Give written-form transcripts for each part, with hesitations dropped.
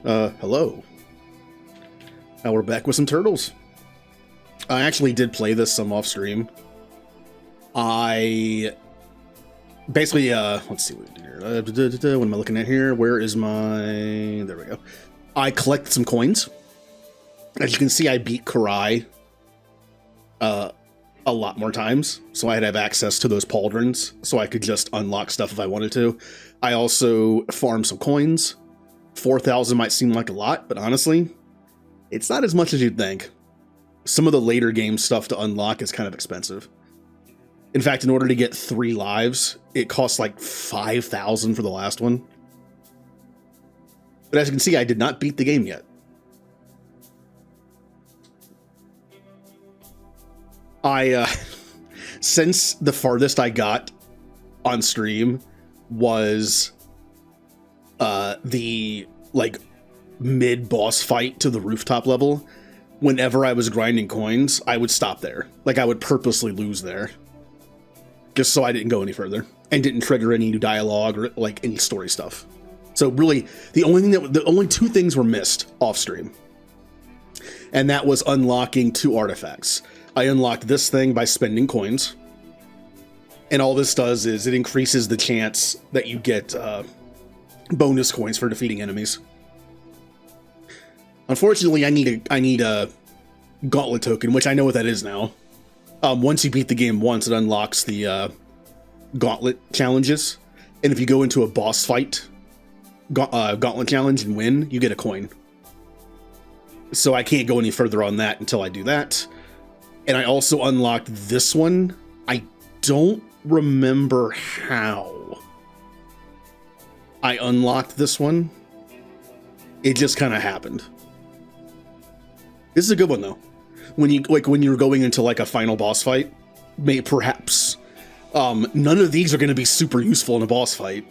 Hello. Now we're back with some turtles. I actually did play this some off stream. I basically, let's see what we do here. What am I looking at here? Where is my, there we go. I collected some coins. As you can see, I beat Karai a lot more times, so I'd have access to those pauldrons, so I could just unlock stuff if I wanted to. I also farmed some coins. 4,000 might seem like a lot, but honestly, it's not as much as you'd think. Some of the later game stuff to unlock is kind of expensive. In fact, in order to get 3 lives, it costs like 5,000 for the last one. But as you can see, I did not beat the game yet. Since the farthest I got on stream was the like mid boss fight to the rooftop level, whenever I was grinding coins, I would stop there. Like I would purposely lose there, just so I didn't go any further and didn't trigger any new dialogue or like any story stuff. So really, the only 2 things were missed off stream, and that was unlocking 2 artifacts. I unlocked this thing by spending coins, and all this does is it increases the chance that you get bonus coins for defeating enemies. Unfortunately, I need a gauntlet token, which I know what that is now. Once you beat the game once, it unlocks the gauntlet challenges, and if you go into a boss fight gauntlet challenge and win, you get a coin. So I can't go any further on that until I do that. And I also unlocked this one. I don't remember how I unlocked this one. It just kind of happened. This is a good one though. When you're going into like a final boss fight, perhaps none of these are going to be super useful in a boss fight.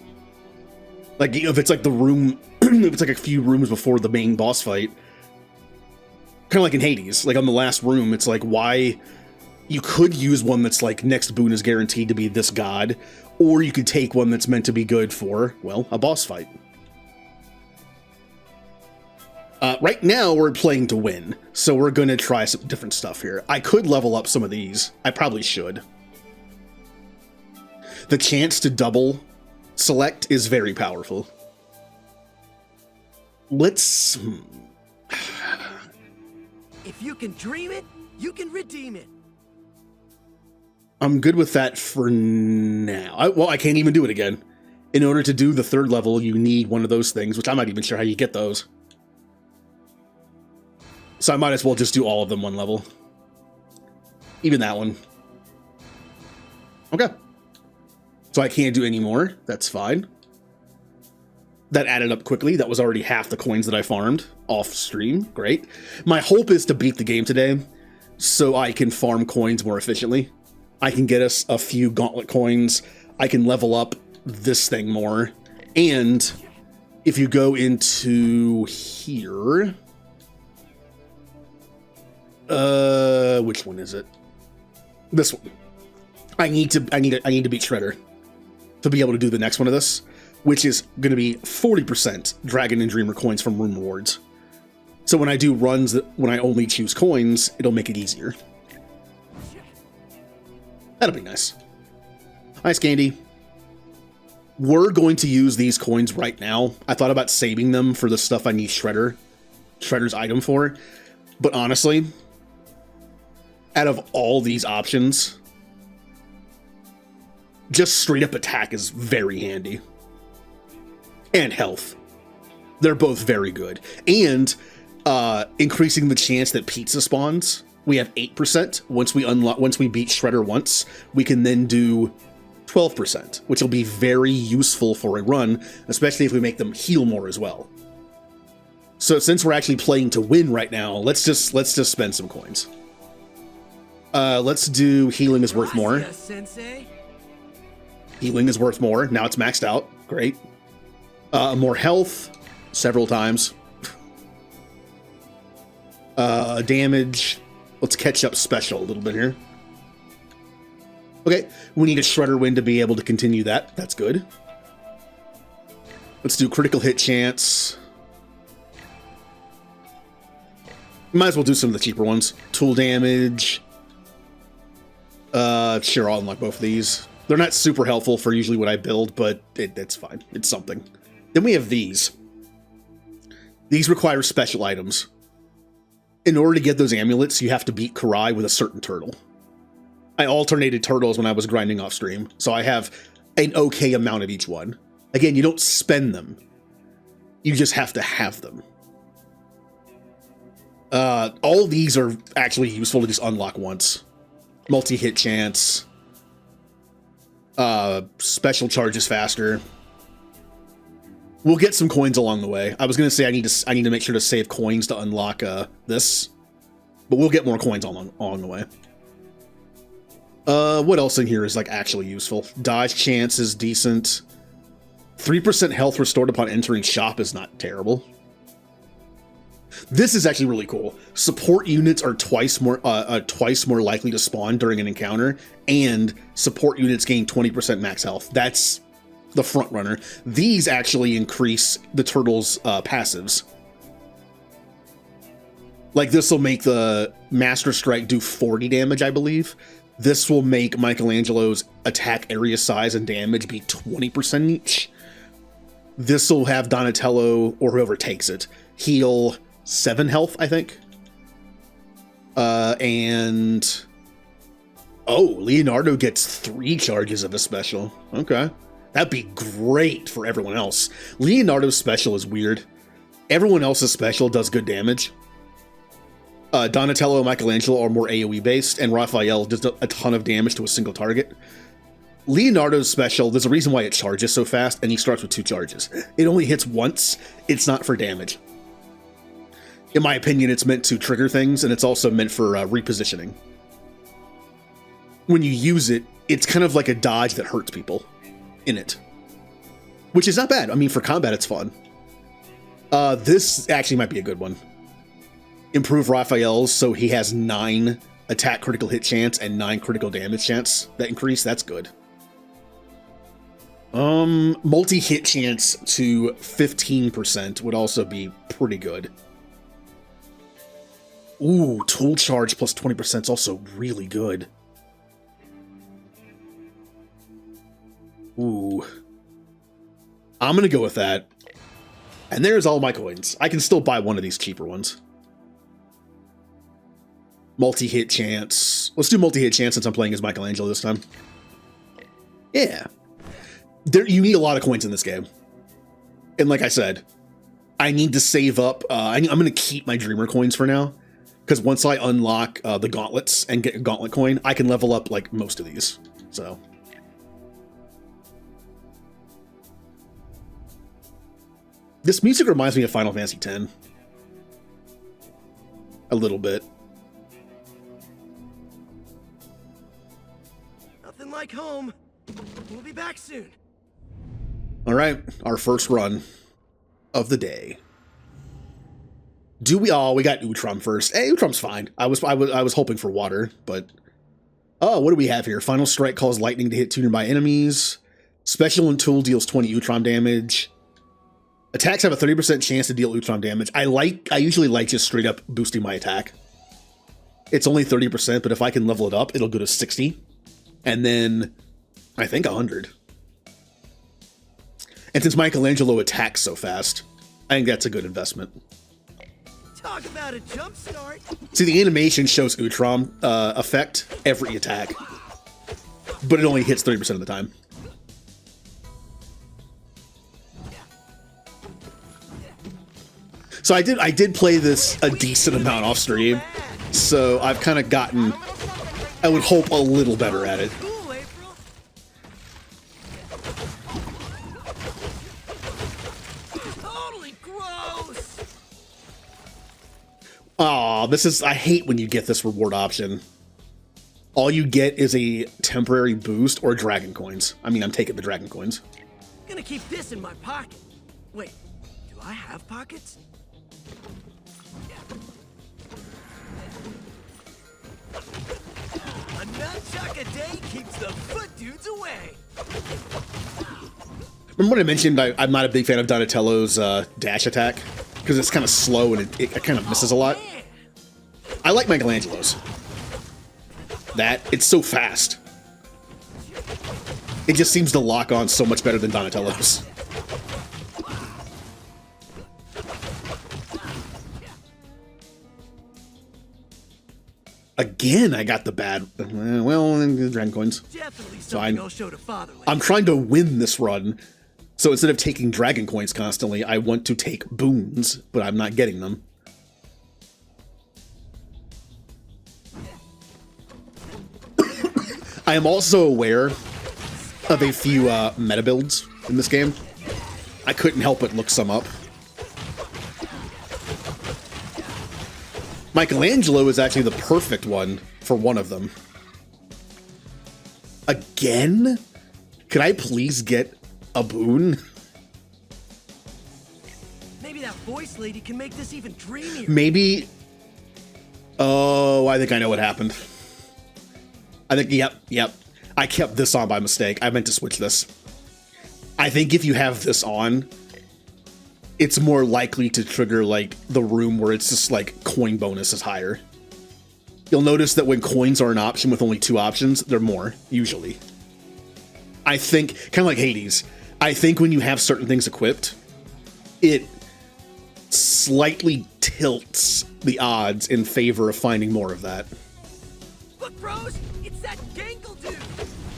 Like if it's like the room, if it's like a few rooms before the main boss fight. Kind of like in Hades, like on the last room, it's like why you could use one that's like next boon is guaranteed to be this god, or you could take one that's meant to be good for, well, a boss fight. Right now we're playing to win, so we're going to try some different stuff here. I could level up some of these. I probably should. The chance to double select is very powerful. Let's... If you can dream it, you can redeem it. I'm good with that for now. I can't even do it again. In order to do the 3rd level, you need one of those things, which I'm not even sure how you get those. So I might as well just do all of them one level. Even that one. Okay. So I can't do any more. That's fine. That added up quickly. That was already half the coins that I farmed off stream. Great. My hope is to beat the game today so I can farm coins more efficiently. I can get us a few gauntlet coins. I can level up this thing more. And if you go into here, which one is it? This one. I need to beat Shredder to be able to do the next one of this, which is going to be 40% Dragon and Dreamer coins from room rewards. So when I do runs when I only choose coins, it'll make it easier. That'll be nice. Nice candy. We're going to use these coins right now. I thought about saving them for the stuff I need Shredder's item for. But honestly, out of all these options, just straight up attack is very handy. And health. They're both very good. And increasing the chance that pizza spawns. We have 8%. Once we beat Shredder once, we can then do 12%, which will be very useful for a run, especially if we make them heal more as well. So since we're actually playing to win right now, let's just spend some coins. Let's do healing is worth more. Healing is worth more. Now it's maxed out. Great. More health, several times. Damage. Let's catch up special a little bit here. Okay, we need a Shredder win to be able to continue that. That's good. Let's do critical hit chance. Might as well do some of the cheaper ones. Tool damage. Sure, I'll unlock both of these. They're not super helpful for usually what I build, but it's fine. It's something. Then we have these. These require special items. In order to get those amulets, you have to beat Karai with a certain turtle. I alternated turtles when I was grinding off stream, so I have an okay amount of each one. Again, you don't spend them. You just have to have them. All of these are actually useful to just unlock once. Multi-hit chance. Special charges faster. We'll get some coins along the way. I was gonna say I need to make sure to save coins to unlock this, but we'll get more coins along the way. What else in here is like actually useful? Dodge chance is decent. 3% health restored upon entering shop is not terrible. This is actually really cool. Support units are twice more likely to spawn during an encounter, and support units gain 20% max health. That's the front runner. These actually increase the turtle's passives. Like this will make the Master Strike do 40 damage, I believe. This will make Michelangelo's attack area size and damage be 20% each. This will have Donatello, or whoever takes it, heal 7 health, I think. And Leonardo gets 3 charges of a special. Okay. That'd be great for everyone else. Leonardo's special is weird. Everyone else's special does good damage. Donatello and Michelangelo are more AoE based, and Raphael does a ton of damage to a single target. Leonardo's special, there's a reason why it charges so fast, and he starts with 2 charges. It only hits once. It's not for damage. In my opinion, it's meant to trigger things, and it's also meant for repositioning. When you use it, it's kind of like a dodge that hurts people in it, which is not bad. I mean, for combat, it's fun. This actually might be a good one. Improve Raphael's so he has 9 attack critical hit chance and 9 critical damage chance that increase. That's good. Multi-hit chance to 15% would also be pretty good. Ooh, tool charge plus 20% is also really good. Ooh. I'm gonna go with that. And there's all my coins. I can still buy one of these cheaper ones. Multi-hit chance. Let's do multi-hit chance since I'm playing as Michelangelo this time. Yeah. You need a lot of coins in this game. And like I said, I need to save up. I'm going to keep my Dreamer coins for now. Because once I unlock the gauntlets and get a gauntlet coin, I can level up like most of these. So. This music reminds me of Final Fantasy X. A little bit. Nothing like home. We'll be back soon. All right, our first run of the day. Do we? Oh, we got Utrom first. Hey, Utrom's fine. I was hoping for water, but what do we have here? Final Strike calls lightning to hit 2 nearby enemies. Special and Tool deals 20 Utrom damage. Attacks have a 30% chance to deal Utrom damage. I usually like just straight up boosting my attack. It's only 30%, but if I can level it up, it'll go to 60. And then I think 100. And since Michelangelo attacks so fast, I think that's a good investment. Talk about a jump start. See, the animation shows Utrom effect every attack, but it only hits 30% of the time. So I did play this a decent amount off stream, so I've kind of gotten, I would hope, a little better at it. Aw, I hate when you get this reward option. All you get is a temporary boost or dragon coins. I mean, I'm taking the dragon coins. Gonna keep this in my pocket. Wait, do I have pockets? A nunchuck a day keeps the foot dudes away. Remember when I mentioned I'm not a big fan of Donatello's dash attack? Because it's kind of slow and it kind of misses a lot. I like Michelangelo's. It's so fast. It just seems to lock on so much better than Donatello's. Again, I got the bad. Well, Dragon Coins. Fine. I'm trying to win this run. So instead of taking Dragon Coins constantly, I want to take boons, but I'm not getting them. I am also aware of a few meta builds in this game. I couldn't help but look some up. Michelangelo is actually the perfect one for one of them. Again? Could I please get a boon? Maybe that voice lady can make this even dreamier. Maybe. Oh, I think I know what happened. I think, yep. I kept this on by mistake. I meant to switch this. I think if you have this on, it's more likely to trigger, like, the room where it's just, like, coin bonus is higher. You'll notice that when coins are an option with only 2 options, they're more, usually. I think, kind of like Hades, I think when you have certain things equipped, it slightly tilts the odds in favor of finding more of that. Look, bros, it's that Gangle dude.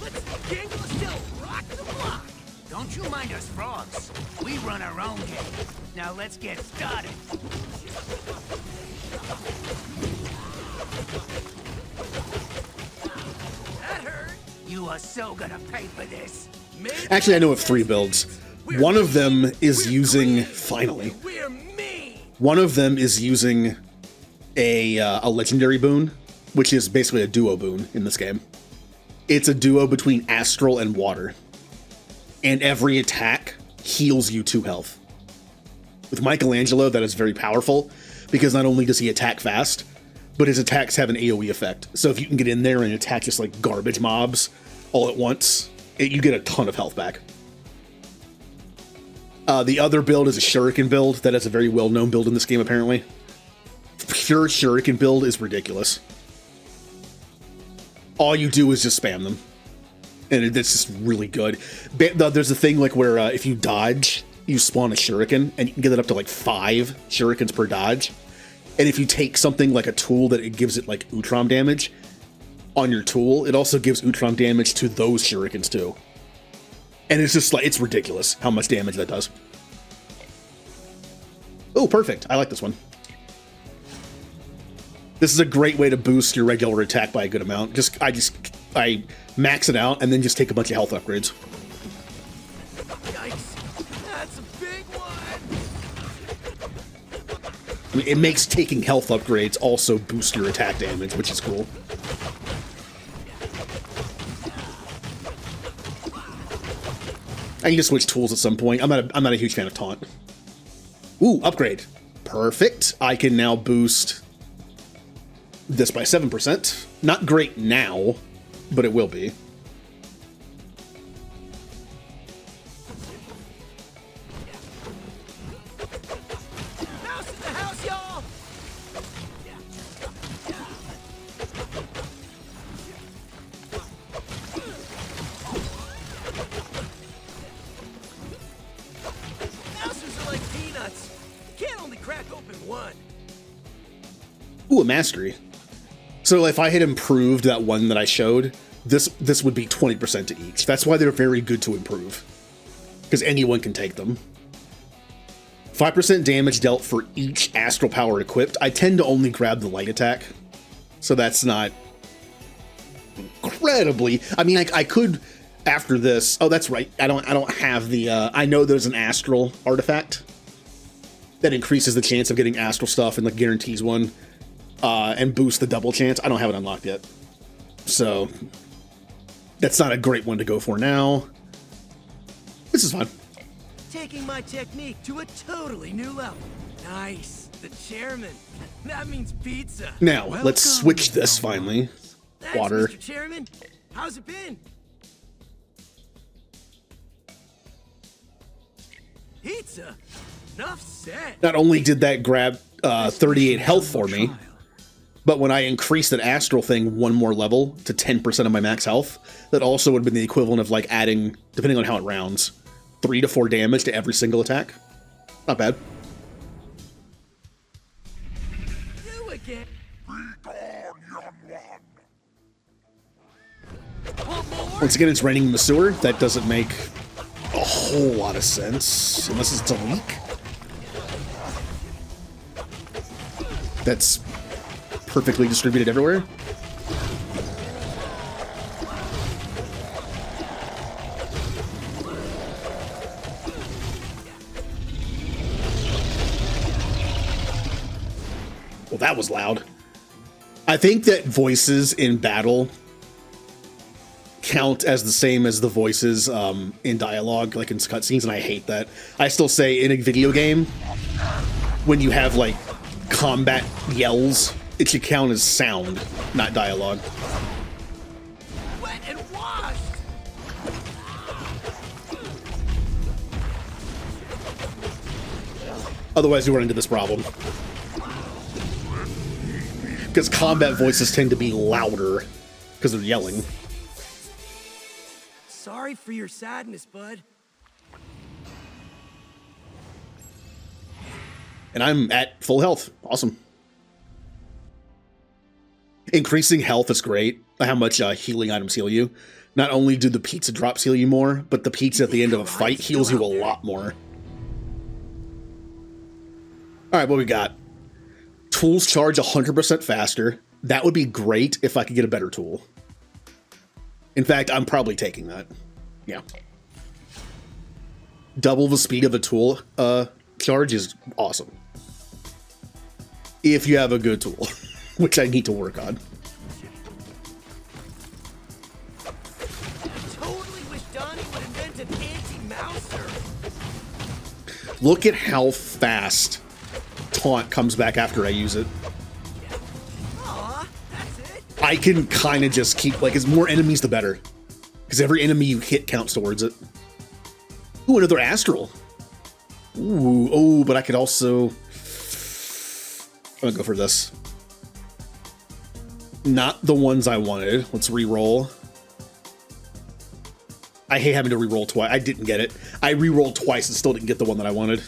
Let's Gangle still rock the block. Don't you mind us frogs. We run our own game. Now let's get started. That hurt. You are so gonna pay for this. Actually, I know of 3 builds. One of them is using, finally, We're mean. one of them is using a legendary boon, which is basically a duo boon in this game. It's a duo between Astral and Water. And every attack heals you 2 health. With Michelangelo, that is very powerful, because not only does he attack fast, but his attacks have an AoE effect. So if you can get in there and attack just like garbage mobs all at once, you get a ton of health back. The other build is a Shuriken build. That is a very well-known build in this game, apparently. Pure Shuriken build is ridiculous. All you do is just spam them. And it's just really good. There's a thing like where if you dodge, you spawn a Shuriken, and you can get it up to like 5 Shurikens per dodge. And if you take something like a tool that it gives it like Utrom damage on your tool, it also gives Utrom damage to those Shurikens too. And it's just like, it's ridiculous how much damage that does. Oh, perfect. I like this one. This is a great way to boost your regular attack by a good amount. I max it out and then just take a bunch of health upgrades. Yikes. That's a big one. I mean, it makes taking health upgrades also boost your attack damage, which is cool. I need to switch tools at some point. I'm not a huge fan of taunt. Ooh, upgrade. Perfect. I can now boost this by 7%. Not great now, but it will be. Mouse in the house, y'all. Mouses are like peanuts. You can't only crack open one. Ooh, a mastery. So if I had improved that one that I showed, this would be 20% to each. That's why they're very good to improve. Because anyone can take them. 5% damage dealt for each astral power equipped. I tend to only grab the light attack. So that's not incredibly... I mean, I could after this... Oh, that's right. I don't have the... I know there's an astral artifact that increases the chance of getting astral stuff and like guarantees one. And boost the double chance. I don't have it unlocked yet. So, that's not a great one to go for now. This is fun. Taking my technique to a totally new level. Nice. The chairman. That means pizza. Now, let's switch this finally. Thanks, Water. Mr. Chairman. How's it been? Pizza? Enough said. Not only did that grab 38 health for me, But when I increased that astral thing one more level to 10% of my max health, that also would have been the equivalent of like adding, depending on how it rounds, 3 to 4 damage to every single attack. Not bad. You again. Once again, it's raining in the sewer. That doesn't make a whole lot of sense, unless it's a leak. That's perfectly distributed everywhere. Well, that was loud. I think that voices in battle count as the same as the voices in dialogue, like in cutscenes, and I hate that. I still say in a video game, when you have like combat yells, it should count as sound, not dialogue. Wet and washed. Otherwise, you run into this problem. Because combat voices tend to be louder because they're yelling. Sorry for your sadness, bud. And I'm at full health. Awesome. Increasing health is great. How much healing items heal you. Not only do the pizza drops heal you more, but the pizza at the end of a fight heals you a lot more. Alright, what we got? Tools charge 100% faster. That would be great if I could get a better tool. In fact, I'm probably taking that. Yeah. Double the speed of a tool charge is awesome. If you have a good tool, which I need to work on. Totally wish Donnie would invent an anti-mouser. Look at how fast taunt comes back after I use it. Aw, that's it. I can kind of just keep, like, as more enemies, the better. Because every enemy you hit counts towards it. Ooh, another astral. Ooh, oh, but I could also... I'm gonna go for this. Not the ones I wanted. Let's re-roll. I hate having to re-roll twice. I didn't get it. I re-rolled twice and still didn't get the one that I wanted.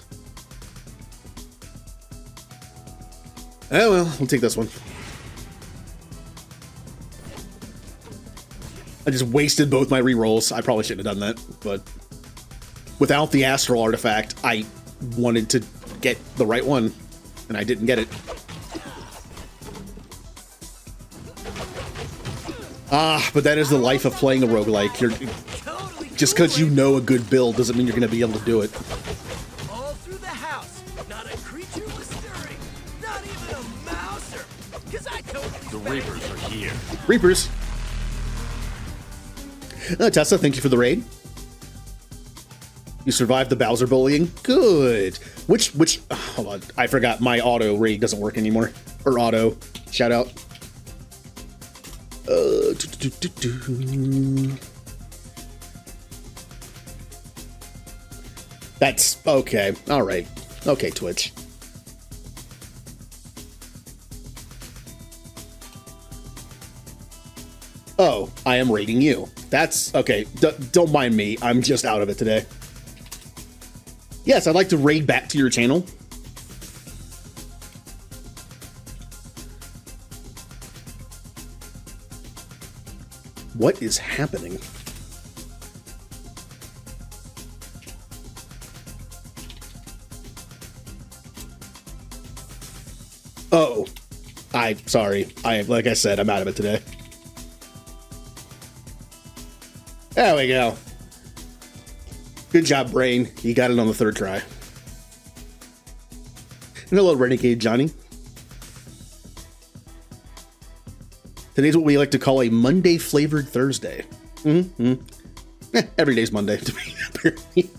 Oh well, we'll take this one. I just wasted both my re-rolls. I probably shouldn't have done that, but without the astral artifact, I wanted to get the right one, and I didn't get it. Ah, but that is the life of playing a roguelike. You're just because you know a good build doesn't mean you're going to be able to do it. All through the house, not a creature was stirring, not even a mouser. Cause I totally The Reapers are here. Reapers. Tessa, thank you for the raid. You survived the Bowser bullying. Good. Which, hold on. I forgot my auto raid doesn't work anymore. Or auto. Shout out. That's okay. All right. Okay, Twitch. Oh, I am raiding you. That's okay. Don't mind me. I'm just out of it today. Yes, I'd like to raid back to your channel. What is happening? Oh, sorry. Like I said, I'm out of it today. There we go. Good job, Brain. You got it on the third try. And hello, Renegade Johnny. Today's what we like to call a Monday flavored Thursday. Every day's Monday to me, apparently.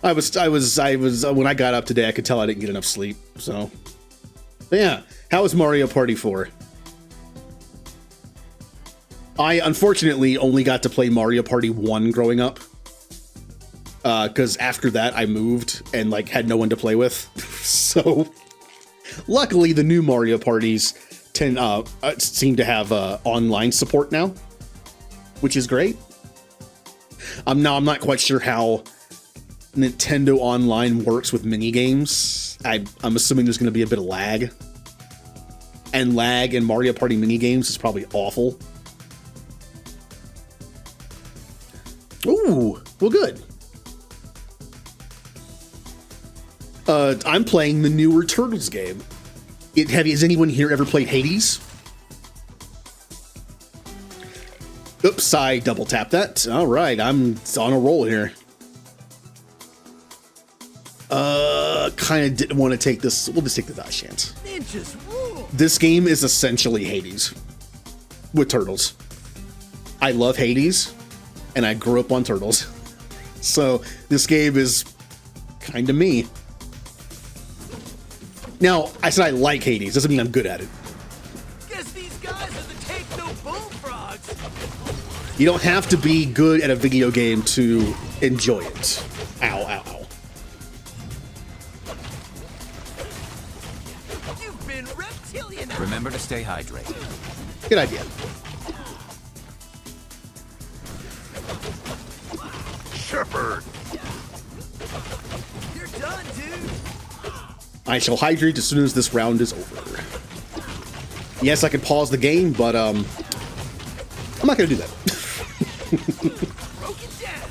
I was when I got up today, I could tell I didn't get enough sleep. So, but yeah, how was Mario Party 4? I unfortunately only got to play Mario Party 1 growing up. Because after that I moved and like had no one to play with. So Luckily, the new Mario parties seem to have online support now, which is great. I'm not quite sure how Nintendo Online works with mini games. I'm assuming there's going to be a bit of lag, and lag in Mario Party mini games is probably awful. Ooh, well, good. I'm playing the newer Turtles game. Has anyone here ever played Hades? Oops, I double tapped that. All right, I'm on a roll here. Kind of didn't want to take this. We'll just take the dice chance. Ninjas rule. This game is essentially Hades with turtles. I love Hades, and I grew up on turtles. So this game is kind of me. Now, I said I like Hades. Doesn't mean I'm good at it. Guess these guys are the Take No Boom Frogs. You don't have to be good at a video game to enjoy it. Ow, ow, ow. You've been reptilian. Remember to stay hydrated. Good idea. Shepherd. You're done, dude. I shall hydrate as soon as this round is over. Yes, I can pause the game, but I'm not gonna do that. Broke it down.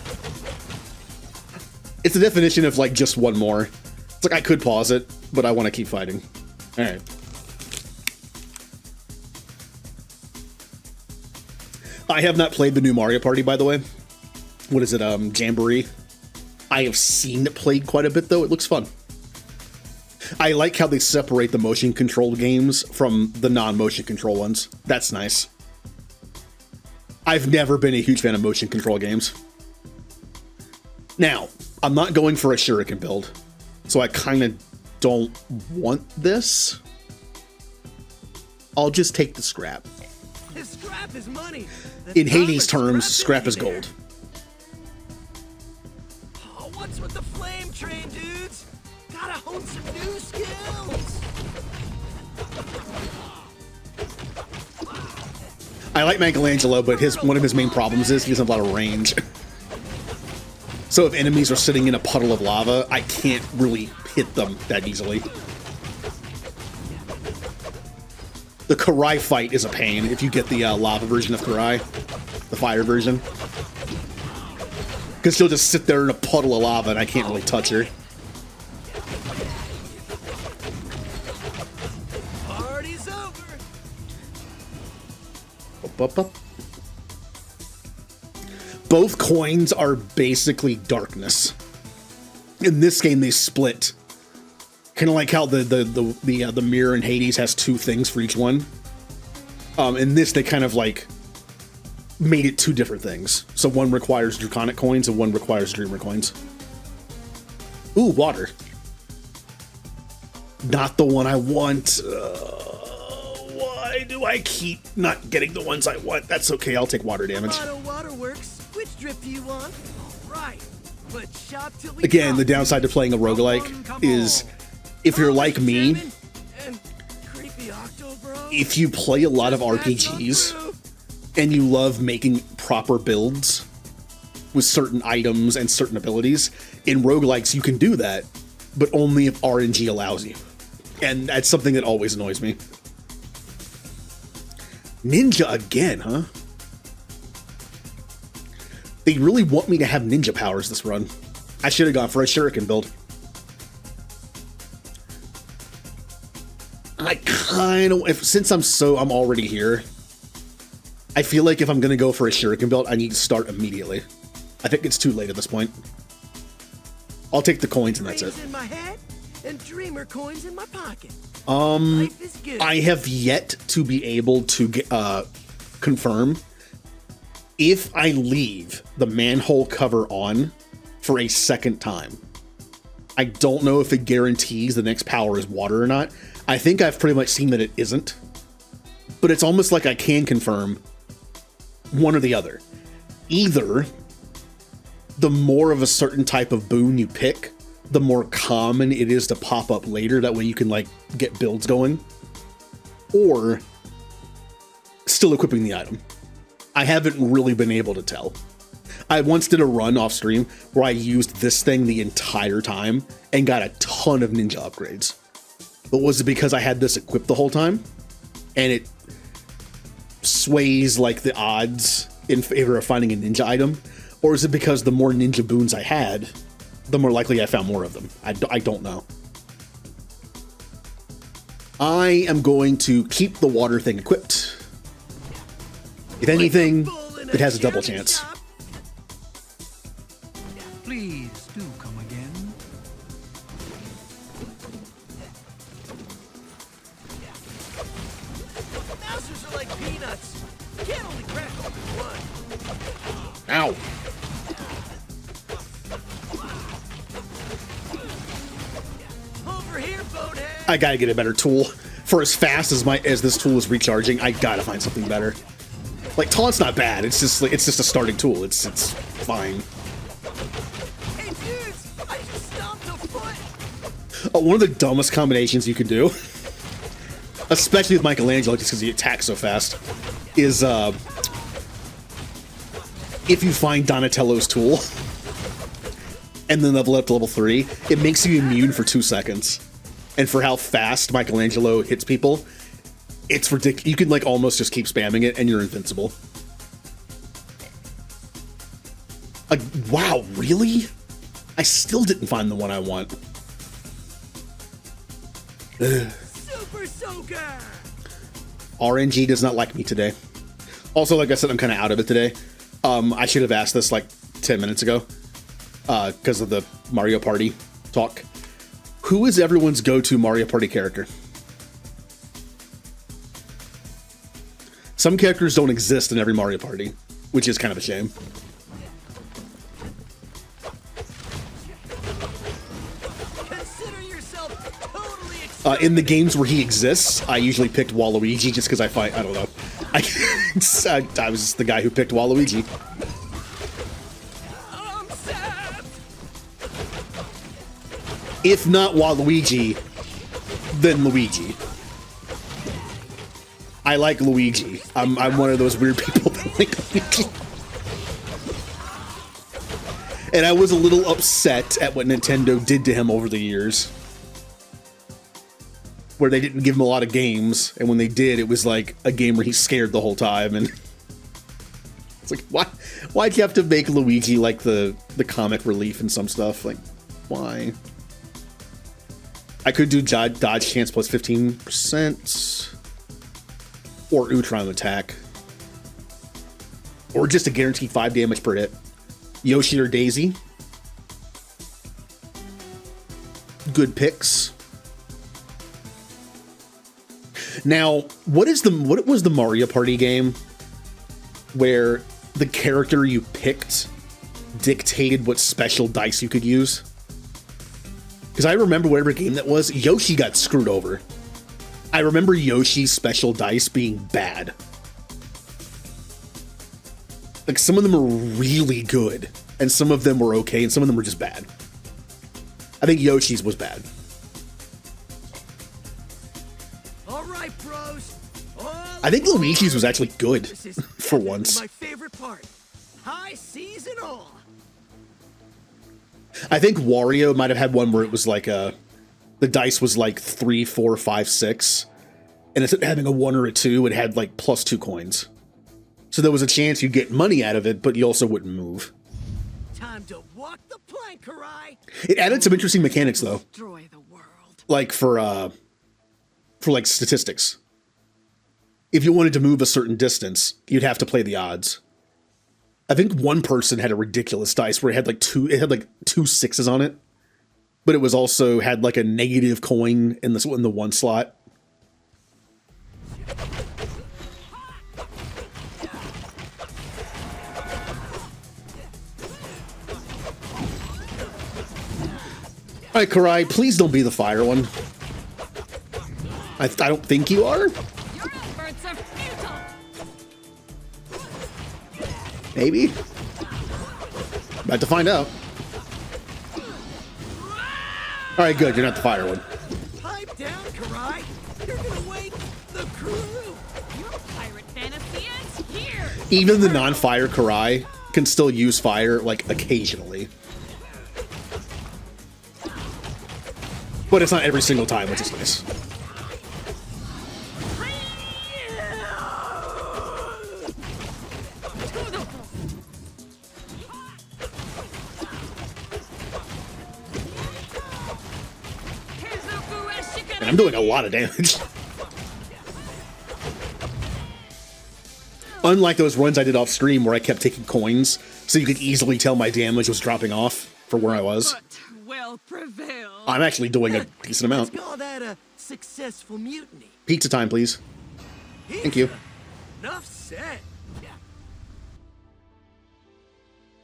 It's the definition of like just one more. It's like I could pause it, but I want to keep fighting. All right. I have not played the new Mario Party, by the way. What is it? Jamboree. I have seen it played quite a bit, though. It looks fun. I like how they separate the motion control games from the non-motion control ones. That's nice. I've never been a huge fan of motion control games. Now, I'm not going for a shuriken build, so I kind of don't want this. I'll just take the scrap. This scrap is money. In Hades terms, scrap is gold. Oh, what's with the flame train, dudes? Gotta hone some new skills. I like Michelangelo, but one of his main problems is he doesn't have a lot of range. So if enemies are sitting in a puddle of lava, I can't really hit them that easily. The Karai fight is a pain if you get the lava version of Karai, the fire version. Because she'll just sit there in a puddle of lava and I can't really touch her. Party's over. Up, up. Both coins are basically darkness. In this game, they split. Kind of like how the mirror in Hades has two things for each one. In this, they kind of like made it two different things. So one requires draconic coins and one requires dreamer coins. Ooh, water. Not the one I want. Why do I keep not getting the ones I want? That's okay, I'll take water damage. Auto Waterworks. Which drip do you want? All right. Let's shop till we Again, drop. the downside to playing a roguelike is if you're like me, And creepy Octo Bro. if you play a lot of RPGs and you love making proper builds with certain items and certain abilities, in roguelikes you can do that, but only if RNG allows you. And that's something that always annoys me. Ninja again, huh? They really want me to have ninja powers this run. I should have gone for a shuriken build. I kind of, since I'm already here, I feel like if I'm going to go for a shuriken build, I need to start immediately. I think it's too late at this point. I'll take the coins and that's it. In my head and dreamer coins in my pocket. Life is good. I have yet to be able to get, confirm if I leave the manhole cover on for a second time. I don't know if it guarantees the next power is water or not. I think I've pretty much seen that it isn't, but it's almost like I can confirm one or the other. Either the more of a certain type of boon you pick, the more common it is to pop up later. That way you can like get builds going, or still equipping the item. I haven't really been able to tell. I once did a run off stream where I used this thing the entire time and got a ton of ninja upgrades. But was it because I had this equipped the whole time and it sways like the odds in favor of finding a ninja item? Or is it because the more ninja boons I had, the more likely I found more of them? I don't know. I am going to keep the water thing equipped. If anything, it has a double chance. Please do come again. Mousers are like peanuts. You can't only crack open one. Ow. Over here, bonehead. I gotta get a better tool. For as fast as this tool is recharging, I gotta find something better. Like, taunt's not bad. It's just a starting tool. It's fine. Hey, dudes, I just stomped a foot. Oh, one of the dumbest combinations you can do, especially with Michelangelo, just because he attacks so fast, is if you find Donatello's tool and then level up to level 3, it makes you immune for 2 seconds. And for how fast Michelangelo hits people, it's ridiculous. You can like almost just keep spamming it and you're invincible. Wow, really? I still didn't find the one I want. Super Soaker. RNG does not like me today. Also, like I said, I'm kind of out of it today. I should have asked this like 10 minutes ago because of the Mario Party talk. Who is everyone's go-to Mario Party character? Some characters don't exist in every Mario Party, which is kind of a shame. Consider yourself totally excited. In the games where he exists, I usually picked Waluigi just because I don't know. I was just the guy who picked Waluigi. I'm sad. If not Waluigi, then Luigi. I like Luigi. I'm one of those weird people that like Luigi. And I was a little upset at what Nintendo did to him over the years. Where they didn't give him a lot of games, and when they did, it was like a game where he's scared the whole time, and it's like, why'd you have to make Luigi like the comic relief in some stuff? Like, why? I could do dodge chance plus 15%. Or Utron attack. Or just a guaranteed 5 damage per hit. Yoshi or Daisy. Good picks. Now, what was the Mario Party game where the character you picked dictated what special dice you could use? Because I remember whatever game that was, Yoshi got screwed over. I remember Yoshi's special dice being bad. Like, some of them were really good, and some of them were okay, and some of them were just bad. I think Yoshi's was bad. All right, bros. I think Luigi's was actually good, This is for definitely once. my favorite part. High season all. I think Wario might have had one where it was like the dice was like 3, 4, 5, 6, and instead of having a 1 or a 2, it had like +2 coins. So there was a chance you'd get money out of it, but you also wouldn't move. Time to walk the plank, Karai. It added some interesting mechanics though, Destroy the world. like for like statistics. If you wanted to move a certain distance, you'd have to play the odds. I think one person had a ridiculous dice where it had like two 6s on it, but it was also had like a negative coin in the one slot. All right, Karai, please don't be the fire one. I don't think you are. Your efforts are futile. Maybe. About to find out. All right, good. You're not the fire one. Pipe down, Karai. You're gonna wake the crew. Your pirate fantasy ends here. Even the non-fire Karai can still use fire, like, occasionally. But it's not every single time, which is nice. And I'm doing a lot of damage. Unlike those runs I did off stream where I kept taking coins, so you could easily tell my damage was dropping off for where I was. But will prevail. I'm actually doing a decent amount. Let's call that a successful mutiny. Pizza time, please. Thank you. Enough said.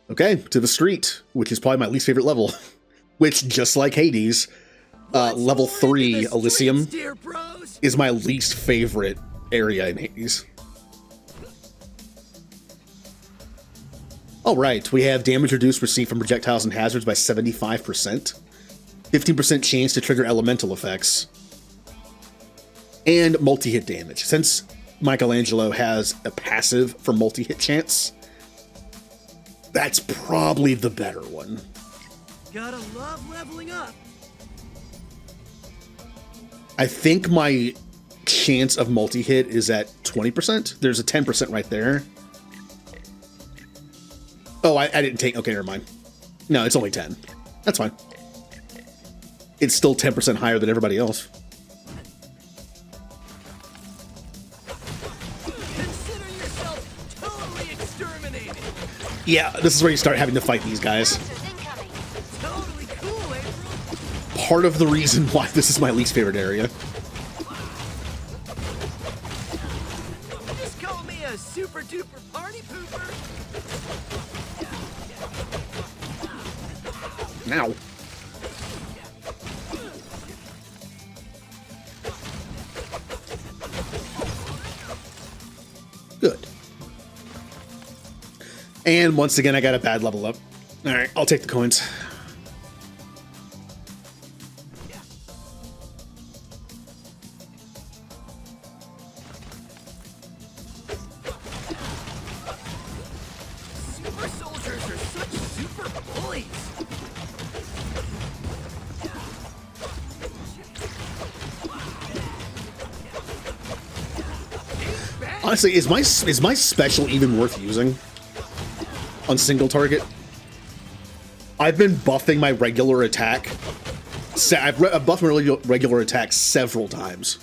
Okay, to the street, which is probably my least favorite level. Which, just like Hades, level 3 Elysium Dear bros. is my least favorite area in Hades. All right, we have damage reduced received from projectiles and hazards by 75%, 15% chance to trigger elemental effects, and multi-hit damage. Since Michelangelo has a passive for multi-hit chance, that's probably the better one. Gotta love leveling up. I think my chance of multi-hit is at 20%. There's a 10% right there. Oh, I didn't take... Okay, never mind. No, it's only 10. That's fine. It's still 10% higher than everybody else. Consider yourself totally exterminated. Yeah, this is where you start having to fight these guys. Totally cool, April. Part of the reason why this is my least favorite area. Just call me a super duper party pooper. Now. Good. And once again, I got a bad level up. All right, I'll take the coins. Super soldiers are such super bullies. Honestly, is my special even worth using on single target? I've been buffing my regular attack. I've buffed my regular attack several times.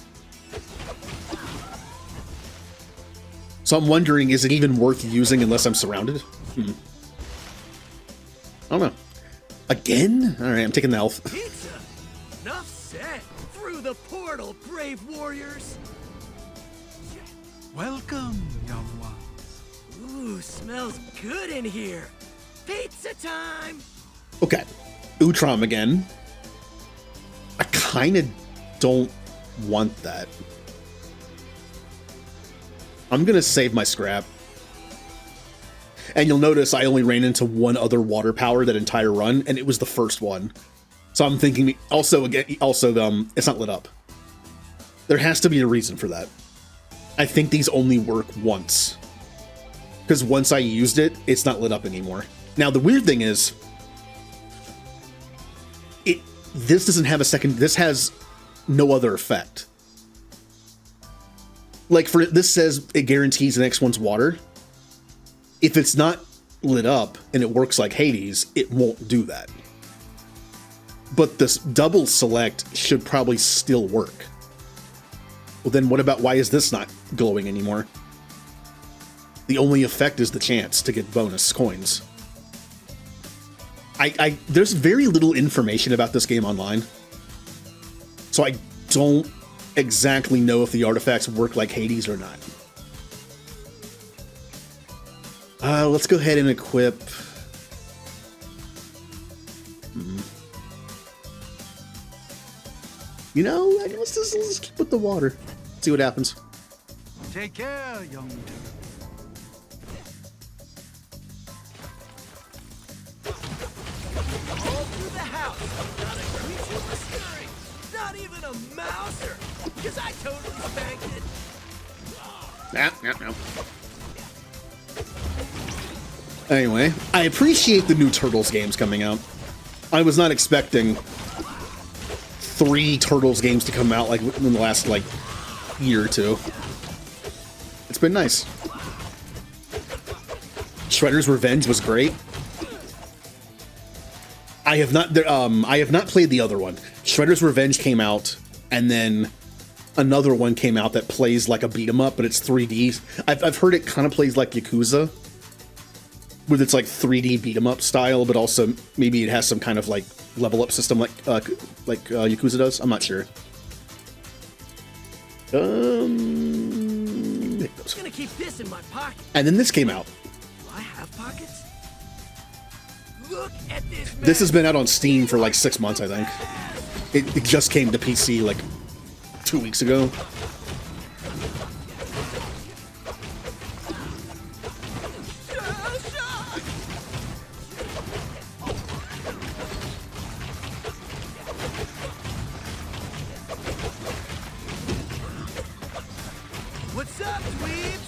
So I'm wondering, is it even worth using unless I'm surrounded? I don't know. Again? All right, I'm taking the health. Pizza. Enough said. Through the portal, brave warriors. Welcome, young ones. Ooh, smells good in here. Pizza time. Okay, Utrom again. I kind of don't want that. I'm gonna save my scrap. And you'll notice I only ran into one other water power that entire run, and it was the first one. So I'm thinking, also it's not lit up. There has to be a reason for that. I think these only work once. Because once I used it, it's not lit up anymore. Now, the weird thing is, this doesn't have a second, this has no other effect. Like, this says it guarantees the next one's water. If it's not lit up and it works like Hades, it won't do that. But this double select should probably still work. Well, then what about, why is this not glowing anymore? The only effect is the chance to get bonus coins. There's very little information about this game online. So I don't exactly know if the artifacts work like Hades or not. Let's go ahead and equip... You know, let's just keep with the water. See what happens. Take care, young turtle. All through the house. Gotta greet blistering. Not even a mouser. Because I totally spanked it. No. Anyway, I appreciate the new Turtles games coming out. I was not expecting 3 Turtles games to come out like in the last like year or two. It's been nice. Shredder's Revenge was great. I have not played the other one. Shredder's Revenge came out, and then another one came out that plays like a beat 'em up, but it's 3D. I've heard it kind of plays like Yakuza, with its like 3D beat 'em up style, but also maybe it has some kind of like level up system like Yakuza does. I'm not sure. I'm gonna keep this in my pocket. And then this came out. Do I have pockets? Look at this. This has been out on Steam for like 6 months, I think. It just came to PC like 2 weeks ago. What's up, dweebs?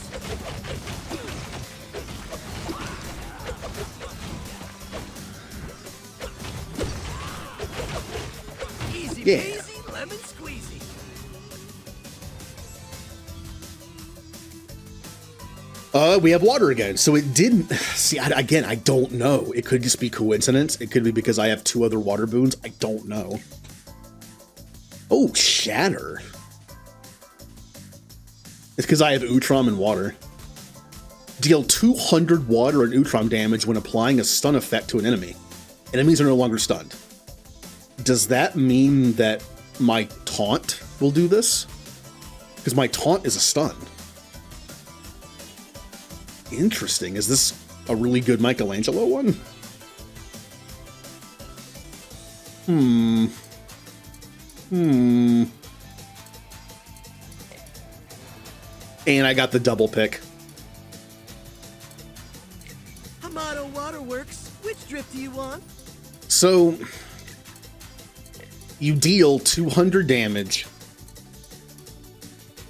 Easy Yeah. peasy, lemon squeezy. We have water again. So it didn't... See, again, I don't know. It could just be coincidence. It could be because I have 2 other water boons. I don't know. Oh, Shatter. It's because I have Utrom and water. Deal 200 water and Utrom damage when applying a stun effect to an enemy. Enemies are no longer stunned. Does that mean that my taunt will do this? Because my taunt is a stun. Interesting. Is this a really good Michelangelo one? And I got the double pick. Hamato Waterworks, which drip do you want? So, you deal 200 damage.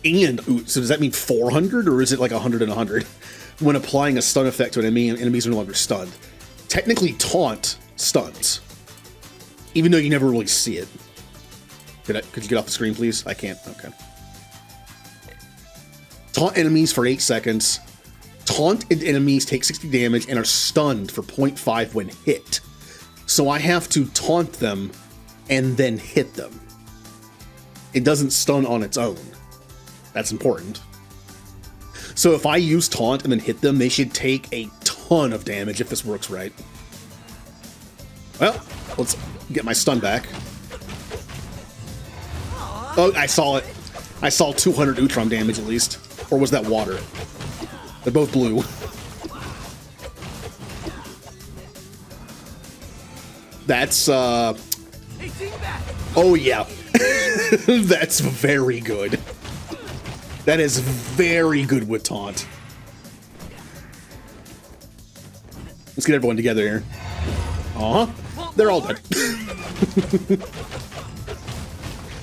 And, so does that mean 400 or is it like 100 and 100? When applying a stun effect to an enemy, enemies are no longer stunned. Technically, taunt stuns. Even though you never really see it. Could you get off the screen, please? I can't. Okay. Taunt enemies for 8 seconds. Taunted enemies take 60 damage and are stunned for 0.5 when hit. So I have to taunt them and then hit them. It doesn't stun on its own. That's important. So if I use taunt and then hit them, they should take a ton of damage if this works right. Well, let's get my stun back. Oh, I saw it. I saw 200 Utrom damage at least. Or was that water? They're both blue. That's, oh yeah. That's very good. That is very good with taunt. Let's get everyone together here. Uh-huh. They're all dead.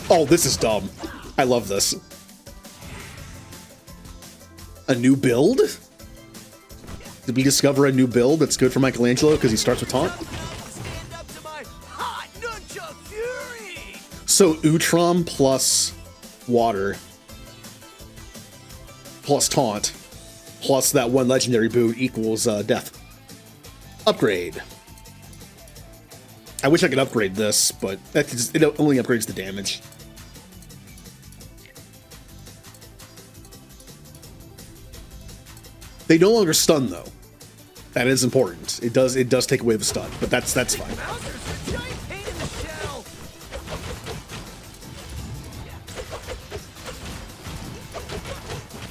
Oh, this is dumb. I love this. A new build? Did we discover a new build that's good for Michelangelo because he starts with taunt? Stand up to my hot nunchuck fury! So Utrom plus water plus taunt plus that one legendary boon equals death. Upgrade. I wish I could upgrade this, but it only upgrades the damage. They no longer stun though. That is important. It does take away the stun, but that's fine. Mouser's a giant pain in the shell!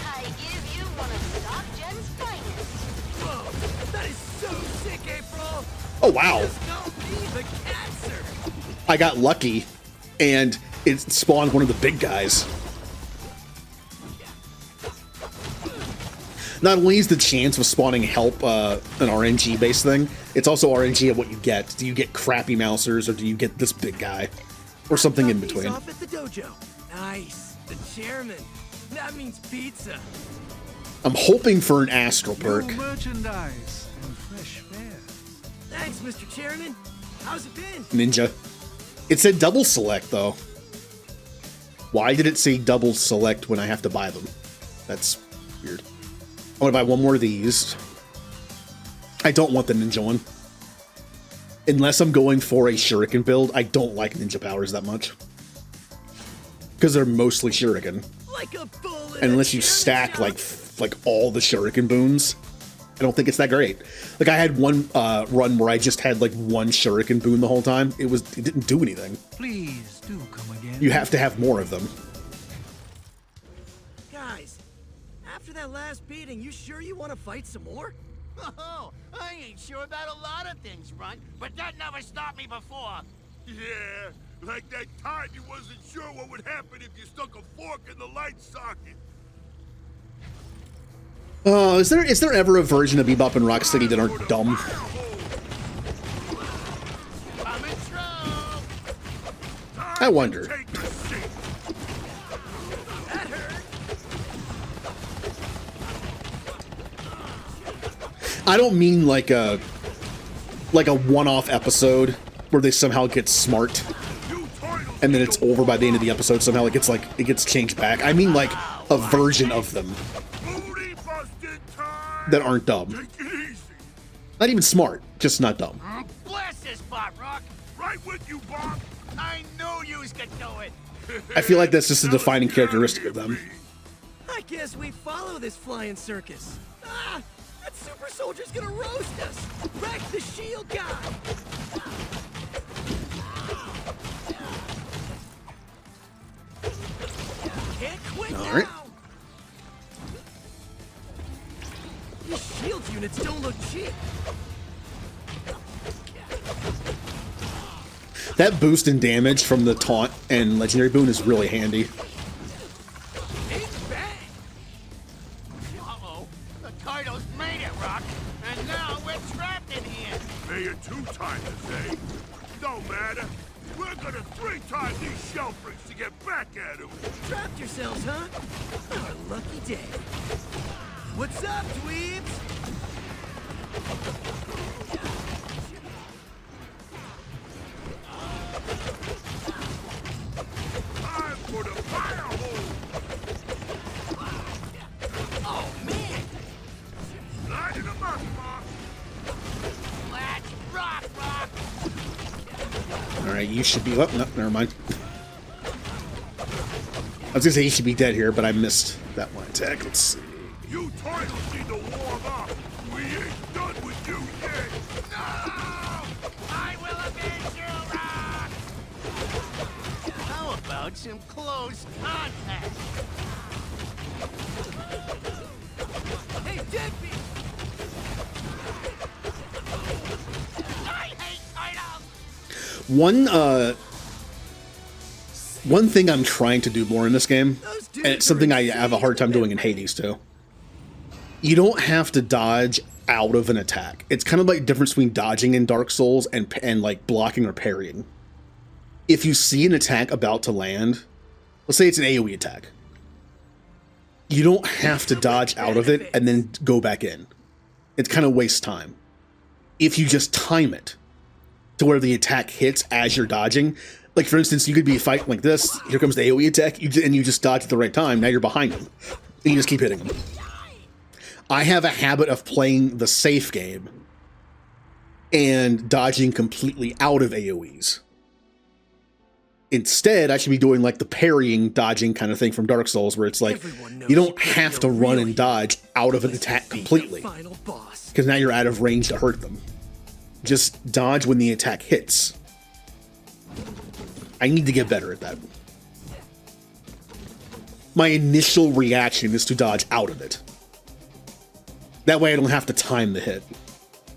I give you one of Stockgen's finest. Whoa, that is so sick, April! Oh wow. Just don't be the cancer! I got lucky and it spawned one of the big guys. Not only is the chance of spawning help an RNG-based thing, it's also RNG at what you get. Do you get crappy mousers or do you get this big guy? Or something in Drop these between. off at the dojo. Nice. The chairman. That means pizza. I'm hoping for an astral perk. New merchandise and fresh fare. Thanks, Mr. Chairman. How's it been? Ninja. It said double select, though. Why did it say double select when I have to buy them? That's weird. I want to buy one more of these. I don't want the ninja one. Unless I'm going for a shuriken build, I don't like ninja powers that much. Because they're mostly shuriken. Like a bull in And a unless you chairman stack shop. like all the shuriken boons, I don't think it's that great. Like I had one run where I just had like one shuriken boon the whole time. It didn't do anything. Please do come again. You have to have more of them. Guys, after that last beating, you sure you want to fight some more? Oh, I ain't sure about a lot of things, Runt, but that never stopped me before. Yeah, like that time you wasn't sure what would happen if you stuck a fork in the light socket. Is there ever a version of Bebop and Rocksteady that aren't dumb? I'm in trouble. I wonder. Take a seat. That hurt. I don't mean like a one-off episode where they somehow get smart and then it's over by the end of the episode. Somehow it gets changed back. I mean like a version of them Booty busted time. that aren't dumb. Take it easy. Not even smart, just not dumb. Bless this spot, Rock. Right with you, Bob. I knew you could do it. I feel like that's just a defining characteristic of them. I guess we follow this flying circus. Ah, that super soldier's gonna roast us. Wreck the shield guy. Can't quit All now. right. These shield units don't look cheap. That boost in damage from the taunt and legendary boon is really handy. Big bang. Uh-oh. The Kaidos made it, Rock. And now we're trapped in here. May it 2 times a day. No matter. We're gonna 3 times these shell freaks to get back at him. Trapped yourselves, huh? Our lucky day. What's up, dweebs? Time for the fire hole. Oh, man. Light him up, Bob. Let's rock, Rock. All right, you should be. Oh, no, never mind. I was gonna say you should be dead here, but I missed that one attack. Let's see. You toilers need to warm up. We ain't done with you yet. No! I will avenge you, Rock. How about some close contact? Hey, deadbeat. I hate Kaidos. One thing I'm trying to do more in this game, Those dudes and it's something I have a hard time doing in Hades too. You don't have to dodge out of an attack. It's kind of like the difference between dodging in Dark Souls and like blocking or parrying. If you see an attack about to land, let's say it's an AoE attack, you don't have to dodge out of it and then go back in. It kind of wastes time. If you just time it to where the attack hits as you're dodging, like for instance, you could be fighting like this, here comes the AoE attack, and you just dodge at the right time, now you're behind him. And you just keep hitting him. I have a habit of playing the safe game and dodging completely out of AoEs. Instead, I should be doing like the parrying, dodging kind of thing from Dark Souls, where it's like, you don't have to run and dodge out of an attack completely, Final boss. because now you're out of range to hurt them. Just dodge when the attack hits. I need to get better at that. My initial reaction is to dodge out of it. That way I don't have to time the hit.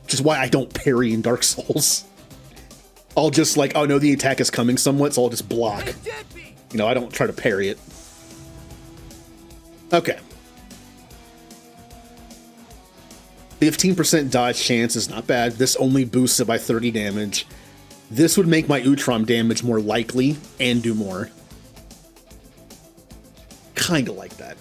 Which is why I don't parry in Dark Souls. I'll just like, oh no, the attack is coming somewhat, so I'll just block. Hey, deadbeat. You know, I don't try to parry it. Okay. 15% dodge chance is not bad. This only boosts it by 30 damage. This would make my Utrom damage more likely and do more. Kinda like that.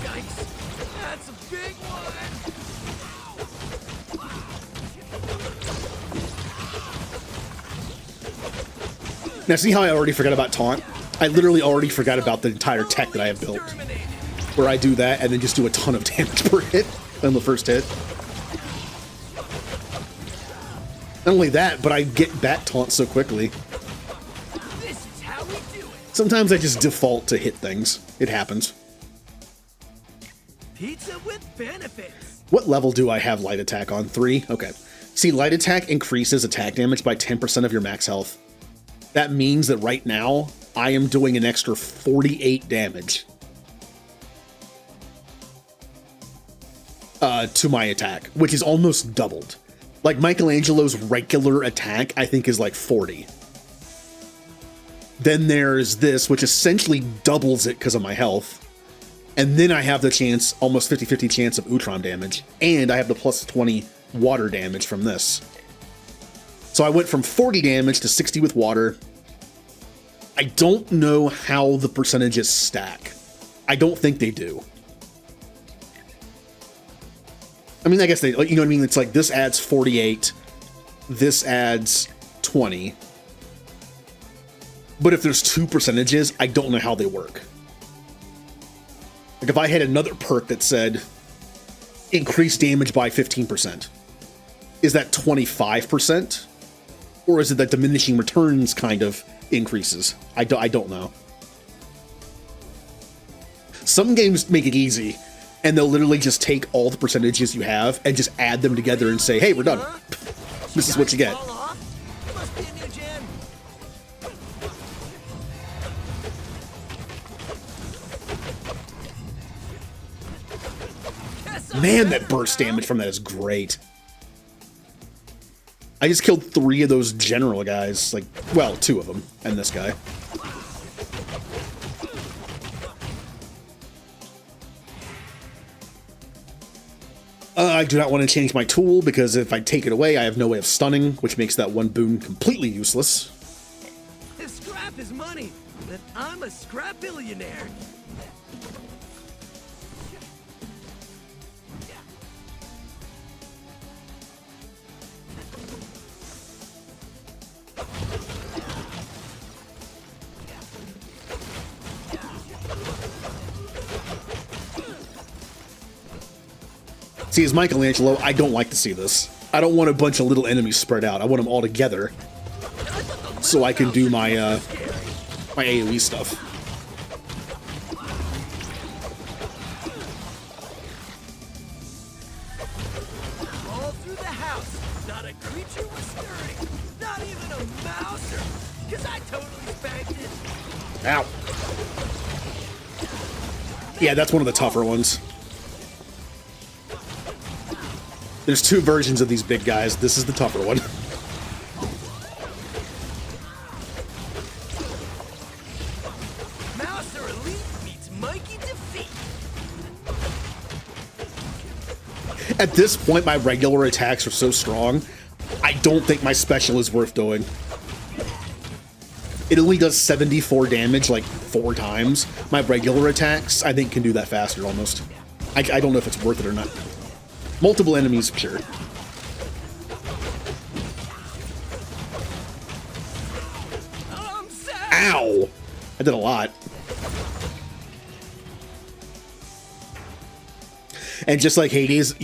Yikes! That's a big one! Now see how I already forgot about taunt? I literally already forgot about the entire tech that I have built. Exterminated. Where I do that and then just do a ton of damage per hit on the first hit. Not only that, but I get bat taunt so quickly. This is how we do it. Sometimes I just default to hit things. It happens. Pizza with benefits. What level do I have light attack on? 3? Okay. See, light attack increases attack damage by 10% of your max health. That means that right now, I am doing an extra 48 damage to my attack, which is almost doubled. Like Michelangelo's regular attack, I think is like 40. Then there's this, which essentially doubles it because of my health. And then I have the chance, almost 50-50 chance of Utrom damage. And I have the plus 20 water damage from this. So I went from 40 damage to 60 with water. I don't know how the percentages stack. I don't think they do. I mean, I guess they, you know what I mean? It's like this adds 48, this adds 20. But if there's 2 percentages, I don't know how they work. Like if I had another perk that said increase damage by 15%, is that 25%? Or is it that diminishing returns kind of increases? I don't know. Some games make it easy, and they'll literally just take all the percentages you have and just add them together and say, hey, we're done. This is what you get. Fall off? Must be a new gen. Man, that burst damage from that is great. I just killed 3 of those general guys. Like, well, 2 of them, and this guy. I do not want to change my tool, because if I take it away, I have no way of stunning, which makes that one boon completely useless. If scrap is money, then I'm a scrap billionaire. See, as Michelangelo, I don't like to see this. I don't want a bunch of little enemies spread out. I want them all together so I can do my my AoE stuff. All through the house, not a creature was stirring, not even a mouser, because I totally spanked it. Ow. Yeah, that's one of the tougher ones. There's 2 versions of these big guys. This is the tougher one. Mouser Elite meets Mikey Defeat. At this point, my regular attacks are so strong, I don't think my special is worth doing. It only does 74 damage like 4 times. My regular attacks, I think, can do that faster almost. I don't know if it's worth it or not. Multiple enemies, sure. Ow! I did a lot. And just like Hades,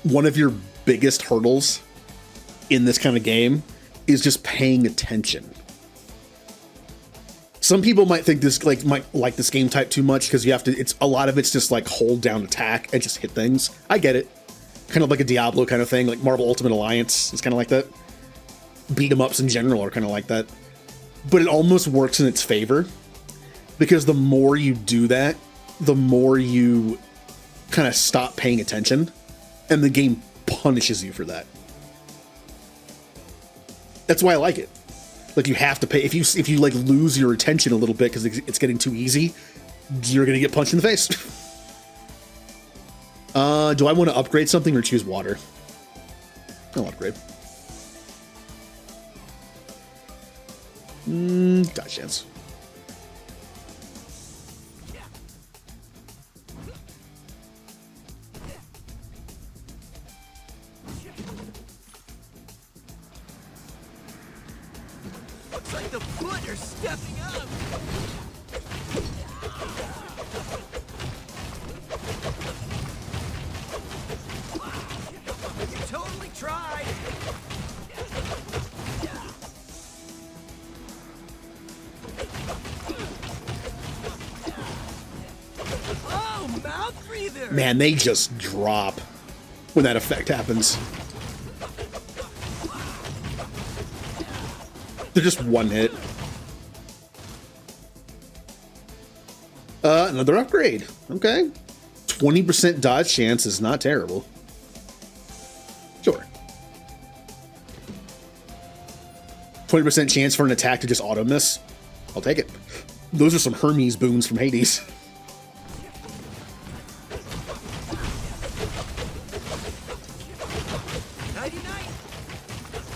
one of your biggest hurdles in this kind of game is just paying attention. Some people might think this might like this game type too much because you have to. It's a lot of it's just like hold down attack and just hit things. I get it. Kind of like a Diablo kind of thing, like Marvel Ultimate Alliance is kind of like that. Beat 'em ups in general are kind of like that. But it almost works in its favor because the more you do that, the more you kind of stop paying attention and the game punishes you for that. That's why I like it. Like, you have to pay. If you like lose your attention a little bit because it's getting too easy, you're gonna get punched in the face. Do I want to upgrade something or choose water? I'll upgrade. Dodge chance. Looks like the foot are stepping up. You totally tried. Oh, mouth breather. Man, they just drop when that effect happens. They're just one hit. Another upgrade. Okay. 20% dodge chance is not terrible. Sure. 20% chance for an attack to just auto miss. I'll take it. Those are some Hermes boons from Hades.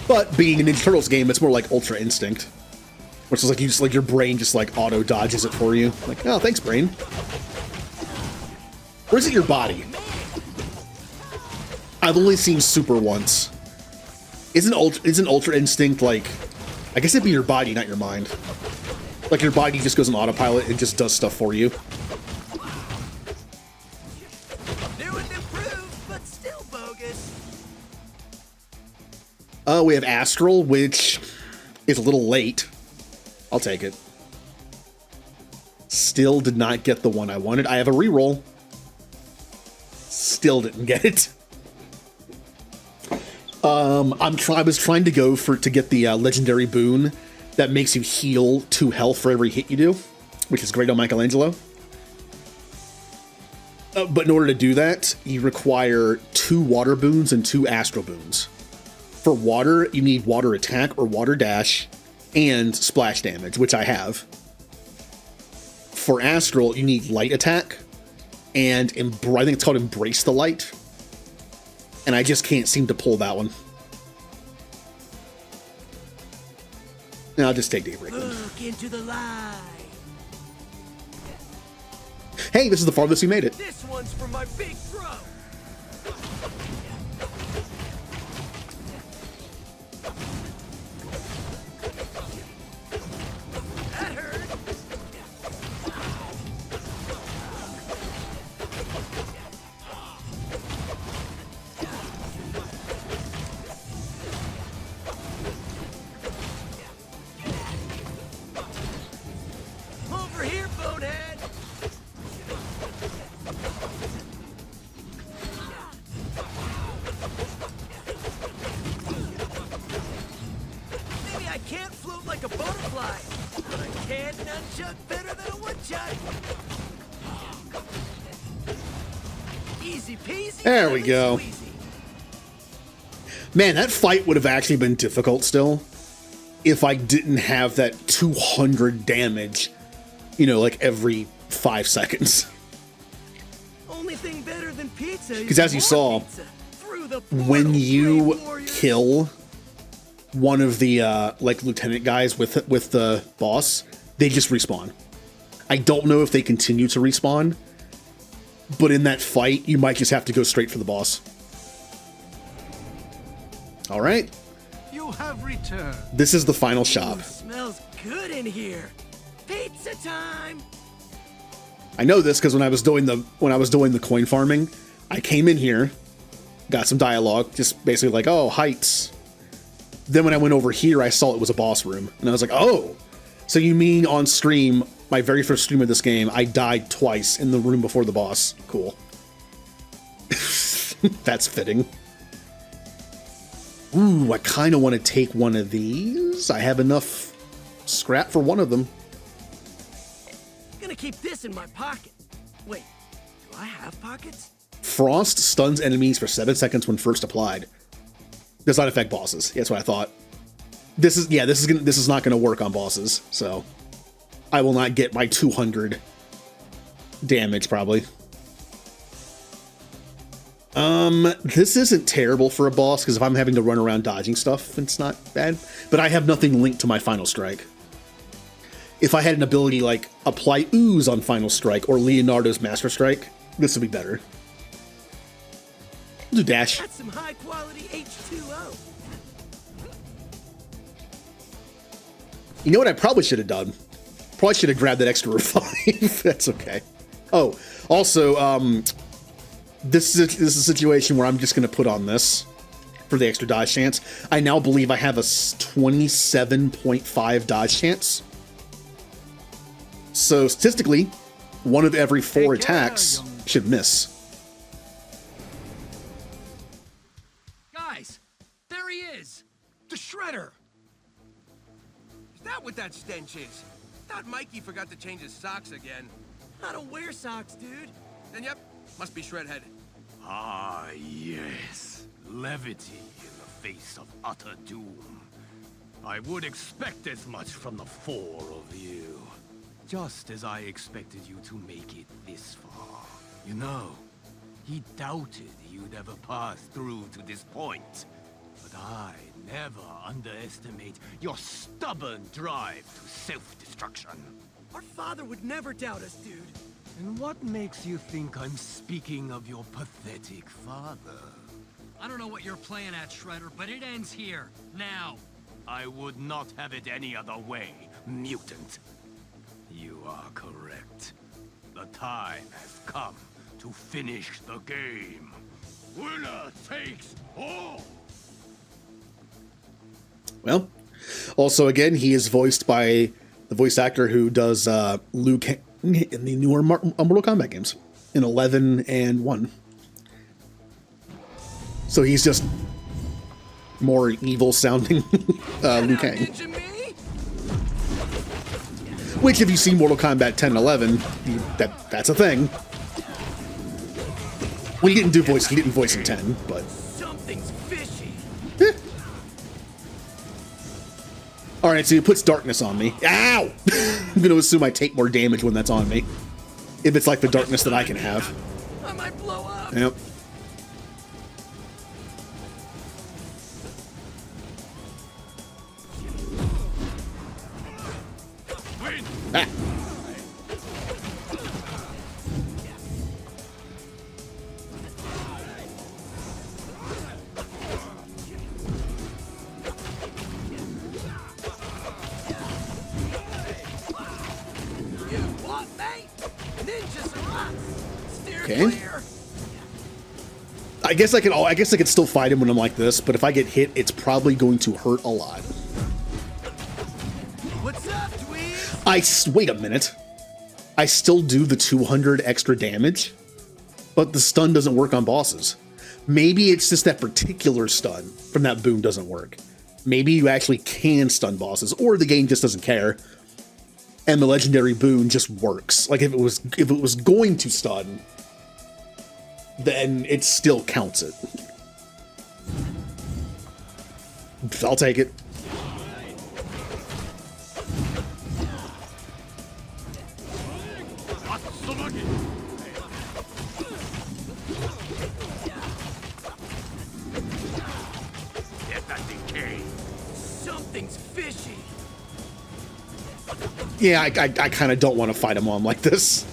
But being a Ninja Turtles game, it's more like Ultra Instinct, which is like you just like your brain just like auto dodges it for you. Like, oh, thanks, brain. Or is it your body? I've only seen Super once. Isn't Ultra Instinct like? I guess it'd be your body, not your mind. Like your body just goes on autopilot and just does stuff for you. New and improved, but still bogus. We have Astral, which is a little late. I'll take it. Still did not get the one I wanted. I have a reroll. Still didn't get it. I was trying to go to get the legendary boon that makes you heal 2 health for every hit you do, which is great on Michelangelo. But in order to do that, you require 2 water boons and 2 astral boons. For water, you need water attack or water dash and splash damage, which I have. For astral, you need light attack and I think it's called Embrace the Light. And I just can't seem to pull that one. And I'll just take Daybreak. Look into the light. Hey, this is the farthest we made it. This one's for my big bro. That hurt. Over here, bonehead. Maybe I can't float like a butterfly, but I can nunchuck better than a woodchuck. Easy peasy. There we lemon go. squeezy. Man, that fight would have actually been difficult still if I didn't have that 200 damage, you know, like every 5 seconds. Only thing better than pizza is 'Cause as you more saw, pizza. Through the When portal, you brave warriors. kill one of the like lieutenant guys with the boss, they just respawn. I don't know if they continue to respawn, but in that fight, you might just have to go straight for the boss. All right, You have returned. this is the final shop. Ooh, smells good in here. Pizza time. I know this because when I was doing the coin farming, I came in here, got some dialogue, just basically like, oh, heights. Then when I went over here, I saw it was a boss room, and I was like, oh, so you mean on stream, my very first stream of this game, I died twice in the room before the boss. Cool. That's fitting. Ooh, I kind of want to take one of these. I have enough scrap for one of them. Gonna keep this in my pocket. Wait, do I have pockets? Frost stuns enemies for 7 seconds when first applied. Does not affect bosses. That's what I thought. This is not gonna work on bosses, so I will not get my 200 damage probably. This isn't terrible for a boss because if I'm having to run around dodging stuff, it's not bad. But I have nothing linked to my Final Strike. If I had an ability like apply ooze on Final Strike or Leonardo's Master Strike, this would be better. Do dash. That's some high quality H2O. You know what I probably should have done? Probably should have grabbed that extra revive. That's okay. Oh, also, this is a situation where I'm just going to put on this for the extra dodge chance. I now believe I have a 27.5 dodge chance. So statistically, one of every 4 attacks should miss. Guys, there he is. The Shredder. Is that what that stench is? Thought Mikey forgot to change his socks again. I don't wear socks, dude. And yep, must be Shredhead. Ah, yes. Levity in the face of utter doom. I would expect as much from the 4 of you. Just as I expected you to make it this far. You know, he doubted you'd ever pass through to this point. But I never underestimate your stubborn drive to self-destruction. Our father would never doubt us, dude. And what makes you think I'm speaking of your pathetic father? I don't know what you're playing at, Shredder, but it ends here, now. I would not have it any other way, mutant. You are correct. The time has come to finish the game. Winner takes all! Well, also again, he is voiced by the voice actor who does Liu Kang in the newer Mortal Kombat games in 11 and 1. So he's just more evil sounding Liu Kang. Which, if you see Mortal Kombat 10 and 11, that's a thing. Well, he didn't voice in 10, but Something's fishy. all right, so he puts darkness on me. Ow! I'm gonna assume I take more damage when that's on me. If it's like the darkness that I can have. I might blow up. Yep. Ah. Okay. I guess I could still fight him when I'm like this, but if I get hit, it's probably going to hurt a lot. What's up, dweeb? Wait a minute. I still do the 200 extra damage, but the stun doesn't work on bosses. Maybe it's just that particular stun from that boon doesn't work. Maybe you actually can stun bosses, or the game just doesn't care, and the legendary boon just works. Like if it was going to stun, then it still counts it. I'll take it. Something's fishy. Yeah, I kind of don't want to fight him on like this.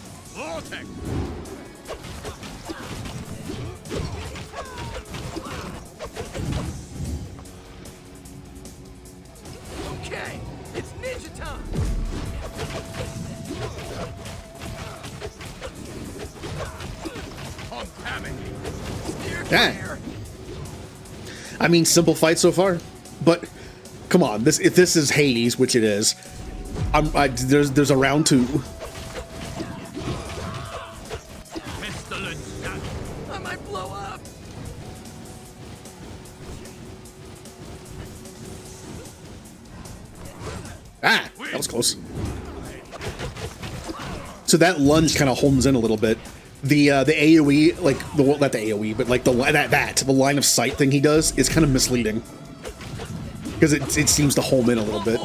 Okay, it's ninja time. Yeah. I mean, simple fight so far, but come on, if this is Hades, which it is, there's a round 2. I might blow up. Ah, that was close. So that lunge kind of homes in a little bit. The AOE, like not the AOE, but like the line of sight thing he does is kind of misleading because it seems to home in a little bit.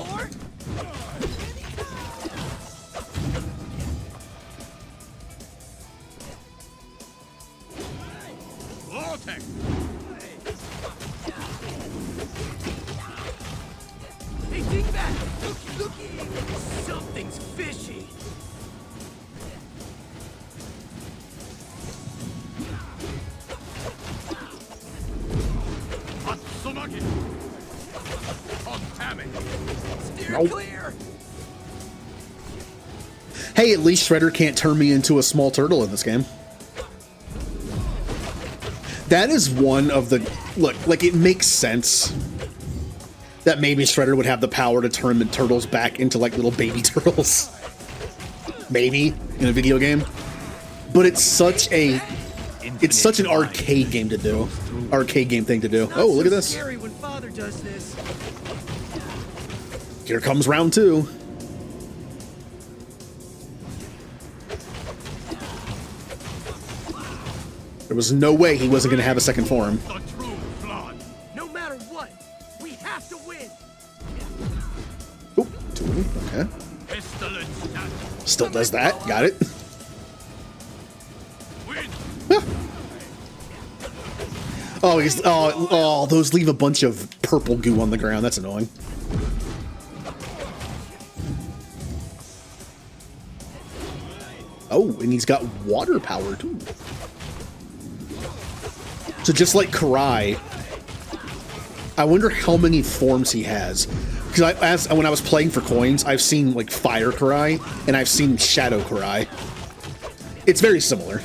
Hey, Dingbat! Looky! Something's fishy. Steer Nope. clear! Hey, at least Shredder can't turn me into a small turtle in this game. That is one of the... Look, like, it makes sense that maybe Shredder would have the power to turn the turtles back into, like, little baby turtles. Maybe, in a video game. But it's such a... It's such an arcade game to do. Arcade game thing to do. Oh, look at this. Scary when Father does this. Here comes round 2. There was no way he wasn't going to have a second form. No matter what, we have to win. Oh, 2, okay. Still does that. Got it. Oh, he's those leave a bunch of purple goo on the ground. That's annoying. Oh, and he's got water power too. So just like Karai, I wonder how many forms he has. Because when I was playing for coins, I've seen like Fire Karai and I've seen Shadow Karai. It's very similar.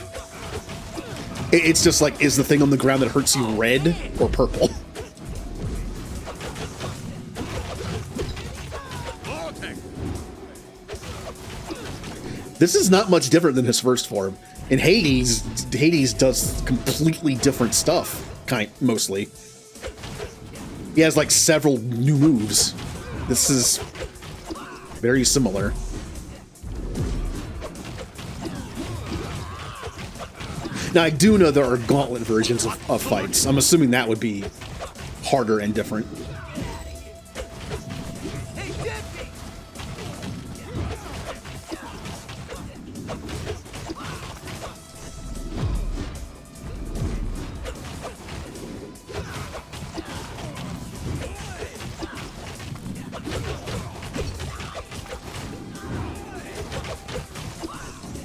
It's just like, is the thing on the ground that hurts you red or purple? This is not much different than his first form. In Hades does completely different stuff, mostly. He has like several new moves. This is very similar. Now, I do know there are gauntlet versions of fights. I'm assuming that would be harder and different. Hey, Deadbeat!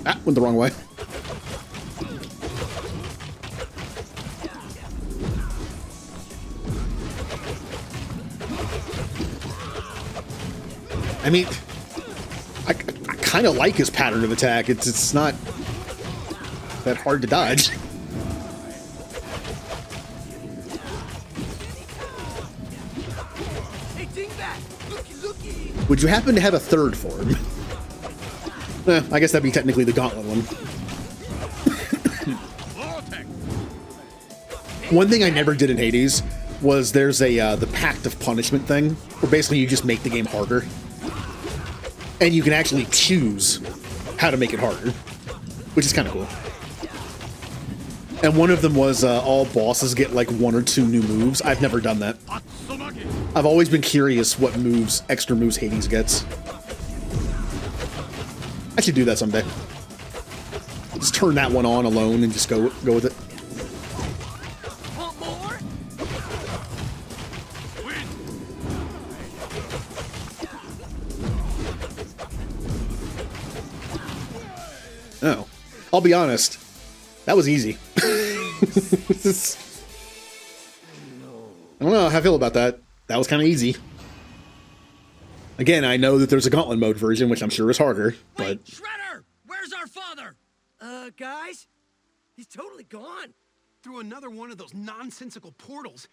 Ah, went the wrong way. I mean, I kind of like his pattern of attack. It's not that hard to dodge. Hey, Dingbat! Looky! Would you happen to have a third form? I guess that'd be technically the gauntlet one. One thing I never did in Hades was there's the Pact of Punishment thing, where basically you just make the game harder. And you can actually choose how to make it harder, which is kind of cool. And one of them was all bosses get like 1 or 2 new moves. I've never done that. I've always been curious what extra moves Hades gets. I should do that someday. Just turn that one on alone and just go with it. Want more? Oh, I'll be honest. That was easy. I don't know how I feel about that. That was kind of easy. Again, I know that there's a gauntlet mode version, which I'm sure is harder, but... Wait, Shredder! Where's our father? Guys? He's totally gone. Through another one of those nonsensical portals.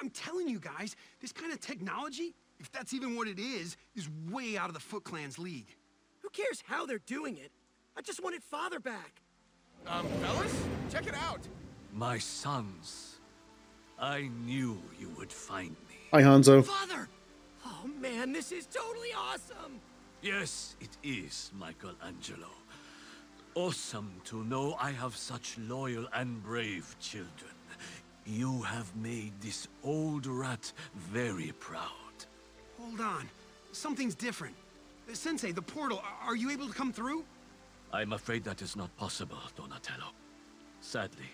I'm telling you guys, this kind of technology, if that's even what it is way out of the Foot Clan's league. Who cares how they're doing it? I just wanted Father back. Fellas? Check it out. My sons, I knew you would find me. Hi, Hanzo. Father! Oh man, this is totally awesome! Yes, it is, Michelangelo. awesome to know I have such loyal and brave children. You have made this old rat very proud. Hold on. Something's different. Sensei, the portal, are you able to come through? I'm afraid that is not possible, Donatello. Sadly,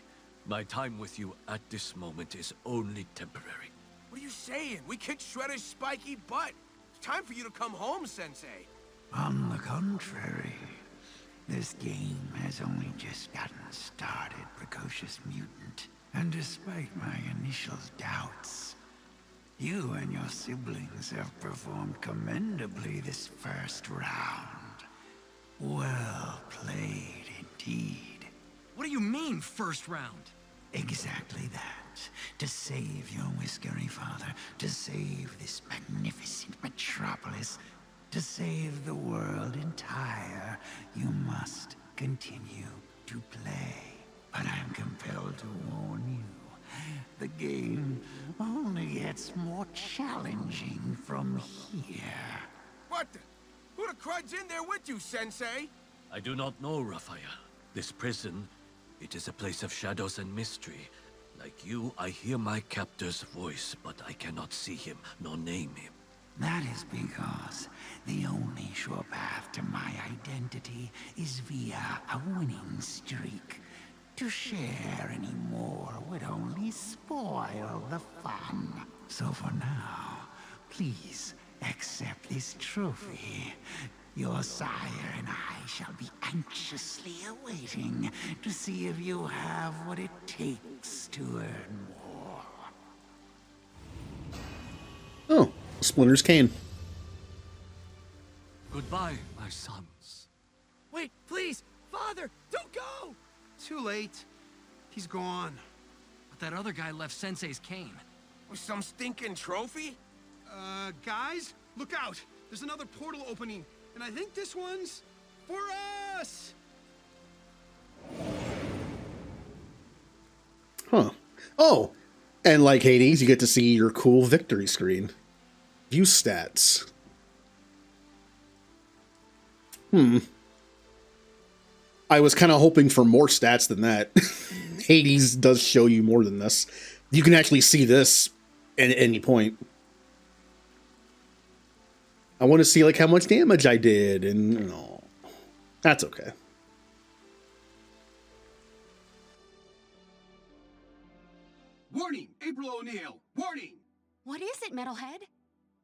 my time with you at this moment is only temporary. What are you saying? We kicked Shredder's spiky butt. It's time for you to come home, Sensei. On the contrary, this game has only just gotten started, precocious mutant. And despite my initial doubts, you and your siblings have performed commendably this first round. Well played indeed. What do you mean, first round? Exactly that. To save your whiskery father, to save this magnificent metropolis, to save the world entire, you must continue to play. But I'm compelled to warn you, the game only gets more challenging from here. What the? Who the crud's in there with you, Sensei? I do not know, Raphael. This prison, it is a place of shadows and mystery. Like you, I hear my captor's voice, but I cannot see him, nor name him. That is because the only sure path to my identity is via a winning streak. To share any more would only spoil the fun. So for now, please accept this trophy. Your sire and I shall be anxiously awaiting to see if you have what it takes to earn more. Oh, Splinter's cane. Goodbye, my sons. Wait, please! Father, don't go! Too late. He's gone. But that other guy left Sensei's cane. With some stinking trophy? Guys, look out! There's another portal opening, and I think this one's for us! Huh. Oh, and like Hades, you get to see your cool victory screen. View stats. I was kind of hoping for more stats than that. Hades does show you more than this. You can actually see this at any point. I want to see like how much damage I did, and no, that's okay. Warning, April O'Neil! Warning! What is it, Metalhead?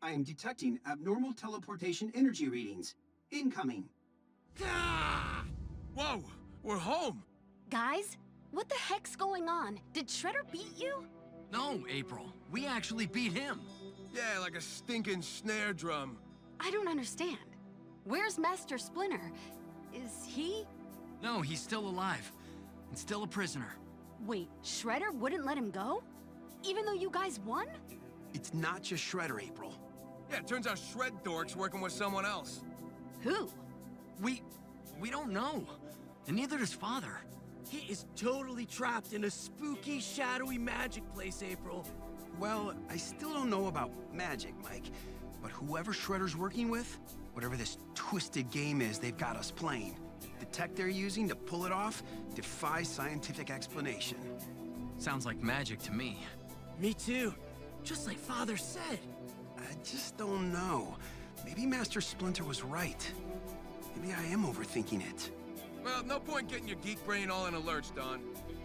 I am detecting abnormal teleportation energy readings. Incoming. Ah! Whoa, we're home. Guys, what the heck's going on? Did Shredder beat you? No, April. We actually beat him. Yeah, like a stinking snare drum. I don't understand. Where's Master Splinter? Is he? No, he's still alive. And still a prisoner. Wait, Shredder wouldn't let him go? Even though you guys won? It's not just Shredder, April. Yeah, it turns out Shred Dork's working with someone else. Who? We don't know. And neither does Father. He is totally trapped in a spooky, shadowy magic place, April. Well, I still don't know about magic, Mike. But whoever Shredder's working with, whatever this twisted game is they've got us playing, the tech they're using to pull it off defies scientific explanation. Sounds like magic to me. Me too. Just like Father said. I just don't know. Maybe Master Splinter was right. Maybe I am overthinking it. Well, no point getting your geek brain all in a lurch, Don.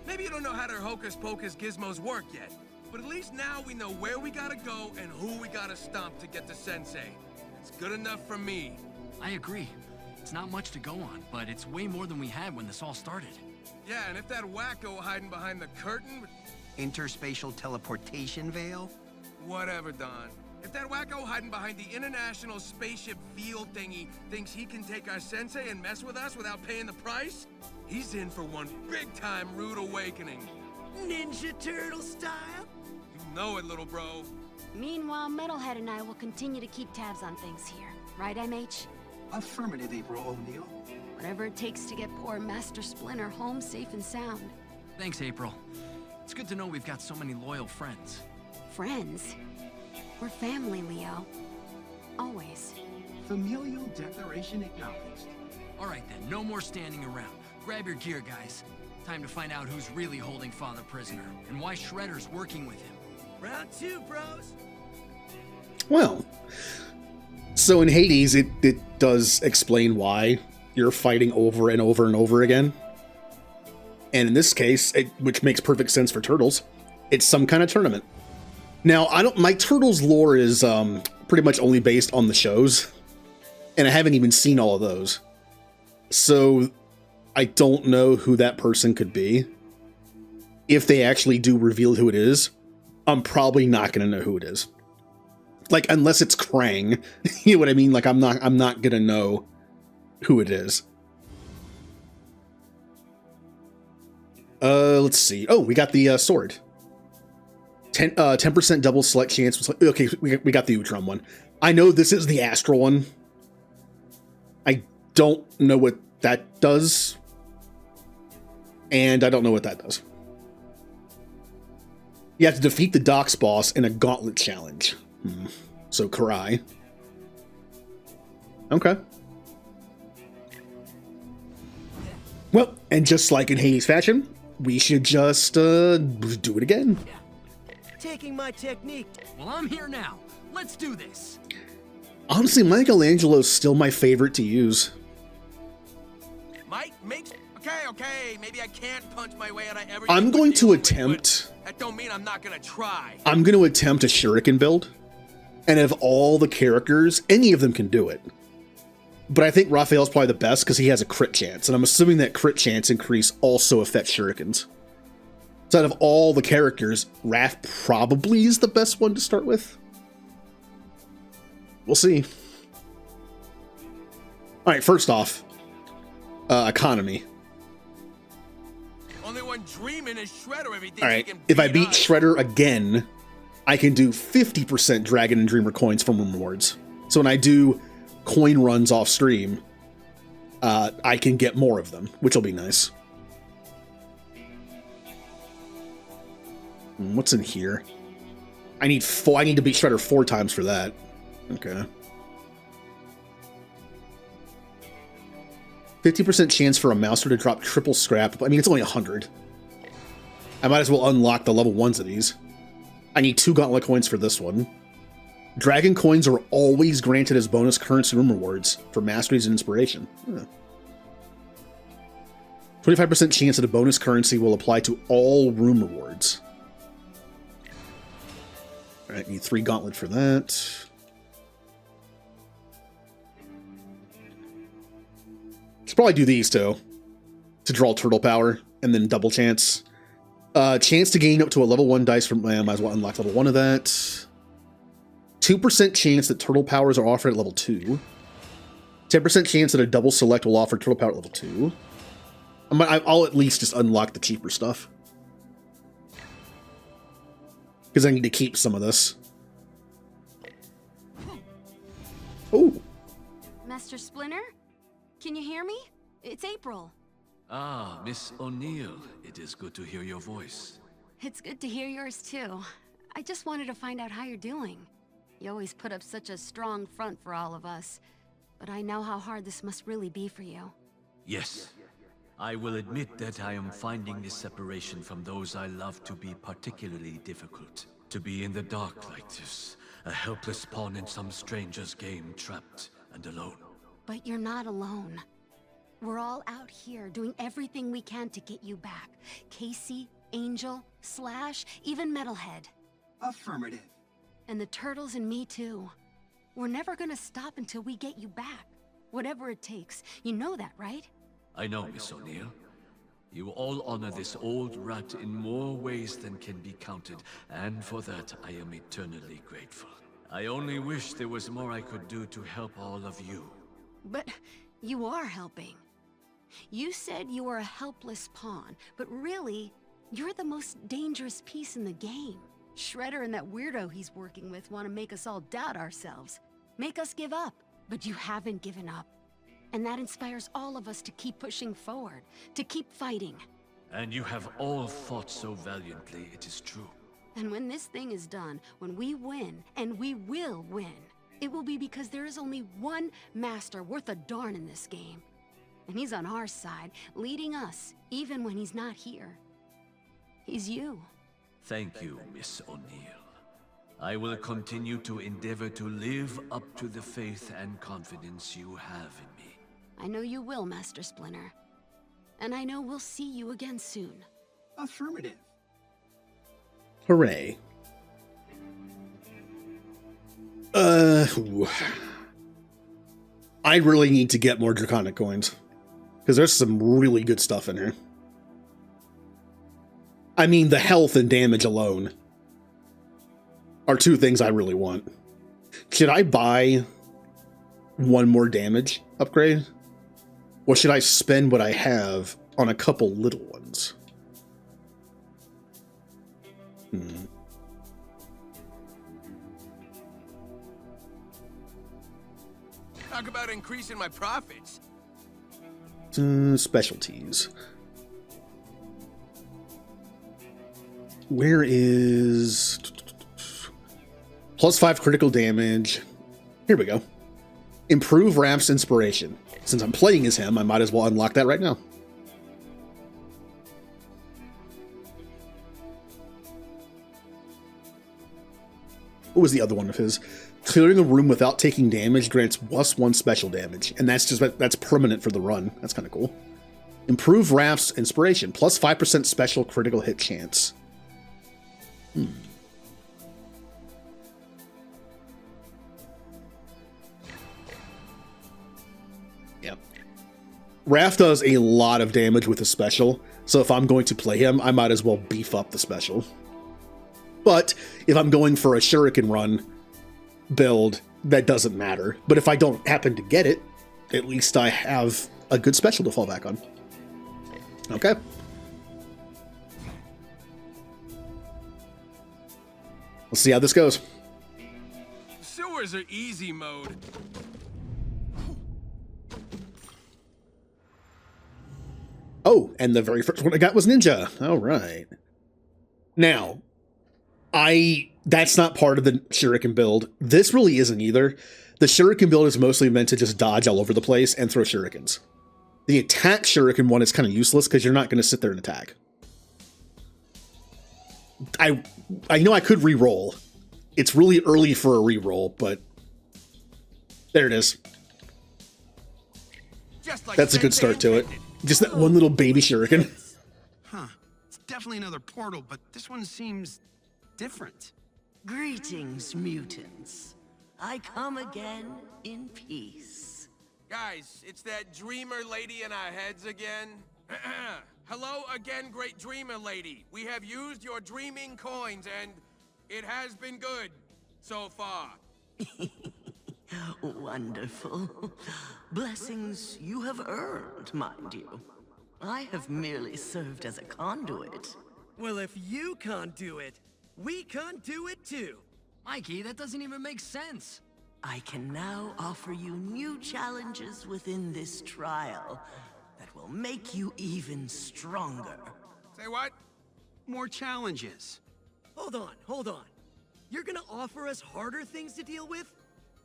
Maybe you don't know how their hocus-pocus gizmos work yet. But at least now we know where we gotta go and who we gotta stomp to get to Sensei. It's good enough for me. I agree. It's not much to go on, but it's way more than we had when this all started. Yeah, and if that wacko hiding behind the curtain... Interspatial teleportation veil? Whatever, Don. If that wacko hiding behind the International Spaceship Field thingy thinks he can take our Sensei and mess with us without paying the price, he's in for one big-time rude awakening. Ninja Turtle style? You know it, little bro. Meanwhile, Metalhead and I will continue to keep tabs on things here. Right, MH? Affirmative, April O'Neil. Whatever it takes to get poor Master Splinter home safe and sound. Thanks, April. It's good to know we've got so many loyal friends. Friends? We're family, Leo. Always. Familial declaration acknowledged. All right then, no more standing around. Grab your gear, guys. Time to find out who's really holding Father prisoner, and why Shredder's working with him. Round 2, bros. Well, so in Hades, it does explain why you're fighting over and over and over again. And in this case, which makes perfect sense for Turtles, it's some kind of tournament. Now, my Turtles lore is pretty much only based on the shows, and I haven't even seen all of those. So I don't know who that person could be. If they actually do reveal who it is, I'm probably not going to know who it is. Like, unless it's Krang, you know what I mean? Like, I'm not going to know who it is. Let's see. Oh, we got the sword. 10% double select chance. Okay, we got the Utrom one. I know this is the Astral one. I don't know what that does. And I don't know what that does. You have to defeat the Docks boss in a gauntlet challenge. So Karai. Okay. Well, and just like in Hades fashion, we should just do it again. Taking my technique. Well, I'm here now. Let's do this. Honestly, Michelangelo's still my favorite to use. Mike makes... Okay, maybe I can't punch my way out of everything. I'm going to attempt... That don't mean I'm not gonna try. I'm going to attempt a shuriken build. And of all the characters, any of them can do it. But I think Raphael's probably the best because he has a crit chance. And I'm assuming that crit chance increase also affects shurikens. So out of all the characters, Raph probably is the best one to start with. We'll see. Alright, first off, economy. Only one dreaming is Shredder every day. Alright, if I beat Shredder again, I can do 50% Dragon and Dreamer coins from rewards. So when I do coin runs off stream, I can get more of them, which will be nice. What's in here? I need to beat Shredder 4 times for that. Okay. 50% chance for a Mouser to drop triple scrap. I mean, it's only 100. I might as well unlock the level 1s of these. I need 2 gauntlet coins for this one. Dragon coins are always granted as bonus currency room rewards for masteries and inspiration. 25% chance that a bonus currency will apply to all room rewards. Alright, need 3 gauntlet for that. Should probably do these too. To draw turtle power, and then double chance. Chance to gain up to a level 1 dice from... I might as well unlock level 1 of that. 2% chance that turtle powers are offered at level 2. 10% chance that a double select will offer turtle power at level 2. I'll at least just unlock the cheaper stuff. Because I need to keep some of this. Oh. Master Splinter? Can you hear me? It's April. Ah, Miss O'Neill. It is good to hear your voice. It's good to hear yours too. I just wanted to find out how you're doing. You always put up such a strong front for all of us. But I know how hard this must really be for you. Yes. I will admit that I am finding this separation from those I love to be particularly difficult. To be in the dark like this, a helpless pawn in some stranger's game, trapped and alone. But you're not alone. We're all out here doing everything we can to get you back. Casey, Angel, Slash, even Metalhead. Affirmative. And the Turtles and me too. We're never gonna stop until we get you back. Whatever it takes. You know that, right? I know, Miss O'Neill. You all honor this old rat in more ways than can be counted, and for that I am eternally grateful. I only wish there was more I could do to help all of you. But you are helping. You said you were a helpless pawn, but really, you're the most dangerous piece in the game. Shredder and that weirdo he's working with want to make us all doubt ourselves. Make us give up. But you haven't given up. And that inspires all of us to keep pushing forward, to keep fighting. And you have all fought so valiantly, it is true. And when this thing is done, when we win, and we will win, it will be because there is only one master worth a darn in this game. And he's on our side, leading us, even when he's not here. He's you. Thank you, Miss O'Neill. I will continue to endeavor to live up to the faith and confidence you have in me. I know you will, Master Splinter. And I know we'll see you again soon. Affirmative. Hooray. I really need to get more Draconic coins, because there's some really good stuff in here. I mean, the health and damage alone are two things I really want. Should I buy one more damage upgrade? Or should I spend what I have on a couple little ones? Talk about increasing my profits. Specialties. Where is... +5 critical damage. Here we go. Improve Raph's inspiration. Since I'm playing as him, I might as well unlock that right now. What was the other one of his? Clearing a room without taking damage grants +1 special damage, and that's permanent for the run. That's kind of cool. Improve Raph's inspiration, +5% special critical hit chance. Yep. Raph does a lot of damage with a special, so if I'm going to play him, I might as well beef up the special. But if I'm going for a Shuriken run build, that doesn't matter. But if I don't happen to get it, at least I have a good special to fall back on. Okay. Let's see how this goes. Sewers are easy mode. Oh, and the very first one I got was Ninja. All right. Now, that's not part of the Shuriken build. This really isn't either. The Shuriken build is mostly meant to just dodge all over the place and throw Shurikens. The attack Shuriken one is kind of useless because you're not going to sit there and attack. I know I could re-roll. It's really early for a re-roll, but there it is. That's a good start to it. Just that one little baby Shuriken. Huh. It's definitely another portal, but this one seems different. Greetings, mutants. I come again in peace. Guys, it's that dreamer lady in our heads again. Hello again, great dreamer lady. We have used your dreaming coins, and it has been good so far. Wonderful. Blessings you have earned, mind you. I have merely served as a conduit. Well, if you can't do it, we can't do it too. Mikey, that doesn't even make sense. I can now offer you new challenges within this trial that will make you even stronger. Say what? More challenges. Hold on. You're gonna offer us harder things to deal with?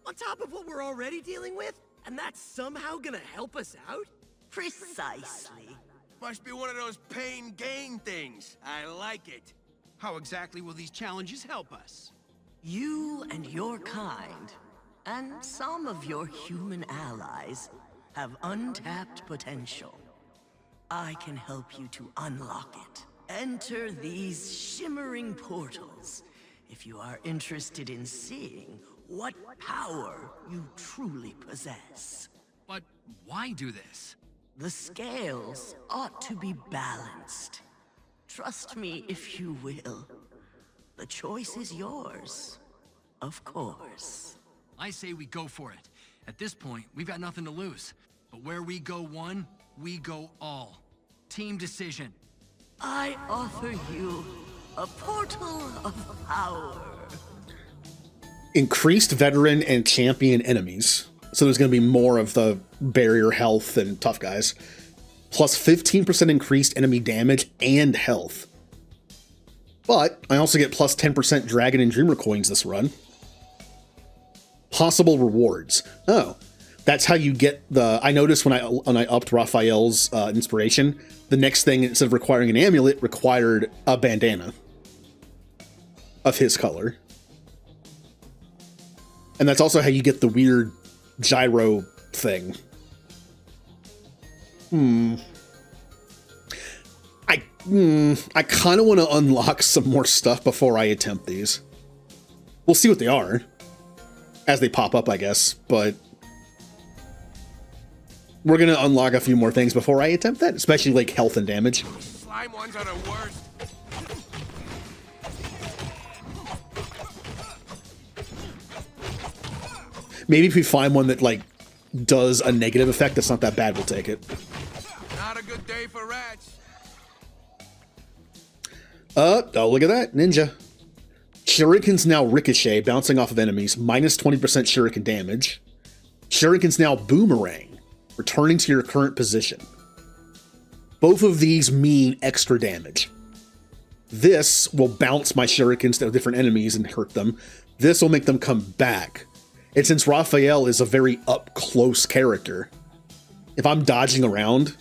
On top of what we're already dealing with? And that's somehow gonna help us out? Precisely. Must be one of those pain gain things. I like it. How exactly will these challenges help us? You and your kind, and some of your human allies, have untapped potential. I can help you to unlock it. Enter these shimmering portals if you are interested in seeing what power you truly possess. But why do this? The scales ought to be balanced. Trust me if you will. The choice is yours, of course. I say we go for it. At this point, we've got nothing to lose. But where we go one, we go all. Team decision. I offer you a portal of power. Increased veteran and champion enemies. So there's going to be more of the barrier health and tough guys. Plus 15% increased enemy damage and health. But I also get plus 10% Dragon and Dreamer coins this run. Possible rewards. Oh. That's how you get the... I noticed when I upped Raphael's inspiration, the next thing, instead of requiring an amulet, required a bandana of his color. And that's also how you get the weird gyro thing. I kind of want to unlock some more stuff before I attempt these. We'll see what they are as they pop up, I guess, but we're going to unlock a few more things before I attempt that, especially like health and damage. Slime ones are the worst. Maybe if we find one that like does a negative effect that's not that bad, we'll take it. Not a good day for rats. Oh, look at that. Ninja. Shurikens now ricochet, bouncing off of enemies, minus 20% shuriken damage. Shurikens now boomerang, returning to your current position. Both of these mean extra damage. This will bounce my shurikens to different enemies and hurt them. This will make them come back. And since Raphael is a very up-close character, if I'm dodging around,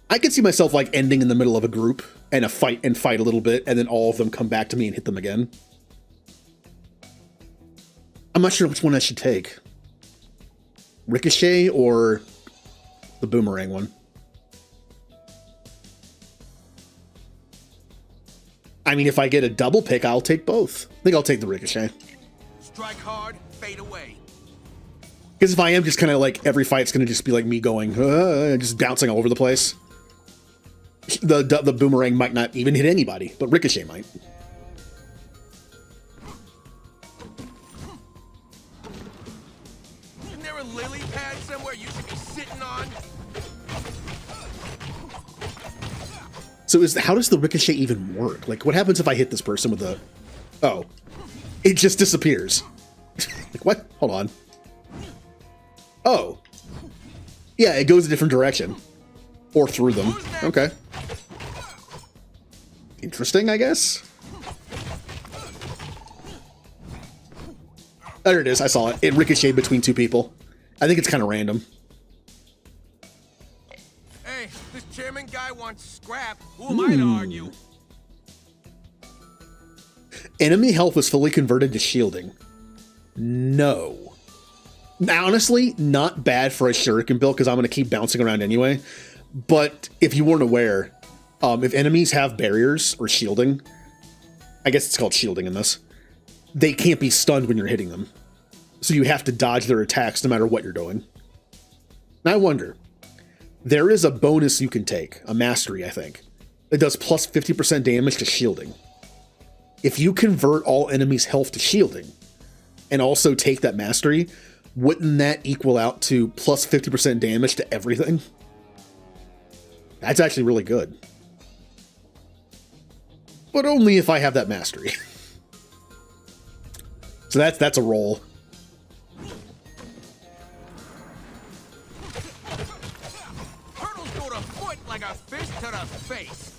I could see myself like ending in the middle of a group and fight a little bit, and then all of them come back to me and hit them again. I'm not sure which one I should take. Ricochet or the boomerang one? I mean, if I get a double pick, I'll take both. I think I'll take the ricochet. Strike hard, fade away. Because if I am just kind of like, every fight's going to just be like me going, just bouncing all over the place. The boomerang might not even hit anybody, but ricochet might. Isn't there a lily pad somewhere you should be sitting on? So how does the ricochet even work? Like, what happens if I hit this person with a... Oh. It just disappears. Like, what? Hold on. Oh. Yeah, it goes a different direction. Or through them. Okay. Interesting, I guess. There it is. I saw it. It ricocheted between two people. I think it's kind of random. Hey, this chairman guy wants scrap. Who am I to argue? Enemy health is fully converted to shielding. No. Now, honestly, not bad for a shuriken build because I'm going to keep bouncing around anyway. But if you weren't aware, if enemies have barriers or shielding, I guess it's called shielding in this, they can't be stunned when you're hitting them. So you have to dodge their attacks no matter what you're doing. Now I wonder, there is a bonus you can take, a mastery, I think. It does plus 50% damage to shielding. If you convert all enemies' health to shielding and also take that mastery, wouldn't that equal out to plus 50% damage to everything? That's actually really good. But only if I have that mastery. So that's a roll. Turtles go to foot like a fist to the face.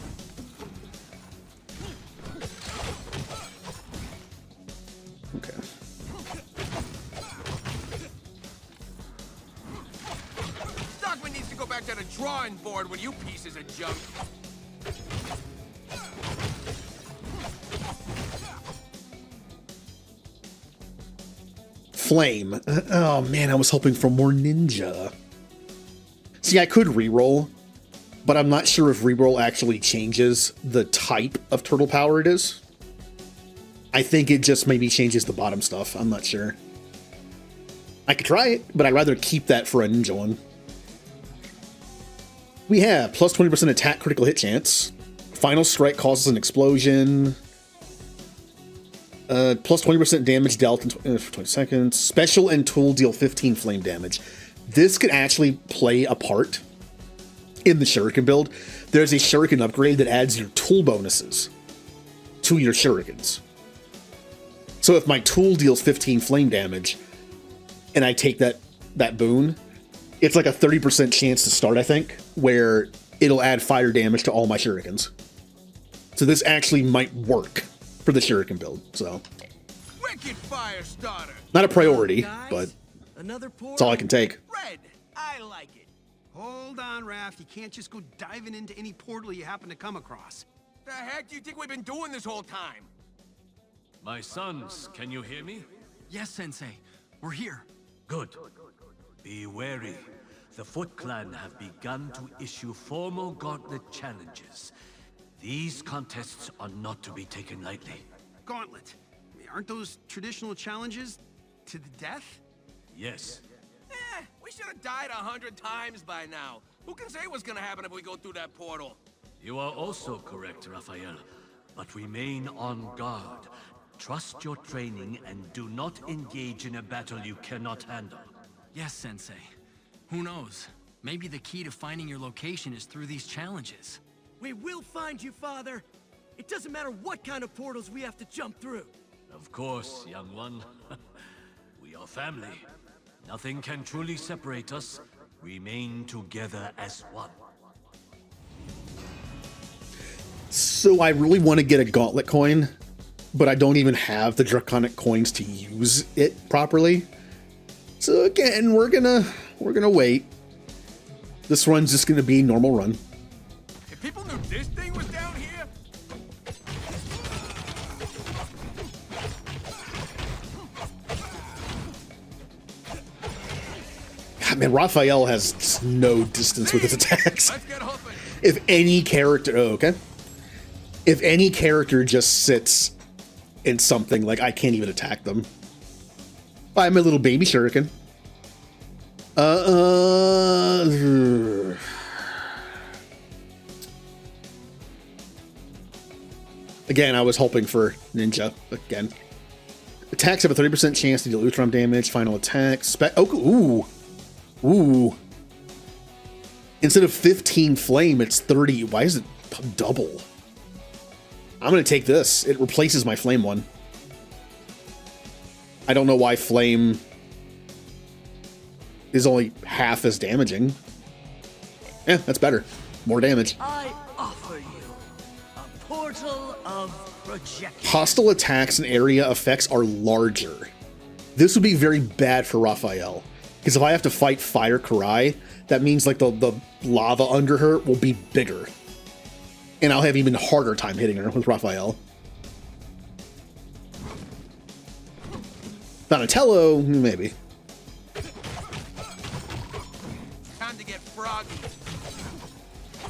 Okay. Stockman needs to go back to the drawing board with you pieces of junk. Flame. Oh man, I was hoping for more ninja. See, I could reroll, but I'm not sure if reroll actually changes the type of turtle power it is. I think it just maybe changes the bottom stuff. I'm not sure. I could try it, but I'd rather keep that for a ninja one. We have plus 20% attack critical hit chance. Final strike causes an explosion. Plus 20% damage dealt in 20 seconds. Special and tool deal 15 flame damage. This could actually play a part in the shuriken build. There's a shuriken upgrade that adds your tool bonuses to your shurikens. So if my tool deals 15 flame damage and I take that boon, it's like a 30% chance to start, I think, where it'll add fire damage to all my shurikens. So this actually might work for the shuriken build, so. Wicked fire starter. Not a priority, Guys, but... Another portal? That's all I can take. Red, I like it. Hold on, Raph. You can't just go diving into any portal you happen to come across. The heck do you think we've been doing this whole time? My sons, can you hear me? Yes, Sensei. We're here. Good. Be wary. The Foot Clan have begun to issue formal gauntlet challenges. These contests are not to be taken lightly. Gauntlet. I mean, aren't those traditional challenges to the death? Yes. We should have died 100 times by now. Who can say what's gonna happen if we go through that portal? You are also correct, Raphael. But remain on guard. Trust your training and do not engage in a battle you cannot handle. Yes, Sensei. Who knows? Maybe the key to finding your location is through these challenges. We will find you, Father. It doesn't matter what kind of portals we have to jump through. Of course, young one. We are family. Nothing can truly separate us. Remain together as one. So I really want to get a gauntlet coin, but I don't even have the draconic coins to use it properly. So again, we're gonna wait. This run's just gonna be a normal run. If people knew this thing was down here. God, man, Raphael has no distance with his attacks. Let's get hoofing. If any character, if any character just sits in something, like I can't even attack them. Bye, my little baby shuriken. Again, I was hoping for ninja again. Attacks have a 30% chance to deal Utrom damage. Final attack. Ooh. Instead of 15 flame, it's 30. Why is it double? I'm going to take this. It replaces my flame one. I don't know why flame is only half as damaging. Yeah, that's better. More damage. I offer you a portal of projection. Hostile attacks and area effects are larger. This would be very bad for Raphael. Because if I have to fight Fire Karai, that means like the lava under her will be bigger. And I'll have even harder time hitting her with Raphael. Donatello, maybe. Time to get froggy.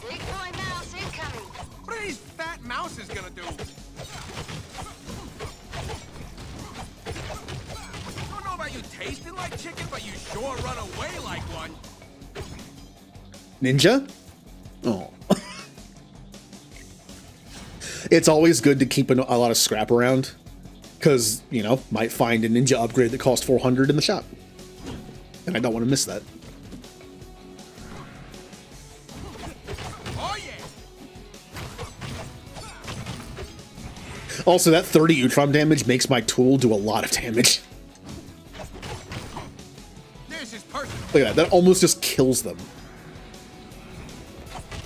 Big boy mouse incoming. What are these fat mouses gonna do? I don't know about you tasting like chicken, but you sure run away like one. Ninja? Oh. It's always good to keep a lot of scrap around. Because, you know, might find a ninja upgrade that costs 400 in the shop. And I don't want to miss that. Oh yeah. Also, that 30 Utrom damage makes my tool do a lot of damage. This is perfect. Look at that. That almost just kills them.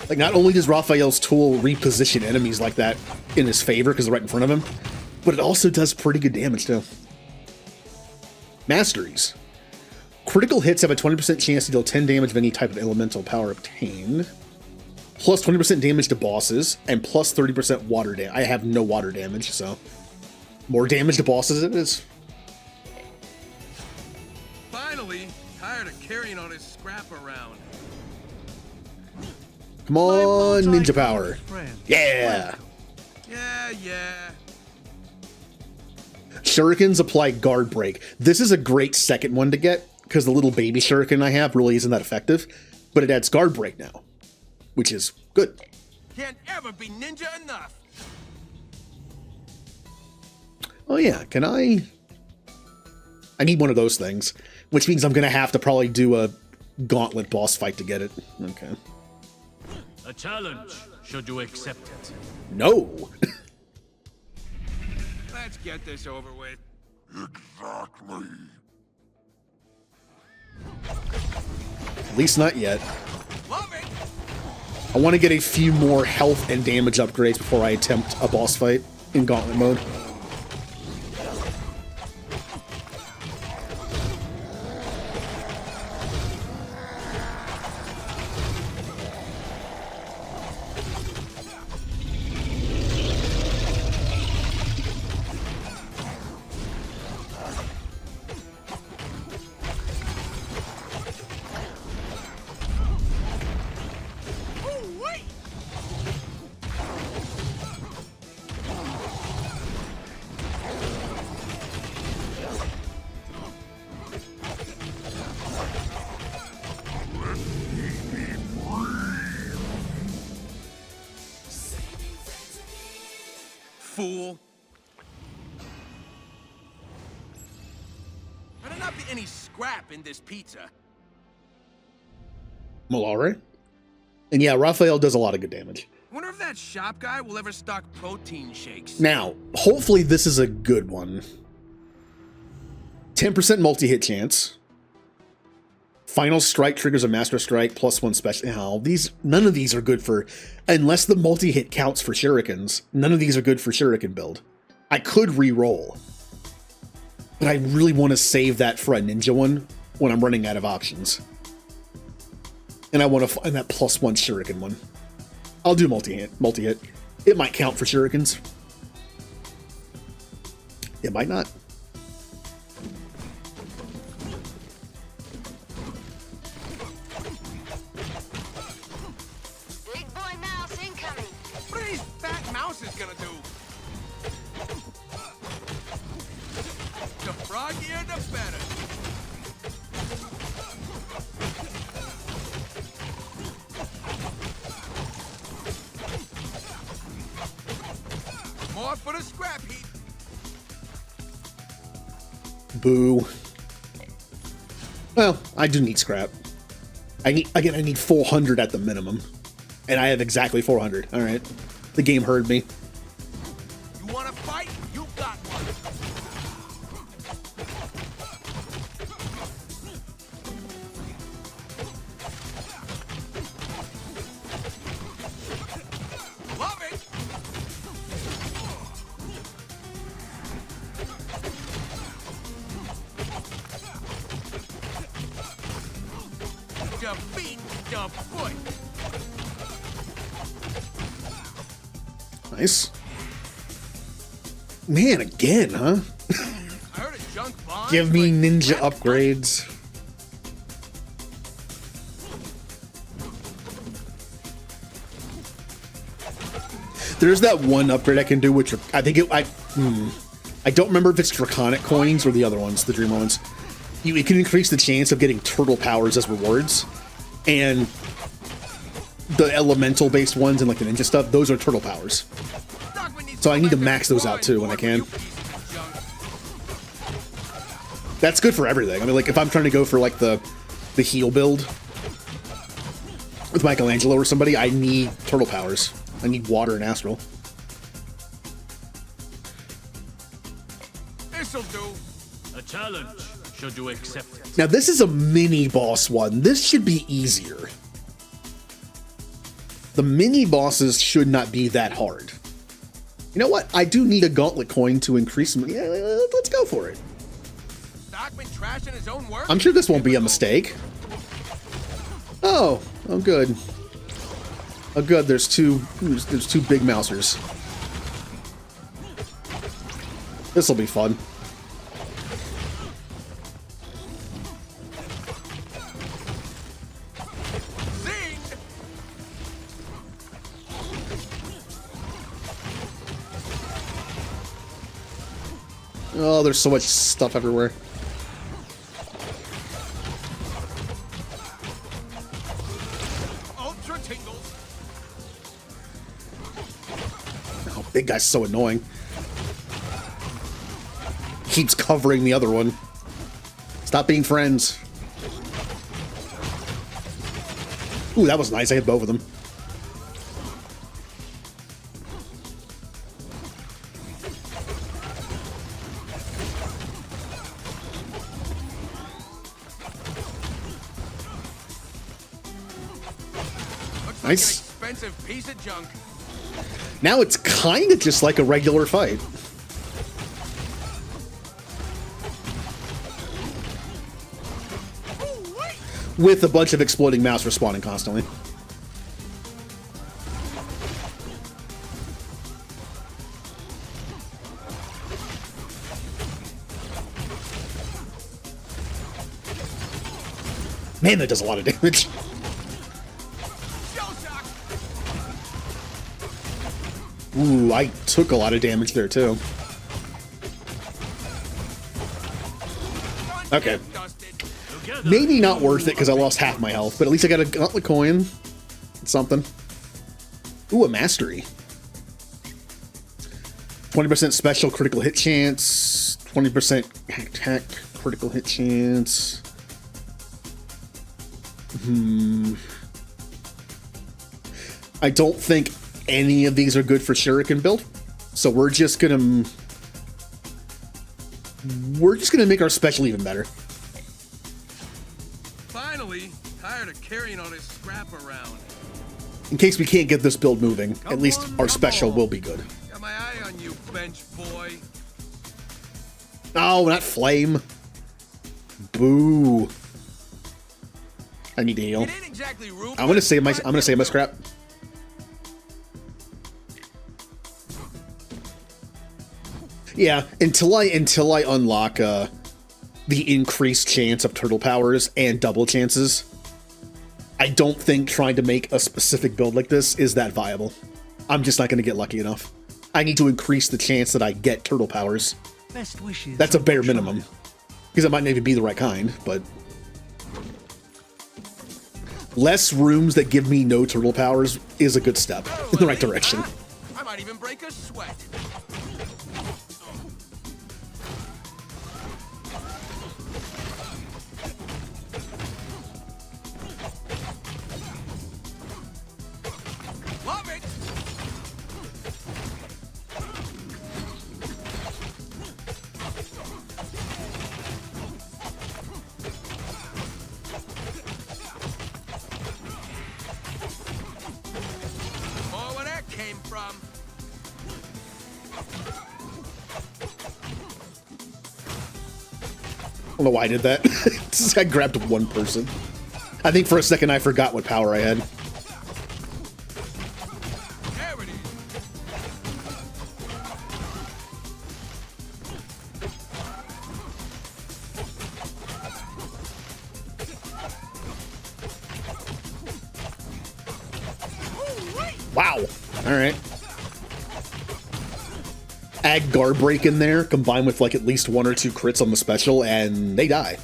Like, not only does Raphael's tool reposition enemies like that in his favor because they're right in front of him, but it also does pretty good damage, too. Masteries. Critical hits have a 20% chance to deal 10 damage of any type of elemental power obtained. Plus 20% damage to bosses, and plus 30% water damage. I have no water damage, so more damage to bosses it is. Finally, tired of carrying all this scrap around. Come on, ninja power. Yeah! Yeah. Shurikens apply guard break. This is a great second one to get, because the little baby shuriken I have really isn't that effective, but it adds guard break now, which is good. Can't ever be ninja enough. Oh yeah, can I need one of those things, which means I'm going to have to probably do a gauntlet boss fight to get it. Okay. A challenge. Should you accept it? No. Let's get this over with. Exactly. At least not yet. Love it. I want to get a few more health and damage upgrades before I attempt a boss fight in gauntlet mode. fool. Better not be any scrap in this pizza. Well, all right. And yeah, Raphael does a lot of good damage. Wonder if that shop guy will ever stock protein shakes. Now, hopefully this is a good one. 10% multi-hit chance. Final strike triggers a master strike +1 special. Now, none of these are good for, unless the multi-hit counts for shurikens. None of these are good for shuriken build. I could re-roll, but I really want to save that for a ninja one when I'm running out of options. And I want to find that +1 shuriken one. I'll do multi-hit. It might count for shurikens. It might not. Big boy mouse incoming. What are these fat mouses gonna do? The froggier, the better. More for the scrap heap. Boo. Well, I do need scrap. I need 400 at the minimum. And I have exactly 400. All right. The game heard me. You wanna fight? You got one. Love it. Defeat the foot. Nice. Man, again, huh? I heard a junk bond. Give me ninja upgrades. There's that one upgrade I can do, which I think I don't remember if it's draconic coins or the other ones, the dreamer ones. It can increase the chance of getting turtle powers as rewards, and the elemental based ones and like the ninja stuff, those are turtle powers. So I need to max those out too when I can. That's good for everything. I mean, like if I'm trying to go for like the heal build with Michelangelo or somebody, I need turtle powers. I need water and astral. This'll do. A challenge. Should you accept it? Now this is a mini boss one. This should be easier. The mini bosses should not be that hard. You know what? I do need a gauntlet coin to increase them. Yeah, let's go for it. Stockman trashing his own work? I'm sure this won't be a mistake. Oh good. Oh good, there's two big mousers. This'll be fun. Oh, there's so much stuff everywhere. Ultra tingles. Oh, big guy's so annoying. Keeps covering the other one. Stop being friends. Ooh, that was nice. I hit both of them. Nice. Like an expensive piece of junk. Now it's kind of just like a regular fight. With a bunch of exploding mouse respawning constantly. Man, that does a lot of damage. Ooh, I took a lot of damage there too. Okay. Maybe not worth it because I lost half my health, but at least I got a gauntlet coin. Something. Ooh, a mastery. 20% special critical hit chance, 20% attack critical hit chance. I don't think any of these are good for Shuriken build, so we're just gonna make our special even better. Finally, tired of carrying all this scrap around. In case we can't get this build moving, at least our special will be good. Got my eye on you, bench boy. Oh, not flame. Boo. I need to heal. It ain't exactly ruthless, I'm gonna save my scrap. Yeah, until I unlock the increased chance of turtle powers and double chances, I don't think trying to make a specific build like this is that viable. I'm just not going to get lucky enough. I need to increase the chance that I get turtle powers. Best wishes. That's a bare minimum. Because it might not even be the right kind, but... less rooms that give me no turtle powers is a good step in the right direction. I might even break a sweat. Love it. Oh, where that came from. I don't know why I did that. I grabbed one person. I think for a second I forgot what power I had. There it is. Wow. All right. Add guard break in there, combined with like at least 1 or 2 crits on the special, and they die.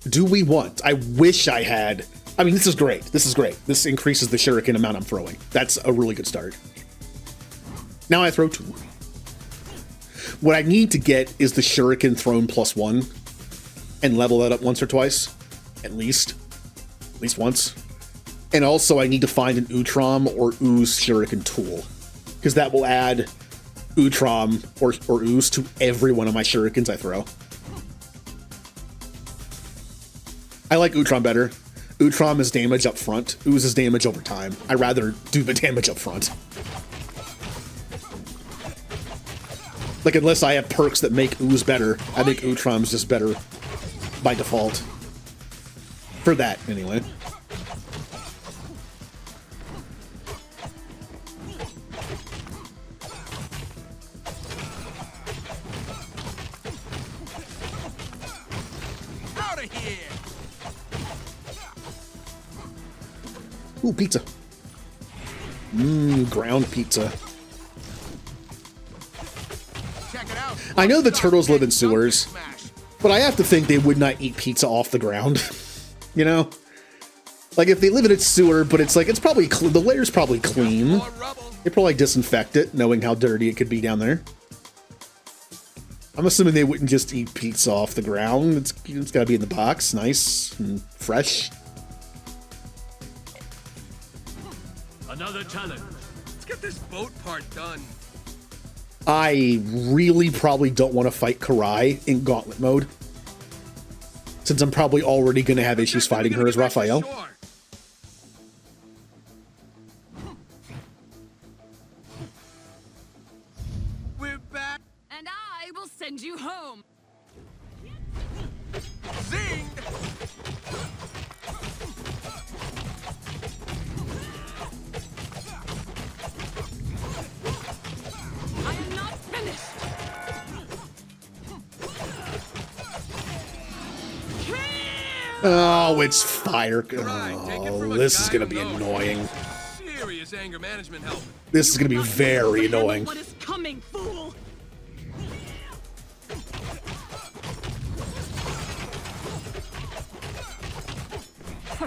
Do we want? I wish I had. I mean, this is great. This is great. This increases the shuriken amount I'm throwing. That's a really good start. Now I throw 2. What I need to get is the shuriken thrown +1 and level that up once or twice. At least once. And also I need to find an Utrom or Ooze shuriken tool, because that will add Utrom or Ooze to every one of my shurikens I throw. I like Utrom better. Utrom is damage up front. Ooze is damage over time. I'd rather do the damage up front. Like, unless I have perks that make Ooze better, I think Utrom's just better by default. For that, anyway. Out of here. Ooh, pizza. Ground pizza. Check it out. I know the turtles live in sewers, but I have to think they would not eat pizza off the ground. You know? Like, if they live in a sewer, but it's like, it's probably, the layer's probably clean. They probably disinfect it, knowing how dirty it could be down there. I'm assuming they wouldn't just eat pizza off the ground. It's gotta be in the box, nice and fresh. Another challenge. Let's get this boat part done. I really probably don't want to fight Karai in gauntlet mode, since I'm probably already going to have issues fighting her as Raphael. We're back. And I will send you home. Zing! I am not finished. Oh, it's fire. Oh, this is going to be annoying. Serious anger management help. This is going to be very annoying. What is coming, fool?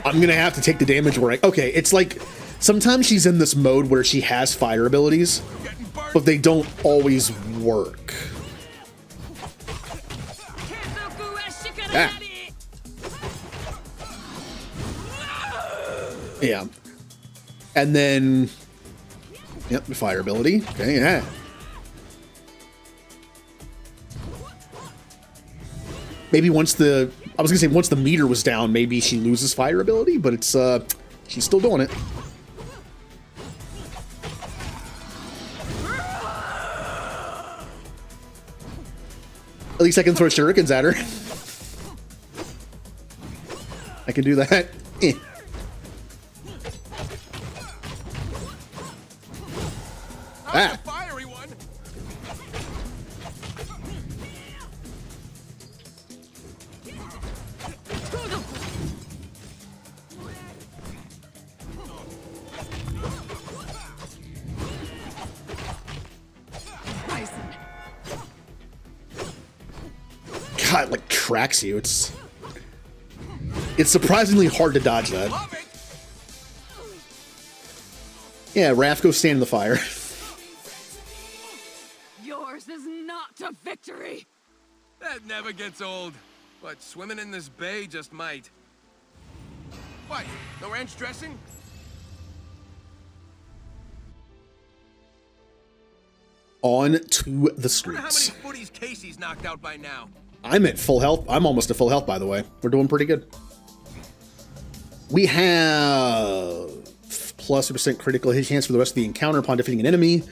I'm going to have to take the damage where I... Okay, it's like... Sometimes she's in this mode where she has fire abilities, but they don't always work. Ah. Yeah. And then, yep, the fire ability. Okay, yeah. Maybe once the, I was gonna say once the meter was down, maybe she loses fire ability, but it's, she's still doing it. At least I can throw shurikens at her. I can do that. Eh. Ah. Fiery one. God, it, like, tracks you. It's surprisingly hard to dodge that. Yeah, Raph, go stand in the fire. Yours is not a victory. That never gets old. But swimming in this bay just might. What? No ranch dressing? On to the I wonder how streets. many footies Casey's knocked out by now. I'm at full health. I'm almost at full health, by the way. We're doing pretty good. We have +1% critical hit chance for the rest of the encounter upon defeating an enemy.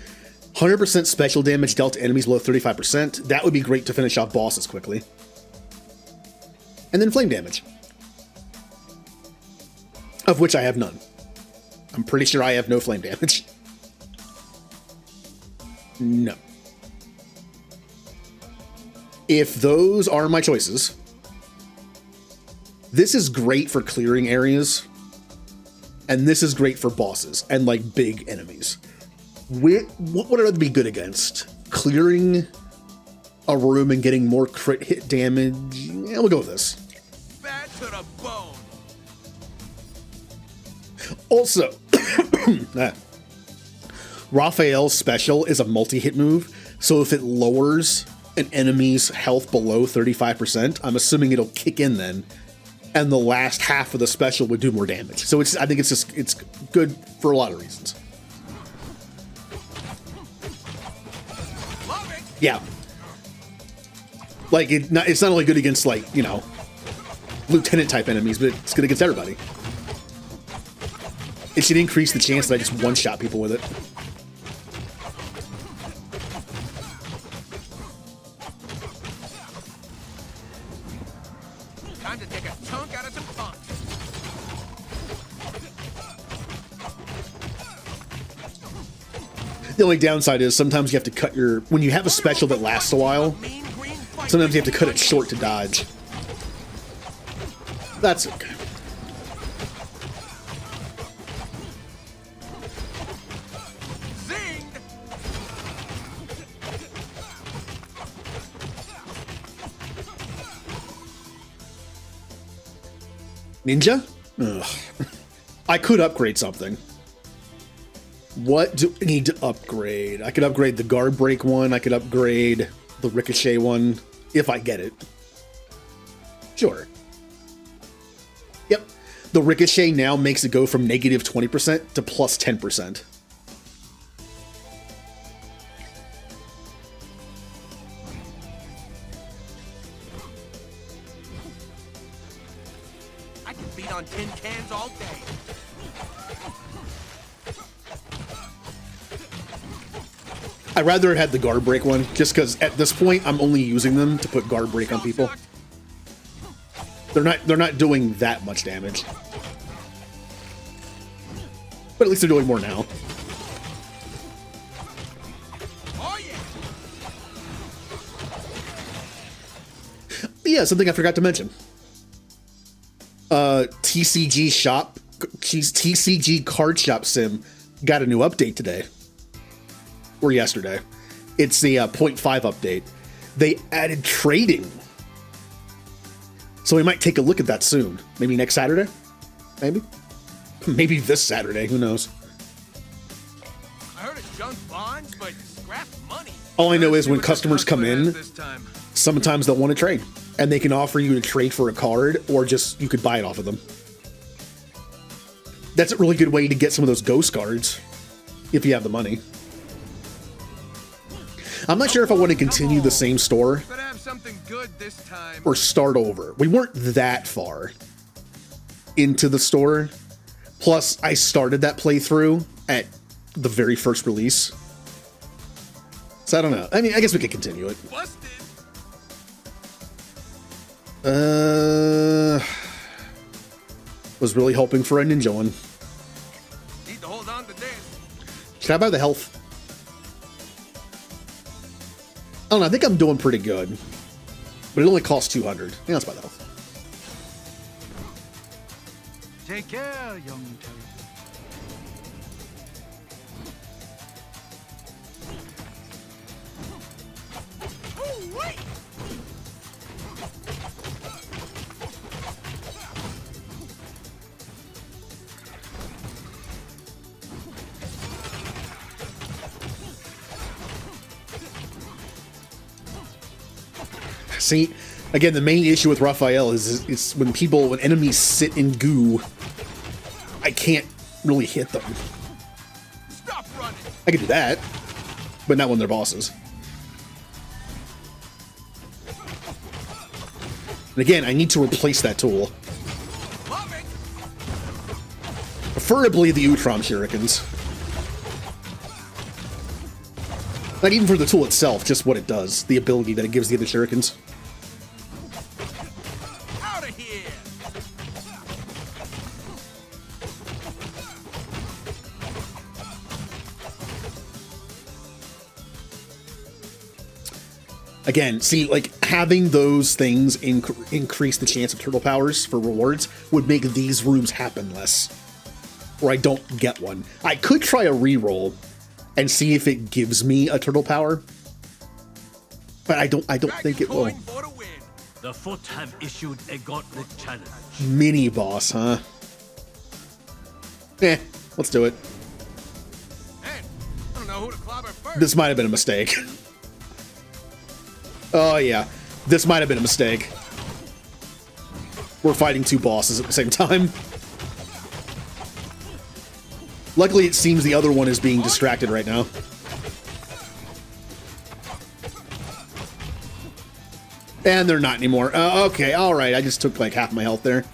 100% special damage dealt to enemies below 35%. That would be great to finish off bosses quickly. And then flame damage, of which I have none. I'm pretty sure I have no flame damage. No. If those are my choices, this is great for clearing areas, and this is great for bosses and like big enemies. What would it be good against? Clearing a room and getting more crit hit damage? Yeah, we'll go with this. Bad to the bone. Also, Raphael's special is a multi-hit move, so if it lowers an enemy's health below 35%, I'm assuming it'll kick in then, and the last half of the special would do more damage. So I think it's good for a lot of reasons. Yeah. Like, it's not only good against, like, you know, lieutenant type enemies, but it's good against everybody. It should increase the chance that I just one-shot people with it. Time to take a chunk out of some punk. The only downside is sometimes you have to cut your... When you have a special that lasts a while, sometimes you have to cut it short to dodge. That's okay. Ninja? Ugh. I could upgrade something. What do I need to upgrade? I could upgrade the guard break one. I could upgrade the ricochet one if I get it. Sure. Yep. The ricochet now makes it go from -20% to +10%. I can beat on tin cans all day. I'd rather it had the guard break one, just because at this point I'm only using them to put guard break on people. They're not doing that much damage. But at least they're doing more now. Oh yeah. Yeah, something I forgot to mention. TCG shop, TCG card shop sim got a new update today. Or yesterday. It's the 0.5 update. They added trading. So we might take a look at that soon. Maybe next Saturday? Maybe? Maybe this Saturday, who knows? I heard it's junk bonds, but scratch All I know is when customers come in, sometimes they'll want to trade, and they can offer you to trade for a card, or just you could buy it off of them. That's a really good way to get some of those ghost cards, if you have the money. I'm not sure if I want to continue the same store or start over. We weren't that far into the store. Plus, I started that playthrough at the very first release. So I don't know. I mean, I guess we could continue it. Was really hoping for a ninja one. Need to hold on to this. Should I buy the health? I don't know. I think I'm doing pretty good. But it only costs 200. Yeah, let's buy the health. Take care, young Terry. See, again, the main issue with Raphael is when enemies sit in goo, I can't really hit them. Stop running. I can do that, but not when they're bosses. And again, I need to replace that tool. Preferably the Utrom shurikens. Not even for the tool itself, just what it does. The ability that it gives the other shurikens. Out of here. Again, see, like, having those things increase the chance of turtle powers for rewards would make these rooms happen less. Or I don't get one. I could try a reroll and see if it gives me a turtle power. But I don't think it will. The Foot have issued a gauntlet challenge. Mini boss, huh? Eh, let's do it. Man, I don't know who to clobber first. This might have been a mistake. Oh yeah, this might have been a mistake. We're fighting two bosses at the same time. Luckily, it seems the other one is being distracted right now. And they're not anymore. Okay, alright, I just took like half my health there.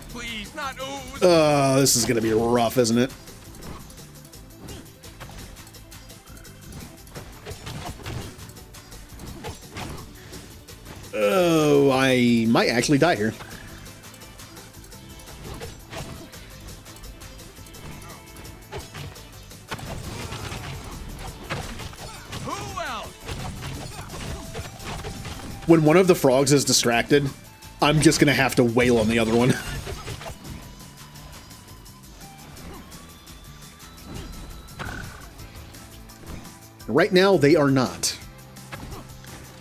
Please, not ooze. This is gonna be rough, isn't it? Oh, I might actually die here. When one of the frogs is distracted, I'm just gonna have to wail on the other one. Right now, they are not.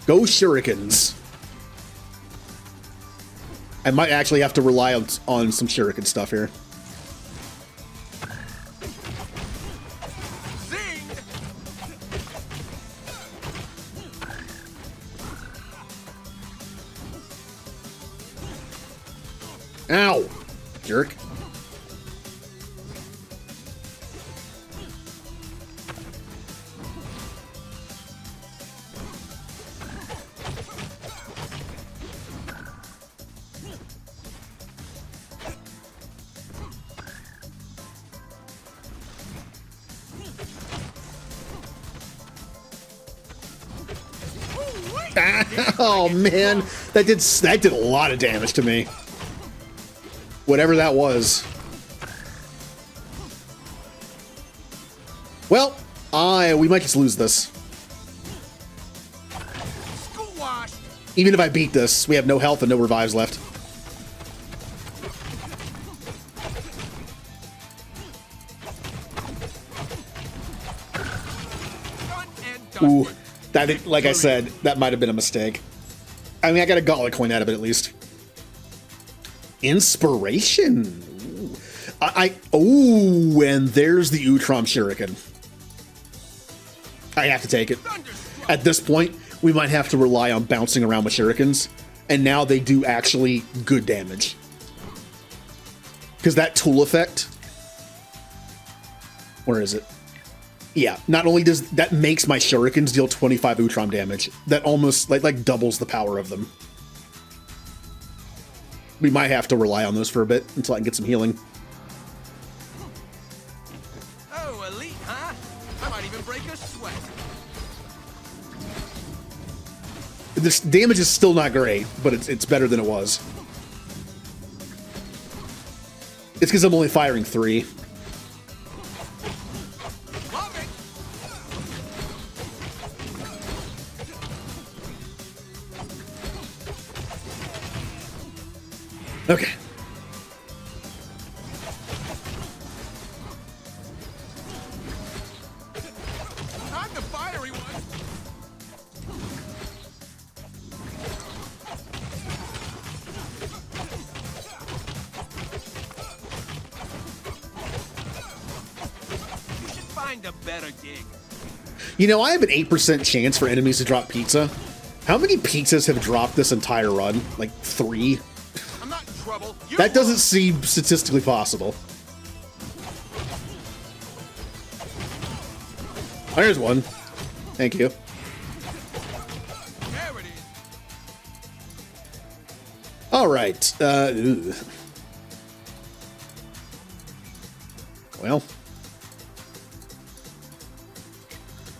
Go shurikens. I might actually have to rely on some shuriken stuff here. Ow! Jerk. Oh man, that did a lot of damage to me. Whatever that was. Well, we might just lose this. Even if I beat this, we have no health and no revives left. Ooh, that, like I said, that might have been a mistake. I mean, I got a gauntlet coin out of it at least. Inspiration. Ooh. Oh, and there's the Utrom shuriken. I have to take it. At this point, we might have to rely on bouncing around with shurikens, and now they do actually good damage. Because that tool effect... Where is it? Yeah, not only does that makes my shurikens deal 25 Utrom damage, that almost like doubles the power of them. We might have to rely on those for a bit until I can get some healing. Oh, elite, huh? I might even break a sweat. This damage is still not great, but it's better than it was. It's because I'm only firing 3. Okay. I'm the fiery one. You should find a better gig. You know, I have an 8% chance for enemies to drop pizza. How many pizzas have dropped this entire run? Like 3? I'm not in trouble. That doesn't seem statistically possible. There's one. Thank you. There it is. All right. Well.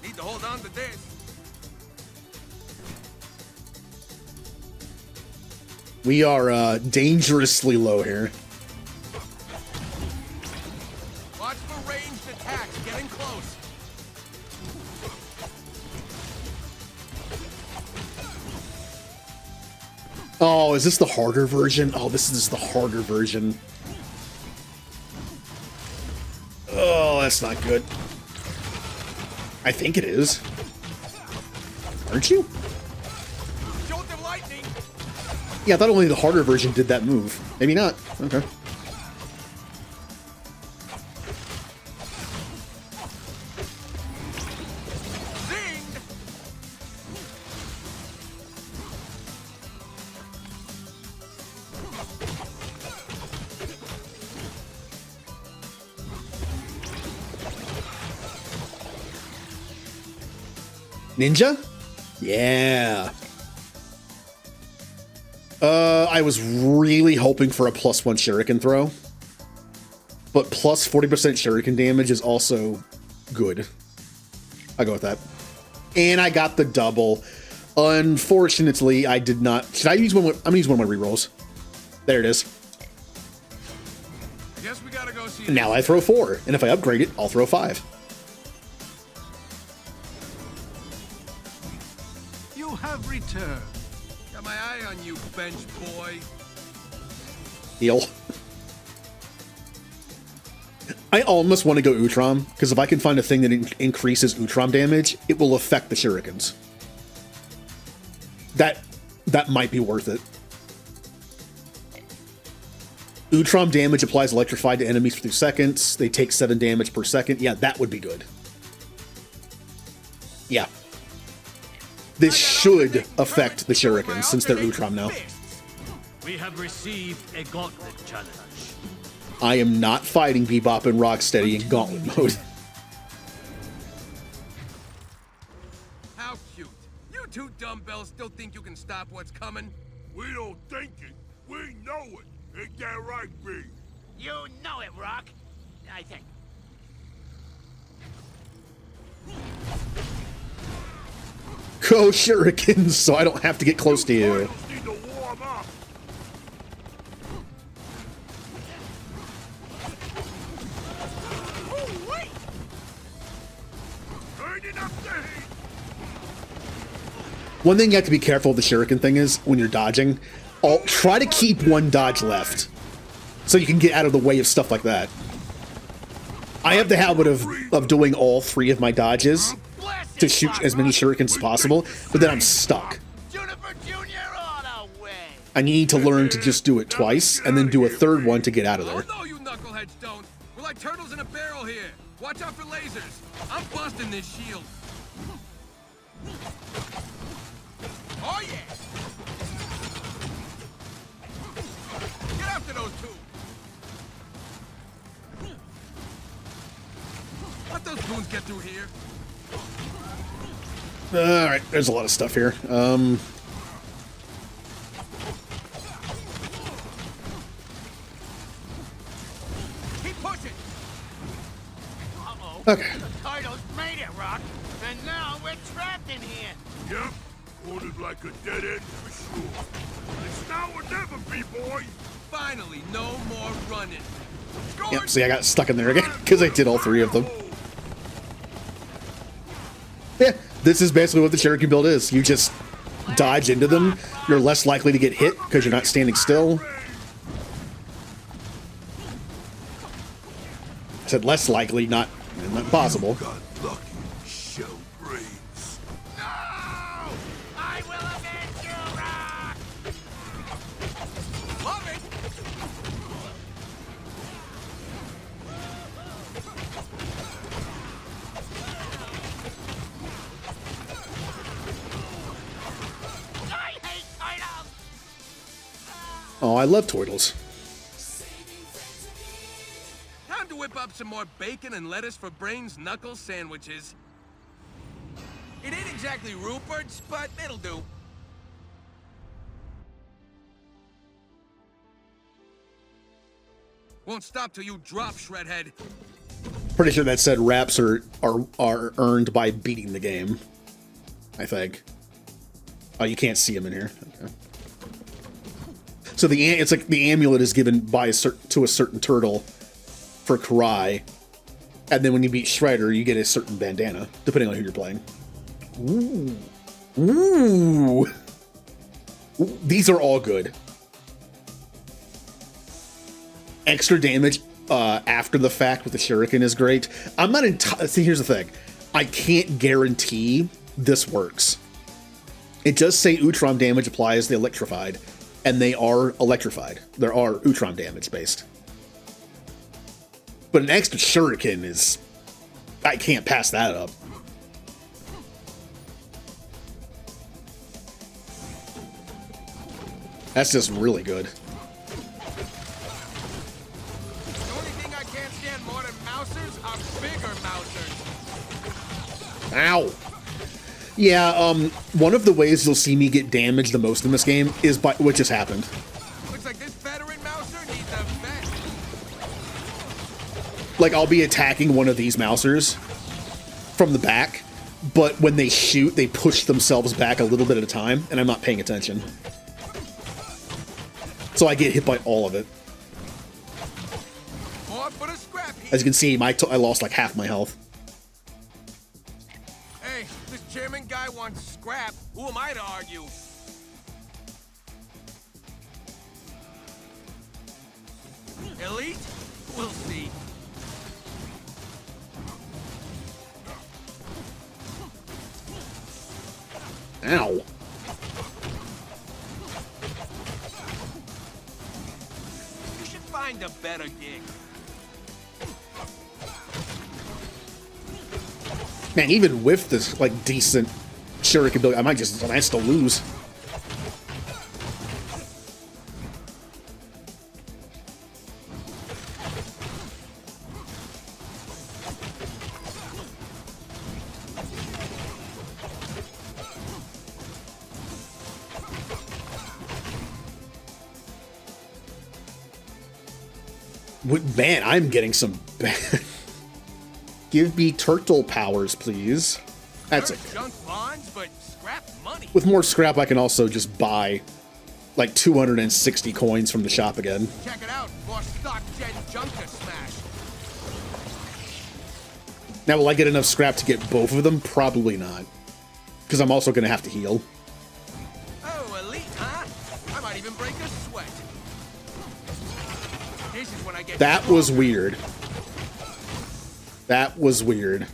Need to hold on to this. We are dangerously low here. Watch for ranged attacks getting close. Oh, is this the harder version? Oh, this is the harder version. Oh, that's not good. I think it is. Aren't you? Jolt of lightning. Yeah, I thought only the harder version did that move. Maybe not. Okay. Ninja? Yeah. I was really hoping for a +1 shuriken throw. But plus 40% shuriken damage is also good. I'll go with that. And I got the double. Unfortunately, I did not. Should I use one? I'm gonna use one of my rerolls. There it is. I guess we gotta go see. Now I throw 4, and if I upgrade it, I'll throw 5. You have returned. Got my eye on you, bench boy. Heal. I almost want to go Utrom, because if I can find a thing that increases Utrom damage, it will affect the shurikens. That might be worth it. Utrom damage applies electrified to enemies for 2 seconds. They take 7 damage per second. Yeah, that would be good. Yeah. This should affect the shurikens, since they're Utrom now. We have received a gauntlet challenge. I am not fighting Bebop and Rocksteady in gauntlet mode. How cute. You two dumbbells still think you can stop what's coming? We don't think it. We know it. Ain't that right, B? You know it, Rock. I think. Go shurikens, so I don't have to get close to you. Need to warm up. Turning up the heat. One thing you have to be careful of the shuriken thing is, when you're dodging, try to keep one dodge left, so you can get out of the way of stuff like that. I have the habit of doing all 3 of my dodges to shoot as many shurikens as possible, but then I'm stuck. I need to learn to just do it twice, and then do a 3rd one to get out of there. Oh no, you knuckleheads don't. We're like turtles in a barrel here. Watch out for lasers. I'm busting this shield. Oh yeah! Get after those two! Let those goons get through here. All right, there's a lot of stuff here. Keep pushing. Uh-oh. Okay. The titles made it, Rock. And now we're trapped in here. Yep. Cornered like a dead end for sure. It's now or never, B-boy. Finally, no more running. Yep, see, I got stuck in there again because I did all three of them. Yeah, this is basically what the Cherokee build is. You just dodge into them. You're less likely to get hit because you're not standing still. I said less likely, not possible. Got lucky, shell brains. No! I will avenge you, Rock! Love it! I hate titles! Oh, I love turtles. Time to whip up some more bacon and lettuce for Brains knuckle sandwiches. It ain't exactly Rupert's, but it'll do. Won't stop till you drop, Shredhead. Pretty sure that said wraps are earned by beating the game. I think. Oh, you can't see them in here. Okay. So it's like the amulet is given by to a certain turtle for Karai, and then when you beat Shredder, you get a certain bandana, depending on who you're playing. Ooh. Ooh. Ooh. These are all good. Extra damage after the fact with the Shuriken is great. I'm not see, here's the thing. I can't guarantee this works. It does say Utrom damage applies to electrified, and they are electrified. There are Utrom damage based. But an extra Shuriken is... I can't pass that up. That's just really good. The only thing I can't stand more than mousers are bigger mousers. Ow. Yeah, one of the ways you'll see me get damaged the most in this game is by what just happened. Looks like this veteran mouser needs a vet. Like, I'll be attacking one of these mousers from the back, but when they shoot, they push themselves back a little bit at a time, and I'm not paying attention. So I get hit by all of it. More for the scrap heap. As you can see, I lost like half my health. Hey, this chairman guy wants scrap. Who am I to argue? Elite? We'll see. Ow. You should find a better gig. Man, even with this, like, decent Shuriken ability, I might still lose. Man, I'm getting some bad... Give me turtle powers, please. That's it. Junk bonds, but scrap money. With more scrap, I can also just buy like 260 coins from the shop again. Check it out, more stock gen junk to smash. Now, will I get enough scrap to get both of them? Probably not. Because I'm also going to have to heal. Oh, elite, huh? I might even break a sweat. This is when I get... That was weird. That was weird.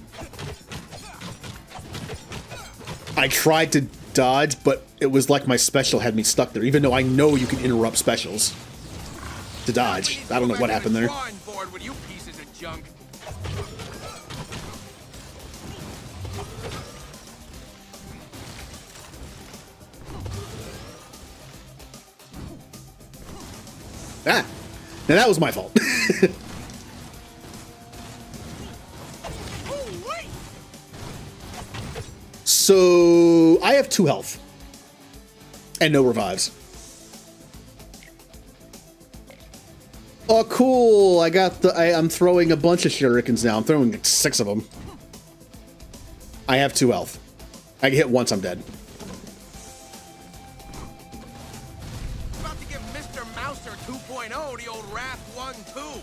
I tried to dodge, but it was like my special had me stuck there, even though I know you can interrupt specials to dodge. I don't know what happened there. Board with you pieces of junk. Ah, now that was my fault. So I have 2 health and no revives. Oh, cool! I got the. I'm throwing a bunch of shurikens now. I'm throwing like 6 of them. I have 2 health. I get hit once, I'm dead. About to give Mr. Mouser 2.0 the old Wrath 1-2.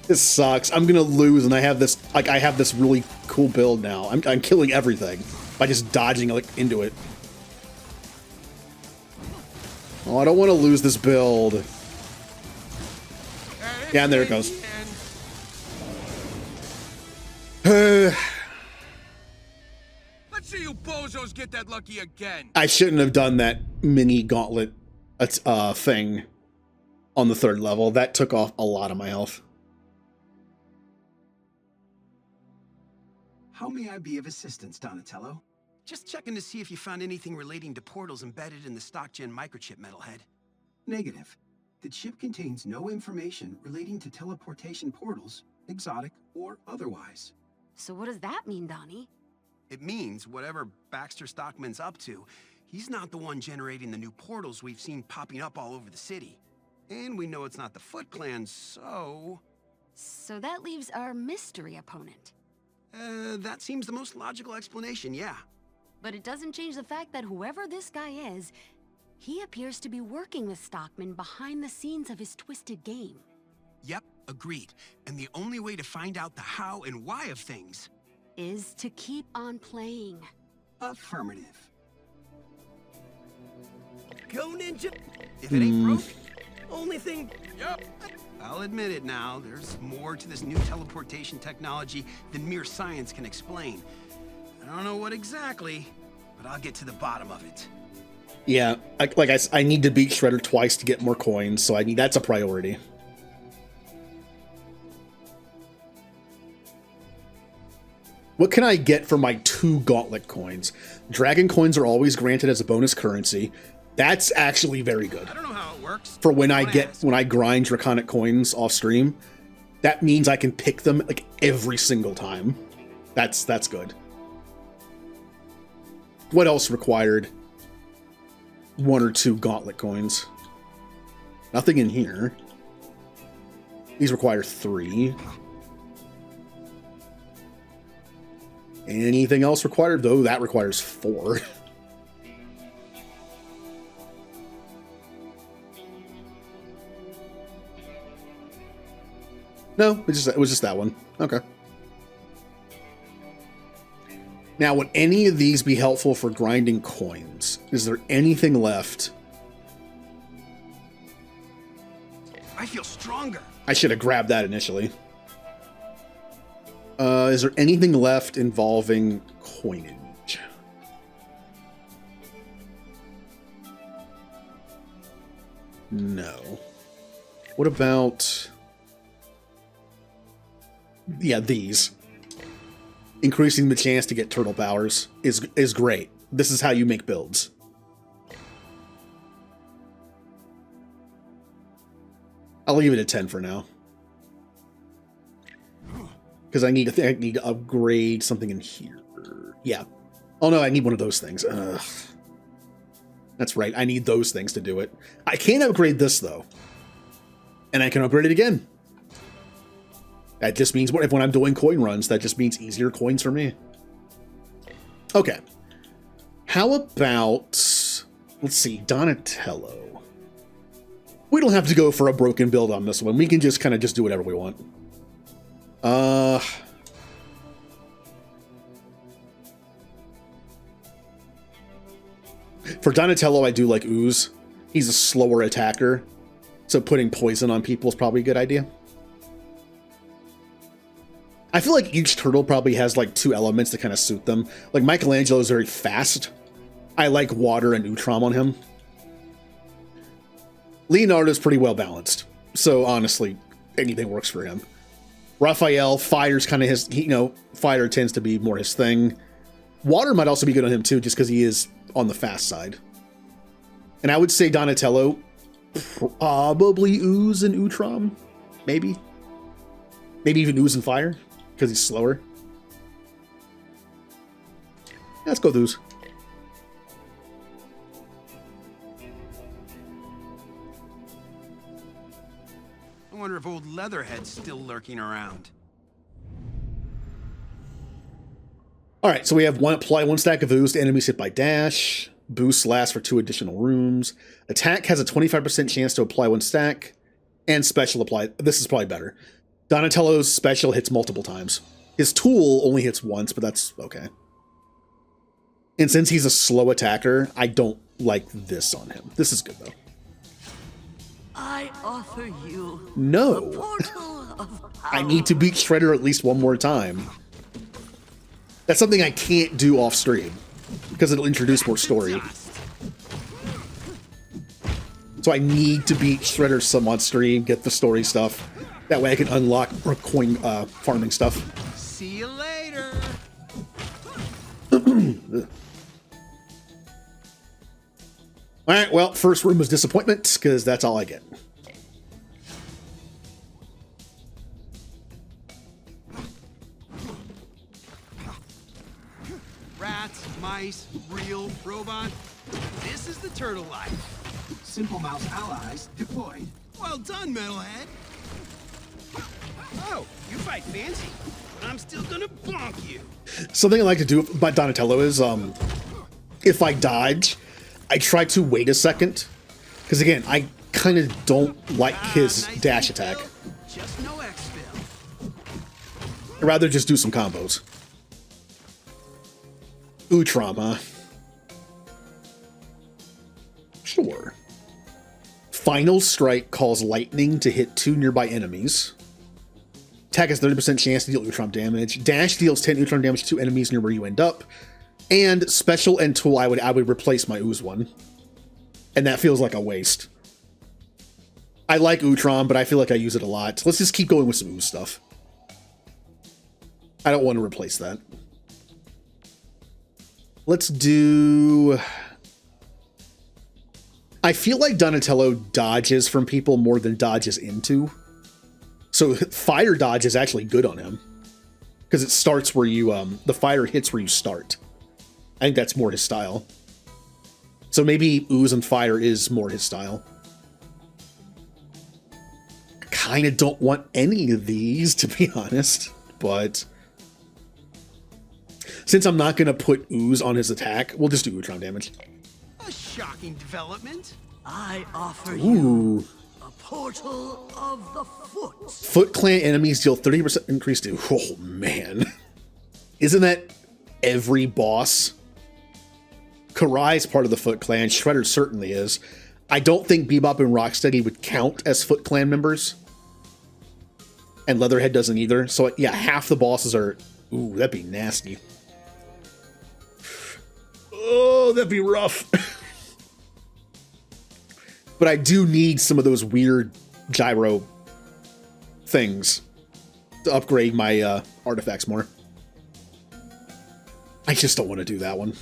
This sucks. I'm gonna lose, and I have this. Like, I have this really cool build now. I'm killing everything by just dodging like into it. Oh, I don't want to lose this build. Yeah, and there it goes. Let's see you bozos get that lucky again. I shouldn't have done that mini gauntlet thing on the 3rd level. That took off a lot of my health. How may I be of assistance, Donatello? Just checking to see if you found anything relating to portals embedded in the stock-gen microchip, Metalhead. Negative. The chip contains no information relating to teleportation portals, exotic or otherwise. So what does that mean, Donnie? It means whatever Baxter Stockman's up to, he's not the one generating the new portals we've seen popping up all over the city. And we know it's not the Foot Clan, so... So that leaves our mystery opponent. That seems the most logical explanation, yeah. But it doesn't change the fact that whoever this guy is, he appears to be working with Stockman behind the scenes of his twisted game. Yep, agreed. And the only way to find out the how and why of things... is to keep on playing. Affirmative. Go, Ninja! If it ain't broke... Only thing... Yep. I'll admit it now, there's more to this new teleportation technology than mere science can explain. I don't know what exactly, but I'll get to the bottom of it. Yeah, I need to beat Shredder twice to get more coins, so that's a priority. What can I get for my 2 gauntlet coins? Dragon coins are always granted as a bonus currency. That's actually very good. I don't know how it works. For when I grind draconic coins off stream, that means I can pick them like every single time. That's good. What else required 1 or 2 gauntlet coins? Nothing in here. These require 3. Anything else required? Though that requires 4. No, it was just that one. Okay. Now, would any of these be helpful for grinding coins? Is there anything left? I feel stronger. I should have grabbed that initially. Is there anything left involving coinage? No. What about... Yeah, these. Increasing the chance to get turtle powers is great. This is how you make builds. I'll leave it at 10 for now. Because I need to upgrade something in here. Yeah. Oh no, I need one of those things. Ugh. That's right, I need those things to do it. I can't upgrade this though. And I can upgrade it again. That just means when I'm doing coin runs, that just means easier coins for me. Okay. How about, let's see, Donatello. We don't have to go for a broken build on this one. We can just kind of just do whatever we want. For Donatello, I do like Ooze. He's a slower attacker, so putting poison on people is probably a good idea. I feel like each turtle probably has like 2 elements to kind of suit them. Like Michelangelo is very fast. I like water and Utrom on him. Leonardo's pretty well balanced. So honestly, anything works for him. Raphael, fire's kind of his, fire tends to be more his thing. Water might also be good on him too, just because he is on the fast side. And I would say Donatello, Probably Ooze and Utrom. Maybe. Maybe even Ooze and Fire, because he's slower. Let's go with Ooze. I wonder if old Leatherhead's still lurking around. Alright, so we have apply 1 stack of Ooze to enemies hit by dash. Boost lasts for 2 additional rooms. Attack has a 25% chance to apply 1 stack. And special apply. This is probably better. Donatello's special hits multiple times. His tool only hits once, but that's okay. And since he's a slow attacker, I don't like this on him. This is good, though. I offer you No. a portal of power. I need to beat Shredder at least one more time. That's something I can't do off stream, because it'll introduce more story. So I need to beat Shredder some on stream, get the story stuff. That way I can unlock or coin farming stuff. See you later. Alright, well, first room was disappointment, because that's all I get. Rats, mice, real, robot. This is the turtle life. Simple Mouse allies deployed. Well done, Metalhead. Oh, you fight fancy, but I'm still gonna bonk you. Something I like to do about Donatello is, if I dodge, I try to wait a second. Because again, I kind of don't like his nice dash detail. attack. Just no exfil. I'd rather just do some combos. Utrom, huh? Sure. Final Strike calls lightning to hit 2 nearby enemies. Attack has 30% chance to deal Utrom damage. Dash deals 10 Utrom damage to enemies near where you end up. And special and tool, I would replace my Ooze one. And that feels like a waste. I like Utrom, but I feel like I use it a lot. Let's just keep going with some Ooze stuff. I don't want to replace that. Let's do... I feel like Donatello dodges from people more than dodges into. So fire dodge is actually good on him. Because it starts where you, the fire hits where you start. I think that's more his style. So maybe Ooze and fire is more his style. Kind of don't want any of these, to be honest. But since I'm not going to put Ooze on his attack, we'll just do Utrom damage. A shocking development. I offer Ooh. you a portal of the foot. Foot Clan enemies deal 30% increase to... Oh, man. Isn't that every boss? Karai's part of the Foot Clan. Shredder certainly is. I don't think Bebop and Rocksteady would count as Foot Clan members. And Leatherhead doesn't either. So, yeah, half the bosses are... Ooh, that'd be nasty. Oh, that'd be rough. But I do need some of those weird gyro things to upgrade my artifacts more. I just don't want to do that one.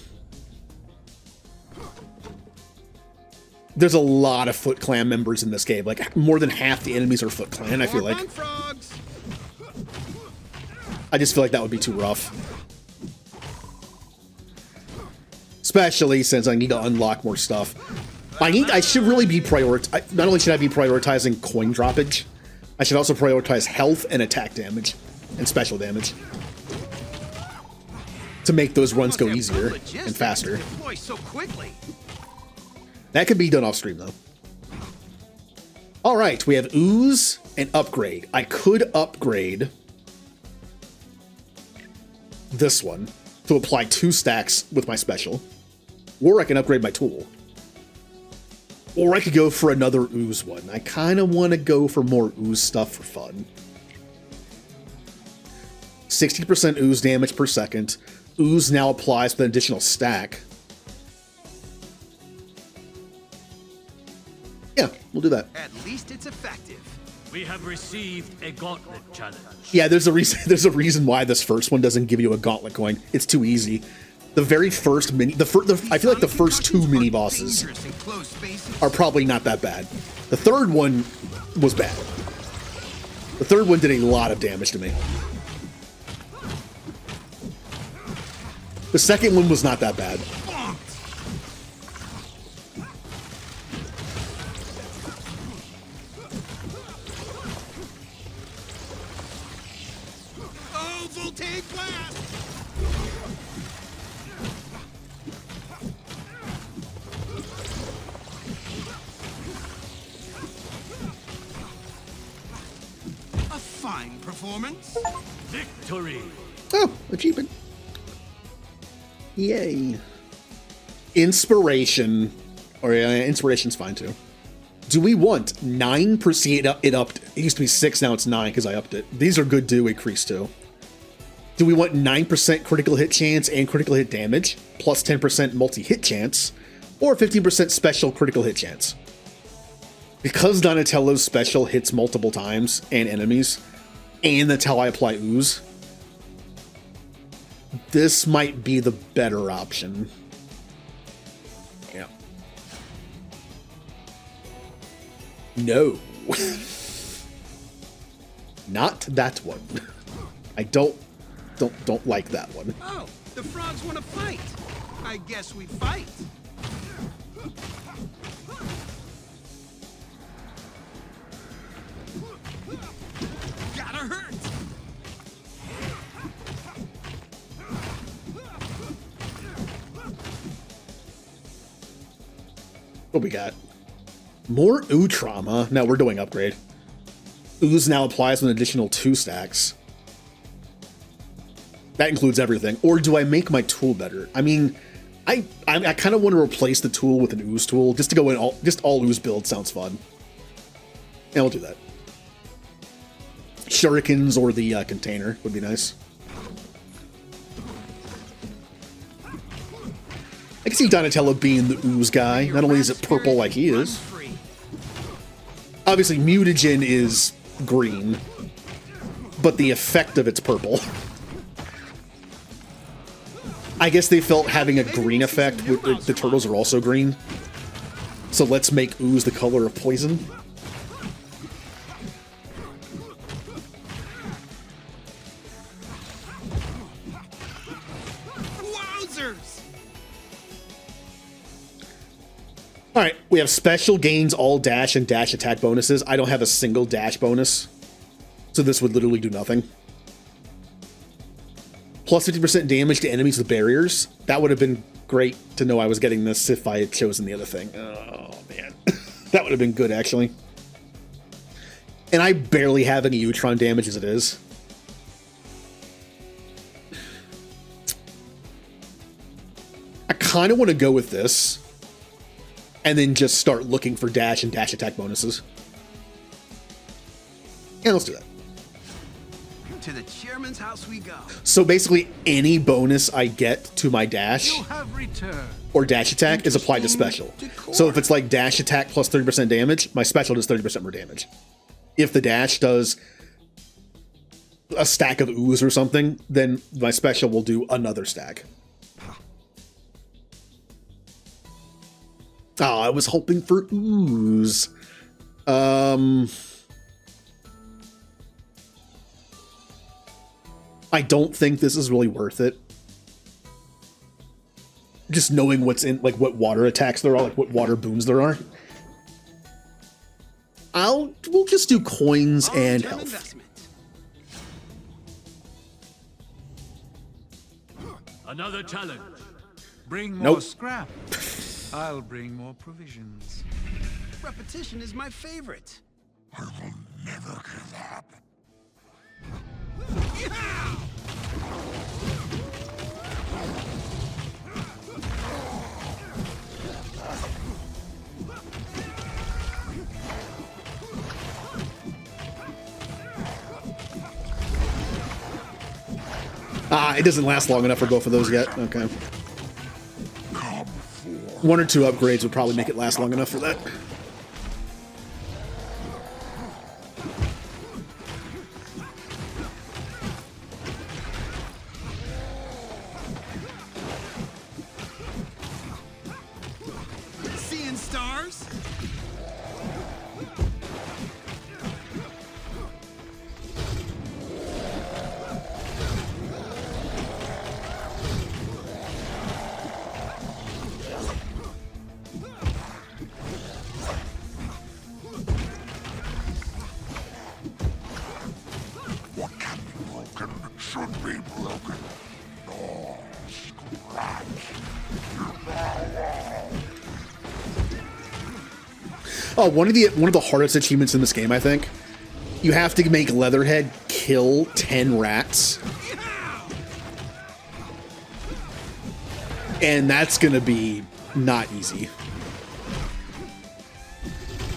There's a lot of Foot Clan members in this game. Like, more than half the enemies are Foot Clan, I feel like. I just feel like that would be too rough. Especially since I need to unlock more stuff. I should really be not only should I be prioritizing coin droppage, I should also prioritize health and attack damage and special damage to make those runs go easier and faster. That could be done off stream though. All right, we have Ooze and upgrade. I could upgrade this one to apply 2 stacks with my special, or I can upgrade my tool. Or I could go for another Ooze one. I kind of want to go for more Ooze stuff for fun. 60% Ooze damage per second. Ooze now applies with an additional stack. Yeah, we'll do that. At least it's effective. We have received a gauntlet challenge. Yeah, there's a reason why this first one doesn't give you a gauntlet coin. It's too easy. The very first I feel like the first two mini bosses are probably not that bad. The third one was bad. The third one did a lot of damage to me. The second one was not that bad. Oh, voltaic blast! A fine performance. Victory! Oh, achievement. Yay. Inspiration. Or inspiration's fine too. Do we want 9%? It upped. It used to be 6, now it's 9 because I upped it. These are good to increase too. Do we want 9% critical hit chance and critical hit damage, plus 10% multi-hit chance, or 15% special critical hit chance? Because Donatello's special hits multiple times and enemies, and that's how I apply ooze, this might be the better option. Yeah. No. Not that one. I don't like that one. Oh, the frogs want to fight. I guess we fight. Gotta hurt. What we got? More ooh trauma. No, we're doing upgrade. Ooze now applies an additional 2 stacks. That includes everything. Or do I make my tool better? I mean, I kind of want to replace the tool with an ooze tool just to go in all ooze build sounds fun. And I'll do that. Shurikens or the container would be nice. I can see Donatello being the ooze guy. Not only is it purple like he is. Obviously, mutagen is green, but the effect of it's purple. I guess they felt having a green effect. The turtles are also green. So let's make ooze the color of poison. Wowzers! Alright, we have special gains all dash and dash attack bonuses. I don't have a single dash bonus, so this would literally do nothing. Plus 50% damage to enemies with barriers. That would have been great to know I was getting this if I had chosen the other thing. Oh, man. That would have been good, actually. And I barely have any Utron damage as it is. I kind of want to go with this. And then just start looking for dash and dash attack bonuses. Yeah, let's do that. To the chairman's house we go. So basically, any bonus I get to my dash or dash attack is applied to special. So if it's like dash attack plus 30% damage, my special does 30% more damage. If the dash does a stack of ooze or something, then my special will do another stack. Oh, I was hoping for ooze. I don't think this is really worth it. Just knowing what's in, like what water attacks there are, like what water boons there are. We'll just do coins and health. Another challenge. Bring more Nope. scrap. I'll bring more provisions. Repetition is my favorite. I will never give up. It doesn't last long enough for both of those yet. Okay. 1 or 2 upgrades would probably make it last long enough for that. should be broken. No, scratch. Oh, one of the hardest achievements in this game, I think. You have to make Leatherhead kill 10 rats. And that's gonna be not easy.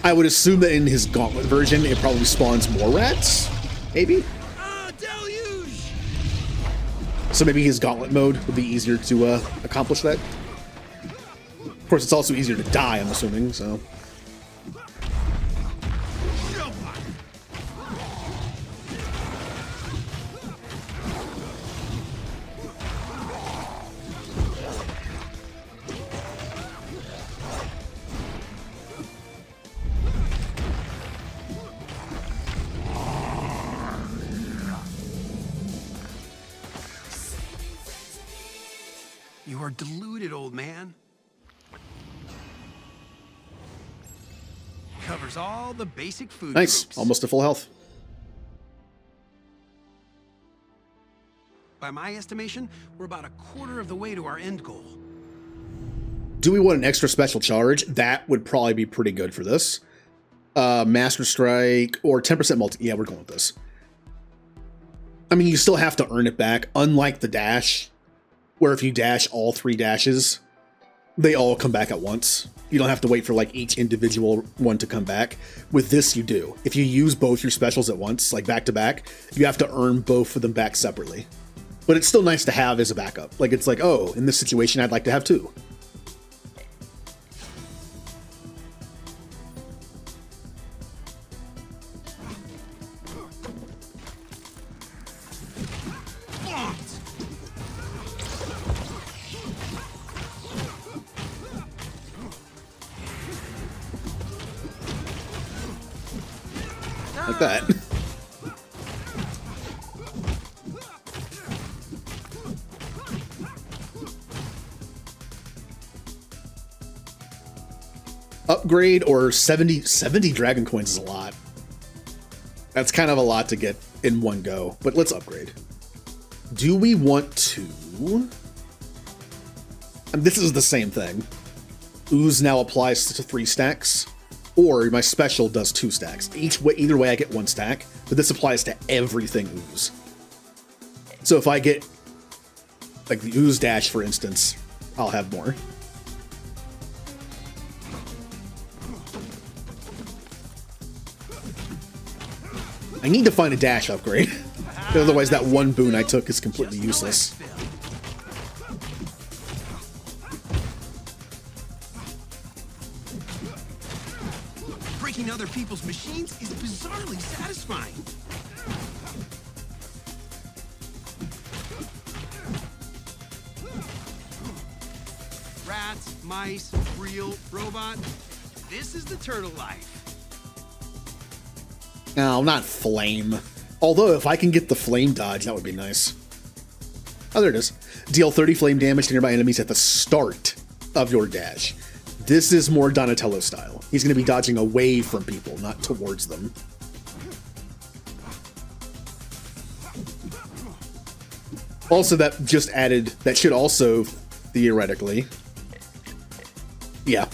I would assume that in his Gauntlet version, it probably spawns more rats, maybe? Deluge! So maybe his Gauntlet mode would be easier to accomplish that. Of course, it's also easier to die, I'm assuming, so... You are deluded, old man. Covers all the basic food Nice. groups. Almost to full health. By my estimation, we're about a quarter of the way to our end goal. Do we want an extra special charge? That would probably be pretty good for this. Master Strike or 10% multi. Yeah, we're going with this. I mean, you still have to earn it back, unlike the dash, where if you dash all 3 dashes, they all come back at once. You don't have to wait for like each individual one to come back. With this, you do. If you use both your specials at once, like back to back, you have to earn both of them back separately. But it's still nice to have as a backup. Like, it's like, oh, in this situation, I'd like to have 2. Like that. Upgrade or 70 dragon coins is a lot. That's kind of a lot to get in one go, but let's upgrade. Do we want to... And this is the same thing. Ooze now applies to 3 stacks. Or my special does 2 stacks. Either way, I get 1 stack, but this applies to everything Ooze. So if I get, like, the Ooze dash, for instance, I'll have more. I need to find a dash upgrade. Otherwise, that one boon I took is completely useless. Breaking other people's machines is bizarrely satisfying. Rats, mice, real, robot. This is the turtle life. No, not flame. Although, if I can get the flame dodge, that would be nice. Oh, there it is. Deal 30 flame damage to nearby enemies at the start of your dash. This is more Donatello style. He's going to be dodging away from people, not towards them. Also, that just added... That should also, theoretically... Yeah.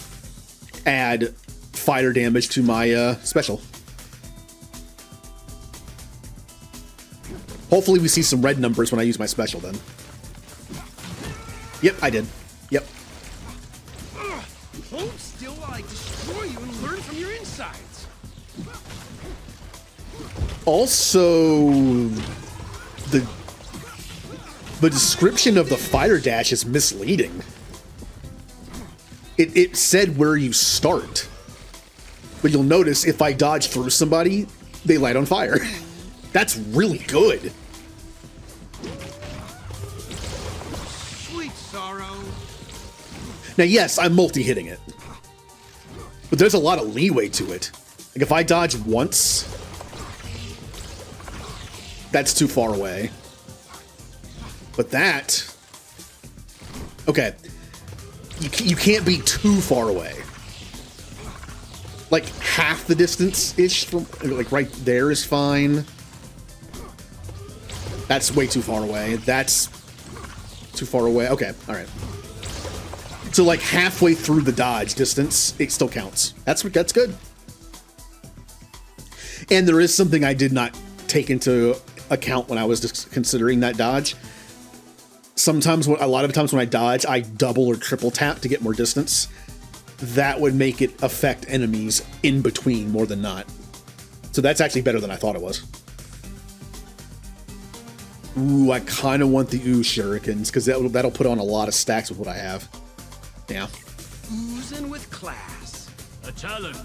Add fighter damage to my special. Hopefully we see some red numbers when I use my special then. Yep, I did. Yep. Hold still while I destroy you and learn from your insides. Also, the description of the fire dash is misleading. It said where you start. But you'll notice if I dodge through somebody, they light on fire. That's really good. Sweet sorrow. Now, yes, I'm multi-hitting it. But there's a lot of leeway to it. Like, if I dodge once, that's too far away. But that... Okay. You can't be too far away. Like, half the distance-ish from... Like, right there is fine. That's way too far away. That's too far away. Okay, all right. So like halfway through the dodge distance, it still counts. That's good. And there is something I did not take into account when I was just considering that dodge. Sometimes, a lot of times when I dodge, I double or triple tap to get more distance. That would make it affect enemies in between more than not. So that's actually better than I thought it was. Ooh, I kind of want the ooze shurikens because that'll put on a lot of stacks with what I have. Yeah. Oozing with class. A challenge.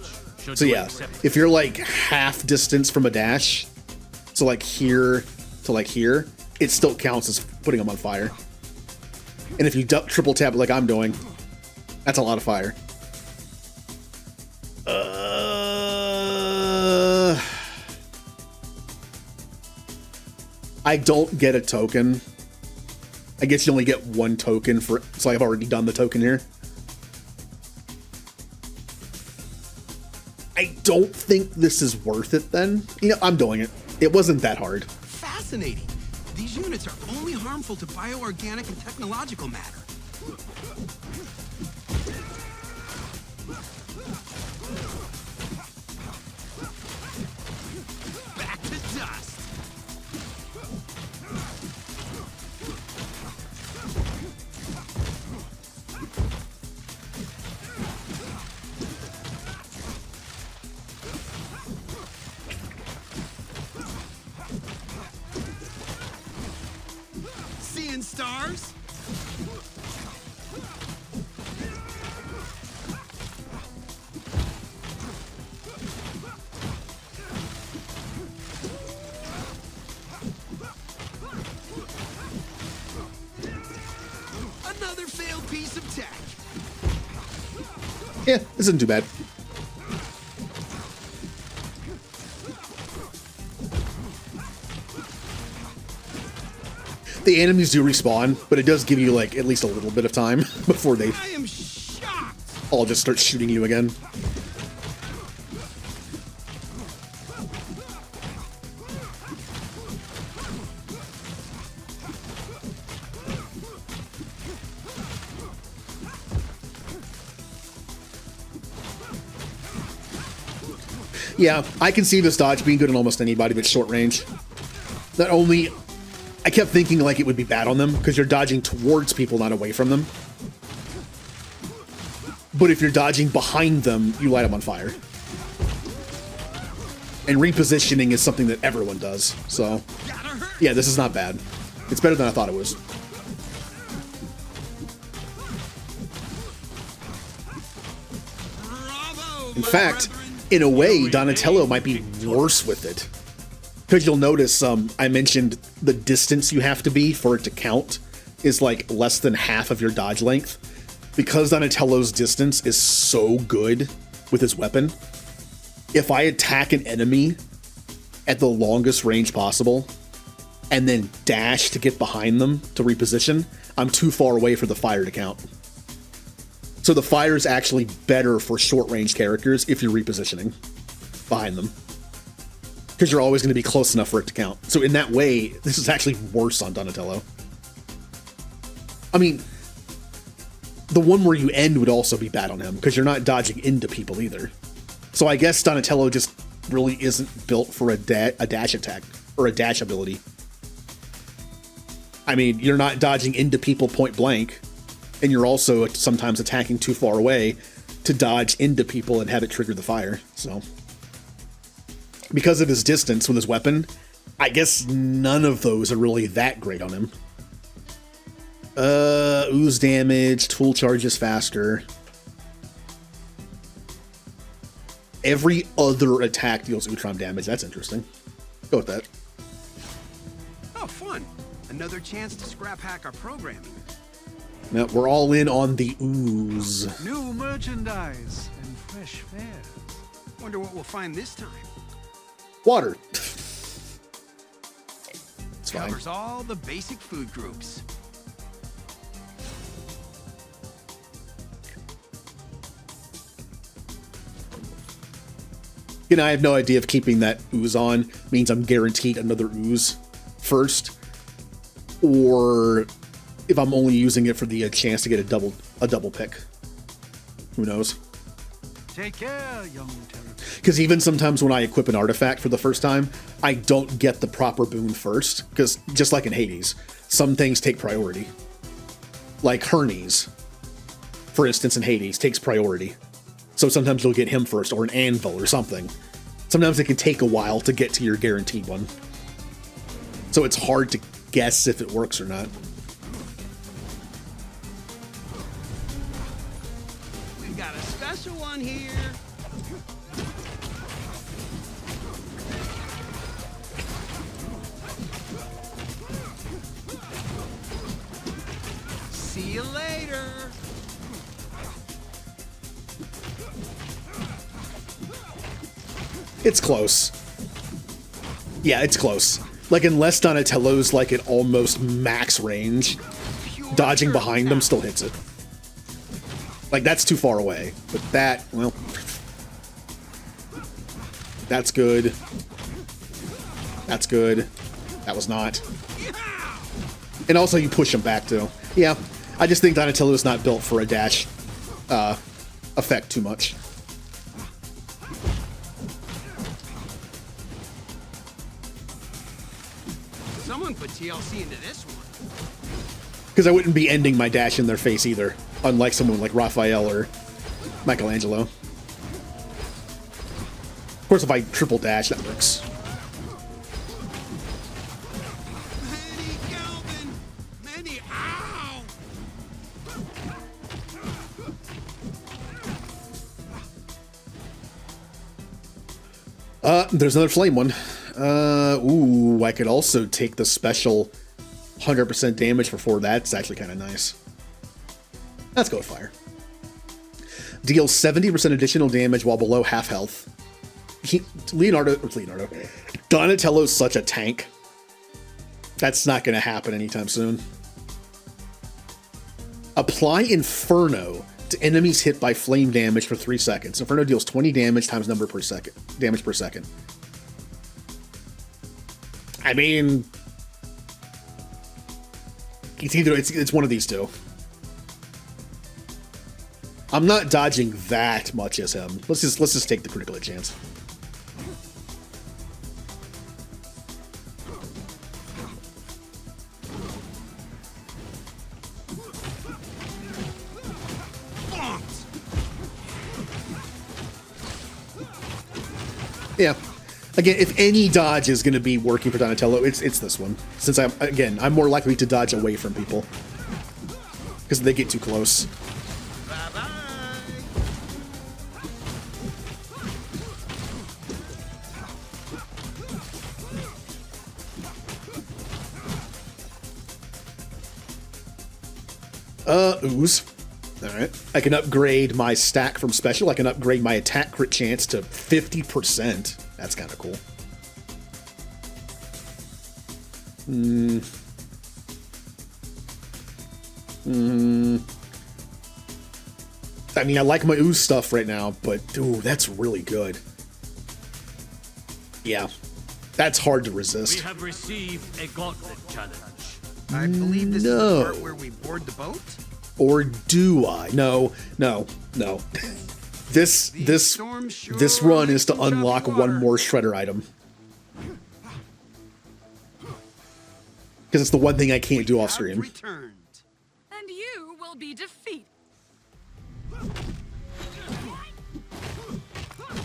So yeah, if you're like half distance from a dash, so like here to like here, it still counts as putting them on fire. And if you triple tap it like I'm doing, that's a lot of fire. I don't get a token. I guess you only get one token for, so I've already done the token here. I don't think this is worth it then. You know, I'm doing it. It wasn't that hard. Fascinating. These units are only harmful to bioorganic and technological matter. Back to dust. Seeing stars? Another failed piece of tech. Yeah, this isn't too bad. The enemies do respawn, but it does give you like at least a little bit of time before they all just start shooting you again. Yeah, I can see this dodge being good on almost anybody but short range. Not only, I kept thinking like it would be bad on them because you're dodging towards people, not away from them. But if you're dodging behind them, you light them on fire. And repositioning is something that everyone does. So, yeah, this is not bad. It's better than I thought it was. In fact, in a way, Donatello might be worse with it. Because you'll notice, I mentioned the distance you have to be for it to count is like less than half of your dodge length. Because Donatello's distance is so good with his weapon, if I attack an enemy at the longest range possible and then dash to get behind them to reposition, I'm too far away for the fire to count. So the fire is actually better for short range characters if you're repositioning behind them. Because you're always going to be close enough for it to count. So in that way, this is actually worse on Donatello. I mean, the one where you end would also be bad on him, because you're not dodging into people either. So I guess Donatello just really isn't built for a dash attack, or a dash ability. I mean, you're not dodging into people point blank, and you're also sometimes attacking too far away to dodge into people and have it trigger the fire, so... Because of his distance with his weapon, I guess none of those are really that great on him. Ooze damage, tool charges faster. Every other attack deals Utrom damage. That's interesting. Go with that. Oh, fun. Another chance to scrap hack our programming. Now, we're all in on the ooze. New merchandise and fresh fares. Wonder what we'll find this time. Water. It's fine. Covers all the basic food groups. You know, I have no idea if keeping that ooze on means I'm guaranteed another ooze first, or if I'm only using it for the chance to get a double pick. Who knows? Take care, young Terror. Because even sometimes when I equip an artifact for the first time, I don't get the proper boon first. Because just like in Hades, some things take priority. Like Hermes, for instance, in Hades, takes priority. So sometimes you'll get him first, or an anvil or something. Sometimes it can take a while to get to your guaranteed one. So it's hard to guess if it works or not. We've got a special one here. See you later. It's close. Yeah, it's close. Like, unless Donatello's like at almost max range, dodging behind him still hits it. Like, that's too far away. But that, well, that's good. That's good. That was not. And also you push him back too. Yeah, I just think Donatello's not built for a dash effect too much. Someone put TLC into this one. Because I wouldn't be ending my dash in their face either, unlike someone like Raphael or Michelangelo. Of course, if I triple dash, that works. There's another flame one. Ooh, I could also take the special 100% damage for 4. That's actually kind of nice. Let's go with fire. Deals 70% additional damage while below half health. Donatello's such a tank. That's not going to happen anytime soon. Apply Inferno to enemies hit by flame damage for 3 seconds. Inferno deals 20 damage times number per second. Damage per second. I mean, it's one of these two. I'm not dodging that much as him. Let's just take the critical hit chance. Yeah. Again, if any dodge is going to be working for Donatello, it's this one. Since I'm more likely to dodge away from people because they get too close. Ooze. Alright. I can upgrade my stack from special. I can upgrade my attack crit chance to 50%. That's kind of cool. I mean, I like my ooze stuff right now, but ooh, that's really good. Yeah. That's hard to resist. We have received a gauntlet challenge. I believe this is the part where we board the boat? Or do I? No. This run is to unlock one more Shredder item. Because it's the one thing I can't do off screen. And you will be defeated.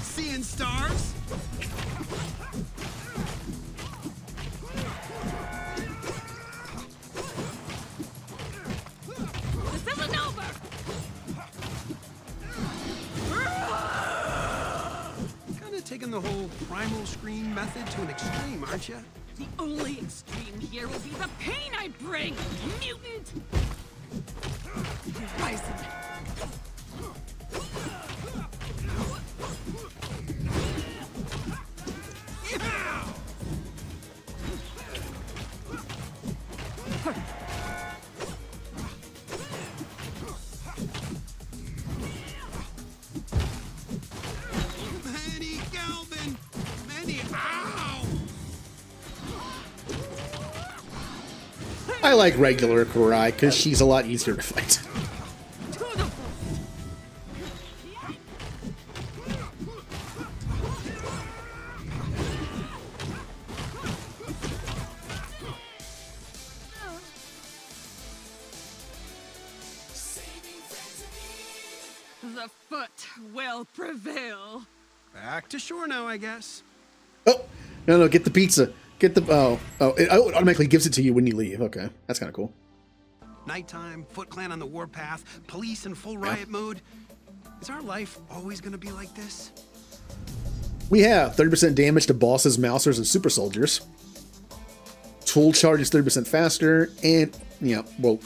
Seeing stars? This isn't over. Kinda taking the whole primal scream method to an extreme, aren't you? The only extreme here will be the pain I bring, mutant. Horizon. I like regular Kurai because she's a lot easier to fight. The foot will prevail. Back to shore now, I guess. Oh, no, get the pizza. Get the, it automatically gives it to you when you leave. Okay, that's kind of cool. Nighttime, Foot Clan on the warpath, police in full riot mode. Is our life always gonna be like this? We have 30% damage to bosses, mousers, and super soldiers. Tool charge is 30% faster, and, yeah, well,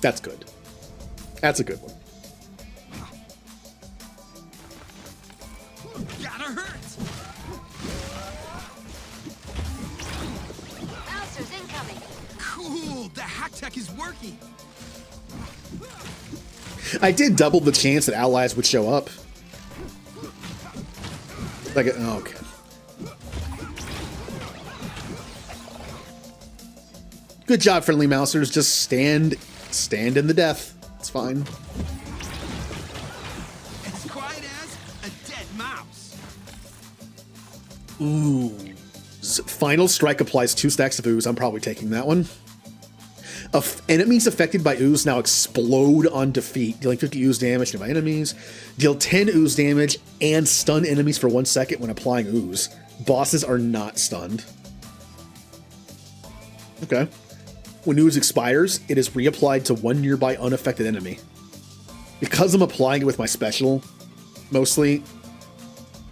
that's good. That's a good one. Gotta hurt! Mousers incoming. Cool, the hack tech is working. I did double the chance that allies would show up. Like, oh, okay. Good job, friendly mousers. Just stand in the death. It's fine. As quiet as a dead mouse. Ooh. Final strike applies 2 stacks of ooze. I'm probably taking that one. Enemies affected by ooze now explode on defeat, dealing 50 ooze damage to my enemies. Deal 10 ooze damage and stun enemies for 1 second when applying ooze. Bosses are not stunned. Okay. When ooze expires, it is reapplied to 1 nearby unaffected enemy. Because I'm applying it with my special, mostly,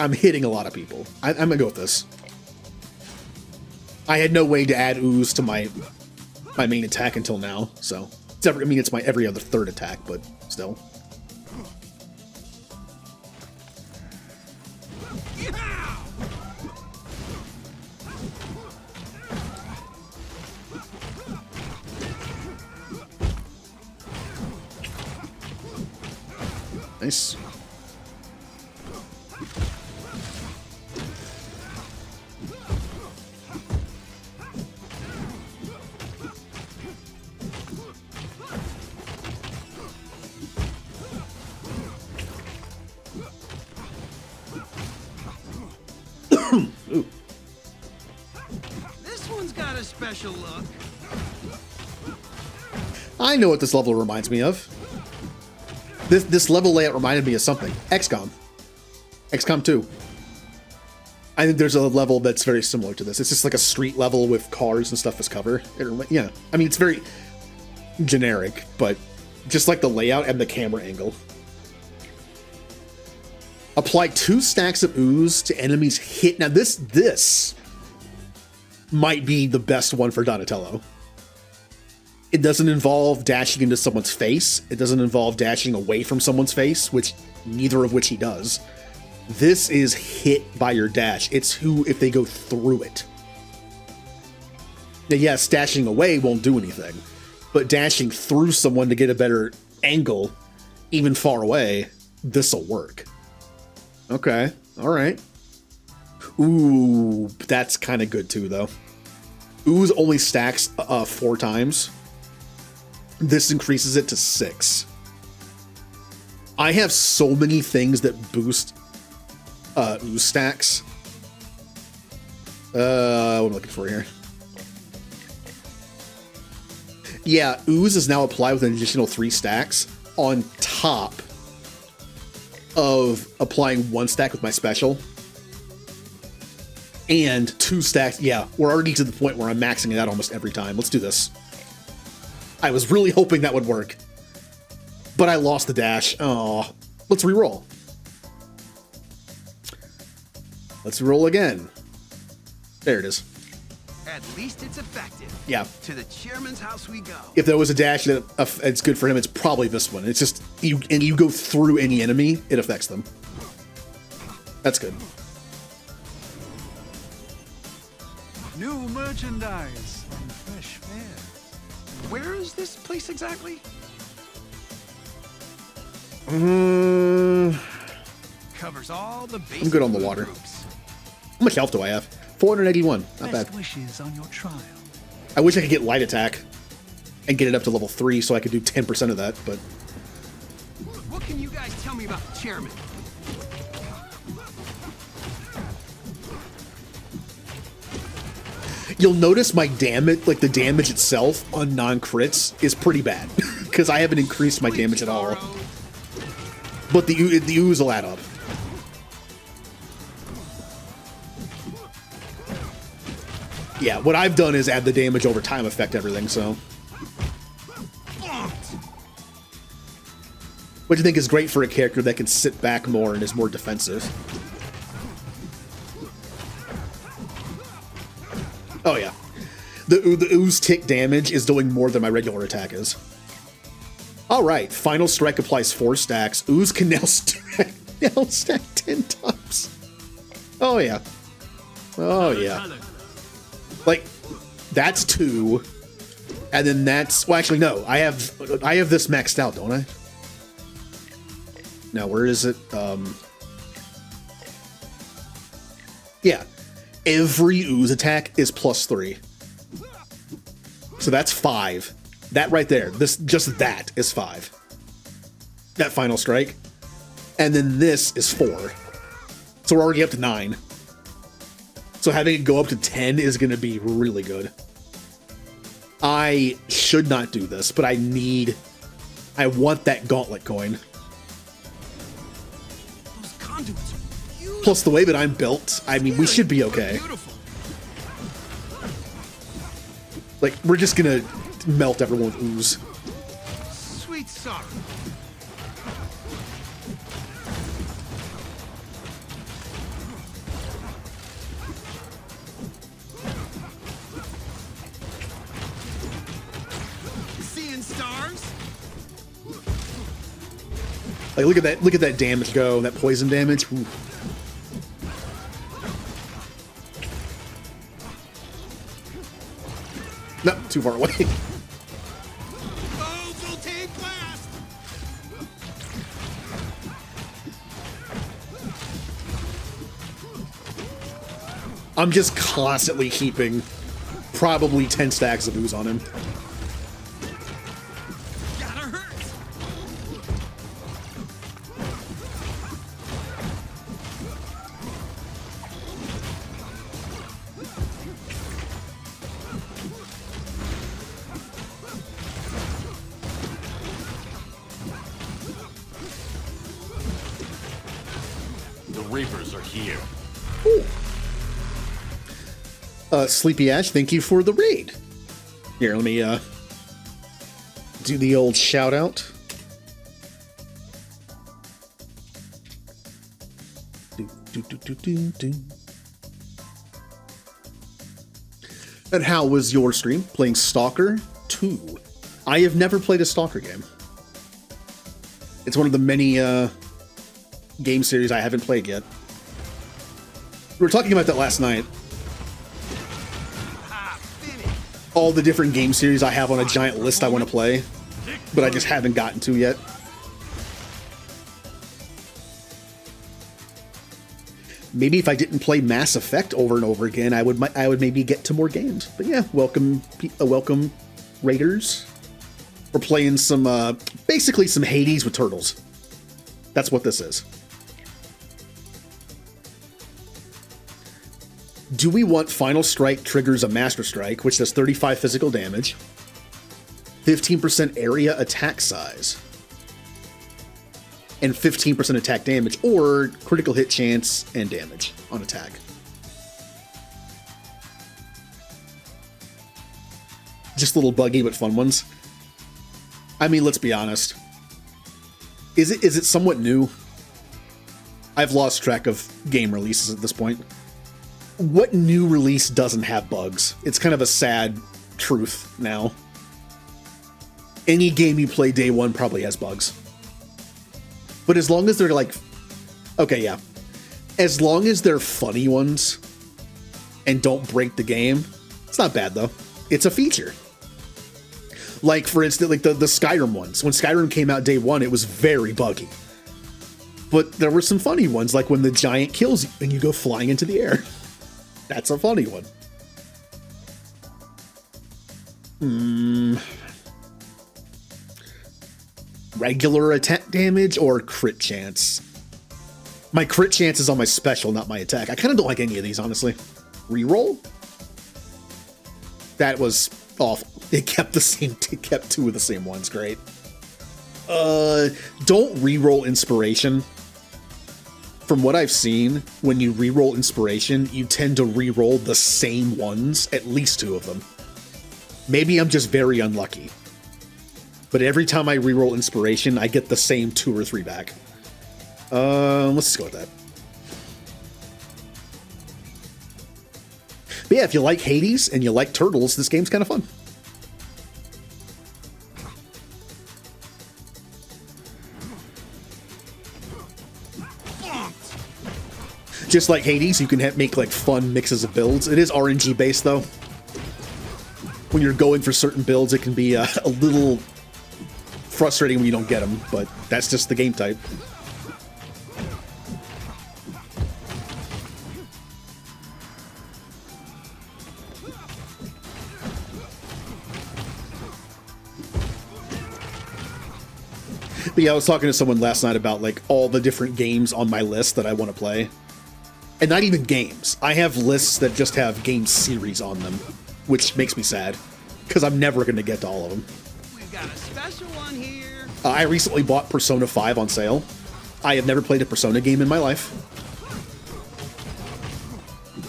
I'm hitting a lot of people. I'm gonna go with this. I had no way to add ooze to my main attack until now, so it's my every other third attack, but still. Nice. Ooh. This one's got a special look. I know what this level reminds me of. This level layout reminded me of something. XCOM. XCOM 2. I think there's a level that's very similar to this. It's just like a street level with cars and stuff as cover. Yeah, I mean, it's very generic, but just like the layout and the camera angle. Apply 2 stacks of ooze to enemies hit. Now this might be the best one for Donatello. It doesn't involve dashing into someone's face. It doesn't involve dashing away from someone's face, neither of which he does. This is hit by your dash. It's who if they go through it. Now, yes, dashing away won't do anything, but dashing through someone to get a better angle, even far away, this'll work. Okay, all right. Ooh, that's kind of good too, though. Ooze only stacks 4 times. This increases it to 6. I have so many things that boost ooze stacks. What am I looking for here? Yeah, ooze is now applied with an additional 3 stacks on top of applying 1 stack with my special. And 2 stacks. Yeah, we're already to the point where I'm maxing it out almost every time. Let's do this. I was really hoping that would work, but I lost the dash. Oh, let's re-roll. Let's roll again. There it is. At least it's effective. Yeah. To the chairman's house we go. If there was a dash that it's good for him, it's probably this one. It's just you go through any enemy, it affects them. That's good. New merchandise and fresh fare. Where is this place exactly? Covers all the basic I'm good on the water. groups. How much health do I have? 481. Not Best bad. wishes on your trial. I wish I could get light attack and get it up to level 3 so I could do 10% of that, but... What can you guys tell me about the chairman? You'll notice my damage, like the damage itself on non-crits is pretty bad. Because I haven't increased my damage at all. But the ooze will add up. Yeah, what I've done is add the damage over time effect everything, so... Which I think is great for a character that can sit back more and is more defensive. Oh yeah. The ooze tick damage is doing more than my regular attack is. Alright, final strike applies 4 stacks. Ooze can now stack 10 times. Oh yeah. Oh yeah. Like, that's 2. And then that's... Well, actually, no. I have this maxed out, don't I? Now, where is it? Yeah. Every ooze attack is +3. So that's 5. That right there. Just that is 5. That final strike. And then this is 4. So we're already up to 9. So having it go up to 10 is going to be really good. I should not do this, but I want that gauntlet coin. Those conduits are beautiful. Plus the way that I'm built, I mean, we should be okay. Like, we're just going to melt everyone with ooze. Sweet sorrow. Like, look at that damage go, that poison damage. Ooh. No, too far away. I'm just constantly keeping probably 10 stacks of ooze on him. Sleepy Ash, thank you for the raid. Here, let me do the old shout out. And how was your stream? Playing Stalker 2. I have never played a Stalker game. It's one of the many game series I haven't played yet. We were talking about that last night. All the different game series I have on a giant list I want to play, but I just haven't gotten to yet. Maybe if I didn't play Mass Effect over and over again, I would maybe get to more games. But yeah, welcome raiders. We're playing some basically some Hades with turtles. That's what this is. Do we want Final Strike triggers a Master Strike, which does 35 physical damage, 15% area attack size, and 15% attack damage, or critical hit chance and damage on attack? Just little buggy but fun ones. I mean, let's be honest. Is it somewhat new? I've lost track of game releases at this point. What new release doesn't have bugs? It's kind of a sad truth now. Any game you play day one probably has bugs. But as long as they're like... Okay, yeah. As long as they're funny ones and don't break the game, it's not bad, though. It's a feature. Like, for instance, like the Skyrim ones. When Skyrim came out day one, it was very buggy. But there were some funny ones, like when the giant kills you and you go flying into the air. That's a funny one. Regular attack damage or crit chance? My crit chance is on my special, not my attack. I kind of don't like any of these, honestly. Reroll? That was awful. It kept two of the same ones. Great. Don't reroll inspiration. From what I've seen, when you reroll inspiration, you tend to reroll the same ones, at least 2 of them. Maybe I'm just very unlucky. But every time I reroll inspiration, I get the same 2 or 3 back. Let's just go with that. But yeah, if you like Hades and you like turtles, this game's kind of fun. Just like Hades, you can make like fun mixes of builds. It is RNG based though. When you're going for certain builds, it can be a little frustrating when you don't get them, but that's just the game type. But yeah, I was talking to someone last night about like all the different games on my list that I want to play. And not even games. I have lists that just have game series on them, which makes me sad, because I'm never going to get to all of them. We've got a special one here. I recently bought Persona 5 on sale. I have never played a Persona game in my life.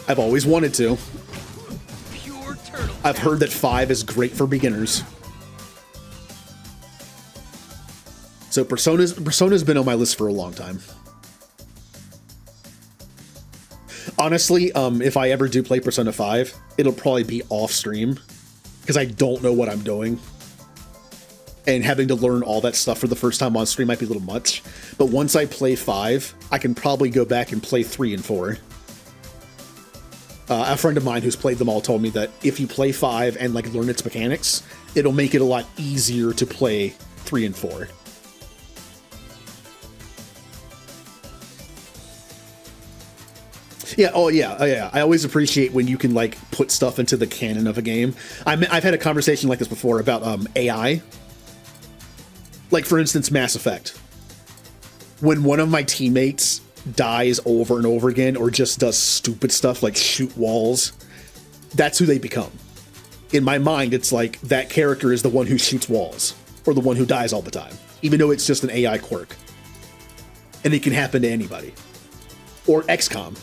I've always wanted to. Pure turtle. I've heard that 5 is great for beginners. So Persona's been on my list for a long time. Honestly, if I ever do play Persona 5, it'll probably be off stream because I don't know what I'm doing. And having to learn all that stuff for the first time on stream might be a little much. But once I play 5, I can probably go back and play 3 and 4. A friend of mine who's played them all told me that if you play 5 and like learn its mechanics, it'll make it a lot easier to play 3 and 4. Yeah, oh yeah. I always appreciate when you can like put stuff into the canon of a game. I've had a conversation like this before about AI. Like for instance, Mass Effect. When one of my teammates dies over and over again or just does stupid stuff like shoot walls, that's who they become. In my mind, it's like that character is the one who shoots walls or the one who dies all the time, even though it's just an AI quirk. And it can happen to anybody. Or XCOM.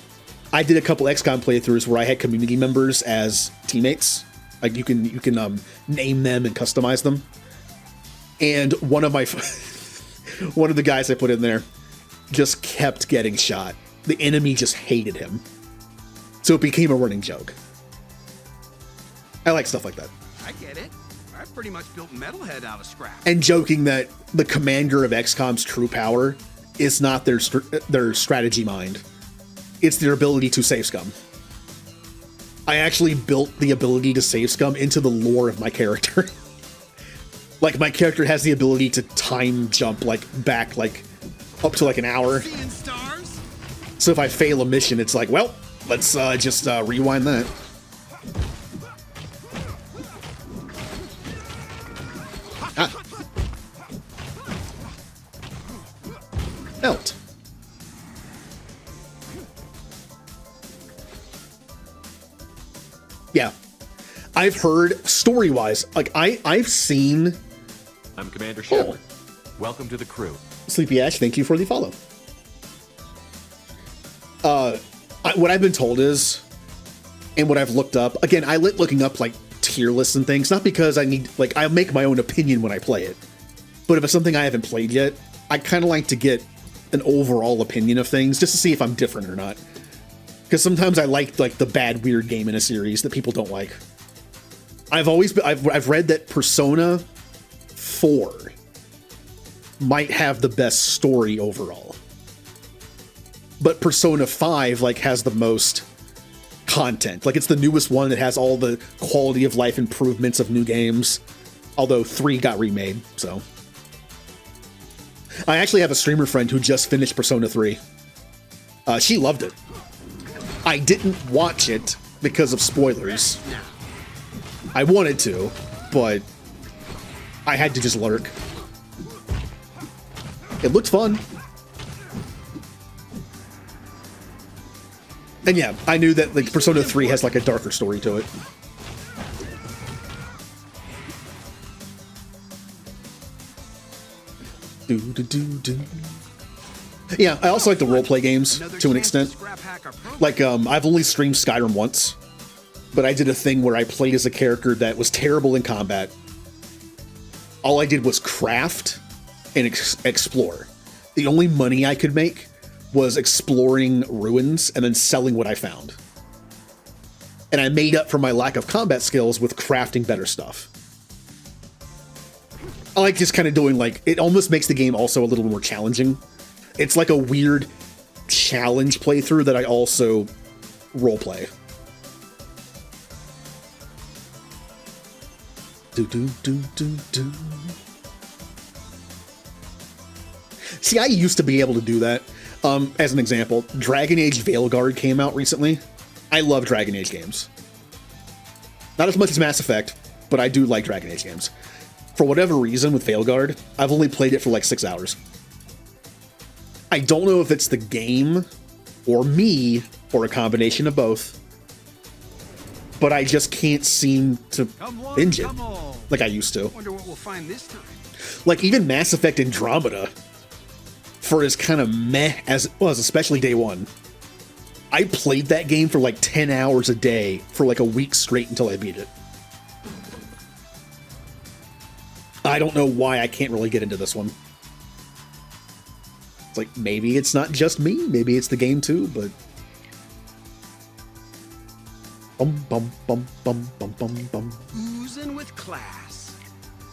I did a couple XCOM playthroughs where I had community members as teammates. Like you can name them and customize them. And one of the guys I put in there just kept getting shot. The enemy just hated him. So it became a running joke. I like stuff like that. I get it. I pretty much built Metalhead out of scrap. And joking that the commander of XCOM's true power is not their strategy mind. It's their ability to save scum. I actually built the ability to save scum into the lore of my character. Like my character has the ability to time jump like back like up to like an hour. Seeing stars? So if I fail a mission, it's like, well, let's just rewind that. Ah. Melt. Yeah. I've heard story-wise, like I've seen. I'm Commander Shepard. Welcome to the crew. Sleepy Ash, thank you for the follow. What I've been told is, and what I've looked up, again, I like looking up like tier lists and things, not because I need, like, I make my own opinion when I play it, but if it's something I haven't played yet, I kind of like to get an overall opinion of things just to see if I'm different or not. Because sometimes I like the bad weird game in a series that people don't like. I've read that Persona 4 might have the best story overall, but Persona 5 like has the most content. Like it's the newest one that has all the quality of life improvements of new games. Although 3 got remade, so. I actually have a streamer friend who just finished Persona 3. She loved it. I didn't watch it because of spoilers. I wanted to, but I had to just lurk. It looked fun. And yeah, I knew that like Persona 3 has like a darker story to it. Yeah, I also like the roleplay games to an extent. Like, I've only streamed Skyrim once, but I did a thing where I played as a character that was terrible in combat. All I did was craft and explore. The only money I could make was exploring ruins and then selling what I found. And I made up for my lack of combat skills with crafting better stuff. I like just kind of doing like, it almost makes the game also a little more challenging. It's like a weird challenge playthrough that I also roleplay. Do. See, I used to be able to do that. As an example, Dragon Age Veilguard came out recently. I love Dragon Age games. Not as much as Mass Effect, but I do like Dragon Age games. For whatever reason with Veilguard, I've only played it for like 6 hours. I don't know if it's the game or me or a combination of both, but I just can't seem to binge it like I used to. Wonder what we'll find this time. Like even Mass Effect Andromeda, for as kind of meh as it was, especially day one, I played that game for like 10 hours a day for like a week straight until I beat it. I don't know why I can't really get into this one. It's like, maybe it's not just me, maybe it's the game too, but... Bum. Oozing with class.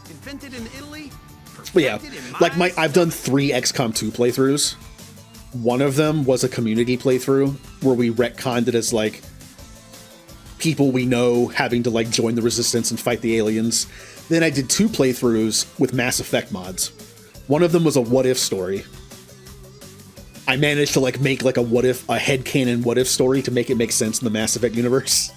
Invented in Italy? But yeah, like I've done 3 XCOM 2 playthroughs. One of them was a community playthrough where we retconned it as like people we know having to like join the resistance and fight the aliens. Then I did 2 playthroughs with Mass Effect mods. One of them was a what if story. I managed to like make like a headcanon what if story to make it make sense in the Mass Effect universe.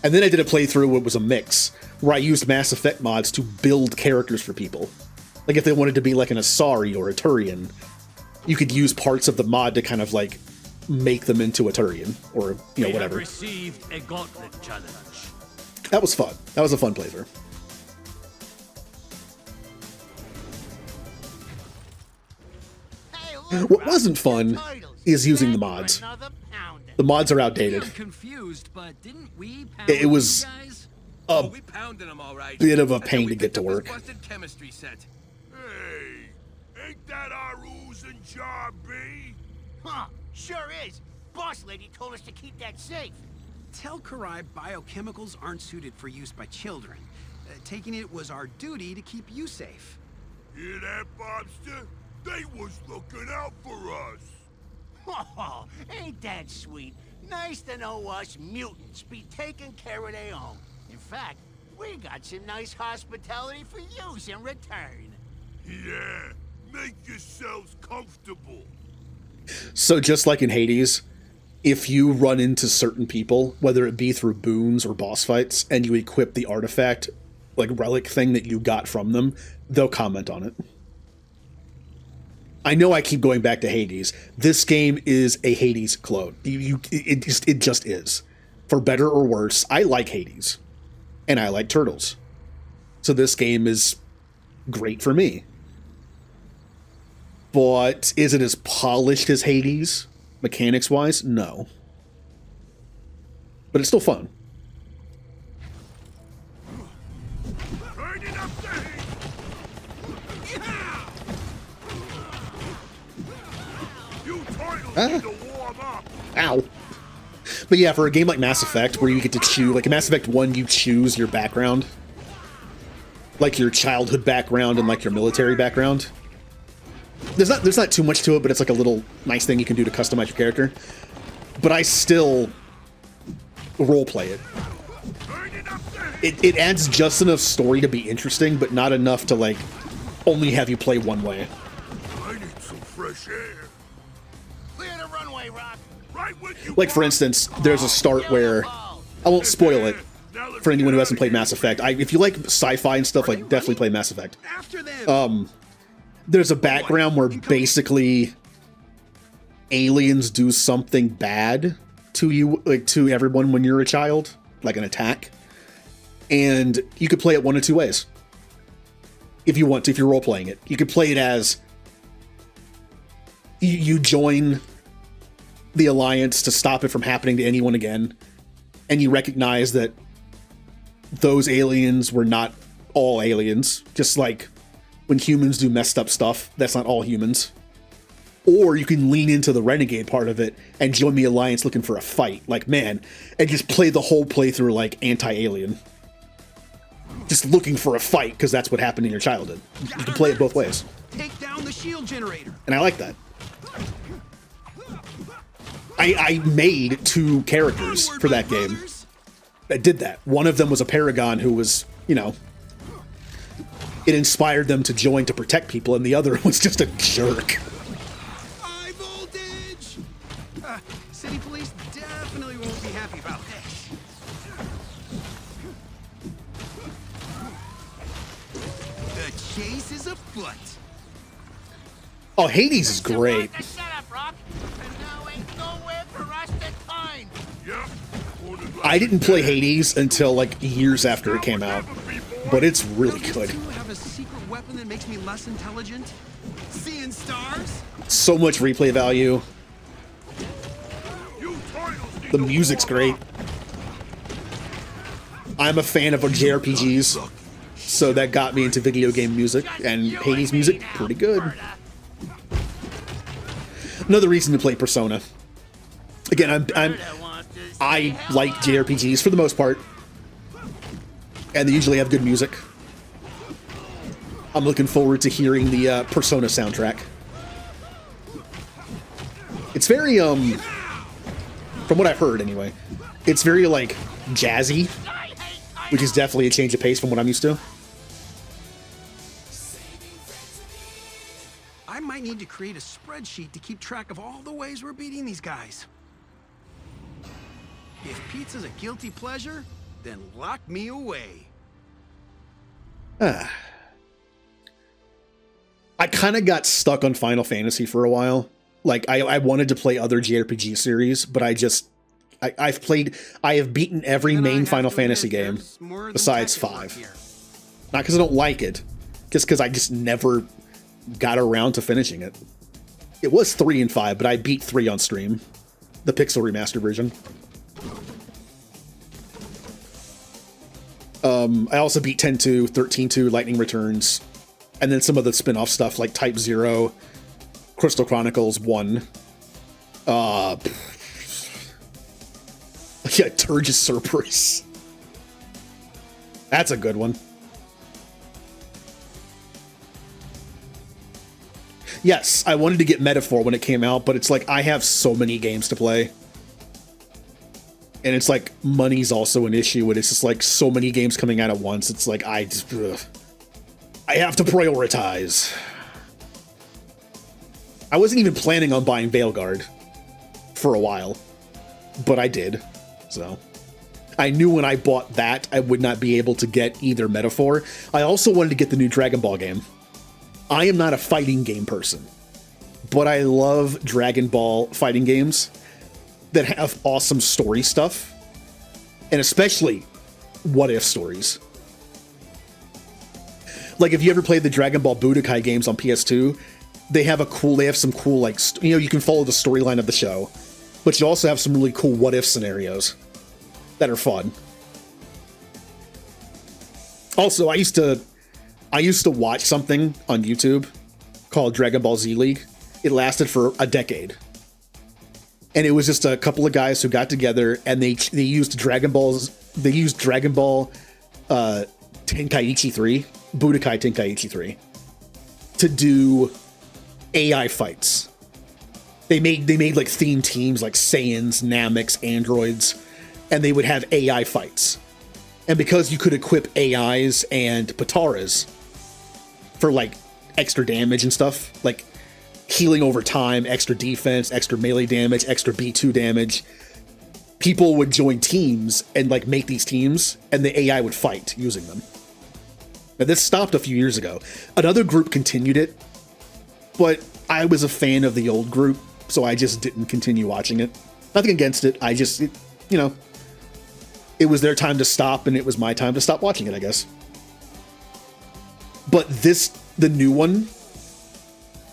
And then I did a playthrough where it was a mix, where I used Mass Effect mods to build characters for people. Like if they wanted to be like an Asari or a Turian, you could use parts of the mod to kind of like make them into a Turian or, you know, whatever. Received a gauntlet challenge. That was fun. That was a fun playthrough. What wasn't fun is using the mods. The mods are outdated. Confused, but didn't we It was a we pounded them all right. bit of a pain to get to work. Busted chemistry set. Hey, ain't that our ooze and jar, B? Huh, sure is. Boss lady told us to keep that safe. Tell Karai biochemicals aren't suited for use by children. Taking it was our duty to keep you safe. Hear that, Bobster? They was looking out for us. Oh, ain't that sweet? Nice to know us mutants be taking care of their own. In fact, we got some nice hospitality for yous in return. Yeah, make yourselves comfortable. So just like in Hades, if you run into certain people, whether it be through boons or boss fights, and you equip the artifact, like relic thing that you got from them, they'll comment on it. I know I keep going back to Hades. This game is a Hades clone. It just is. For better or worse, I like Hades. And I like turtles. So this game is great for me. But is it as polished as Hades? Mechanics-wise? No. But it's still fun. Ow. But yeah, for a game like Mass Effect, where you get to choose, like in Mass Effect 1, you choose your background. Like your childhood background and like your military background. There's not too much to it, but it's like a little nice thing you can do to customize your character. But I still roleplay it. It adds just enough story to be interesting, but not enough to like only have you play one way. I need some fresh air. Clear the runway, Rock. Right with you. Like for instance, there's a start where I won't spoil it, for anyone who hasn't played Mass Effect. If you like sci-fi and stuff, like definitely play Mass Effect. There's a background where basically aliens do something bad to you, like to everyone when you're a child, like an attack. And you could play it one of two ways. If you want to, if you're role-playing it. You could play it as you join the Alliance to stop it from happening to anyone again, and you recognize that those aliens were not all aliens, just like when humans do messed up stuff, that's not all humans. Or you can lean into the renegade part of it and join the Alliance looking for a fight, like, man, and just play the whole playthrough like anti-alien. Just looking for a fight, because that's what happened in your childhood. You can play it both ways. Take down the shield generator. And I like that. I made 2 characters for that game that did that. One of them was a Paragon who was, you know, it inspired them to join to protect people, and the other was just a jerk. High voltage! City police definitely won't be happy about this. The chase is afoot. Oh, Hades is great. I didn't play Hades until like years after it came out, but it's really good. Do you have a secret weapon that makes me less intelligent? Seeing stars? So much replay value. The music's great. I'm a fan of JRPGs, so that got me into video game music, and Hades music, pretty good. Another reason to play Persona. Again, I like JRPGs for the most part, and they usually have good music. I'm looking forward to hearing the Persona soundtrack. It's very, from what I've heard anyway, it's very, like, jazzy, which is definitely a change of pace from what I'm used to. I might need to create a spreadsheet to keep track of all the ways we're beating these guys. If pizza's a guilty pleasure, then lock me away. I kind of got stuck on Final Fantasy for a while. Like, I wanted to play other JRPG series, but I have beaten every main Final Fantasy game besides 5. Not because I don't like it, just because I just never got around to finishing it. It was 3 and 5, but I beat 3 on stream. The Pixel Remastered version. I also beat 10-2, 13-2, Lightning Returns, and then some of the spin-off stuff like Type 0, Crystal Chronicles 1. Yeah, Turgis Cerberus. That's a good one. Yes, I wanted to get Metaphor when it came out, but it's like I have so many games to play. And it's like money's also an issue, and it's just like so many games coming out at once. It's like I have to prioritize. I wasn't even planning on buying Veilguard for a while, but I did. So I knew when I bought that, I would not be able to get either Metaphor. I also wanted to get the new Dragon Ball game. I am not a fighting game person, but I love Dragon Ball fighting games that have awesome story stuff, and especially what-if stories. Like, if you ever played the Dragon Ball Budokai games on PS2, they have some cool, like, you know, you can follow the storyline of the show, but you also have some really cool what-if scenarios that are fun. Also, I used to watch something on YouTube called Dragon Ball Z League. It lasted for a decade. And it was just a couple of guys who got together and they used Dragon Ball Tenkaichi 3, Budokai Tenkaichi 3, to do AI fights. They made like themed teams like Saiyans, Nameks, androids, and they would have AI fights. And because you could equip AIs and Pataras for like extra damage and stuff, like healing over time, extra defense, extra melee damage, extra B2 damage, people would join teams and like make these teams, and the AI would fight using them. Now, this stopped a few years ago. Another group continued it, but I was a fan of the old group, so I just didn't continue watching it. Nothing against it. I just, you know, it was their time to stop, and it was my time to stop watching it, I guess. But the new one,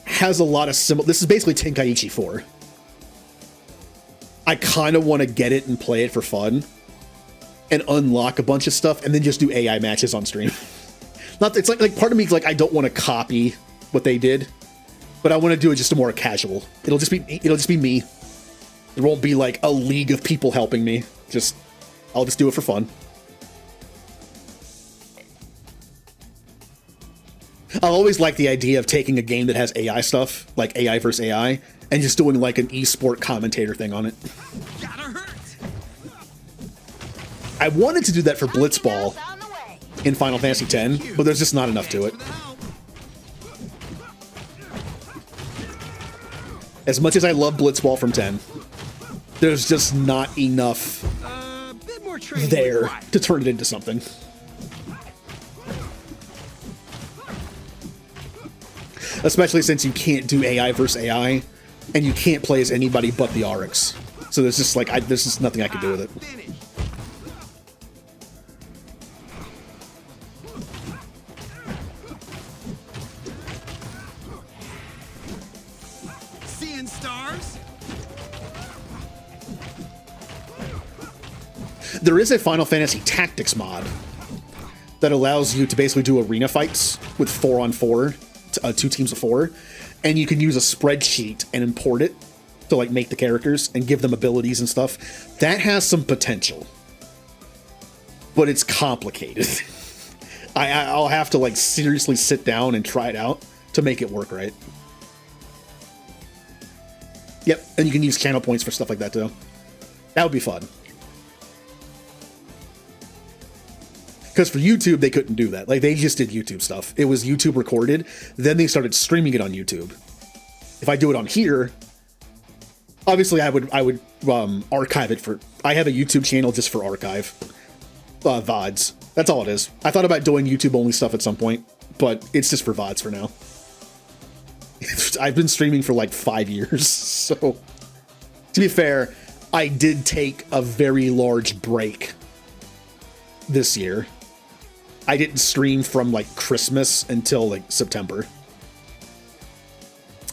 has a lot of similar. This is basically Tenkaichi 4. I kind of want to get it and play it for fun, and unlock a bunch of stuff, and then just do AI matches on stream. It's like part of me is like I don't want to copy what they did, but I want to do it just a more casual. It'll just be me. It won't be like a league of people helping me. I'll just do it for fun. I always like the idea of taking a game that has AI stuff, like AI versus AI, and just doing like an esport commentator thing on it. I wanted to do that for Blitzball in Final Fantasy X, but there's just not enough to it. As much as I love Blitzball from 10, there's just not enough there to turn it into something. Especially since you can't do AI versus AI, and you can't play as anybody but the Oryx. So there's just like, there's just nothing I can do with it. Seeing stars? There is a Final Fantasy Tactics mod that allows you to basically do arena fights with 4-on-4, 2 teams of 4, and you can use a spreadsheet and import it to like make the characters and give them abilities and stuff. That has some potential, but it's complicated. I'll have to like seriously sit down and try it out to make it work right. Yep, and you can use channel points for stuff like that too. That would be fun. Because for YouTube, they couldn't do that. Like, they just did YouTube stuff. It was YouTube recorded, then they started streaming it on YouTube. If I do it on here, obviously I would archive it for... I have a YouTube channel just for archive. VODs. That's all it is. I thought about doing YouTube-only stuff at some point, but it's just for VODs for now. I've been streaming for like 5 years, so... To be fair, I did take a very large break this year. I didn't stream from like Christmas until like September.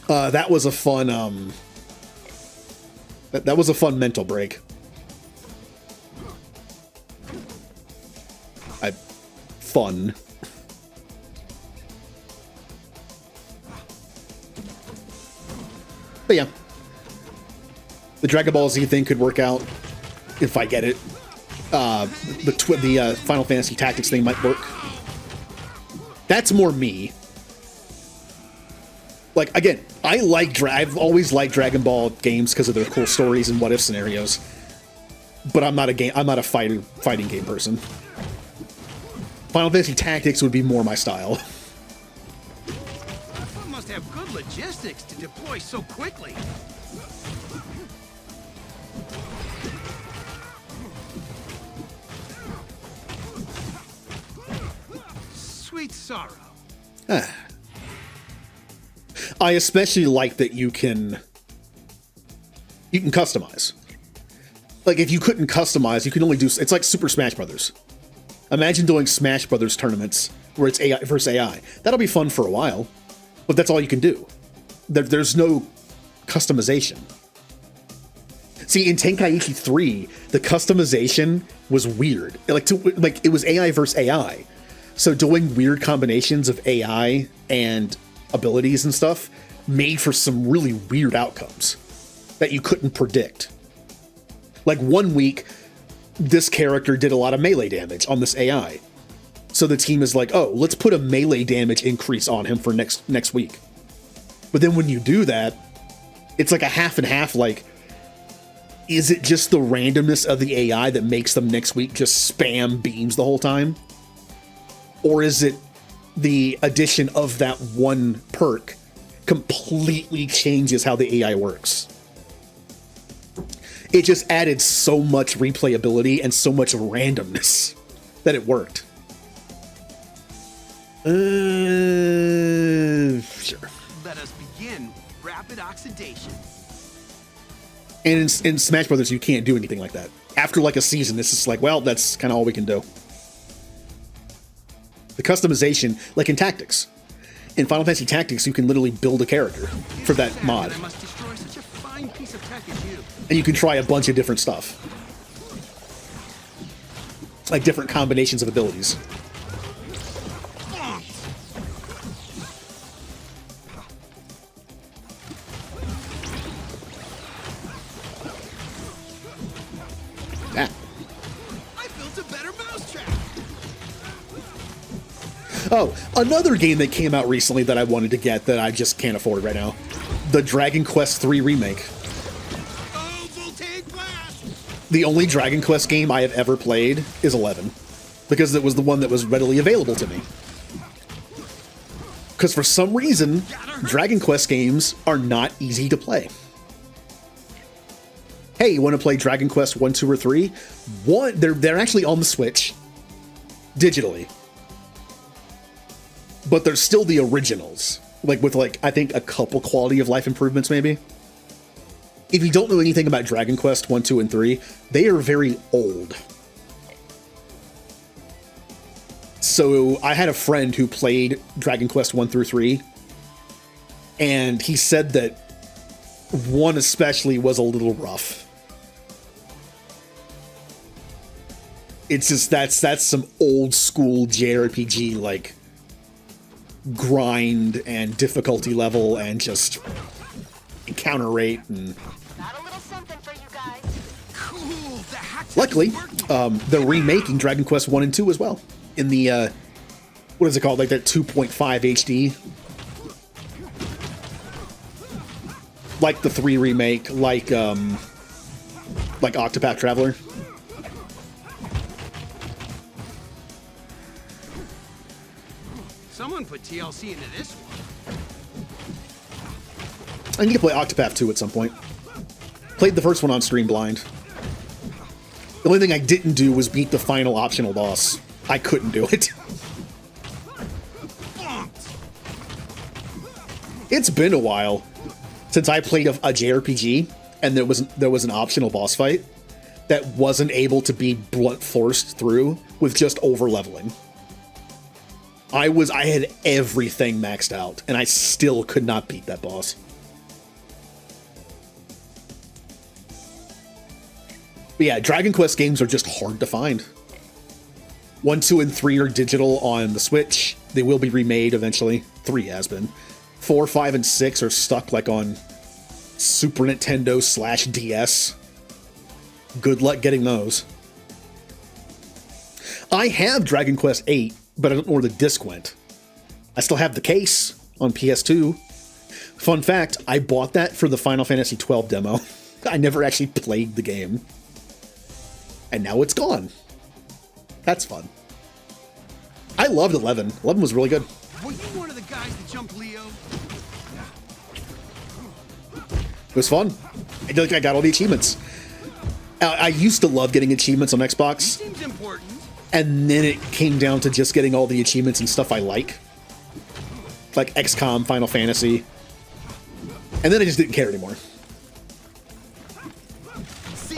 That was a fun that was a fun mental break. Fun. But yeah, the Dragon Ball Z thing could work out if I get it. The Final Fantasy Tactics thing might work. That's more me. Like, again, I've always liked Dragon Ball games because of their cool stories and what-if scenarios. But I'm not a fighting game person. Final Fantasy Tactics would be more my style. That must have good logistics to deploy so quickly. Sweet sorrow. I especially like that you can customize. Like, if you couldn't customize, you can only do... It's like Super Smash Brothers. Imagine doing Smash Brothers tournaments where it's AI versus AI. That'll be fun for a while, but that's all you can do. There's no customization. See, in Tenkaichi 3, the customization was weird. Like it was AI versus AI. So doing weird combinations of AI and abilities and stuff made for some really weird outcomes that you couldn't predict. Like, one week, this character did a lot of melee damage on this AI. So the team is like, oh, let's put a melee damage increase on him for next week. But then when you do that, it's like a half and half. Like, is it just the randomness of the AI that makes them next week just spam beams the whole time? Or is it the addition of that one perk completely changes how the AI works? It just added so much replayability and so much randomness that it worked. Sure. Let us begin rapid oxidation. And in Smash Brothers, you can't do anything like that. After like a season, it's just like, well, that's kind of all we can do. The customization, like in Tactics. In Final Fantasy Tactics, you can literally build a character for that mod. I must destroy such a fine piece of tech as you. And you can try a bunch of different stuff. Like different combinations of abilities. That. I built a better mousetrap. Oh, another game that came out recently that I wanted to get that I just can't afford right now. The Dragon Quest III Remake. Oh, voltaic blast! The only Dragon Quest game I have ever played is 11. Because it was the one that was readily available to me. Because for some reason, Dragon Quest games are not easy to play. Hey, you want to play Dragon Quest 1, 2, or 3? They're actually on the Switch. Digitally. But they're still the originals. Like with I think a couple quality of life improvements maybe. If you don't know anything about Dragon Quest 1, 2, and 3, they are very old. So I had a friend who played Dragon Quest 1 through 3, and he said that 1 especially was a little rough. It's just that's some old school JRPG like grind and difficulty level and just encounter rate and Got a little something for you guys. Cool. The hack's luckily they're remaking Dragon Quest 1 and 2 as well in the what is it called, like that 2.5 HD, like the 3 remake, like Octopath Traveler. Someone put TLC into this one. I need to play Octopath 2 at some point. Played the first one on stream blind. The only thing I didn't do was beat the final optional boss. I couldn't do it. It's been a while since I played a JRPG and there was an optional boss fight that wasn't able to be blunt forced through with just over leveling. I had everything maxed out and I still could not beat that boss. But yeah, Dragon Quest games are just hard to find. 1, 2, and 3 are digital on the Switch. They will be remade eventually. 3 has been. 4, 5, and 6 are stuck like on Super Nintendo / DS. Good luck getting those. I have Dragon Quest 8, but I don't know where the disc went. I still have the case on PS2. Fun fact, I bought that for the Final Fantasy XII demo. I never actually played the game. And now it's gone. That's fun. I loved 11. 11 was really good. Were you one of the guys that jumped Leo? It was fun. I feel like I got all the achievements. I used to love getting achievements on Xbox. Seems important. And then it came down to just getting all the achievements and stuff I like XCOM, Final Fantasy. And then I just didn't care anymore.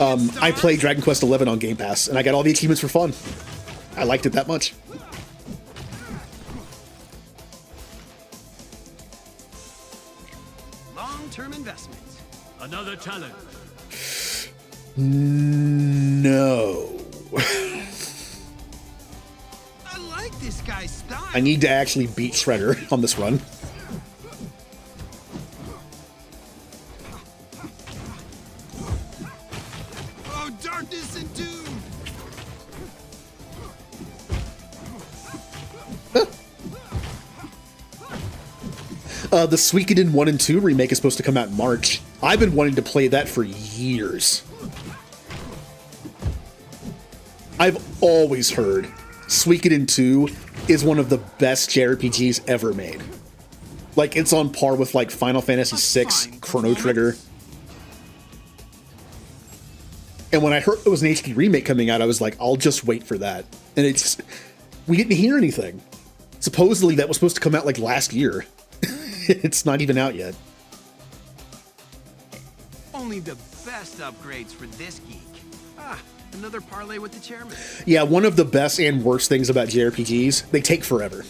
I played Dragon Quest 11 on Game Pass, and I got all the achievements for fun. I liked it that much. Long-term investment. Another challenge. No. I like this guy's style. I need to actually beat Shredder on this run. Oh, darkness and doom. The Suikoden 1 and 2 remake is supposed to come out in March. I've been wanting to play that for years. I've always heard Suikoden 2 is one of the best JRPGs ever made. Like, it's on par with, like, Final Fantasy VI, Chrono Trigger. And when I heard it was an HD remake coming out, I was like, I'll just wait for that. And it's we didn't hear anything. Supposedly that was supposed to come out like last year. It's not even out yet. Only the best upgrades for this geek. Ah, another parlay with the chairman. Yeah, one of the best and worst things about JRPGs, they take forever.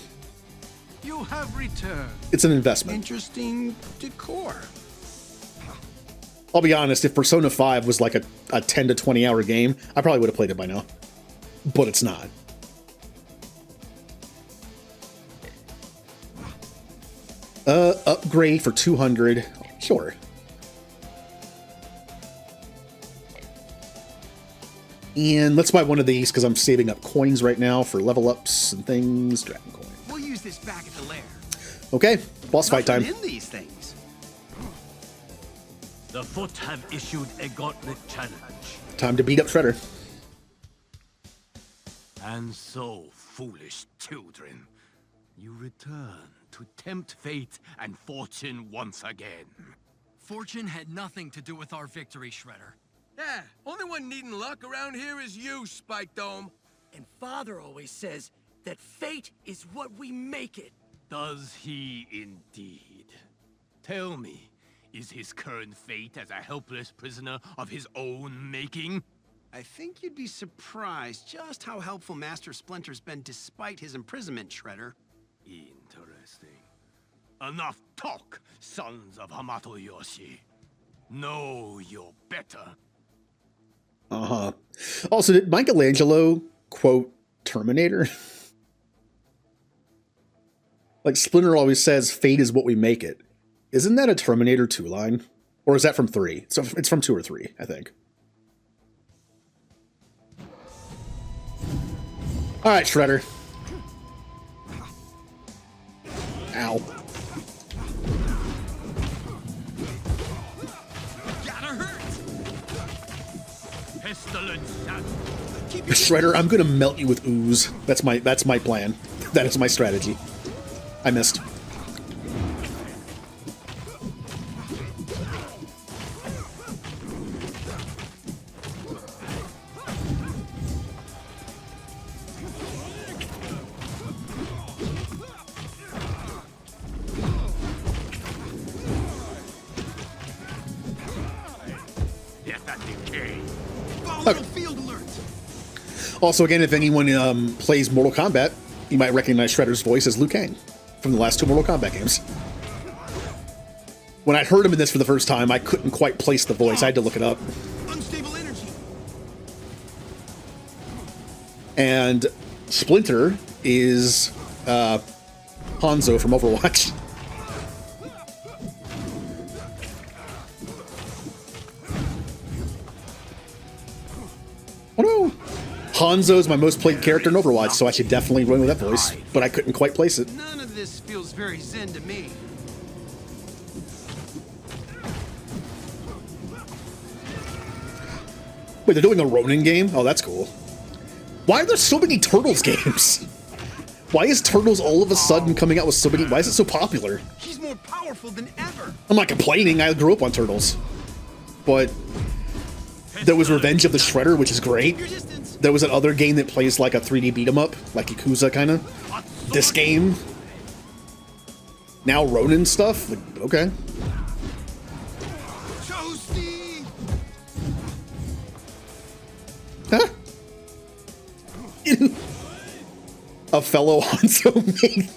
You have returned. It's an investment. Interesting decor. I'll be honest, if Persona 5 was like a 10 to 20 hour game, I probably would have played it by now. But it's not. Upgrade for 200. Sure. And let's buy one of these because I'm saving up coins right now for level ups and things. Dragon coin. We'll use this back at the lair. Okay, boss fight time. In these things. The Foot have issued a gauntlet challenge. Time to beat up Shredder. And so, foolish children, you return to tempt fate and fortune once again. Fortune had nothing to do with our victory, Shredder. Yeah, only one needing luck around here is you, Spike Dome. And Father always says that fate is what we make it. Does he indeed? Tell me, is his current fate as a helpless prisoner of his own making? I think you'd be surprised just how helpful Master Splinter's been despite his imprisonment, Shredder. Interesting. Enough talk, sons of Hamato Yoshi. Know you're better. Uh-huh. Also, did Michelangelo quote Terminator? Like, Splinter always says, fate is what we make it. Isn't that a Terminator 2 line? Or is that from 3? So it's from 2 or 3, I think. Alright, Shredder. Ow. Shredder, I'm gonna melt you with ooze. That's my plan. That is my strategy. I missed. Also, again, if anyone plays Mortal Kombat, you might recognize Shredder's voice as Liu Kang from the last 2 Mortal Kombat games. When I heard him in this for the first time, I couldn't quite place the voice. I had to look it up. Unstable energy. And Splinter is Hanzo from Overwatch. Oh no! Hanzo is my most played character in Overwatch, so I should definitely run with that voice, but I couldn't quite place it. None of this feels very zen to me. Wait, they're doing a Ronin game? Oh, that's cool. Why are there so many Turtles games? Why is Turtles all of a sudden coming out with so many? Why is it so popular? He's more powerful than ever. I'm not complaining, I grew up on Turtles. But there was Revenge of the Shredder, which is great. There was that other game that plays like a 3D beat-em-up, like Yakuza kind of. This game. Now Ronin stuff? Like, okay. Huh? A fellow Hanzo mate.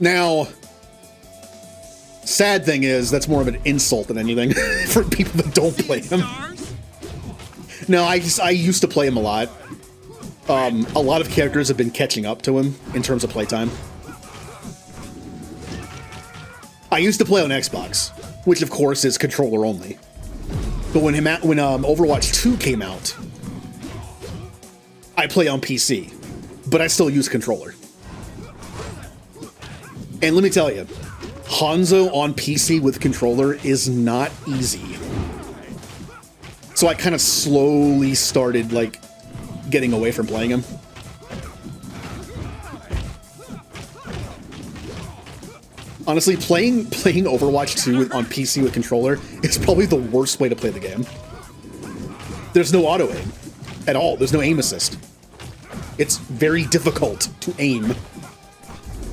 Now, sad thing is, that's more of an insult than anything for people that don't play him. No, I used to play him a lot. A lot of characters have been catching up to him in terms of playtime. I used to play on Xbox, which of course is controller only. But when Overwatch 2 came out, I play on PC, but I still use controller. And let me tell you, Hanzo on PC with controller is not easy. So I kind of slowly started, like, getting away from playing him. Honestly, playing Overwatch 2 on PC with controller is probably the worst way to play the game. There's no auto aim at all. There's no aim assist. It's very difficult to aim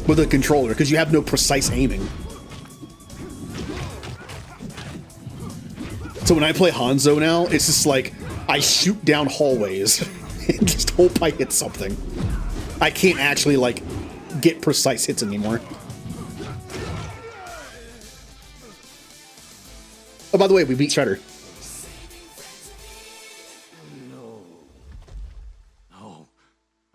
with a controller because you have no precise aiming. So when I play Hanzo now, it's just like I shoot down hallways and just hope I hit something. I can't actually like get precise hits anymore. Oh, by the way, we beat Shredder. No.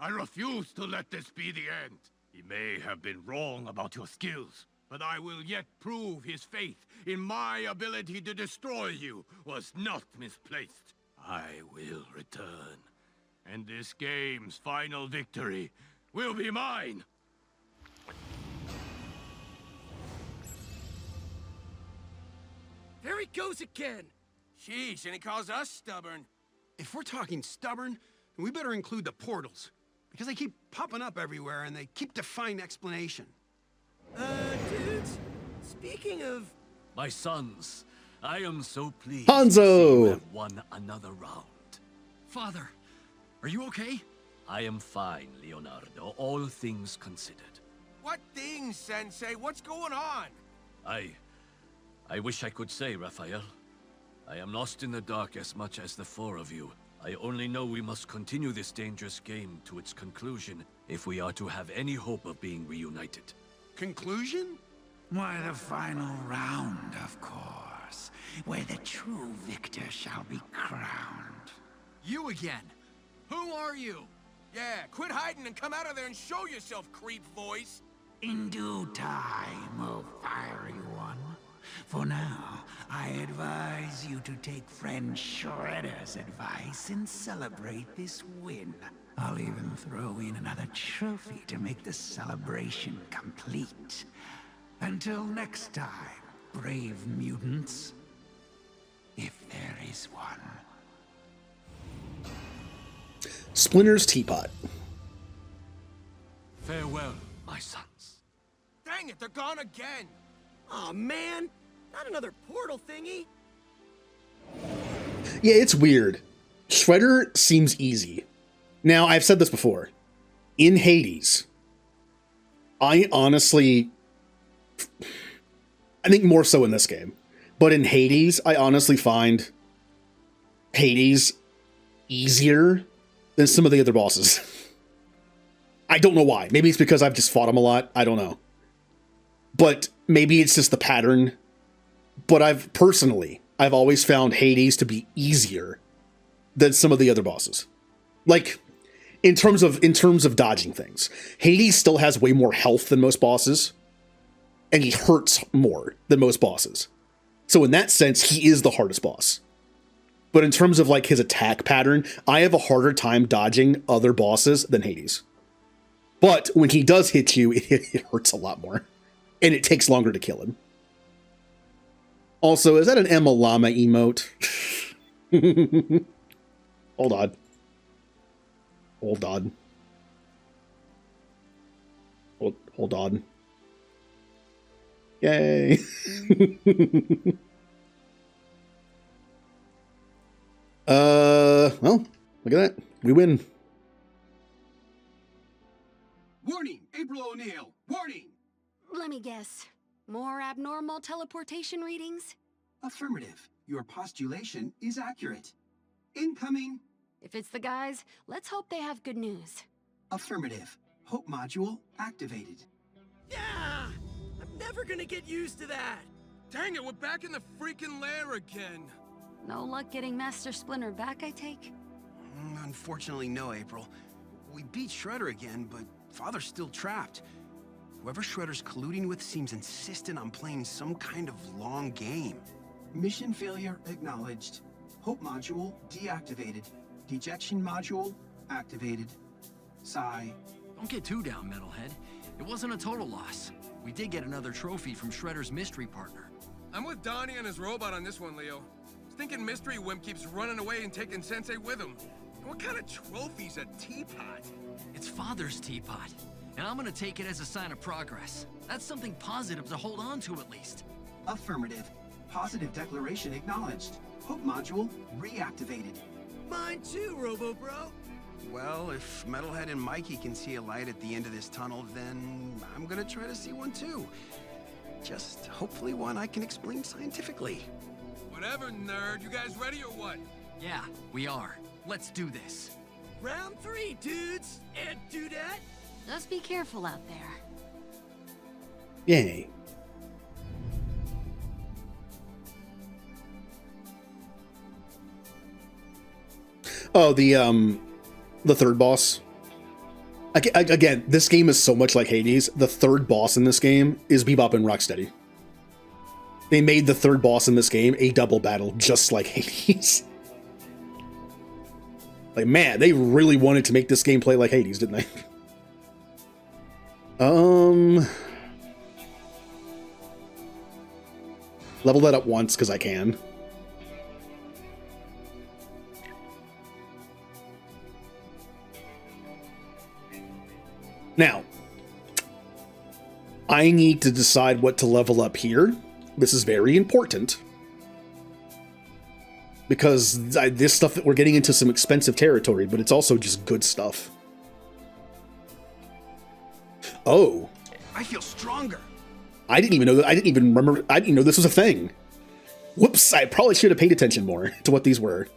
I refuse to let this be the end. He may have been wrong about your skills, but I will yet prove his faith in my ability to destroy you was not misplaced. I will return, and this game's final victory will be mine. There he goes again. Sheesh, and he calls us stubborn. If we're talking stubborn, we better include the portals. Because they keep popping up everywhere and they keep defying explanation. Dudes, speaking of... My sons, I am so pleased Hanzo! to see you have won another round. Father, are you okay? I am fine, Leonardo, all things considered. What things, Sensei? What's going on? I wish I could say, Raphael. I am lost in the dark as much as the four of you. I only know we must continue this dangerous game to its conclusion if we are to have any hope of being reunited. Conclusion? Why, the final round, of course, where the true victor shall be crowned. You again? Who are you? Yeah, quit hiding and come out of there and show yourself, creep voice. In due time, oh fiery one. For now, I advise you to take friend Shredder's advice and celebrate this win. I'll even throw in another trophy to make the celebration complete. Until next time, brave mutants. If there is one. Splinter's teapot. Farewell, my sons. Dang it, they're gone again. Aw, man. Not another portal thingy. Yeah, it's weird. Shredder seems easy. Now, I've said this before. In Hades, I honestly... I think more so in this game. But in Hades, I honestly find Hades easier than some of the other bosses. I don't know why. Maybe it's because I've just fought him a lot. I don't know. But maybe it's just the pattern. But I've always found Hades to be easier than some of the other bosses. Like, in terms of dodging things. Hades still has way more health than most bosses. And he hurts more than most bosses. So in that sense, he is the hardest boss. But in terms of like his attack pattern, I have a harder time dodging other bosses than Hades. But when he does hit you, it hurts a lot more. And it takes longer to kill him. Also, is that an Emma Llama emote? Hold on. Hold on. Hold on. Yay. Well, look at that. We win. Warning, April O'Neil. Warning. Let me guess. More abnormal teleportation readings? Affirmative. Your postulation is accurate. Incoming. If it's the guys, let's hope they have good news. Affirmative. Hope module activated. Yeah! I'm never gonna get used to that. Dang it, we're back in the freaking lair again. No luck getting Master Splinter back, I take? Unfortunately, no, April. We beat Shredder again, but Father's still trapped. Whoever Shredder's colluding with seems insistent on playing some kind of long game. Mission failure acknowledged. Hope module deactivated. Dejection module activated. Sigh. Don't get too down, Metalhead. It wasn't a total loss. We did get another trophy from Shredder's mystery partner. I'm with Donnie and his robot on this one, Leo. Stinking mystery wimp keeps running away and taking Sensei with him. What kind of trophy's a teapot? It's Father's teapot, and I'm gonna take it as a sign of progress. That's something positive to hold on to at least. Affirmative. Positive declaration acknowledged. Hope module reactivated. Mine too, Robo-Bro. Well, if Metalhead and Mikey can see a light at the end of this tunnel, then I'm gonna try to see one too. Just hopefully one I can explain scientifically. Whatever, nerd. You guys ready or what? Yeah, we are. Let's do this. Round 3, dudes and dudette. Just be careful out there. Yay. Oh, the third boss. Again, this game is so much like Hades. The third boss in this game is Bebop and Rocksteady. They made the third boss in this game a double battle, just like Hades. Like, man, they really wanted to make this game play like Hades, didn't they? Level that up once, because I can. Now, I need to decide what to level up here. This is very important. Because this stuff, we're getting into some expensive territory, but it's also just good stuff. Oh. I feel stronger. I didn't even know that. I didn't even remember. I didn't know this was a thing. Whoops, I probably should have paid attention more to what these were.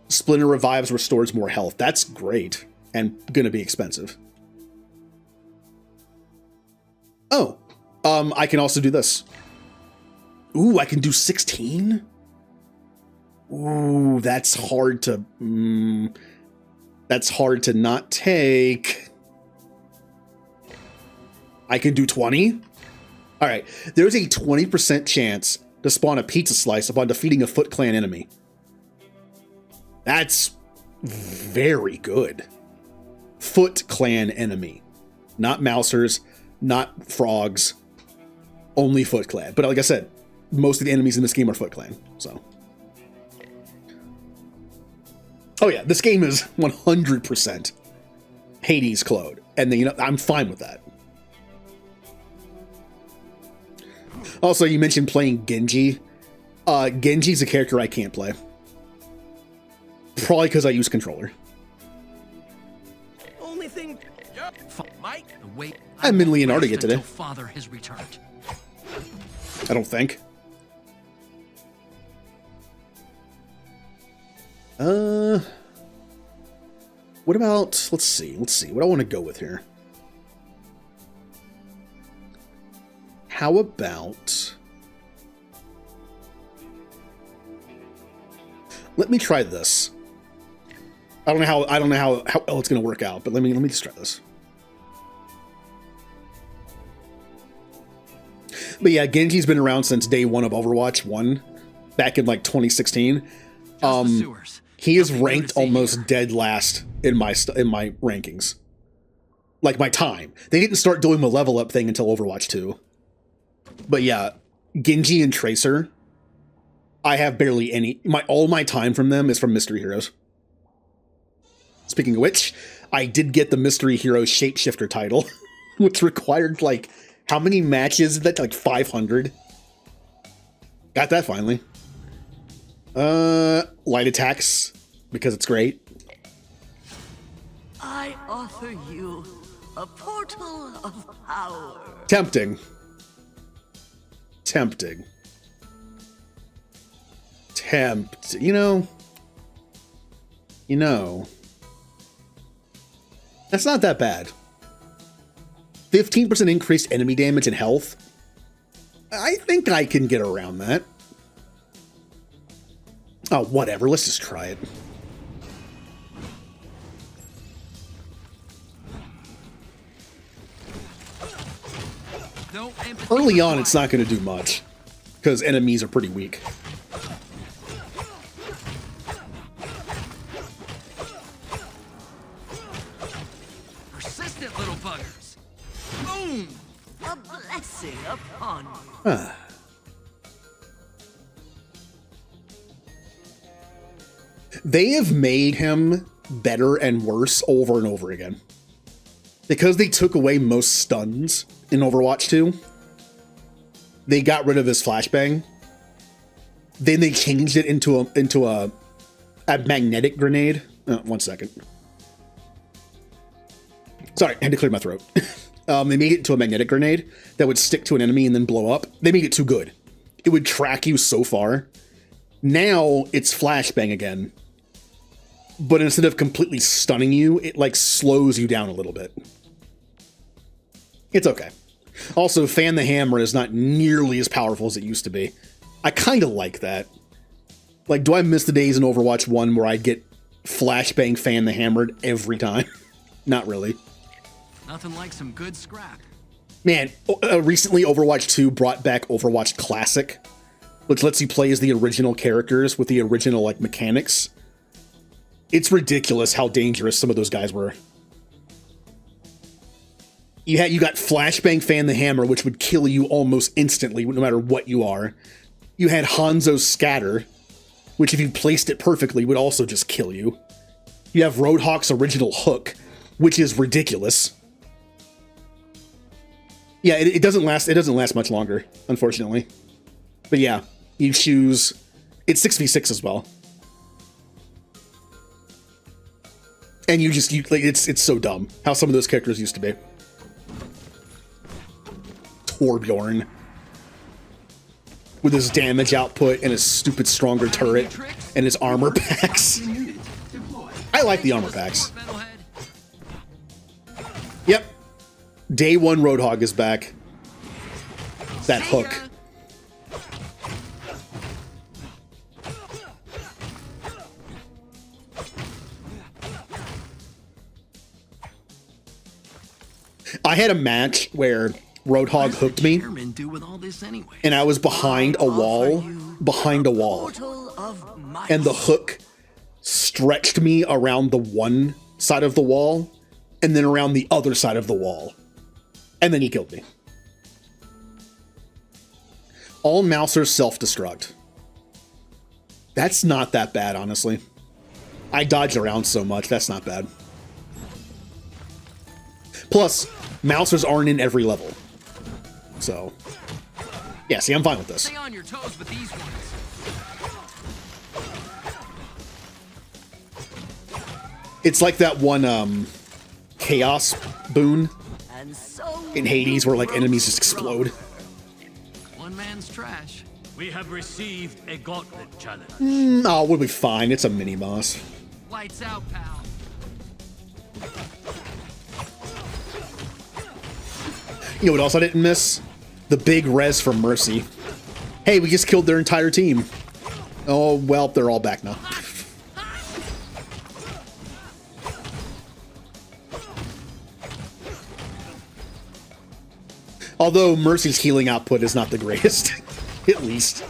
Splinter revives, restores more health. That's great. And gonna be expensive. Oh, I can also do this. Ooh, I can do 16? Ooh, that's hard to... that's hard to not take. I can do 20? Alright, there's a 20% chance to spawn a pizza slice upon defeating a Foot Clan enemy. That's very good. Foot Clan enemy. Not mousers, not frogs, only Foot Clan. But like I said, most of the enemies in this game are Foot Clan, so... Oh yeah, this game is 100% Hades clone, and you know, I'm fine with that. Also, you mentioned playing Genji. Genji's a character I can't play. Probably because I use controller. Only thing... Mike? Wait. I'm in Leonardo yet today. Father has returned. I don't think. What about, let's see, what do I want to go with here? How about, let me try this. I don't know how well it's going to work out, but let me just try this. But yeah, Genji's been around since day one of Overwatch 1, back in like 2016. He is ranked almost dead last in my rankings. Like my time. They didn't start doing the level up thing until Overwatch 2. But yeah, Genji and Tracer, I have barely any. All my time from them is from Mystery Heroes. Speaking of which, I did get the Mystery Heroes Shapeshifter title, which required like, how many matches is that? Like 500? Got that finally. Light attacks, because it's great. I offer you a portal of power. Tempting. You know. That's not that bad. 15% increased enemy damage and health. I think I can get around that. Oh, whatever. Let's just try it. Early on, it's not going to do much, because enemies are pretty weak. Persistent little buggers. Boom! A blessing upon you. Huh. They have made him better and worse over and over again. Because they took away most stuns in Overwatch 2, they got rid of his flashbang. Then they changed it into a a magnetic grenade. One second. Sorry, I had to clear my throat. They made it into a magnetic grenade that would stick to an enemy and then blow up. They made it too good. It would track you so far. Now it's flashbang again. But instead of completely stunning you, it like slows you down a little bit. It's okay. Also, Fan the Hammer is not nearly as powerful as it used to be. I kind of like that. Like, do I miss the days in Overwatch 1 where I'd get flashbang Fan the Hammered every time? Not really. Nothing like some good scrap. Man, recently Overwatch 2 brought back Overwatch Classic, which lets you play as the original characters with the original, like, mechanics. It's ridiculous how dangerous some of those guys were. You got Flashbang Fan the Hammer, which would kill you almost instantly, no matter what you are. You had Hanzo's Scatter, which if you placed it perfectly would also just kill you. You have Roadhog's original Hook, which is ridiculous. Yeah, it doesn't last. It doesn't last much longer, unfortunately. But yeah, you choose. It's 6v6 as well, and you like it's so dumb how some of those characters used to be. Torbjorn with his damage output and his stupid stronger turret and his armor packs. I like the armor packs. Yep. Day 1 Roadhog is back. That hook. I had a match where Roadhog hooked me, and I was behind a wall, and the hook stretched me around the one side of the wall, and then around the other side of the wall, and then he killed me. All Mousers self-destruct. That's not that bad, honestly. I dodge around so much, that's not bad. Plus, Mousers aren't in every level. So, yeah, see, I'm fine with this. Stay on your toes with these ones. It's like that one Chaos boon in Hades where like enemies just explode. One man's trash. We have received a gauntlet challenge. Oh, we'll be fine. It's a mini boss. Lights out, pal. You know what else I didn't miss? The big res from Mercy. Hey, we just killed their entire team. Oh, well, they're all back now. Although Mercy's healing output is not the greatest, at least.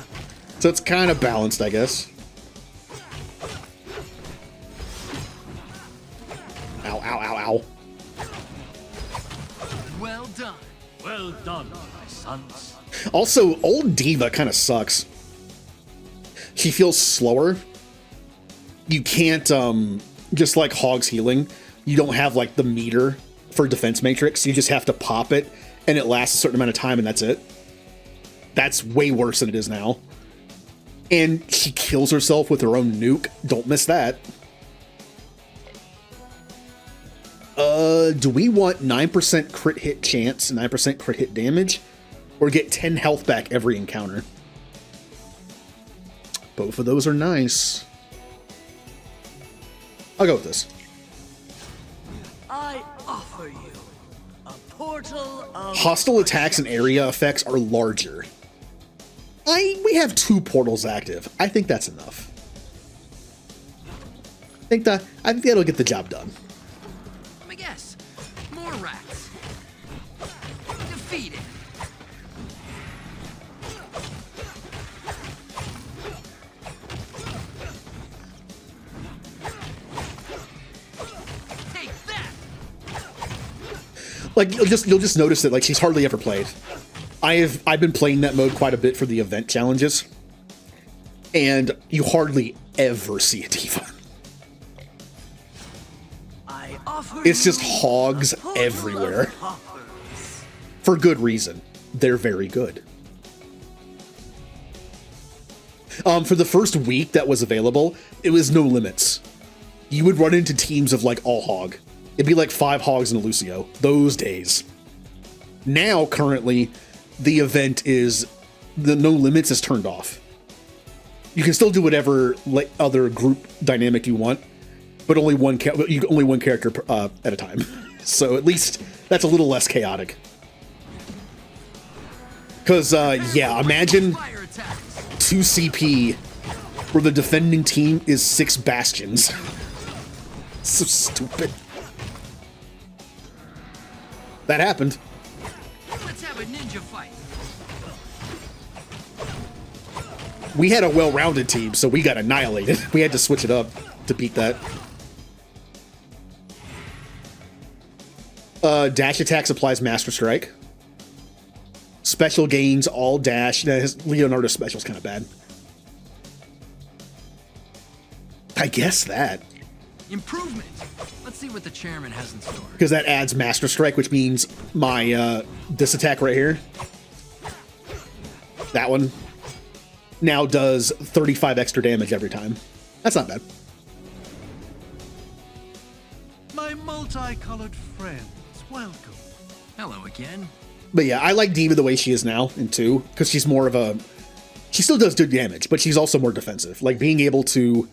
So it's kind of balanced, I guess. Ow, ow, ow, ow. Well done. Well done, my sons. Also, old Diva kind of sucks. She feels slower. You can't, just like Hog's healing, you don't have like the meter for defense matrix. You just have to pop it and it lasts a certain amount of time and that's it. That's way worse than it is now. And she kills herself with her own nuke. Don't miss that. Do we want 9% crit hit chance, 9% crit hit damage, or get 10 health back every encounter? Both of those are nice. I'll go with this. I offer you a portal of Hostile attacks and area effects are larger. We have 2 portals active. I think that's enough. I think that'll get the job done. Let me guess. More rats. Defeated. Take that. Like you'll just notice that like she's hardly ever played. I've been playing that mode quite a bit for the event challenges, and you hardly ever see a Diva. It's just hogs everywhere. For good reason. They're very good. For the first week that was available, it was no limits. You would run into teams of like all hog. It'd be like 5 hogs and a Lucio. Those days. Now, currently, the event is the no limits is turned off. You can still do whatever other group dynamic you want, but only one character at a time. So at least that's a little less chaotic. Because yeah, imagine 2 CP where the defending team is 6 bastions. So stupid. That happened. Let's have a ninja fight. We had a well-rounded team, so we got annihilated. We had to switch it up to beat that. Dash attacks applies Master Strike. Special gains all dash. His Leonardo special's kind of bad. I guess that. Improvement. Let's see what the chairman has in store. Because that adds Master Strike, which means my this attack right here, that one, now does 35 extra damage every time. That's not bad. My multicolored friends, welcome. Hello again. But yeah, I like Diva the way she is now in 2, because she's more of a... She still does good damage, but she's also more defensive. Like, being able to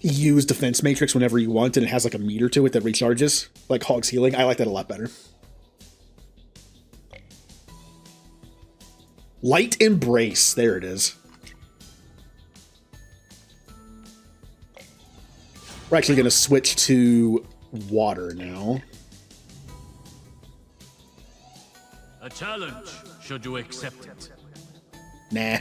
use Defense Matrix whenever you want, and it has like a meter to it that recharges, like Hog's healing. I like that a lot better. Light Embrace. There it is. We're actually going to switch to water now. A challenge. Should you accept it? Nah.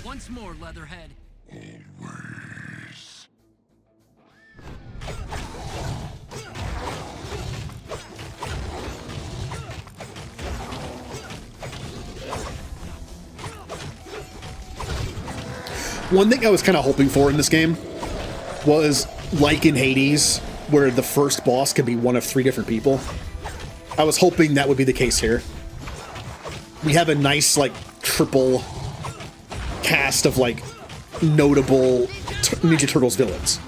Once more, Leatherhead. Always. One thing I was kind of hoping for in this game was, like in Hades, where the first boss could be one of 3 different people. I was hoping that would be the case here. We have a nice, like, triple cast of, like, notable Ninja Turtles villains.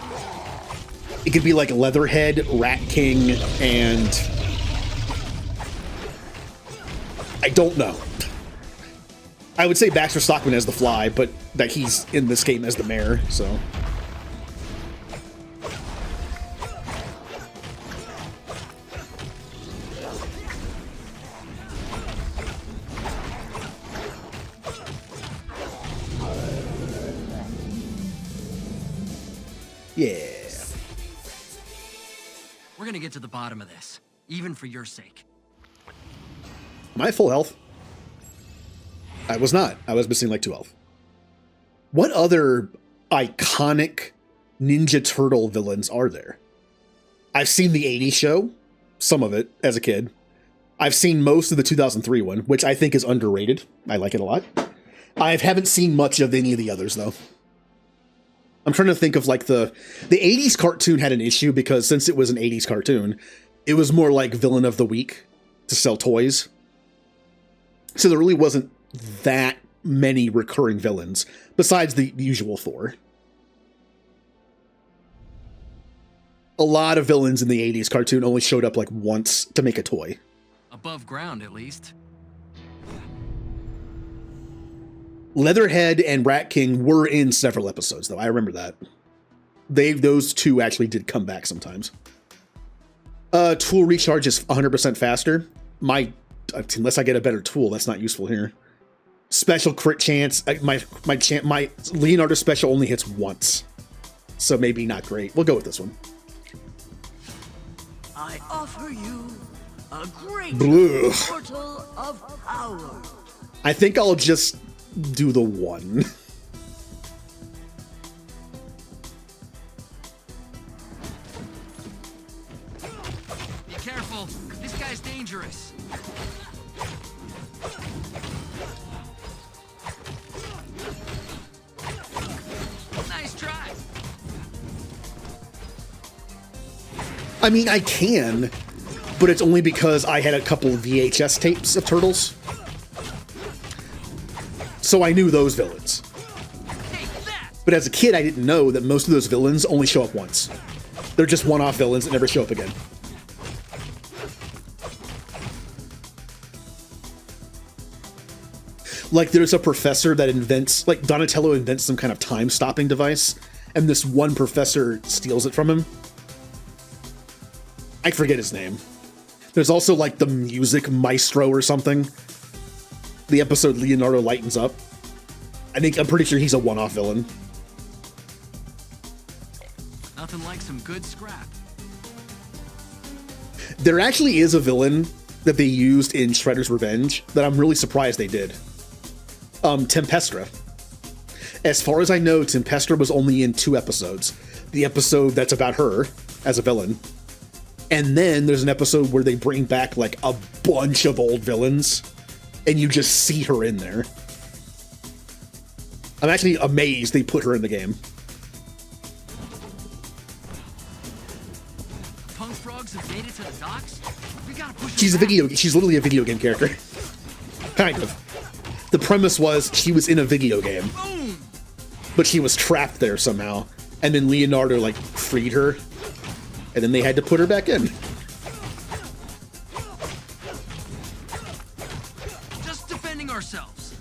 It could be like Leatherhead, Rat King, and... I don't know. I would say Baxter Stockman as the Fly, but that he's in this game as the Mayor, so... Yeah. We're gonna get to the bottom of this, even for your sake. Am I full health? I was not. I was missing like 2 health. What other iconic Ninja Turtle villains are there? I've seen the 80s show, some of it, as a kid. I've seen most of the 2003 one, which I think is underrated. I like it a lot. I haven't seen much of any of the others, though. I'm trying to think of like the 80s cartoon had an issue because since it was an 80s cartoon, it was more like villain of the week to sell toys. So there really wasn't that many recurring villains besides the usual 4. A lot of villains in the 80s cartoon only showed up like once to make a toy. Above ground, at least. Leatherhead and Rat King were in several episodes, though. I remember that. Those 2 actually did come back sometimes. Tool recharge is 100% faster. Unless I get a better tool, that's not useful here. Special crit chance. My Leonardo special only hits once, so maybe not great. We'll go with this one. I offer you a great Blue. portal of power. I think I'll just do the 1. Be careful. This guy's dangerous. Nice try. I mean, I can, but it's only because I had a couple of VHS tapes of Turtles. So I knew those villains. But as a kid, I didn't know that most of those villains only show up once. They're just one-off villains that never show up again. Like, there's a professor that invents, like, Donatello invents some kind of time-stopping device, and this one professor steals it from him. I forget his name. There's also, like, the music maestro or something. The episode Leonardo lightens up. I'm pretty sure he's a one-off villain. Nothing like some good scrap. There actually is a villain that they used in Shredder's Revenge that I'm really surprised they did. Tempestra. As far as I know, Tempestra was only in 2 episodes. The episode that's about her as a villain. And then there's an episode where they bring back like a bunch of old villains and you just see her in there. I'm actually amazed they put her in the game. Punk frogs have made it to the docks? We gotta push She's literally a video game character. Kind of. The premise was she was in a video game, but she was trapped there somehow. And then Leonardo like freed her, and then they had to put her back in. Just defending ourselves.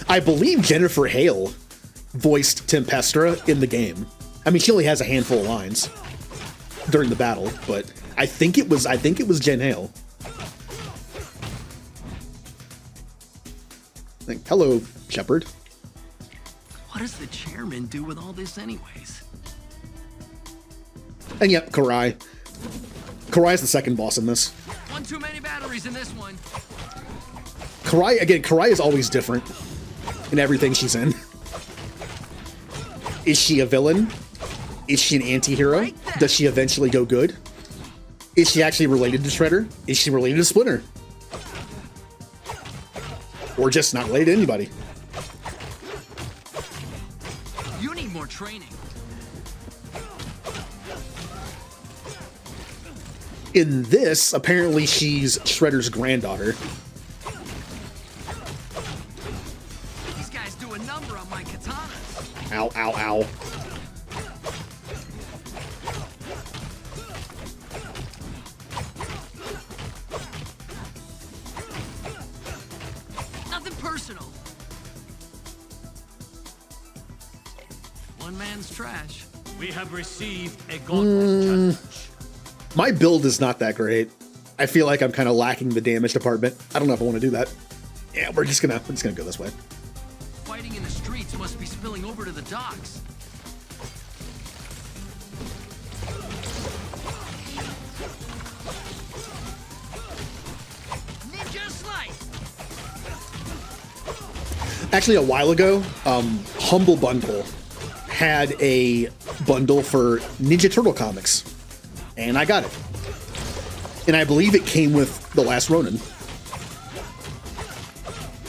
I believe Jennifer Hale voiced Tempestra in the game. I mean, she only has a handful of lines during the battle, but I think it was Jen Hale. Like, hello, Shepard. What does the chairman do with all this anyways? And yep, Karai. Karai's the second boss in this. One too many batteries in this one. Karai is always different in everything she's in. Is she a villain? Is she an anti-hero? Does she eventually go good? Is she actually related to Shredder? Is she related to Splinter? Or just not related to anybody? You need more training. In this, apparently she's Shredder's granddaughter. These guys do a number on my katanas. Ow, ow, ow. Nothing personal. One man's trash. We have received a gauntlet challenge. My build is not that great. I feel like I'm kind of lacking the damage department. I don't know if I want to do that. Yeah, we're just gonna go this way. Fighting in the streets must be spilling over to the docks. Ninja slice. Actually, a while ago, Humble Bundle had a bundle for Ninja Turtle comics, and I got it. And I believe it came with The Last Ronin.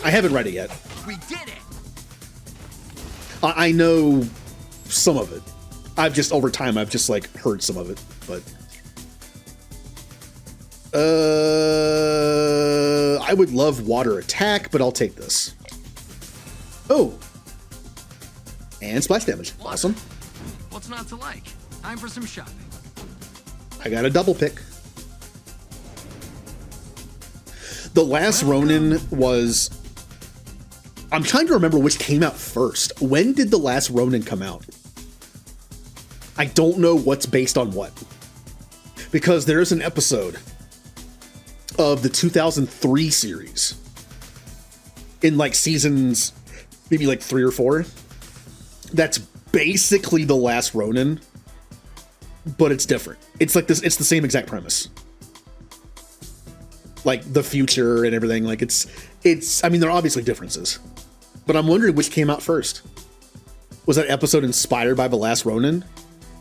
I haven't read it yet. We did it. I know some of it. Over time, I've just like heard some of it, but I would love Water Attack, but I'll take this. Oh, and splash damage. Awesome. What's not to like? Time for some shopping. I got a double pick. The Last Ronin was... I'm trying to remember which came out first. When did The Last Ronin come out? I don't know what's based on what. Because there's an episode of the 2003 series in like seasons, maybe like 3 or 4. That's basically The Last Ronin, but it's different. It's like this. It's the same exact premise. Like the future and everything. Like it's. I mean, there are obviously differences, but I'm wondering which came out first. Was that episode inspired by The Last Ronin,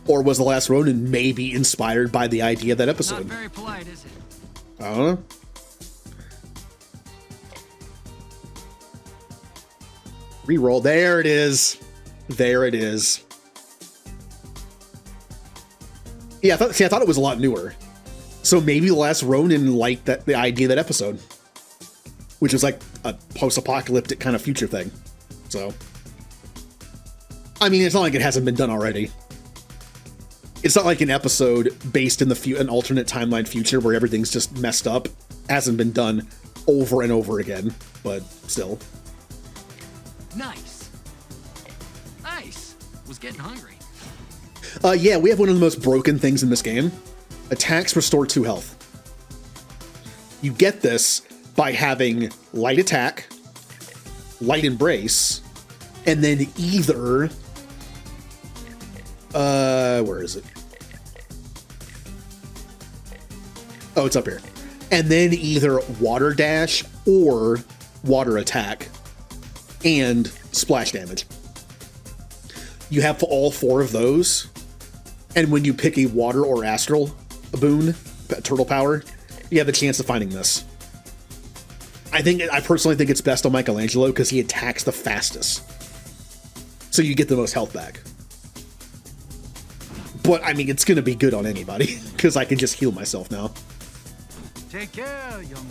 or was The Last Ronin maybe inspired by the idea of that episode? Not very polite, is it? I don't know. Reroll. There it is. There it is. Yeah, I thought it was a lot newer. So maybe The Last Ronin liked the idea of that episode. which is like a post-apocalyptic kind of future thing. So, I mean, it's not like it hasn't been done already. It's not like an episode based in an alternate timeline future where everything's just messed up. Hasn't been done over and over again, but still. Nice. Nice. Was getting hungry. Yeah, we have one of the most broken things in this game. Attacks restore 2 health. You get this by having light attack, light embrace, and then either... where is it? Oh, it's up here. And then either water dash or water attack and splash damage. You have all 4 of those, and when you pick a water or astral boon, turtle power, you have a chance of finding this. I personally think it's best on Michelangelo because he attacks the fastest, so you get the most health back. But I mean, it's gonna be good on anybody because I can just heal myself now. Take care, young.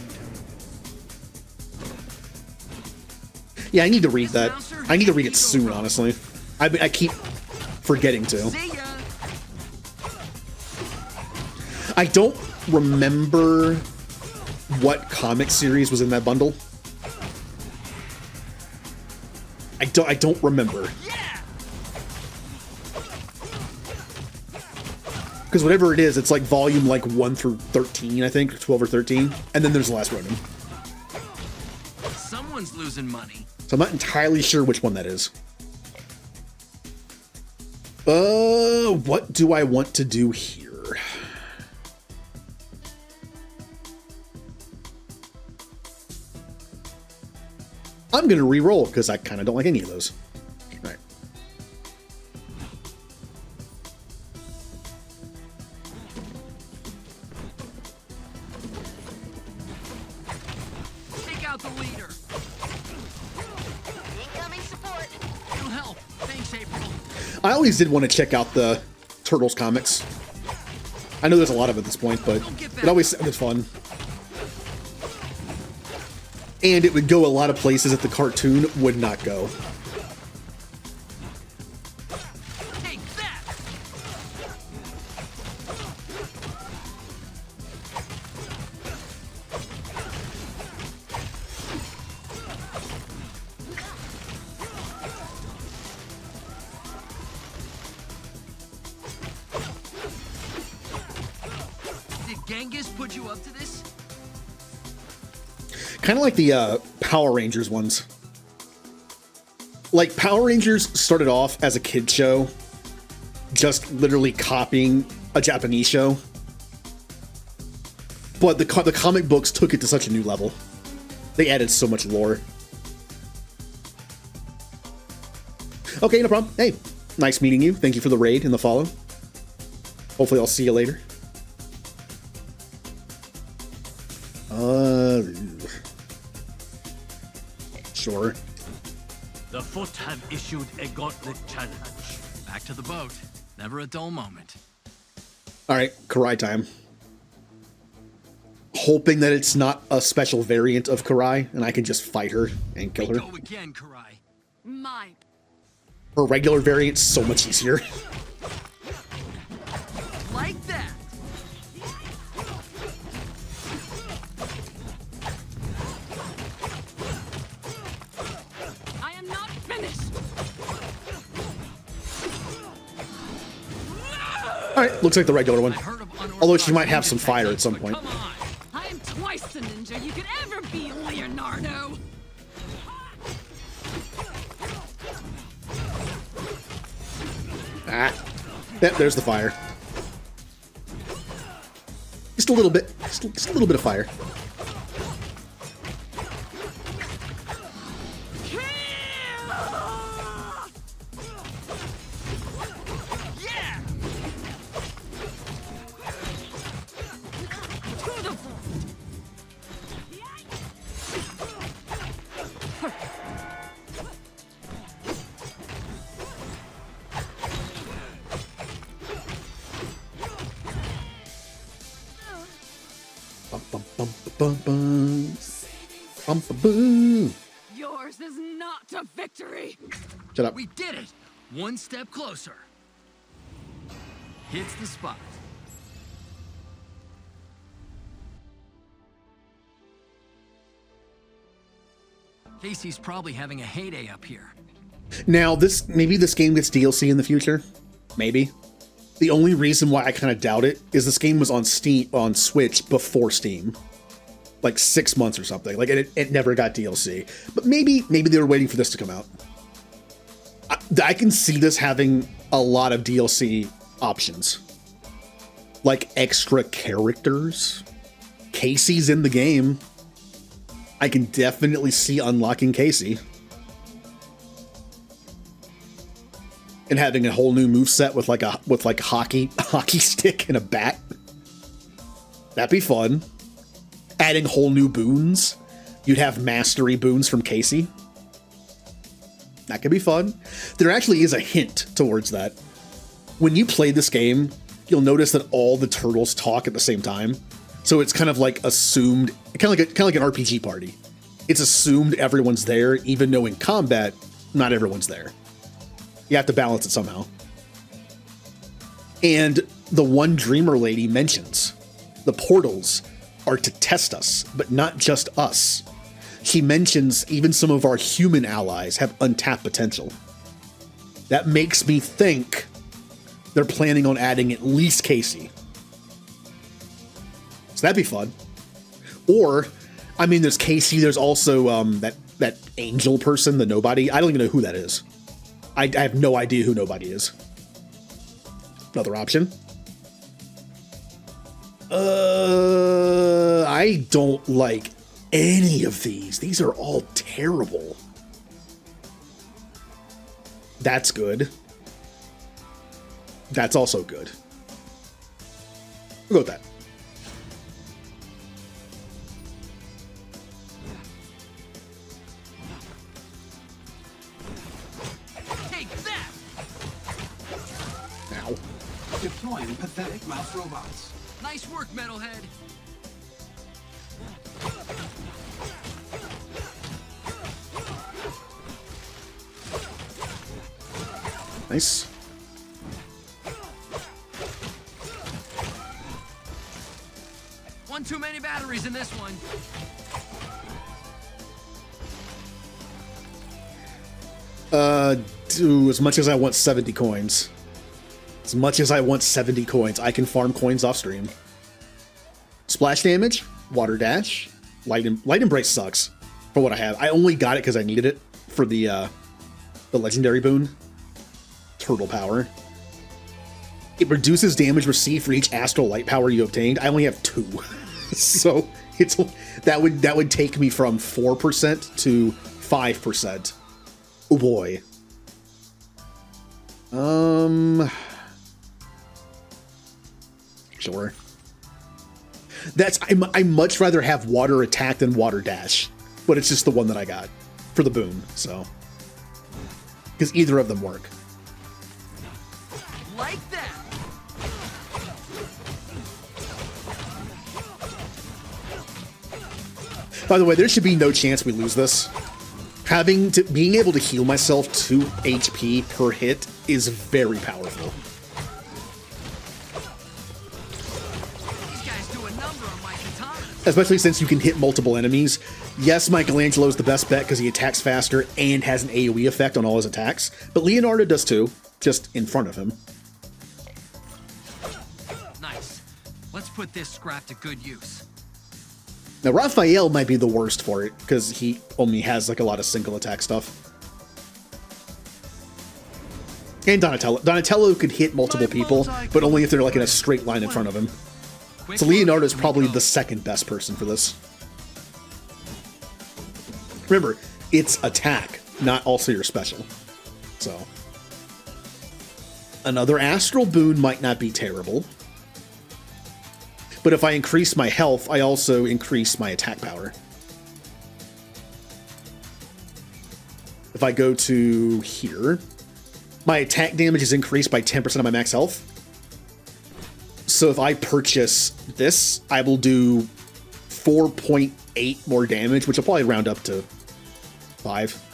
Yeah, I need to read that. I need to read it soon, honestly. I keep forgetting to. I don't remember what comic series was in that bundle. I don't remember. Because whatever it is, it's like volume like 1 through 13, I think, 12 or 13, and then there's the last Ronin. Someone's losing money. So I'm not entirely sure which one that is. What do I want to do here? I'm gonna re-roll because I kind of don't like any of those. All right. Take out the leader. Incoming support. It'll help. Thanks, April. I always did want to check out the Turtles comics. I know there's a lot of it at this point, but it always sounded fun. And it would go a lot of places that the cartoon would not go. Take that. Did Genghis put you up to this? Kind of like the Power Rangers ones. Like, Power Rangers started off as a kid show, just literally copying a Japanese show. But the comic books took it to such a new level. They added so much lore. Okay, no problem. Hey, nice meeting you. Thank you for the raid and the follow. Hopefully I'll see you later. Sure. The Foot have issued a gauntlet challenge. Back to the boat. Never a dull moment. Alright, Karai time. Hoping that it's not a special variant of Karai, and I can just fight her and kill her. Go again, Karai. Mine. Her regular variant's so much easier. Like that. I am not finished. Alright, looks like the regular one. Although she might have some fire at some point. Come on. I am twice the ninja you could ever be, Leonardo. Ah. Yep, there's the fire. Just a little bit. Just a little bit of fire. Bum, bum, bum, bum, bum. Boo. Yours is not a victory. Shut up. We did it! One step closer. Hits the spot. Casey's probably having a heyday up here. Now, maybe this game gets DLC in the future. Maybe. The only reason why I kind of doubt it is this game was on Switch before Steam. Like 6 months or something. Like it never got DLC. But maybe they were waiting for this to come out. I can see this having a lot of DLC options. Like extra characters. Casey's in the game. I can definitely see unlocking Casey. And having a whole new moveset with like a hockey stick and a bat. That'd be fun. Adding whole new boons. You'd have mastery boons from Casey. That could be fun. There actually is a hint towards that. When you play this game, you'll notice that all the turtles talk at the same time. So it's kind of like assumed, kind of like an RPG party. It's assumed everyone's there, even though in combat, not everyone's there. You have to balance it somehow. And the one Dreamer lady mentions, the portals are to test us, but not just us. She mentions even some of our human allies have untapped potential. That makes me think they're planning on adding at least Casey. So that'd be fun. Or, I mean, there's Casey, there's also that angel person, the nobody. I don't even know who that is. I have no idea who nobody is. Another option. I don't like any of these. These are all terrible. That's good. That's also good. We'll go with that. Take that! Ow. Deploying pathetic mouse robots. Nice work, Metalhead. Nice. One too many batteries in this one. As much as I want 70 coins. As much as I want 70 coins, I can farm coins off stream. Splash damage, water dash, light embrace sucks for what I have. I only got it because I needed it for the legendary boon. Turtle power. It reduces damage received for each astral light power you obtained. I only have 2. So that would take me from 4% to 5%. Oh boy. Sure. I much rather have water attack than water dash, but it's just the one that I got for the boon, so. Because either of them work. Like that. By the way, there should be no chance we lose this. Being able to heal myself 2 HP per hit is very powerful. These guys do a number on my katana. Especially since you can hit multiple enemies. Yes, Michelangelo's the best bet because he attacks faster and has an AoE effect on all his attacks, but Leonardo does too, just in front of him. Nice. Let's put this scrap to good use. Now, Raphael might be the worst for it, because he only has like a lot of single attack stuff. And Donatello. Donatello could hit multiple people, but only if they're like in a straight line in front of him. So Leonardo is probably the second best person for this. Remember, it's attack, not also your special. So. Another astral boon might not be terrible. But if I increase my health, I also increase my attack power. If I go to here, my attack damage is increased by 10% of my max health. So if I purchase this, I will do 4.8 more damage, which will probably round up to 5.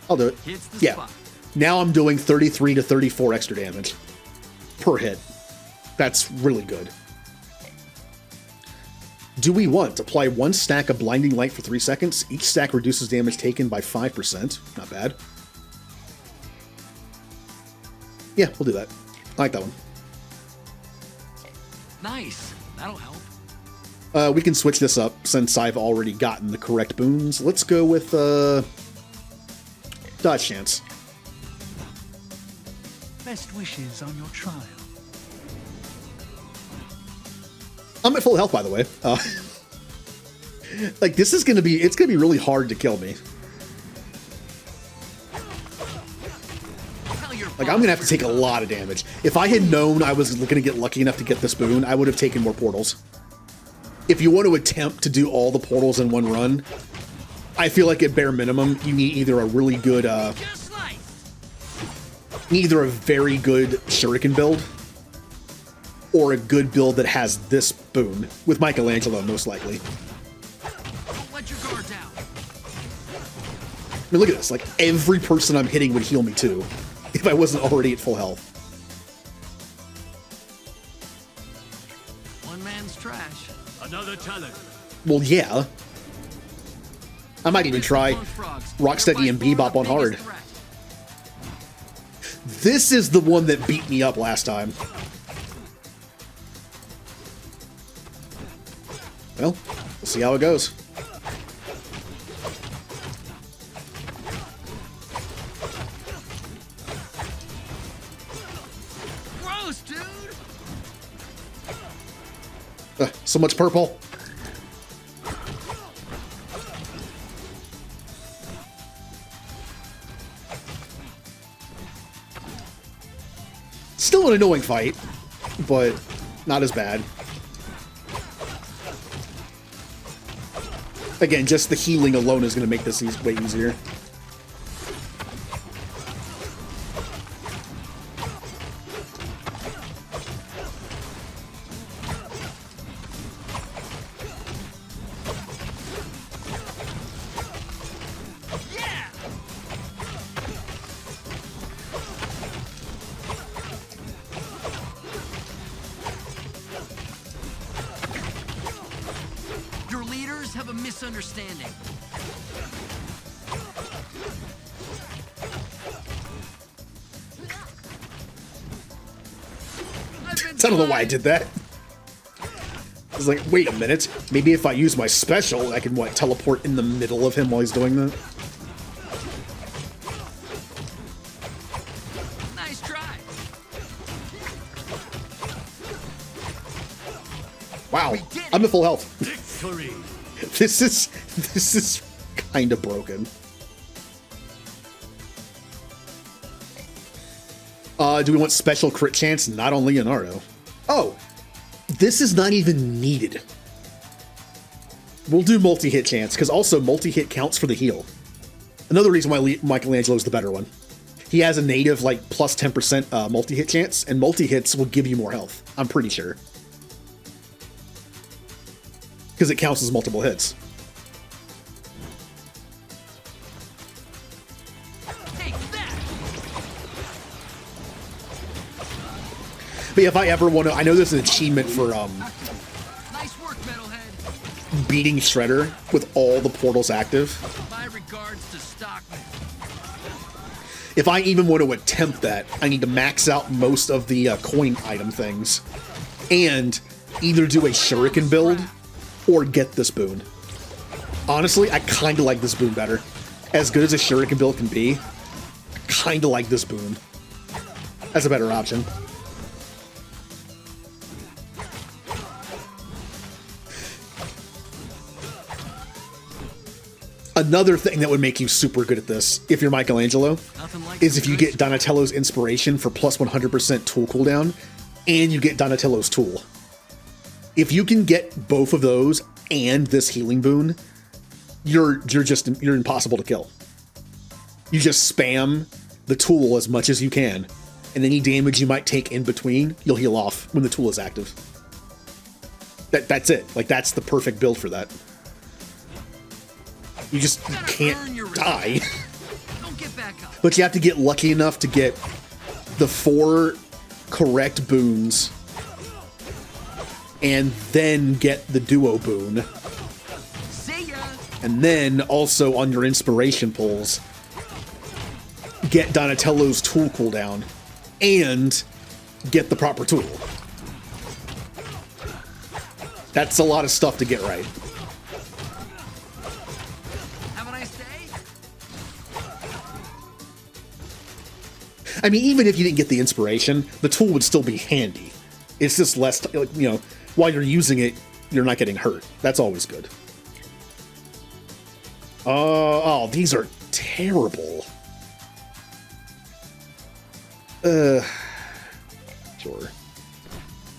I'll do it. Yeah. Now I'm doing 33 to 34 extra damage per hit. That's really good. Do we want to apply 1 stack of blinding light for 3 seconds? Each stack reduces damage taken by 5%. Not bad. Yeah, we'll do that. I like that one. Nice. That'll help. We can switch this up since I've already gotten the correct boons. Let's go with dodge chance. Best wishes on your trial. I'm at full health, by the way. Like it's gonna be really hard to kill me. Like I'm gonna have to take a lot of damage. If I had known I was gonna get lucky enough to get this boon, I would have taken more portals. If you want to attempt to do all the portals in one run, I feel like at bare minimum you need either a really good, either a very good shuriken build, or a good build that has this boon with Michelangelo, most likely. Don't let your guard down. I mean, look at this. Like every person I'm hitting would heal me too, if I wasn't already at full health. One man's trash. Another talent. Well, yeah. I might even try Rocksteady and Bebop on hard. This is the one that beat me up last time. Well, we'll see how it goes. Gross, dude. So much purple. Still an annoying fight, but not as bad. Again, just the healing alone is going to make this way easier. Your leaders have a misunderstanding. I don't know why I did that. I was like, wait a minute. Maybe if I use my special, I can, what, teleport in the middle of him while he's doing that? Nice try. Wow, I'm at full health. Victory. This is kind of broken. Do we want special crit chance? Not on Leonardo. Oh, this is not even needed. We'll do multi-hit chance, because also multi-hit counts for the heal. Another reason why Michelangelo is the better one. He has a native, like, plus 10% multi-hit chance, and multi-hits will give you more health. I'm pretty sure. Because it counts as multiple hits. But yeah, if I ever want to, I know there's an achievement for Nice work, Metalhead. beating Shredder with all the portals active. My regards to Stockman. If I even want to attempt that, I need to max out most of the coin item things, and either do a shuriken build or get this boon. Honestly, I kind of like this boon better. As good as a shuriken build can be, I kind of like this boon. That's a better option. Another thing that would make you super good at this, if you're Michelangelo, is if you get Donatello's inspiration for plus 100% tool cooldown, and you get Donatello's tool. If you can get both of those and this healing boon, you're impossible to kill. You just spam the tool as much as you can, and any damage you might take in between, you'll heal off when the tool is active. That's it. Like, that's the perfect build for that. You just can't die. Don't get back up. But you have to get lucky enough to get the 4 correct boons and then get the duo boon. See ya. And then also on your inspiration pulls, get Donatello's tool cooldown and get the proper tool. That's a lot of stuff to get right. Have a nice day. I mean, even if you didn't get the inspiration, the tool would still be handy. It's just less, you know, while you're using it, you're not getting hurt. That's always good. Oh, these are terrible. Sure.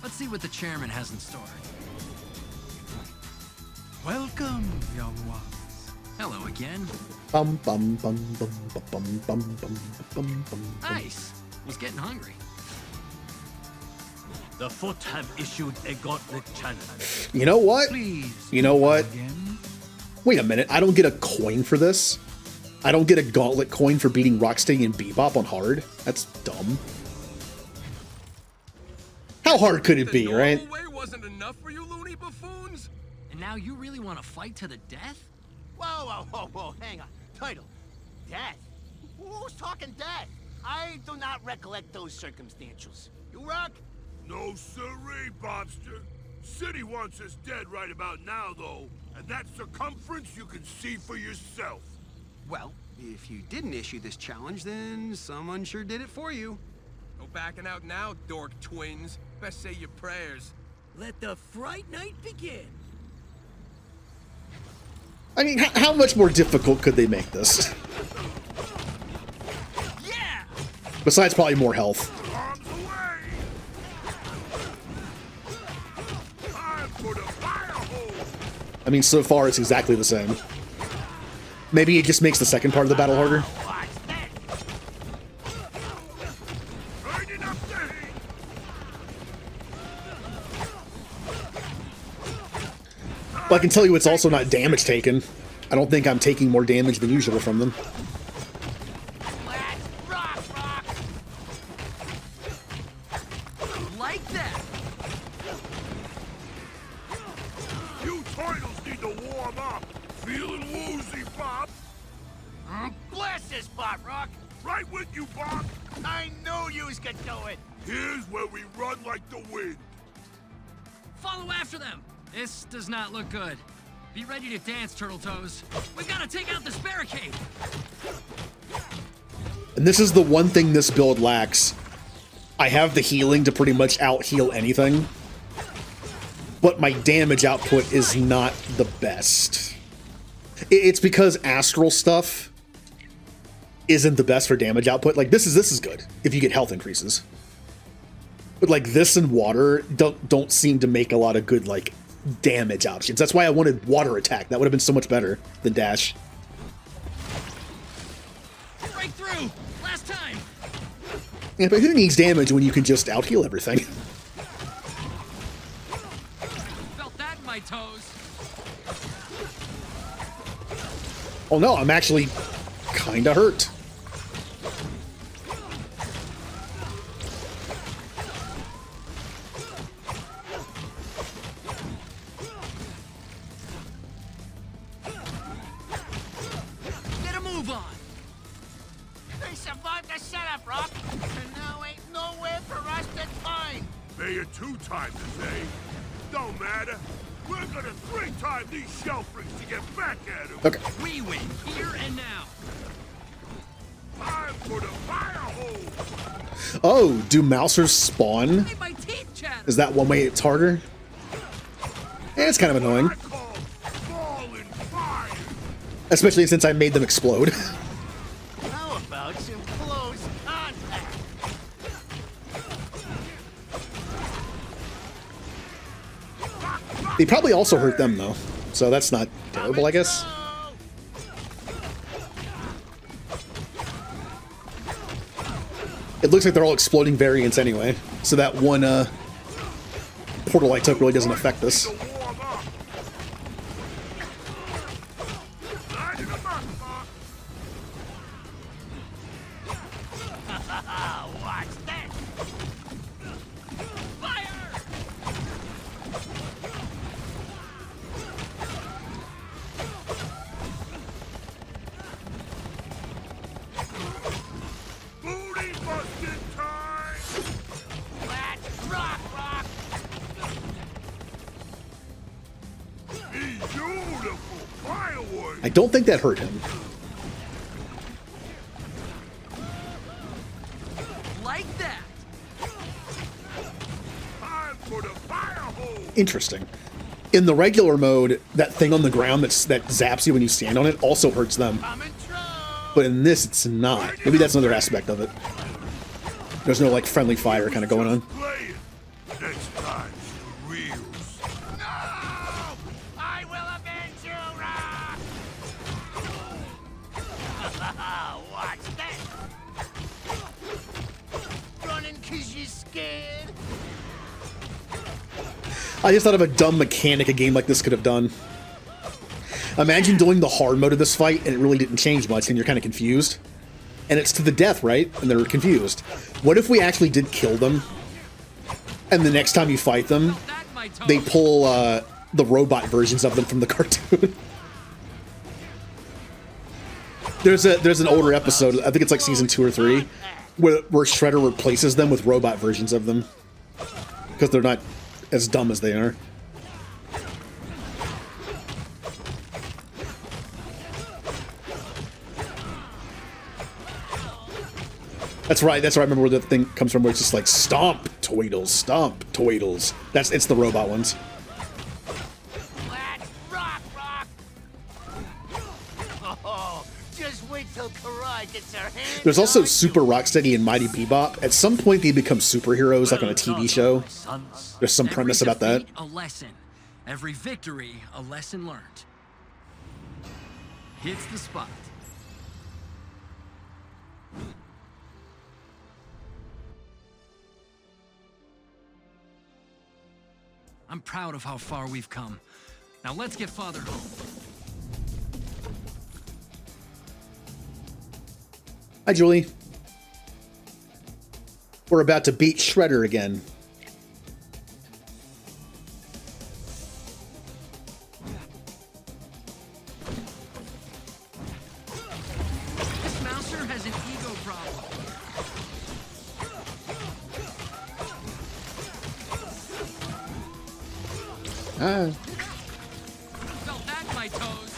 Let's see what the chairman has in store. Welcome, young ones. Hello again. Bum bum bum bum bum bum bum bum bum. Nice. Was getting hungry. The Foot have issued a gauntlet challenge. You know what? Please. You know what? Again. Wait a minute. I don't get a coin for this. I don't get a gauntlet coin for beating Rocksteady and Bebop on hard. That's dumb. How hard could it be, right? The way wasn't enough for you loony buffoons? And now you really want to fight to the death? Whoa, hang on. Title, death? Who's talking death? I do not recollect those circumstantials. You rock? No siree, Bobster. City wants us dead right about now, though. And that circumference you can see for yourself. Well, if you didn't issue this challenge, then someone sure did it for you. No backing out now, dork twins. Best say your prayers. Let the Fright Night begin. I mean, how much more difficult could they make this? Yeah! Besides probably more health. Arms away! Time for the fire hole! I mean, so far it's exactly the same. Maybe it just makes the second part of the battle harder. Burning up the heat! But I can tell you it's also not damage taken. I don't think I'm taking more damage than usual from them. Let's rock! Like that! You turtles need to warm up. Feeling woozy, Bob? Bless this spot, Rock! Right with you, Bob. I knew yous could do it! Here's where we run like the wind. Follow after them! This does not look good. Be ready to dance, Turtle Toes. We've got to take out this barricade! And this is the one thing this build lacks. I have the healing to pretty much out-heal anything. But my damage output is not the best. It's because astral stuff isn't the best for damage output. Like, this is good if you get health increases. But like this and water don't seem to make a lot of good like damage options. That's why I wanted water attack. That would have been so much better than dash. Break through! Last time! Yeah, but who needs damage when you can just out-heal everything? Felt that in my toes. Oh no, I'm actually kinda hurt. Get a move on! They survived the setup, Rock! And now ain't nowhere for us to turn! May it 2 times a day. Don't matter. We're gonna 3 times these shell freaks to get back at them. Okay. We win, here and now. Time for the fire hole. Oh, do Mousers spawn? Made my teeth chatter. Is that one way it's harder? Yeah, it's kind of annoying. Falling fire. Especially since I made them explode. How about some close contact? They probably also hurt them though, so that's not terrible, I guess. It looks like they're all exploding variants anyway, so that one portal I took really doesn't affect this. Watch that! Booty busting time! Let's rock! Beautiful fireworks! I don't think that hurt him. Like that. Time for the fire hose! Interesting. In the regular mode, that thing on the ground that zaps you when you stand on it also hurts them. But in this, it's not. Maybe that's another aspect of it. There's no, like, friendly fire kind of going on. Next time, reels. I will avenge you, Rock! Watch that! Running 'cause you're scared? I just thought of a dumb mechanic a game like this could have done. Imagine doing the hard mode of this fight and it really didn't change much and you're kind of confused. And it's to the death, right? And they're confused. What if we actually did kill them? And the next time you fight them, they pull the robot versions of them from the cartoon. There's an older episode, I think it's like season 2 or 3, where Shredder replaces them with robot versions of them. Because they're not as dumb as they are. That's right. I remember where the thing comes from, where it's just like stomp Toidles, stomp Toidles. It's the robot ones. Let's rock! Oh, just wait till Karai gets her hands. There's also Super Rocksteady and Mighty Bebop. At some point, they become superheroes, like on a TV show. There's some premise about that. A lesson. Every victory, a lesson learned. Hits the spot. I'm proud of how far we've come. Now let's get Father home. Hi, Julie. We're about to beat Shredder again. This Mouser has an ego problem. Felt that in my toes.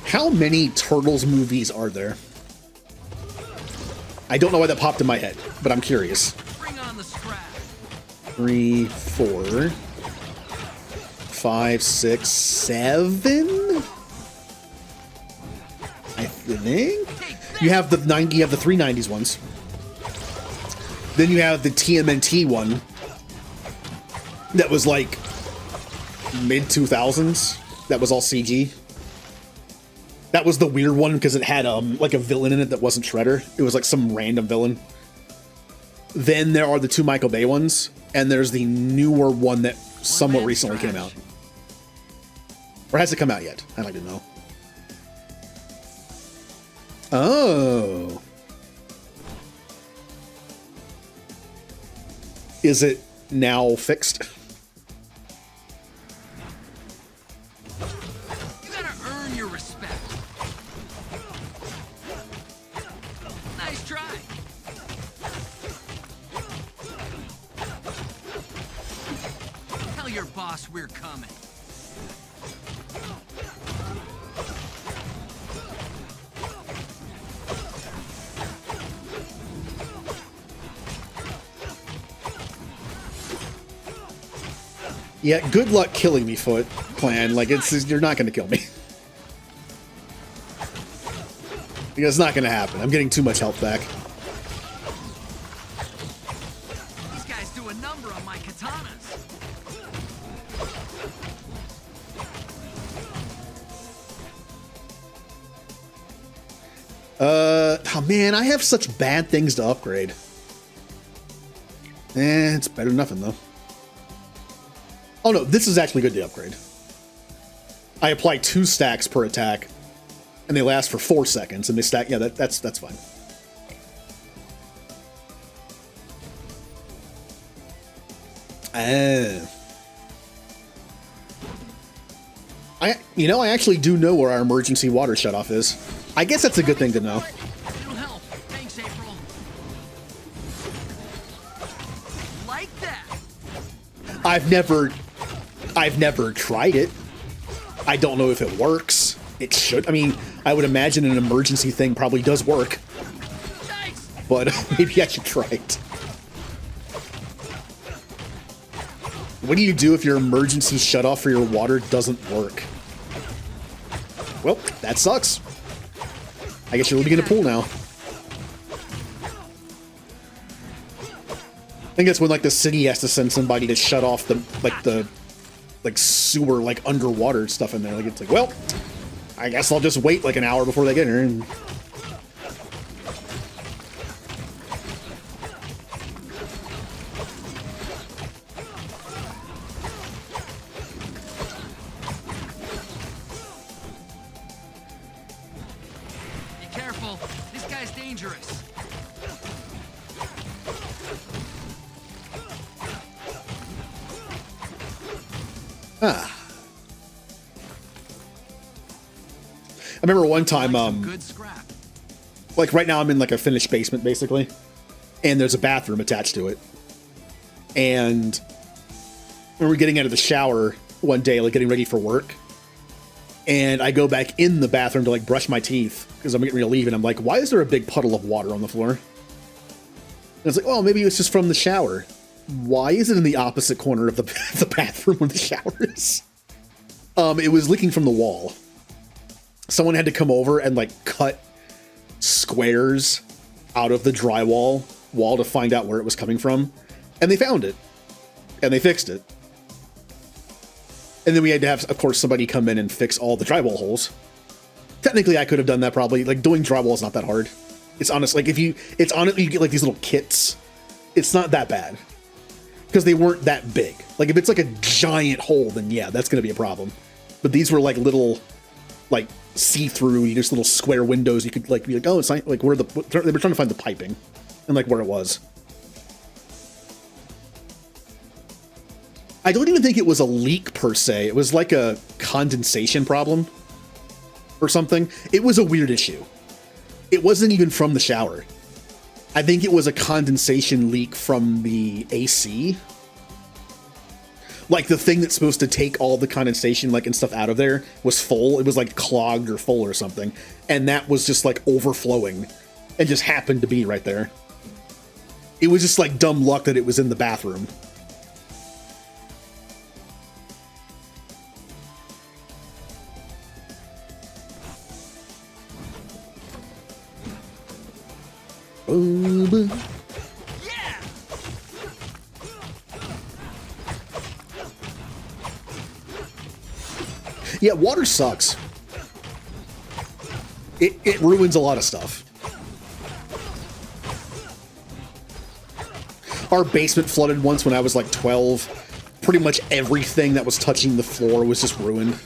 How many Turtles movies are there? I don't know why that popped in my head, but I'm curious. Bring on the scrap. 3, 4, 5, 6, 7. I think you have the 390s ones. Then you have the TMNT one that was like mid 2000s. That was all CG. That was the weird one because it had like a villain in it that wasn't Shredder. It was like some random villain. Then there are the 2 Michael Bay ones, and there's the newer one that somewhat recently came out. Or has it come out yet? I don't even know. Oh. Is it now fixed? You gotta earn your respect. Nice try. Tell your boss we're coming. Yeah, good luck killing me, Foot Clan. Like, you're not going to kill me. It's not going to happen. I'm getting too much health back. These guys do a number on my katanas. oh man, I have such bad things to upgrade. It's better than nothing though. Oh no, this is actually good to upgrade. I apply 2 stacks per attack, and they last for 4 seconds, and they stack. Yeah, that's fine. I actually do know where our emergency water shutoff is. I guess that's a good thing to know. It'll help. Thanks, April. Like that. I've never tried it. I don't know if it works. It should. I mean, I would imagine an emergency thing probably does work. But maybe I should try it. What do you do if your emergency shutoff for your water doesn't work? Well, that sucks. I guess you're living in a pool now. I think that's when like the city has to send somebody to shut off the sewer like underwater stuff in there. Like it's like, well, I guess I'll just wait like an hour before they get here. And... Be careful. This guy's dangerous. Ah. I remember one time, Good scrap. like right now I'm in like a finished basement basically, and there's a bathroom attached to it. And we were getting out of the shower one day, like getting ready for work, and I go back in the bathroom to like brush my teeth because I'm getting ready to leave, and I'm like, why is there a big puddle of water on the floor? And it's like, oh, maybe it's just from the shower. Why is it in the opposite corner of the bathroom where the shower is? It was leaking from the wall. Someone had to come over and like cut squares out of the drywall wall to find out where it was coming from. And they found it. And they fixed it. And then we had to have, of course, somebody come in and fix all the drywall holes. Technically, I could have done that probably. Like, doing drywall is not that hard. It's honest. Like, you get like these little kits. It's not that bad. Because they weren't that big. Like, if it's like a giant hole, then yeah, that's going to be a problem. But these were like little, like, see-through, just little square windows. You could like be like, oh, it's not, like where they were trying to find the piping and like where it was. I don't even think it was a leak per se. It was like a condensation problem or something. It was a weird issue. It wasn't even from the shower. I think it was a condensation leak from the AC. Like the thing that's supposed to take all the condensation like and stuff out of there was full. It was like clogged or full or something. And that was just like overflowing and just happened to be right there. It was just like dumb luck that it was in the bathroom. Yeah, water sucks. It ruins a lot of stuff. Our basement flooded once when I was like 12. Pretty much everything that was touching the floor was just ruined.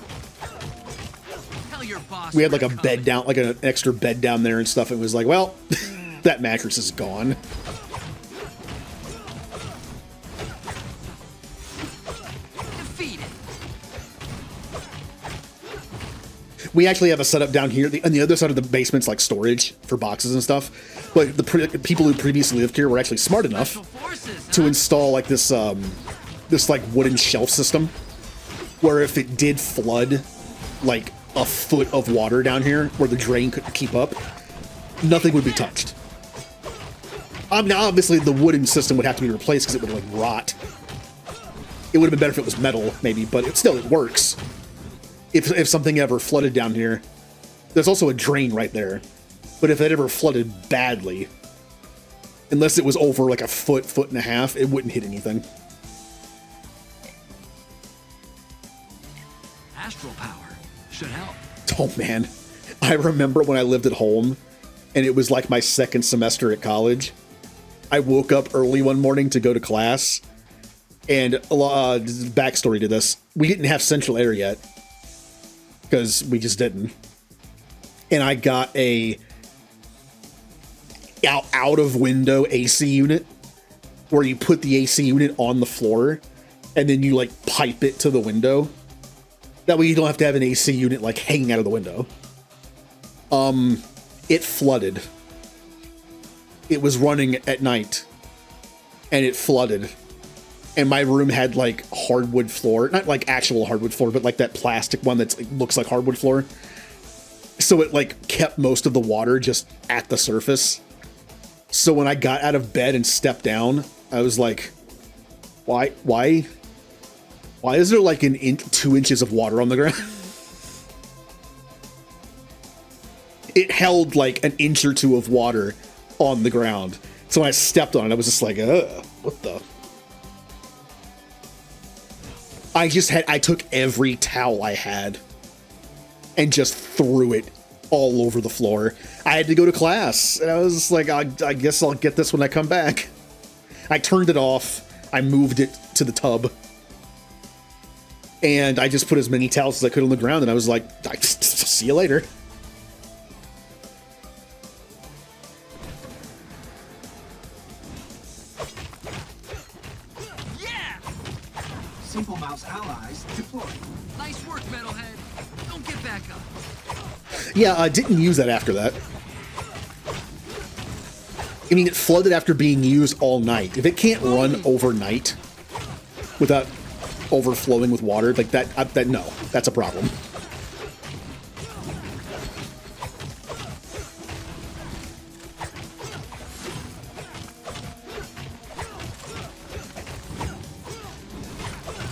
Tell your boss We had like a bed down, like an extra bed down there and stuff. It was like, well, that mattress is gone. We actually have a setup down here. On the other side of the basement's like storage for boxes and stuff. But the people who previously lived here were actually smart enough to install like this like wooden shelf system, where if it did flood like a foot of water down here where the drain couldn't keep up, nothing would be touched. Now obviously the wooden system would have to be replaced because it would like rot. It would have been better if it was metal, maybe, but it works. If something ever flooded down here, there's also a drain right there. But if it ever flooded badly, unless it was over like a foot and a half, it wouldn't hit anything. Astral power should help. Oh man, I remember when I lived at home and it was like my second semester at college. I woke up early one morning to go to class, and backstory to this, we didn't have central air yet, because we just didn't. And I got a out of window AC unit, where you put the AC unit on the floor, and then you like pipe it to the window. That way you don't have to have an AC unit like hanging out of the window. It flooded. It was running at night, and it flooded. And my room had like hardwood floor, not like actual hardwood floor, but like that plastic one that looks like hardwood floor. So it like kept most of the water just at the surface. So when I got out of bed and stepped down, I was like, why is there like 2 inches of water on the ground? It held like an inch or two of water on the ground. So when I stepped on it, I was just like, what the? I took every towel I had and just threw it all over the floor. I had to go to class, and I was just like, I guess I'll get this when I come back. I turned it off. I moved it to the tub. And I just put as many towels as I could on the ground, and I was like, see you later. Simple Mouse allies deployed. Nice work, Metalhead. Don't get back up. Yeah, I didn't use that after that. I mean, it flooded after being used all night. If it can't run overnight without overflowing with water, like that no, that's a problem.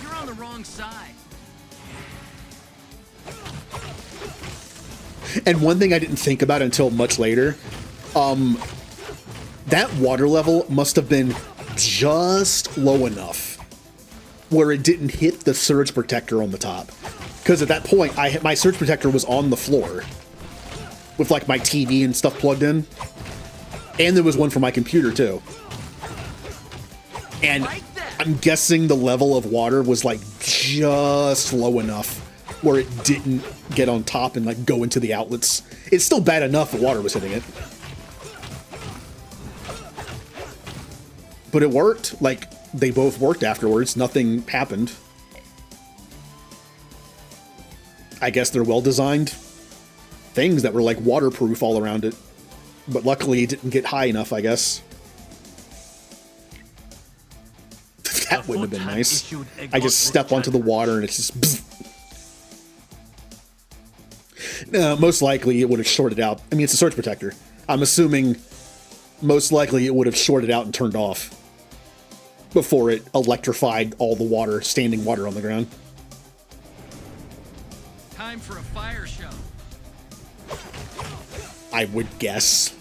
You're on the wrong side. And one thing I didn't think about until much later, that water level must have been just low enough where it didn't hit the surge protector on the top. Because at that point, my surge protector was on the floor with like my TV and stuff plugged in. And there was one for my computer too. And I'm guessing the level of water was like just low enough where it didn't get on top and like go into the outlets. It's still bad enough the water was hitting it. But it worked. Like, they both worked afterwards. Nothing happened. I guess they're well-designed things that were like waterproof all around it. But luckily it didn't get high enough, I guess. That wouldn't have been nice. I just step onto the water and it's just... Bzz. No, most likely it would have shorted out. I mean, it's a surge protector. I'm assuming most likely it would have shorted out and turned off before it electrified all the water, standing water on the ground. Time for a fire show. I would guess.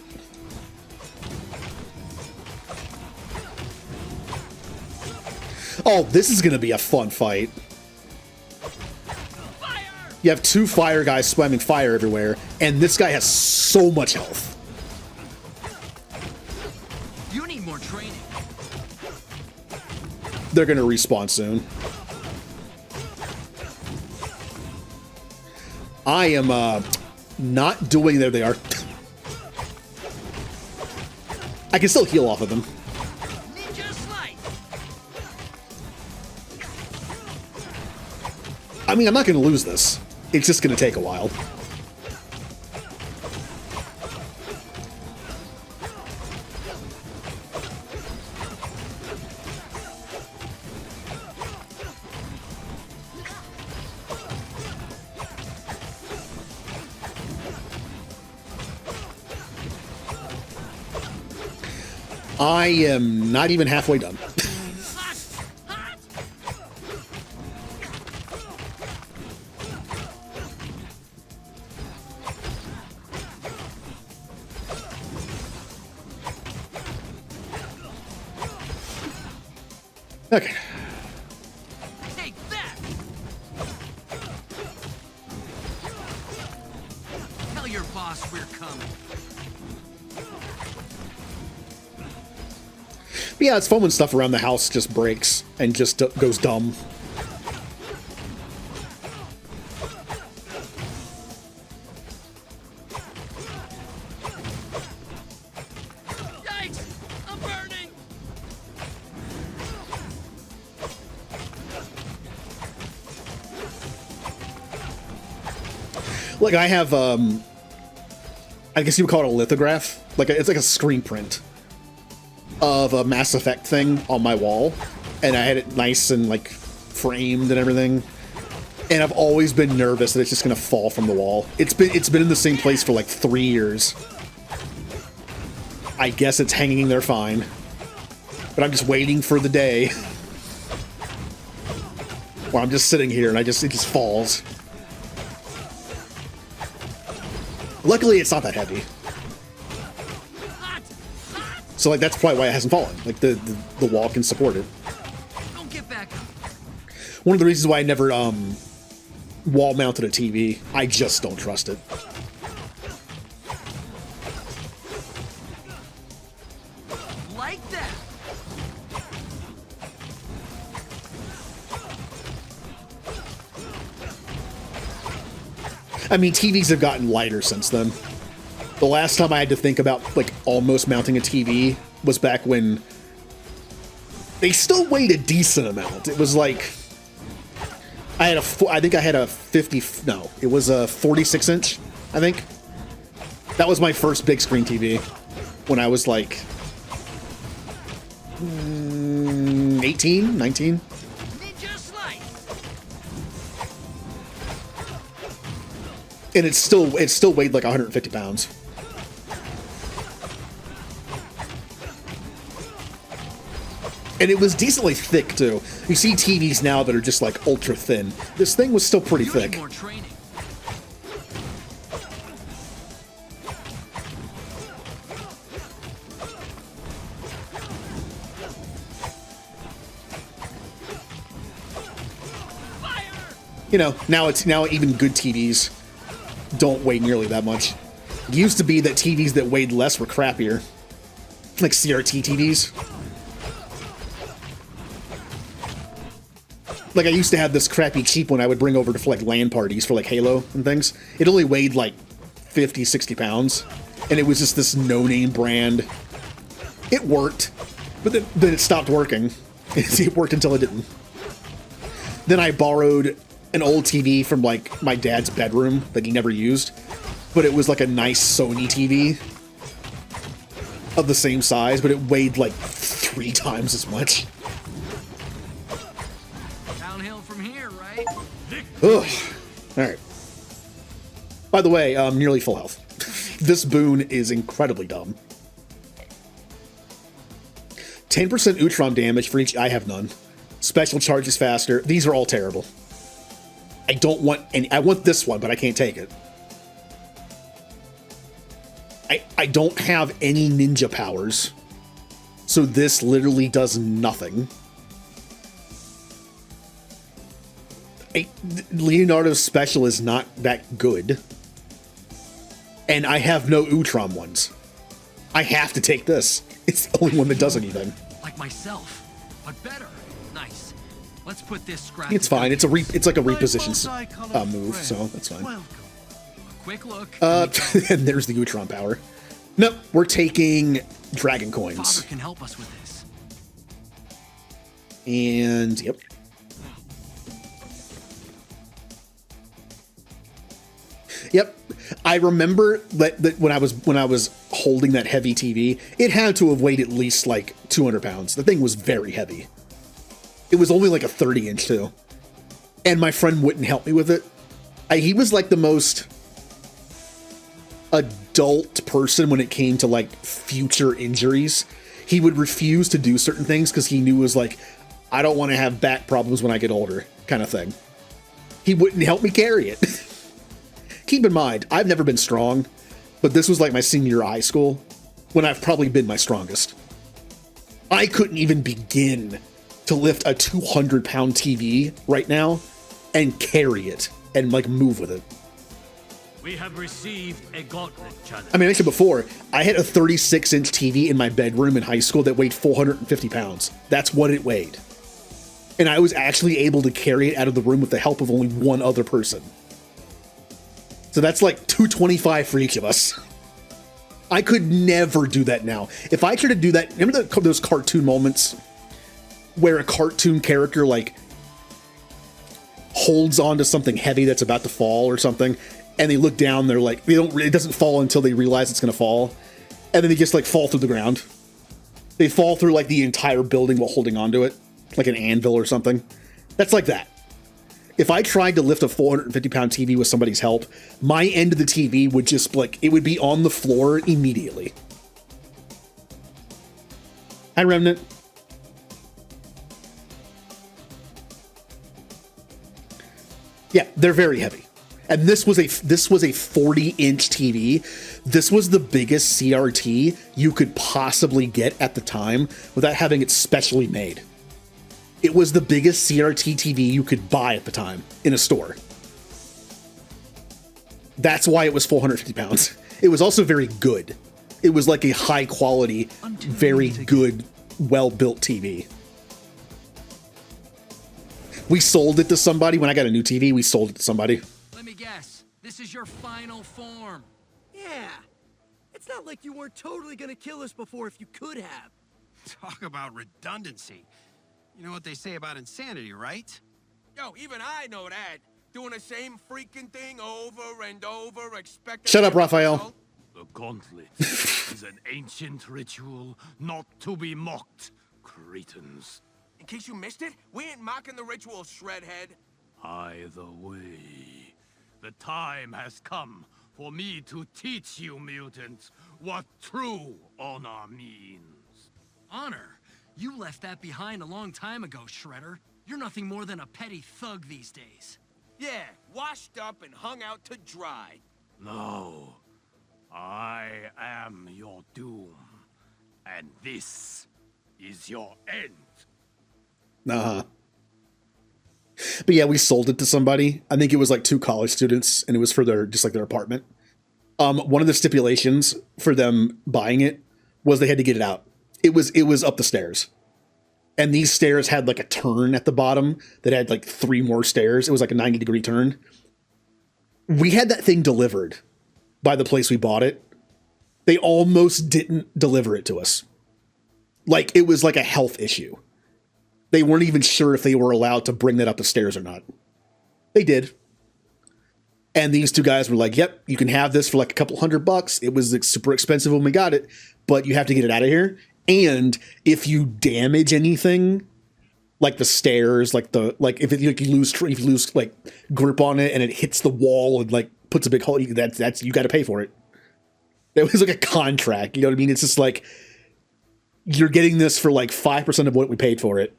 Oh, this is going to be a fun fight. Fire! You have 2 fire guys spamming fire everywhere, and this guy has so much health. You need more training. They're going to respawn soon. I am not doing... There they are. I can still heal off of them. Ninja slice. I mean, I'm not going to lose this. It's just going to take a while. I am not even halfway done. Okay. Take that. Tell your boss we're coming. But yeah, it's fun when stuff around the house just breaks and just goes dumb. Yikes! I'm burning! Like I have, I guess you would call it a lithograph. It's like a screen print of a Mass Effect thing on my wall, and I had it nice and like framed and everything. And I've always been nervous that it's just gonna fall from the wall. It's been in the same place for like 3 years. I guess it's hanging there fine, but I'm just waiting for the day where I'm just sitting here and it just falls. Luckily, it's not that heavy. So like that's probably why it hasn't fallen. Like the wall can support it. Don't get back up. One of the reasons why I never wall mounted a TV. I just don't trust it. Like that. I mean, TVs have gotten lighter since then. The last time I had to think about like almost mounting a TV was back when they still weighed a decent amount. It was like I think I had a 46 inch, I think. That was my first big screen TV when I was like 18, 19. And it still weighed like 150 pounds. And it was decently thick too. You see TVs now that are just like ultra thin. This thing was still pretty thick. More training. You know, now even good TVs don't weigh nearly that much. It used to be that TVs that weighed less were crappier. Like CRT TVs. Like I used to have this crappy cheap one I would bring over to like LAN parties for like Halo and things. It only weighed like 50, 60 pounds. And it was just this no-name brand. It worked, but then it stopped working. It worked until it didn't. Then I borrowed an old TV from like my dad's bedroom that he never used, but it was like a nice Sony TV of the same size, but it weighed like 3 times as much. Downhill from here, right? Ugh. All right. By the way, nearly full health. This boon is incredibly dumb. 10% Utrom damage for each. I have none. Special charges faster. These are all terrible. I don't want any. I want this one, but I can't take it. I don't have any ninja powers, so this literally does nothing. Leonardo's special is not that good, and I have no Utrom ones. I have to take this. It's the only one that does anything. Like myself, but better. Nice. Let's put this scrap. It's fine. It's like a reposition move, so that's fine. A quick look. And there's the Utrom power. Nope, we're taking dragon coins. Father can help us with this. And yep. Yep. I remember that when I was holding that heavy TV, it had to have weighed at least like 200 pounds. The thing was very heavy. It was only like a 30-inch too. And my friend wouldn't help me with it. He was like the most adult person when it came to like future injuries. He would refuse to do certain things because he knew it was like, I don't want to have back problems when I get older kind of thing. He wouldn't help me carry it. Keep in mind, I've never been strong, but this was like my senior year of high school when I've probably been my strongest. I couldn't even begin to lift a 200-pound TV right now and carry it and like move with it. We have received a gauntlet challenge. I mean, I mentioned before, I had a 36-inch TV in my bedroom in high school that weighed 450 pounds. That's what it weighed. And I was actually able to carry it out of the room with the help of only one other person. So that's like 225 for each of us. I could never do that now. If I tried to do that, remember those cartoon moments where a cartoon character like holds onto something heavy that's about to fall or something, and they look down, they're like, it doesn't fall until they realize it's gonna fall, and then they just like fall through the ground. They fall through like the entire building while holding onto it, like an anvil or something. That's like that. If I tried to lift a 450-pound TV with somebody's help, my end of the TV would just like, it would be on the floor immediately. Hi, Remnant. Yeah, they're very heavy. And this was a 40-inch TV. This was the biggest CRT you could possibly get at the time without having it specially made. It was the biggest CRT TV you could buy at the time in a store. That's why it was 450 pounds. It was also very good. It was like a high quality, very good, well-built TV. We sold it to somebody. When I got a new TV, we sold it to somebody. Let me guess. This is your final form. Yeah. It's not like you weren't totally gonna kill us before if you could have. Talk about redundancy. You know what they say about insanity, right? Yo, even I know that. Doing the same freaking thing over and over, expecting... Shut up, Raphael. The gauntlet is an ancient ritual not to be mocked, Cretans. In case you missed it, we ain't mocking the ritual, Shredhead. Either way, the time has come for me to teach you mutants what true honor means. Honor? You left that behind a long time ago, Shredder. You're nothing more than a petty thug these days. Yeah, washed up and hung out to dry. No, I am your doom, and this is your end. Uh-huh. But yeah, we sold it to somebody. I think it was like 2 college students, and it was for their apartment. One of the stipulations for them buying it was they had to get it out. It was up the stairs. And these stairs had like a turn at the bottom that had like 3 more stairs. It was like a 90-degree turn. We had that thing delivered by the place we bought it. They almost didn't deliver it to us. Like it was like a health issue. They weren't even sure if they were allowed to bring that up the stairs or not. They did. And these 2 guys were like, yep, you can have this for like a couple $100. It was super expensive when we got it, but you have to get it out of here. And if you damage anything, like the stairs, if you lose like grip on it and it hits the wall and like puts a big hole, that's you got to pay for it. It was like a contract, you know what I mean? It's just like you're getting this for like 5% of what we paid for it,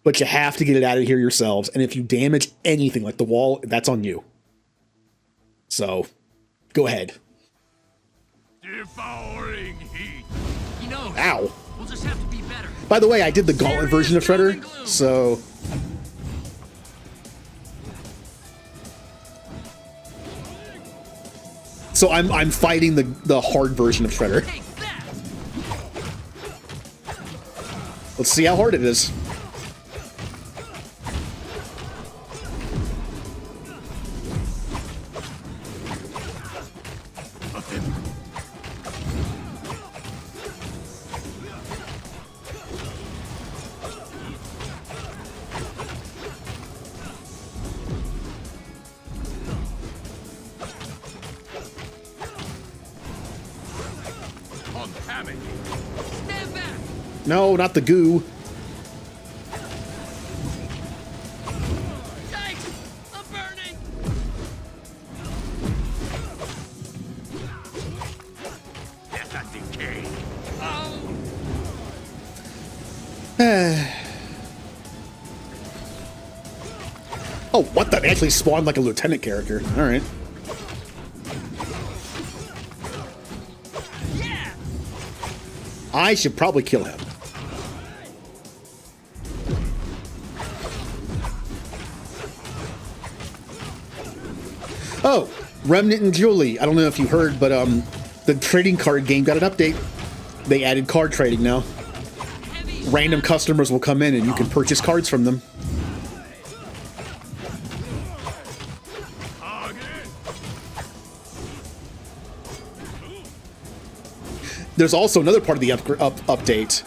but you have to get it out of here yourselves. And if you damage anything like the wall, that's on you. So, go ahead. Devouring heat. You know, Ow. We'll just have to be better. By the way, I did the gauntlet version of Shredder, so... So I'm fighting the hard version of Shredder. Let's see how hard it is. No, not the goo. Yikes! I'm burning! Let that decay. Oh, what the? They actually spawned like a lieutenant character. All right. Yeah! I should probably kill him. Oh, Remnant and Julie. I don't know if you heard, but the trading card game got an update. They added card trading now. Random customers will come in and you can purchase cards from them. There's also another part of the update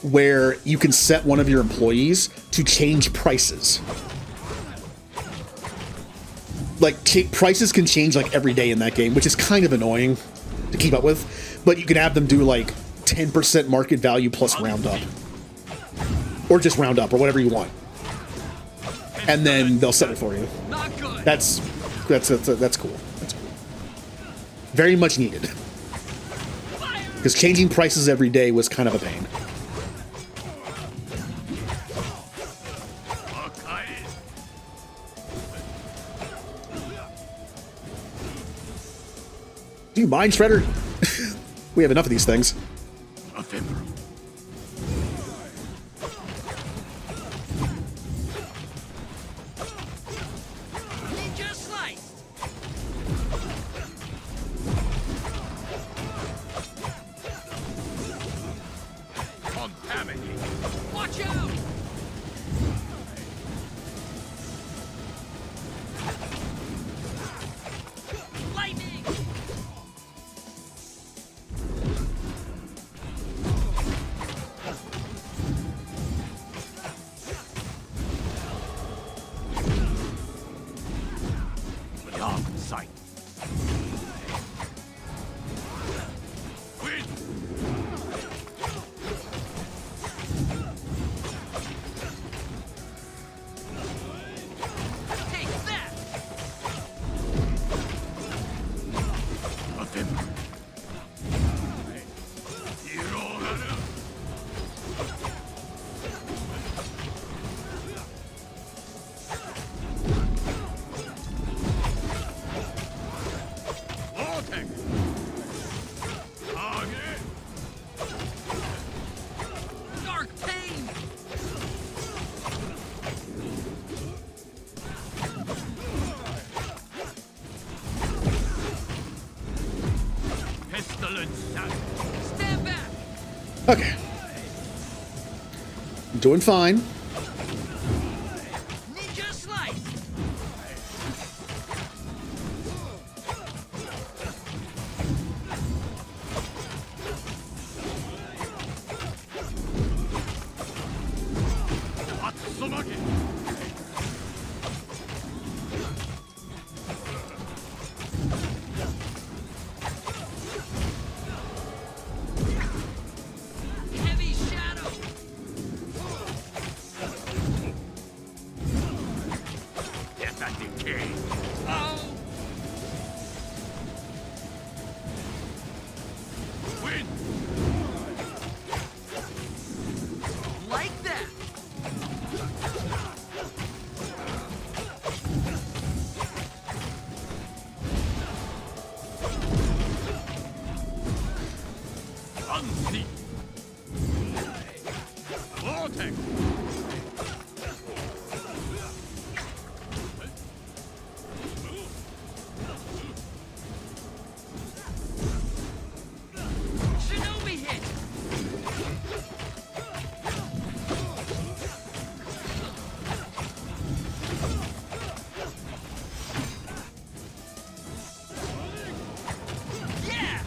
where you can set one of your employees to change prices. Like, prices can change like every day in that game, which is kind of annoying to keep up with. But you can have them do like 10% market value plus round up. Or just round up, or whatever you want. And then they'll set it for you. That's cool. That's cool. Very much needed. Because changing prices every day was kind of a pain. Do you mind, Shredder? We have enough of these things. Watch out! Lightning! Sight. Okay. Doing fine. Ninja slice! Heavy shadow! Get that decay. Oh! Win! Like that! Unseat. Vortex. Shinobi hit! Yeah!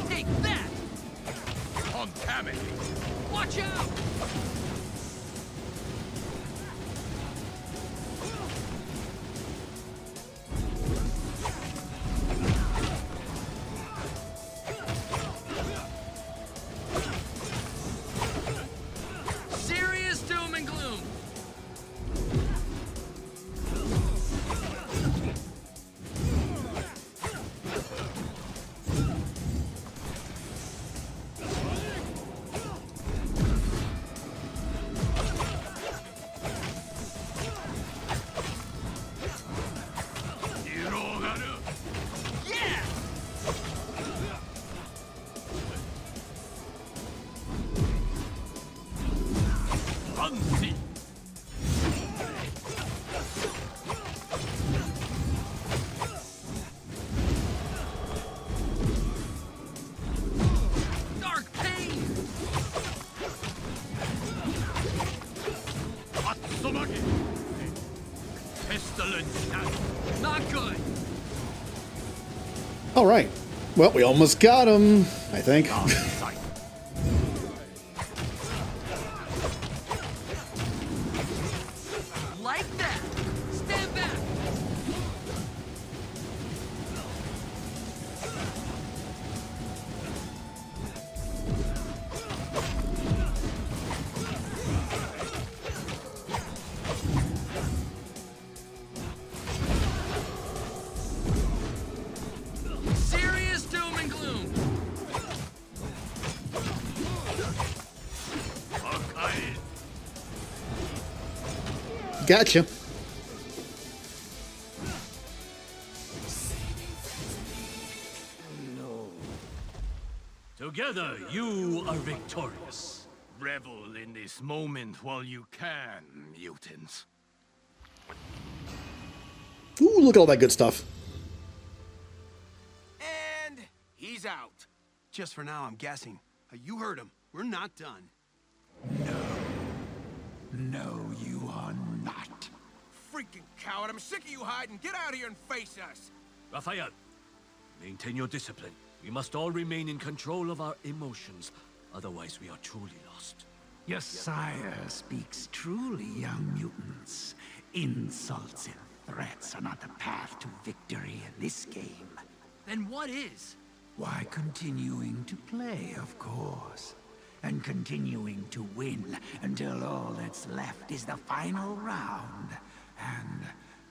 Take that! Contaminate. Watch out! Serious doom and gloom! All right. Well, we almost got him, I think. Like that! Stand back! Serious doom and gloom! Okay. Gotcha. Together, you are victorious. Revel in this moment while you can, mutants. Ooh, look at all that good stuff. And he's out. Just for now, I'm guessing. You heard him. We're not done. No, you are not. Freaking coward. I'm sick of you hiding. Get out here and face us. Raphael, maintain your discipline. We must all remain in control of our emotions. Otherwise, we are truly lost. Your sire speaks truly, young mutants. Insults and threats are not the path to victory in this game. Then what is? Why, continuing to play, of course. And continuing to win until all that's left is the final round. And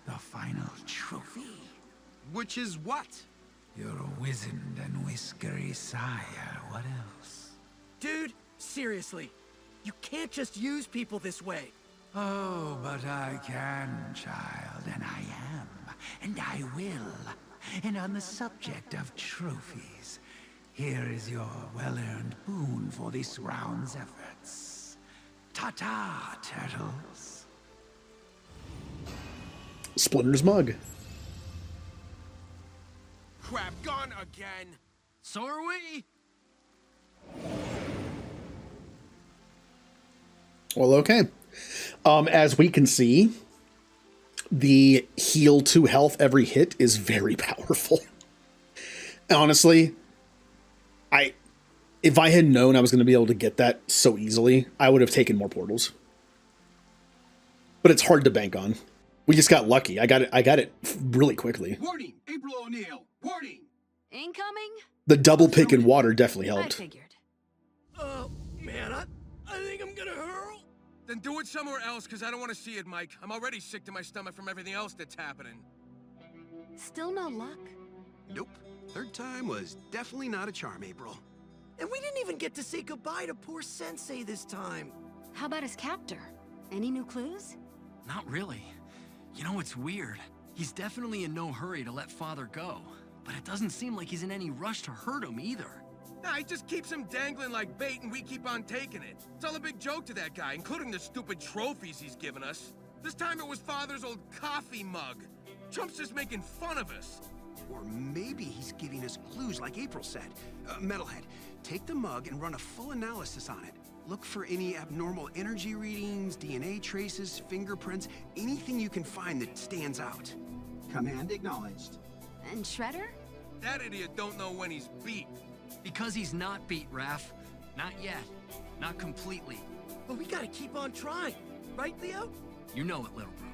the final trophy. Which is what? Your wizened and whiskery sire. What else? Dude, seriously. You can't just use people this way. Oh, but I can, child, and I am, and I will. And on the subject of trophies, here is your well-earned boon for this round's efforts. Ta-ta, turtles. Splinter's mug. Crap, gone again. So are we. Well, okay. As we can see, the heal to health every hit is very powerful. Honestly, if I had known I was going to be able to get that so easily, I would have taken more portals. But it's hard to bank on. We just got lucky. I got it really quickly. Warning! April O'Neil! Warning! Incoming? The double pick in water definitely I helped. figured. Oh, man, I think I'm gonna hurl. Then do it somewhere else, because I don't want to see it, Mike. I'm already sick to my stomach from everything else that's happening. Still no luck? Nope. Third time was definitely not a charm, April. And we didn't even get to say goodbye to poor Sensei this time. How about his captor? Any new clues? Not really. You know, it's weird. He's definitely in no hurry to let Father go. But it doesn't seem like he's in any rush to hurt him either. Nah, he just keeps him dangling like bait and we keep on taking it. It's all a big joke to that guy, including the stupid trophies he's given us. This time it was Father's old coffee mug. Trump's just making fun of us. Or maybe he's giving us clues like April said. Metalhead, take the mug and run a full analysis on it. Look for any abnormal energy readings, DNA traces, fingerprints, anything you can find that stands out. Command acknowledged. And Shredder? That idiot don't know when he's beat. Because he's not beat, Raph. Not yet. Not completely. But we gotta keep on trying. Right, Leo? You know it, little bro.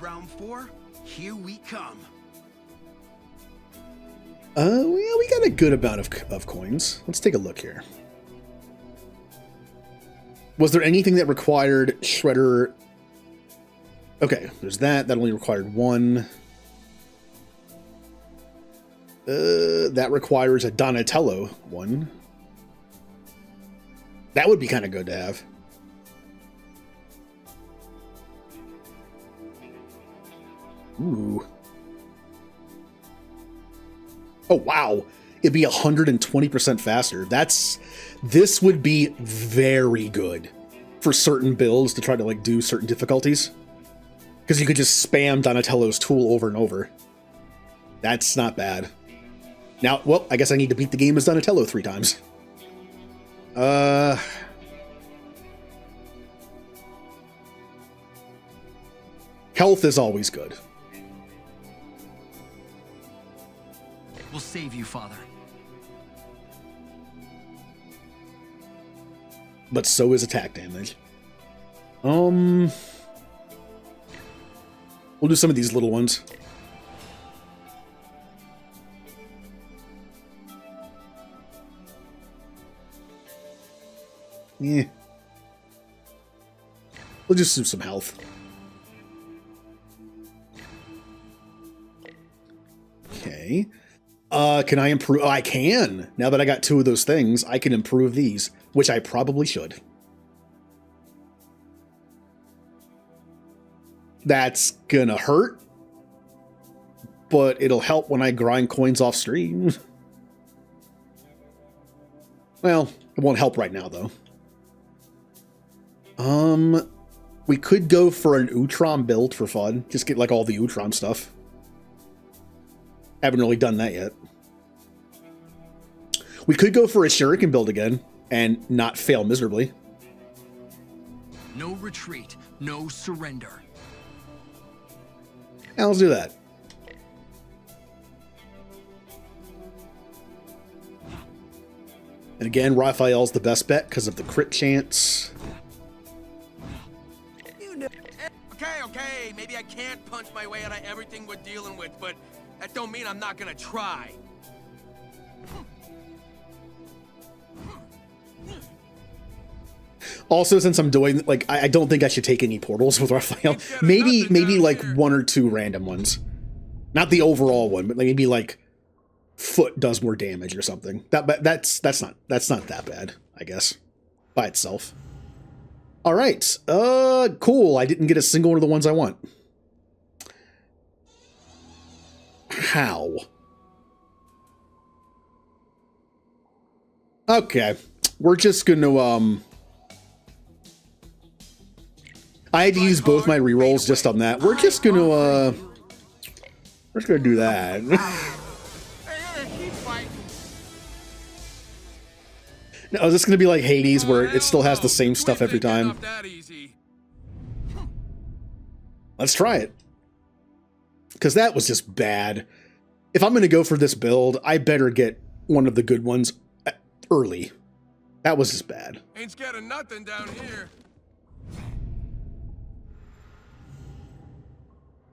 Round 4, here we come. Yeah, we got a good amount of coins. Let's take a look here. Was there anything that required Shredder? Okay, there's that. That only required 1. That requires a Donatello 1. That would be kind of good to have. Ooh. Oh, wow. It'd be 120% faster. This would be very good for certain builds to try to like do certain difficulties. Because you could just spam Donatello's tool over and over. That's not bad. Now, well, I guess I need to beat the game as Donatello 3 times. Health is always good. will save you, Father. But so is attack damage. We'll do some of these little ones. Yeah. We'll just do some health. Okay. Can I improve? Oh, I can. Now that I got 2 of those things, I can improve these, which I probably should. That's gonna hurt, but it'll help when I grind coins off stream. Well, it won't help right now, though. We could go for an Utrom build for fun. Just get, like, all the Utrom stuff. Haven't really done that yet. We could go for a Shuriken build again and not fail miserably. No retreat, no surrender. Yeah, let's do that. And again, Raphael's the best bet because of the crit chance. Okay, maybe I can't punch my way out of everything we're dealing with, but that don't mean I'm not gonna try. Also, since I'm doing, like, I don't think I should take any portals with Raphael. Maybe like 1 or 2 random ones. Not the overall one, but maybe like foot does more damage or something. That's not that bad, I guess, by itself. All right, cool. I didn't get a single one of the ones I want. How? Okay, we're just gonna I had to use both my rerolls just on that. We're just gonna do that. No, is this gonna be like Hades where it still has the same stuff every time? Let's try it. Because that was just bad. If I'm gonna go for this build, I better get one of the good ones early. That was just bad. Ain't scared of nothing down here.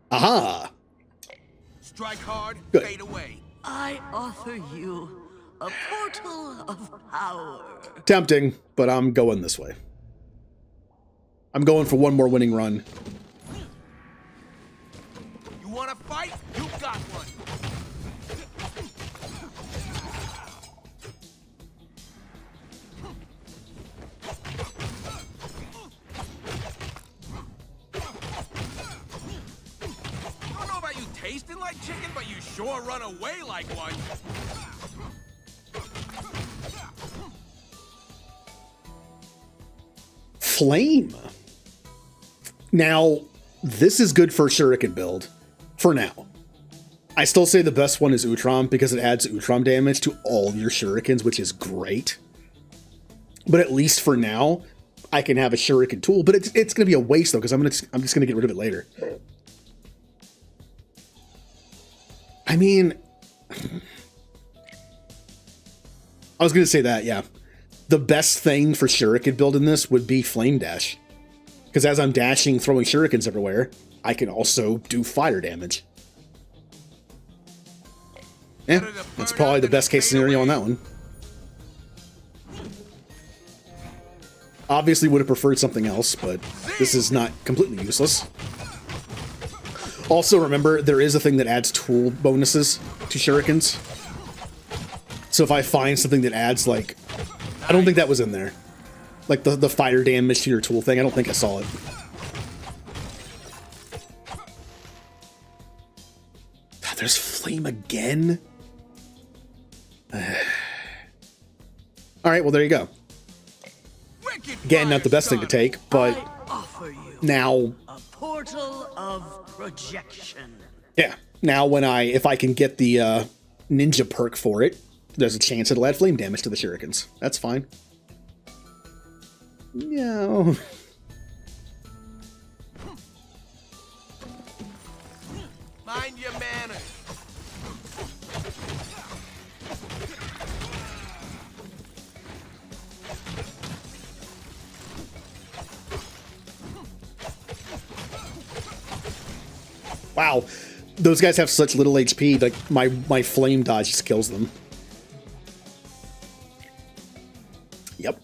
Aha! Strike hard, Good. fade away. I offer you a portal of power. Tempting, but I'm going this way. I'm going for one more winning run. You wanna fight? You got one. I don't know about you tasting like chicken, but you sure run away like one. Flame. Now, this is good for Shuriken build. For now. I still say the best one is Utrom because it adds Utrom damage to all your Shurikens, which is great. But at least for now, I can have a Shuriken tool. But it's going to be a waste, though, because I'm just going to get rid of it later. I mean... I was going to say that, yeah. The best thing for Shuriken build in this would be Flame Dash. Because as I'm dashing, throwing Shurikens everywhere, I can also do fire damage. Yeah, that's probably the best case scenario on that one. Obviously would have preferred something else, but this is not completely useless. Also, remember, there is a thing that adds tool bonuses to Shurikens. So if I find something that adds, like... I don't think that was in there. Like the fire damage to your tool thing, I don't think I saw it. God, there's flame again? Alright, well there you go. Again, not the best thing to take, but now... A portal of projection. Yeah, now if I can get the ninja perk for it, there's a chance it'll add flame damage to the shurikens. That's fine. No. Mind your manners. Wow, those guys have such little HP. Like my flame dodge just kills them. Yep,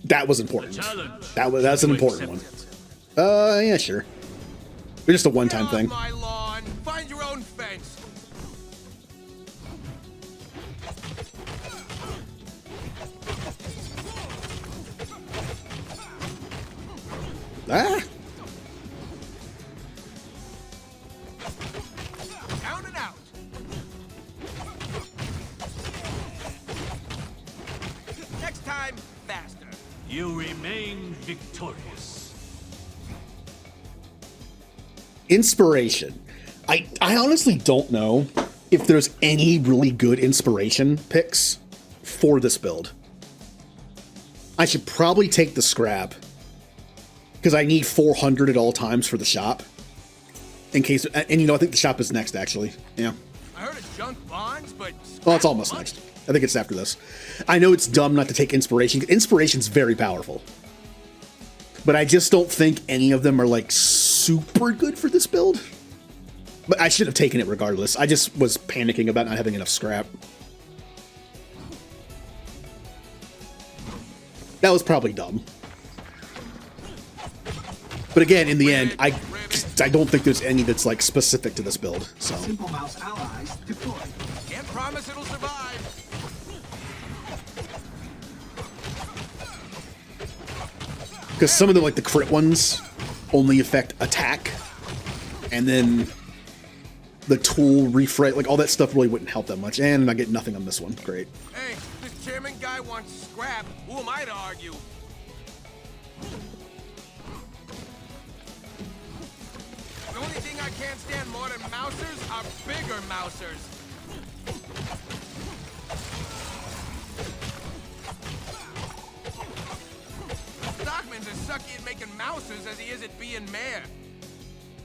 that was important. That's an important one. Yeah, sure. It's just a one-time thing. My lawn. Find your own fence. Ah. Down and out. Next time, faster. You remain victorious. Inspiration. I honestly don't know if there's any really good inspiration picks for this build. I should probably take the scrap because I need 400 at all times for the shop. In case, and you know, I think the shop is next actually. Yeah. I heard of junk bonds, but Well, it's almost next. I think it's after this. I know it's dumb not to take inspiration. Inspiration's very powerful. But I just don't think any of them are like super good for this build. But I should have taken it regardless. I just was panicking about not having enough scrap. That was probably dumb. But again, in the end, I don't think there's any that's like specific to this build. So Simple Mouse allies deployed. can't promise it'll survive. because some of them, like the crit ones, only affect attack, and then the tool refresh, like all that stuff really wouldn't help that much. And I get nothing on this one. Great. Hey, this chairman guy wants scrap. Who am I to argue? The only thing I can't stand more than mousers are bigger mousers. Stockman's as sucky at making mousers as he is at being mayor.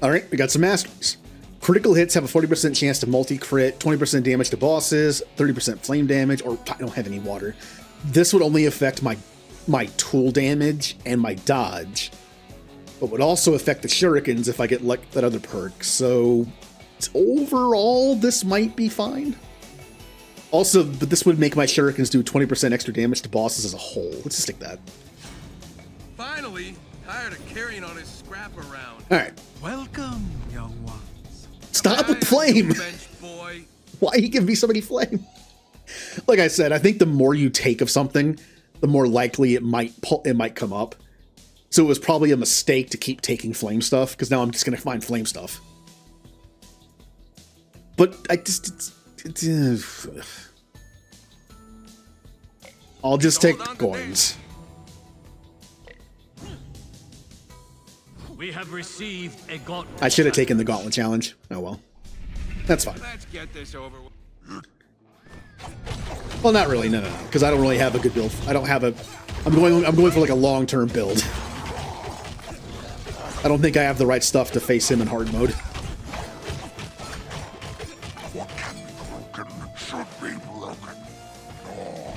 All right, we got some masteries. Critical hits have a 40% chance to multi-crit, 20% damage to bosses, 30% flame damage, or I don't have any water. This would only affect my tool damage and my dodge, but would also affect the shurikens if I get like that other perk. So overall, this might be fine. Also, but this would make my shurikens do 20% extra damage to bosses as a whole. Let's just stick that. Finally, tired of carrying all his scrap around. All right. Welcome, young ones. Stop with flame. Bench boy. Why you give me so many flame? Like I said, I think the more you take of something, the more likely it might come up. So it was probably a mistake to keep taking flame stuff, because now I'm just gonna find flame stuff. But I just I'll just take the coins. We have received a gauntlet. I should have taken the gauntlet challenge. Oh well. That's fine. Let's get this over with. Well, not really. No, because I don't really have a good build. I don't have a. I'm going for like a long-term build. I don't think I have the right stuff to face him in hard mode. What can be broken should be broken. Oh,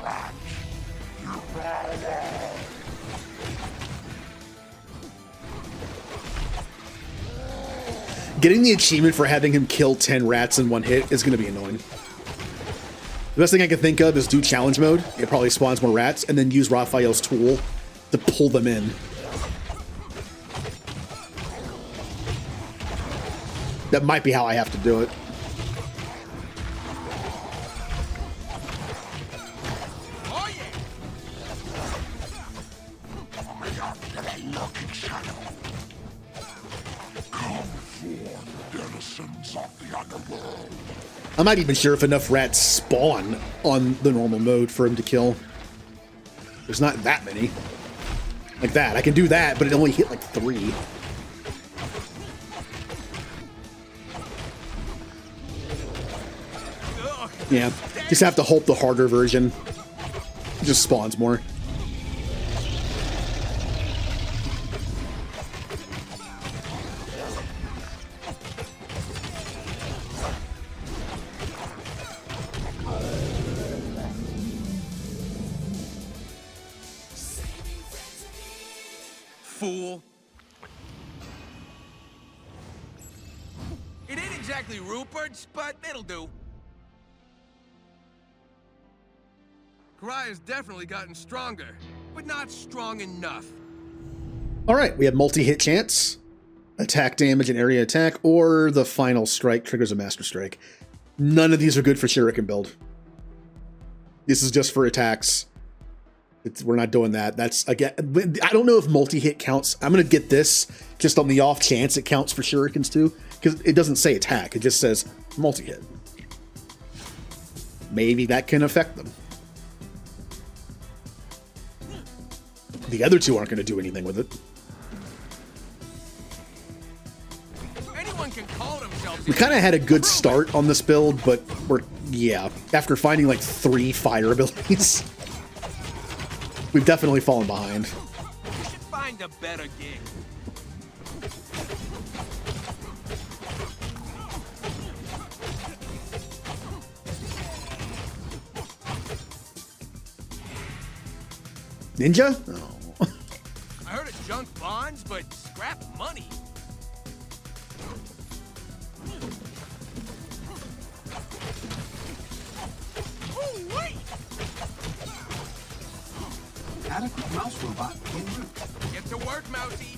rats, you power. Getting the achievement for having him kill 10 rats in one hit is going to be annoying. The best thing I can think of is do challenge mode. It probably spawns more rats, and then use Raphael's tool to pull them in. That might be how I have to do it. Oh yeah. I am the lucky shadow. Come forth, denizens of the underworld. I'm not even sure if enough rats spawn on the normal mode for him to kill. There's not that many. Like that. I can do that, but it only hit like 3. Yeah, just have to hope the harder version just spawns more. Fool. exactly Rupert's, but it'll do. Karaya's definitely gotten stronger, but not strong enough. All right, we have multi-hit chance, attack damage and area attack, or the final strike triggers a master strike. None of these are good for Shuriken build. This is just for attacks. We're not doing that. That's, again, I don't know if multi-hit counts. I'm going to get this just on the off chance it counts for Shurikens too, because it doesn't say attack. It just says multi-hit. Maybe that can affect them. The other two aren't going to do anything with it. Anyone can call themselves. We kind of had a good start on this build, but yeah, after finding like 3 fire abilities, we've definitely fallen behind. You should find a better gig. Ninja? Oh. I heard of junk bonds, but scrap money. Oh, wait! Adequate mouse robot en route. Get to work, Mousy.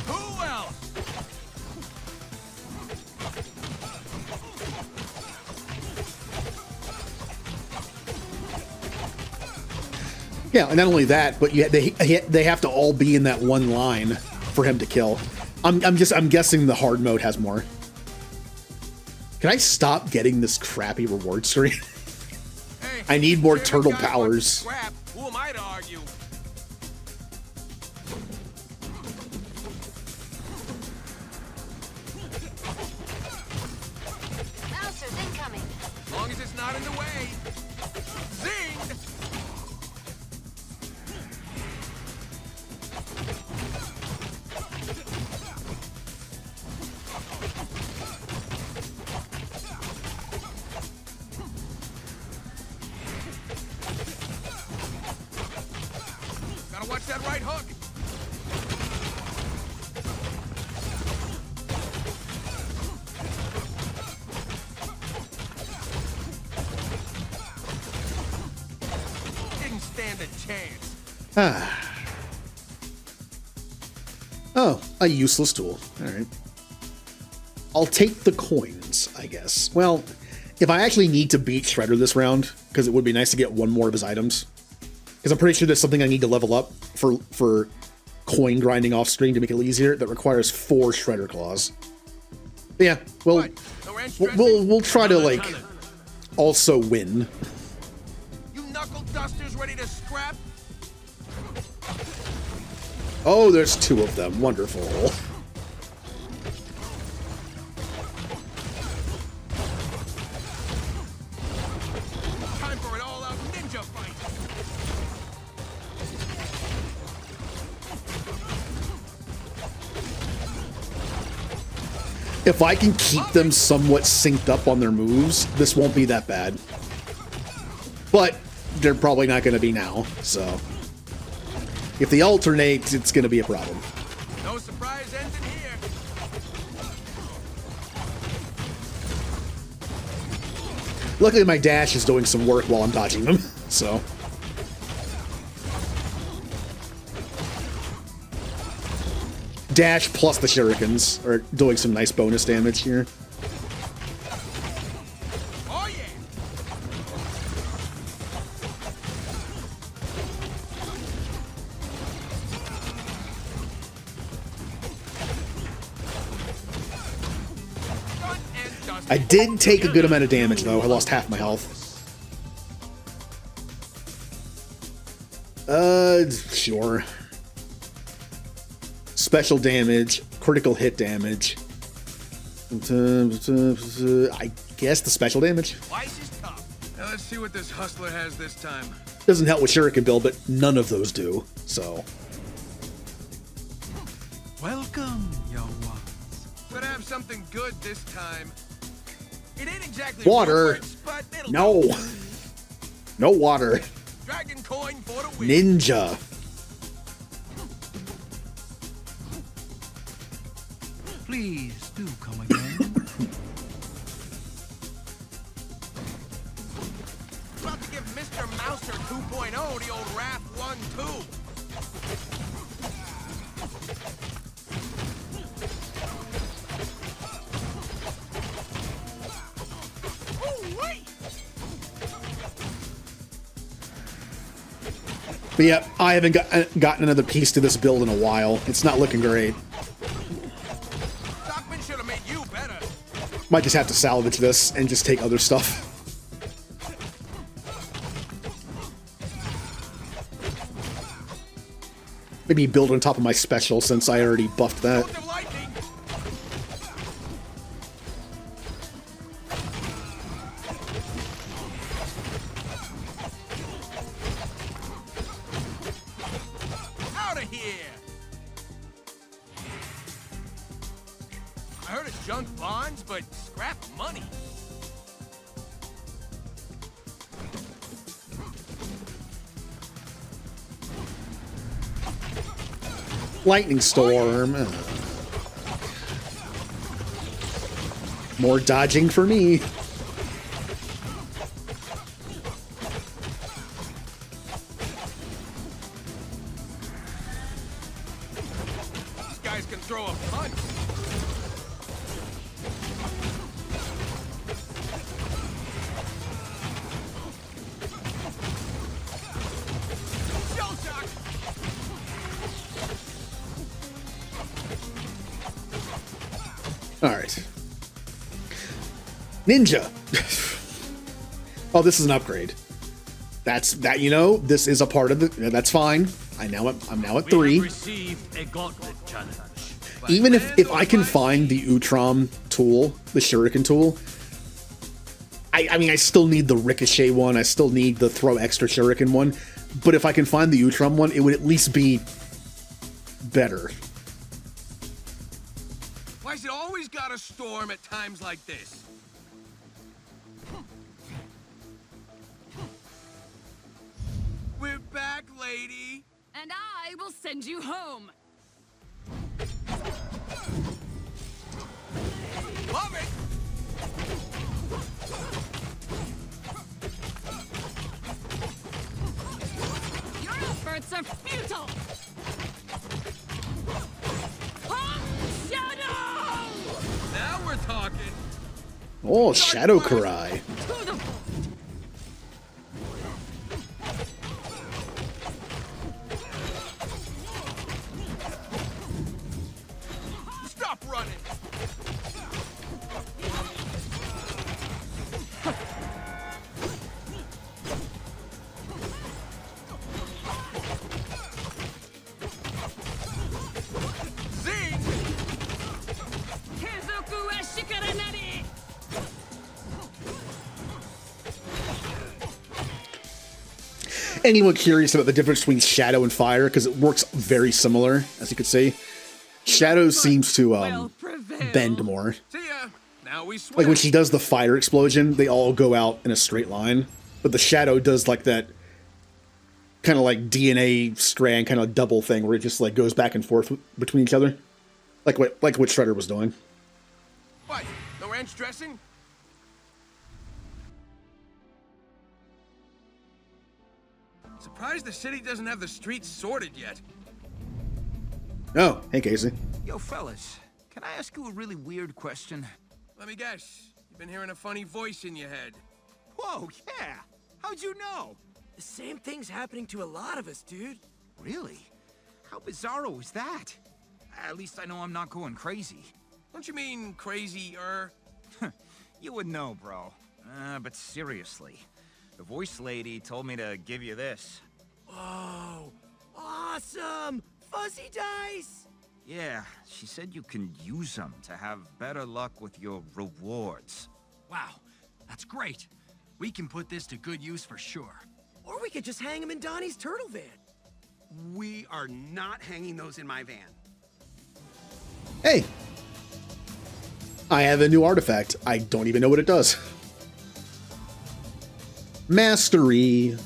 Who else? Yeah, and not only that, but they have to all be in that one line for him to kill. I'm guessing the hard mode has more. Can I stop getting this crappy reward screen? Hey, I need more every turtle guy wants powers. Scrap. Who am I to argue? Bouncers incoming. As long as it's not in the way. Zing! Gotta watch that right hook. Didn't stand a chance. Ah. Oh, a useless tool. All right. I'll take the coins, I guess. Well, if I actually need to beat Shredder this round, because it would be nice to get one more of his items, because I'm pretty sure there's something I need to level up for coin grinding off screen to make it easier that requires 4 Shredder claws. But yeah, well, we'll try to like also win. You knuckle dusters ready to scrap? Oh, there's 2 of them. Wonderful. Time for an all-out ninja fight. If I can keep them somewhat synced up on their moves, this won't be that bad. But they're probably not going to be now, so if they alternate, it's going to be a problem. No surprise ends in here. Luckily, my dash is doing some work while I'm dodging them, so. Dash plus the shurikens are doing some nice bonus damage here. Oh yeah. I did take a good amount of damage, though. I lost half my health. Sure. Special damage, critical hit damage. I guess the special damage. Twice as tough. Now let's see what this hustler has this time. Doesn't help with Shuriken build, but none of those do, so. Welcome, young ones. Could have something good this time. It ain't exactly Water. Rupert's, but it'll No. do. No water. Dragon coin for the win. Ninja. Please do come again. About to give Mr. Mouser 2.0 the old Wrath 1 too. But yeah, I haven't gotten another piece to this build in a while. It's not looking great. Stockman should have made you better. Might just have to salvage this and just take other stuff. Maybe build on top of my special since I already buffed that. Out of here! I heard it's junk bonds, but scrap money. Lightning storm. More dodging for me. These guys can throw a punch. Shell shock. All right. Ninja. Oh, this is an upgrade. That's that. You know, this is a part of the. That's fine. I'm now at 3. Received a gauntlet challenge. Even if I can find the Utrom tool, the Shuriken tool, I mean, I still need the Ricochet one. I still need the throw extra Shuriken one. But if I can find the Utrom one, it would at least be better. Why's it always gotta storm at times like this? We're back, lady. And I will send you home. Love it. Your efforts are futile. Shadow! Now we're talking. Oh, Shadow Karai. To the Stop running. Zing! Keizoku wa shikaranari. Anyone curious about the difference between Shadow and Fire? Because it works very similar, as you can see. Shadow seems to bend more. See ya. Now we swim. Like when she does the fire explosion, they all go out in a straight line. But the Shadow does like that kind of like DNA strand kind of double thing where it just like goes back and forth between each other. Like what Shredder was doing. What? No ranch dressing? Surprised the city doesn't have the streets sorted yet. Oh, hey Casey. Yo, fellas, can I ask you a really weird question? Let me guess. You've been hearing a funny voice in your head. Whoa, yeah. How'd you know? The same thing's happening to a lot of us, dude. Really? How bizarro is that? At least I know I'm not going crazy. Don't you mean crazy-er? You would know, bro. But seriously, the voice lady told me to give you this. Whoa, awesome! Fuzzy dice! Yeah, she said you can use them to have better luck with your rewards. Wow, that's great. We can put this to good use for sure. Or we could just hang him in Donnie's turtle van. We are not hanging those in my van. Hey, I have a new artifact. I don't even know what it does. Mastery.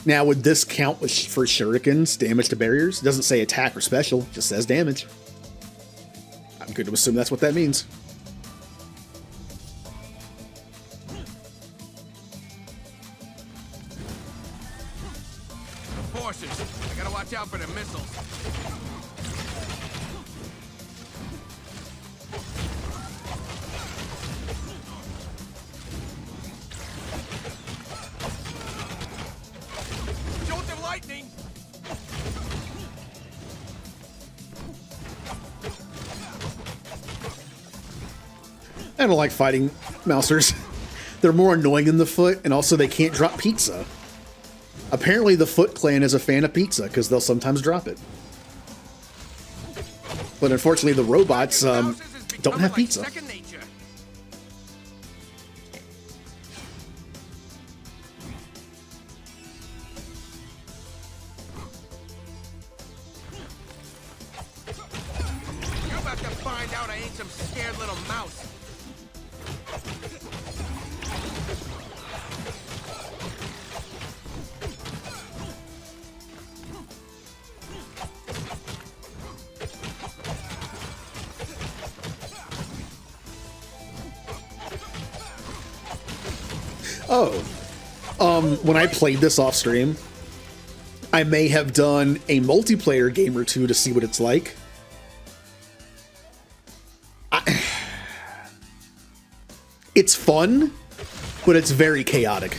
Now, would this count for shurikens, damage to barriers? It doesn't say attack or special, it just says damage. I'm good to assume that's what that means. Forces. I gotta watch out for the missiles. Jolt of lightning. I don't like fighting mousers. They're more annoying than the foot, and also they can't drop pizza. Apparently the Foot Clan is a fan of pizza, because they'll sometimes drop it. But unfortunately the robots don't have pizza. Second nature. You're about to find out I ain't some scared little mouse. When I played this off stream, I may have done a multiplayer game or two to see what it's like. It's fun, but it's very chaotic.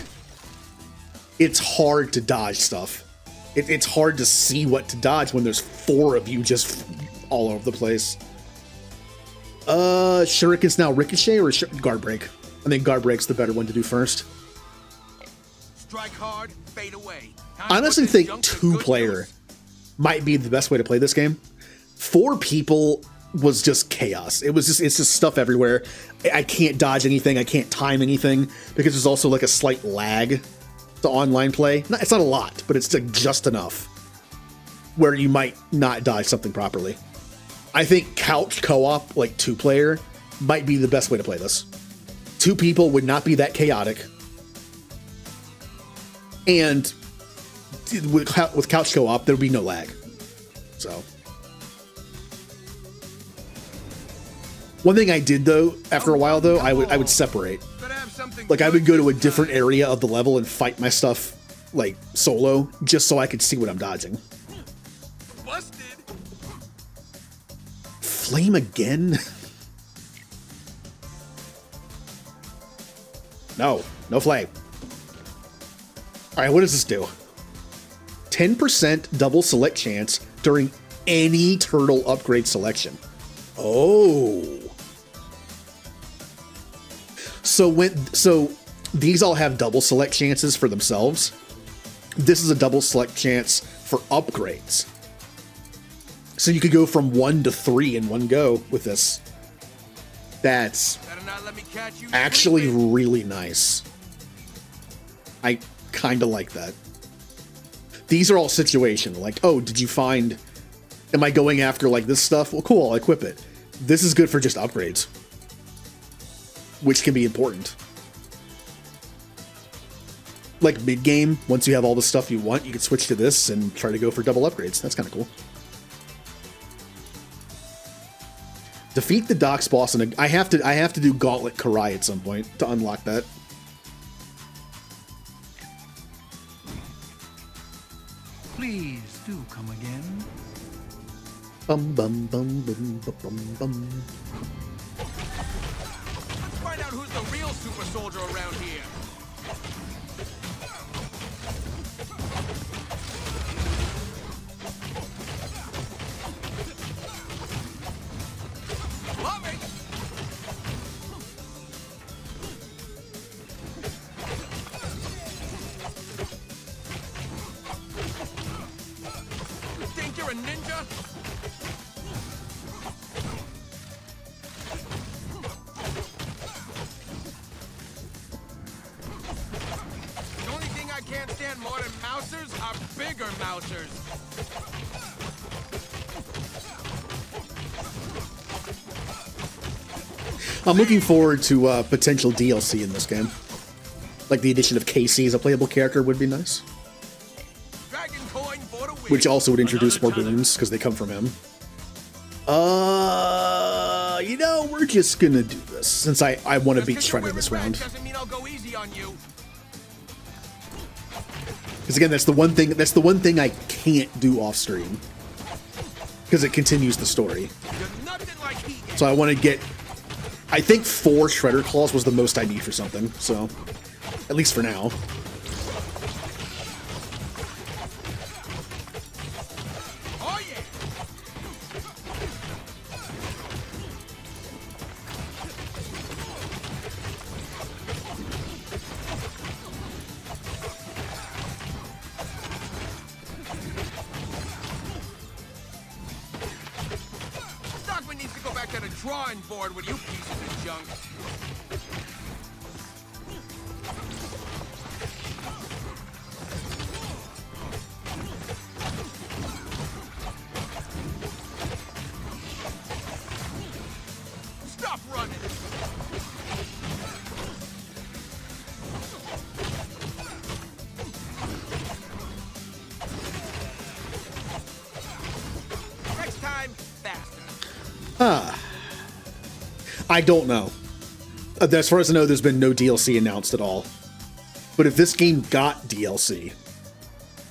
It's hard to dodge stuff. It's hard to see what to dodge when there's 4 of you just all over the place. Shuriken's now Ricochet or Guard Break? I think Guard Break's the better one to do first. Strike hard, fade away. I honestly think 2-player might be the best way to play this game. 4 people was just chaos. It's just stuff everywhere. I can't dodge anything. I can't time anything because there's also like a slight lag to online play. It's not a lot, but it's like just enough where you might not dodge something properly. I think couch co-op, like 2-player, might be the best way to play this. 2 people would not be that chaotic. And with couch co-op, there would be no lag. So, one thing I did though, after a while though, I would separate. Like I would go to a different area of the level and fight my stuff like solo, just so I could see what I'm dodging. Busted. Flame again? No flame. All right, what does this do? 10% double select chance during any turtle upgrade selection. Oh. So these all have double select chances for themselves. This is a double select chance for upgrades. So you could go from 1 to 3 in one go with this. That's actually really nice. I kind of like that. These are all situational. Like, oh, did you find... Am I going after, like, this stuff? Well, cool, I'll equip it. This is good for just upgrades, which can be important. Like, mid-game, once you have all the stuff you want, you can switch to this and try to go for double upgrades. That's kind of cool. Defeat the Docks boss, and I have to do Gauntlet Karai at some point to unlock that. Please do come again. Bum bum bum bum bum bum bum. Let's find out who's the real super soldier around here. Love it. You think you're a ninja? The only thing I can't stand more than mousers are bigger mousers. I'm looking forward to potential DLC in this game. Like the addition of Casey as a playable character would be nice. which also would introduce more boons because they come from him. You know, we're just gonna do this since I want to beat Shredder this round. Doesn't mean I'll go easy on you. Because again, that's the one thing. That's the one thing I can't do off stream because it continues the story. So I want to get. I think 4 Shredder Claws was the most I need for something. So, at least for now. Drawing board with you pieces of junk. Stop running. Next time, faster. I don't know. As far as I know, there's been no DLC announced at all. But if this game got DLC,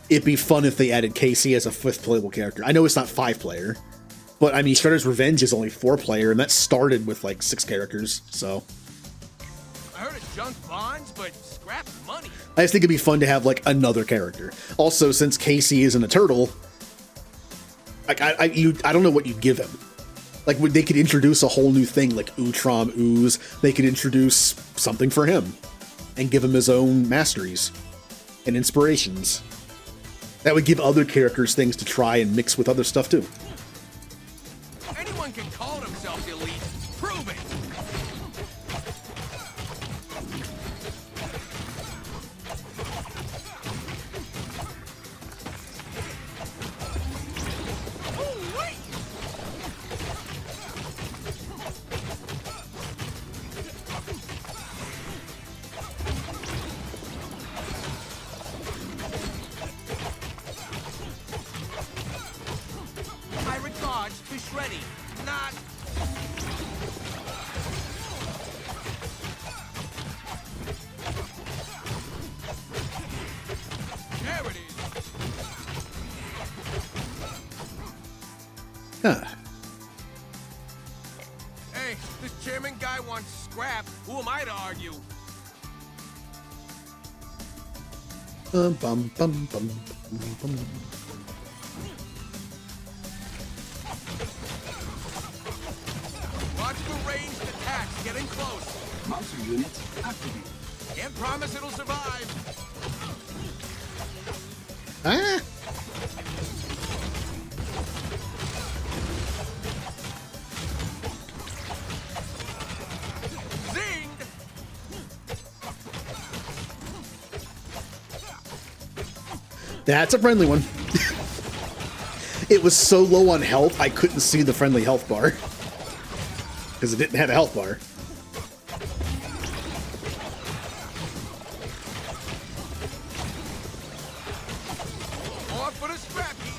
it'd be fun if they added Casey as a 5th playable character. I know it's not 5-player, but I mean, Shredder's Revenge is only 4-player, and that started with like 6 characters, so. I heard of junk bonds, but scrap money. I just think it'd be fun to have like another character. Also, since Casey isn't a turtle, like I don't know what you'd give him. Like, they could introduce a whole new thing, like Utrom, Ooze. They could introduce something for him and give him his own masteries and inspirations. That would give other characters things to try and mix with other stuff, too. Anyone can call themselves elite. Prove it! Ready, not. There it is. Huh. Hey, this chairman guy wants scrap. Who am I to argue? Bum, bum, bum, bum, bum. Ranged attacks getting close. Monster units activated. Can't promise it'll survive. Ah. Zinged. That's a friendly one. It was so low on health, I couldn't see the friendly health bar. Because it didn't have a health bar. On for the scrap heap.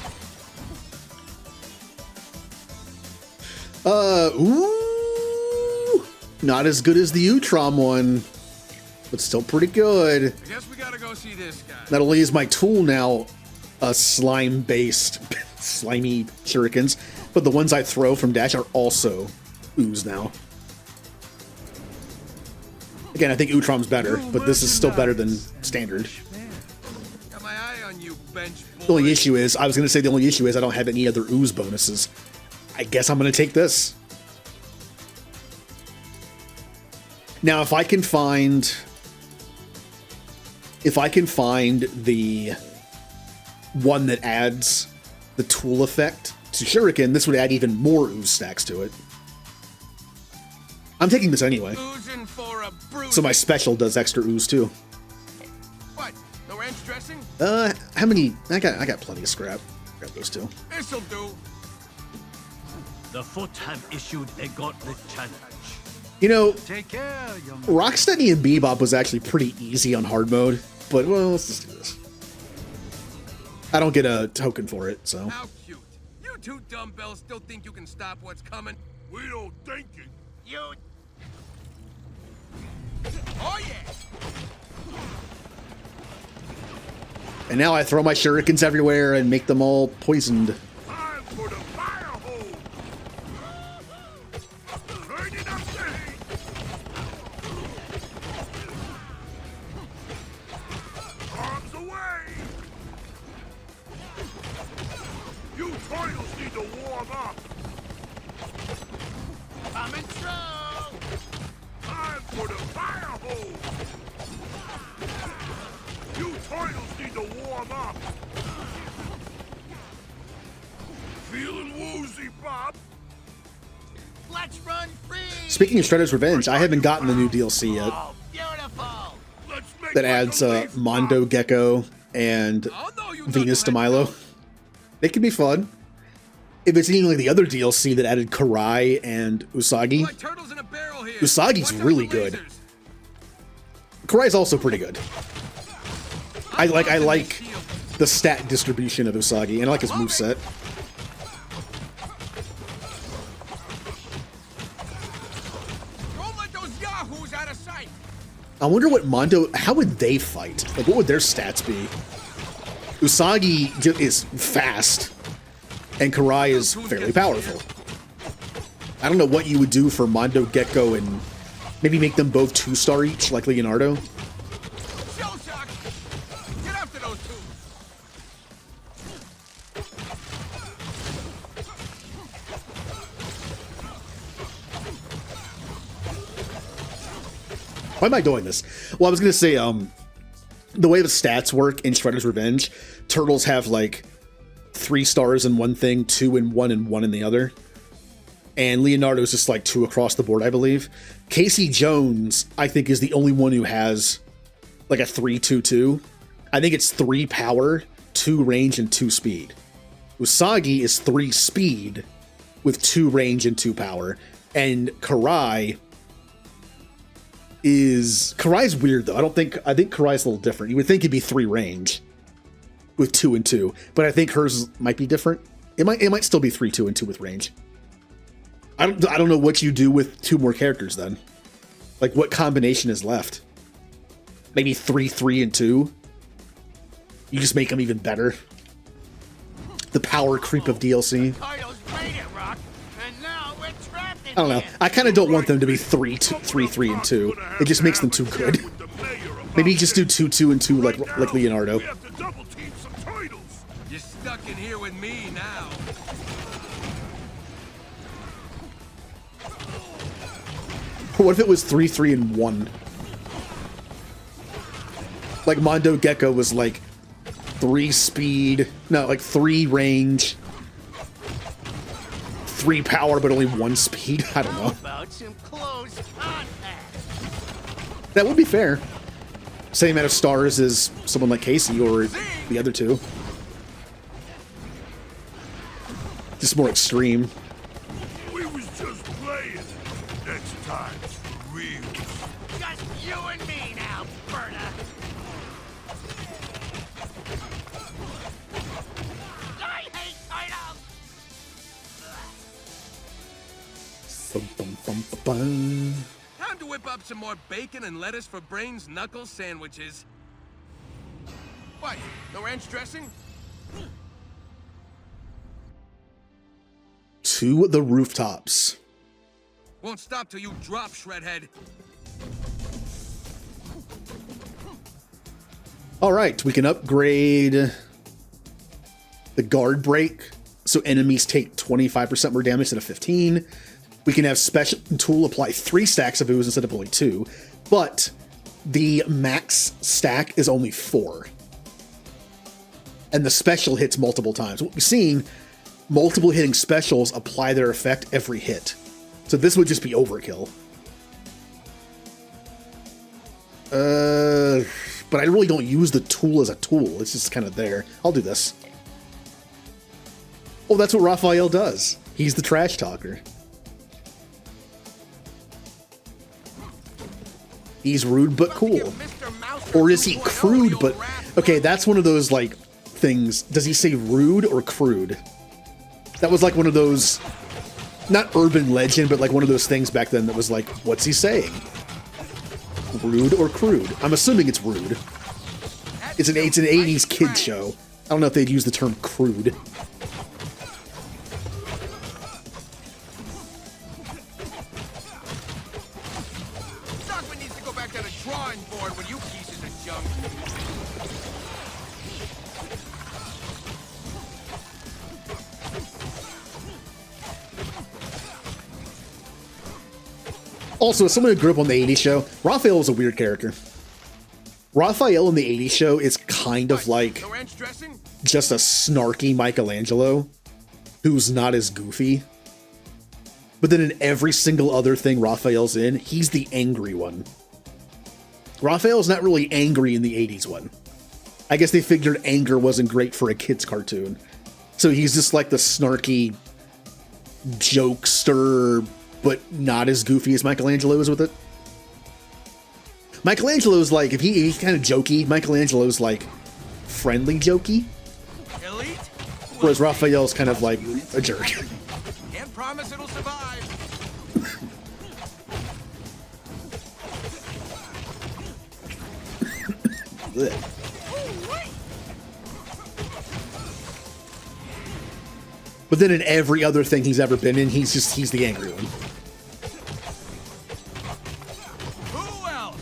Ooh! Not as good as the Utrom one, but still pretty good. I guess we gotta go see this guy. Not only is my tool now a slime-based, slimy shurikens, but the ones I throw from dash are also ooze now. Again, I think Utrom's better, but this is still better than standard. Got my eye on you, bench boy. The only issue is, I was going to say the only issue is I don't have any other ooze bonuses. I guess I'm going to take this. Now, if I can find the one that adds the tool effect to Shuriken, this would add even more ooze stacks to it. I'm taking this anyway. So my special does extra ooze too. What? No ranch dressing? How many? I got plenty of scrap. Grab those two. This'll do. The Foot have issued a gauntlet challenge. You know, Take care, young. Rocksteady and Bebop was actually pretty easy on hard mode, but well, let's just do this. I don't get a token for it, so. How cute. You two dumbbells still think you can stop what's coming? We don't think it. You... Oh, yeah! And now I throw my shurikens everywhere and make them all poisoned. Time for the fire hole. Turning up the heat. Arms away. You toilers need to warm up. Coming through! Time for the fire hole. You toilers need to warm up. Feeling woozy, Bob? Let's run free! Speaking of Shredder's Revenge, I haven't gotten the new DLC yet. Oh, beautiful! That adds Mondo Gecko and Venus de Milo. It can be fun. If it's anything like the other DLC that added Karai and Usagi. Usagi's really good. Karai's also pretty good. I like the stat distribution of Usagi, and I like his moveset. Don't let those yahoos out of sight. I wonder what Mondo, how would they fight? Like, what would their stats be? Usagi is fast, and Karai is fairly powerful. I don't know what you would do for Mondo Gecko and maybe make them both 2-star each, like Leonardo. Shell shock. Get after those two. Why am I doing this? Well, I was going to say, the way the stats work in Shredder's Revenge, turtles have like 3 stars in one thing, 2 in one, and 1 in the other. And Leonardo's just like 2 across the board, I believe. Casey Jones, I think, is the only one who has like a 3-2-2. I think it's 3 power, 2 range, and 2 speed. Usagi is 3 speed with 2 range and 2 power. And Karai's weird though. I think Karai's a little different. You would think it'd be 3 range with 2 and 2, but I think hers might be different. It might still be 3, 2, and 2 with range. I don't know what you do with 2 more characters then. Like, what combination is left? Maybe 3, 3, and 2. You just make them even better. The power creep of DLC. I don't know. I kind of don't want them to be 3, 3, and 2. It just makes them too good. Maybe just do 2, 2, and 2 like Leonardo. You're stuck in here with me now. What if it was 3, 3, and 1? Like Mondo Gecko was like 3 speed, no, like 3 range, 3 power, but only 1 speed. I don't know. That would be fair. Same amount of stars as someone like Casey or the other 2. Just more extreme. We was just playing. Next time, for real. Just you and me now, Berta. I hate titles. Time to whip up some more bacon and lettuce for Brains knuckle sandwiches. What? No ranch dressing? To the rooftops. Won't stop till you drop, Shredhead. All right, we can upgrade the guard break, so enemies take 25% more damage instead of 15. We can have special tool apply 3 stacks of ooze instead of only 2, but the max stack is only 4. And the special hits multiple times. What we're seeing, multiple hitting specials apply their effect every hit. So this would just be overkill. But I really don't use the tool as a tool. It's just kind of there. I'll do this. Oh, that's what Raphael does. He's the trash talker. He's rude but cool. Or is he crude but... Okay, that's one of those, like, things. Does he say rude or crude? That was like one of those, not urban legend, but like one of those things back then that was like, what's he saying? Rude or crude? I'm assuming it's rude. It's an 80s kid show. I don't know if they'd use the term crude. Stockman needs to go back to the drawing board with you pieces of junk. Also, as someone who grew up on the 80s show, Raphael was a weird character. Raphael in the 80s show is kind of like just a snarky Michelangelo who's not as goofy. But then in every single other thing Raphael's in, he's the angry one. Raphael's not really angry in the 80s one. I guess they figured anger wasn't great for a kid's cartoon. So he's just like the snarky jokester, but not as goofy as Michelangelo is with it. Michelangelo's like, if he's kind of jokey, Michelangelo's like friendly jokey. Elite? Whereas Raphael's kind of like a jerk. Can't promise it'll survive. But then in every other thing he's ever been in, he's the angry one. Who else?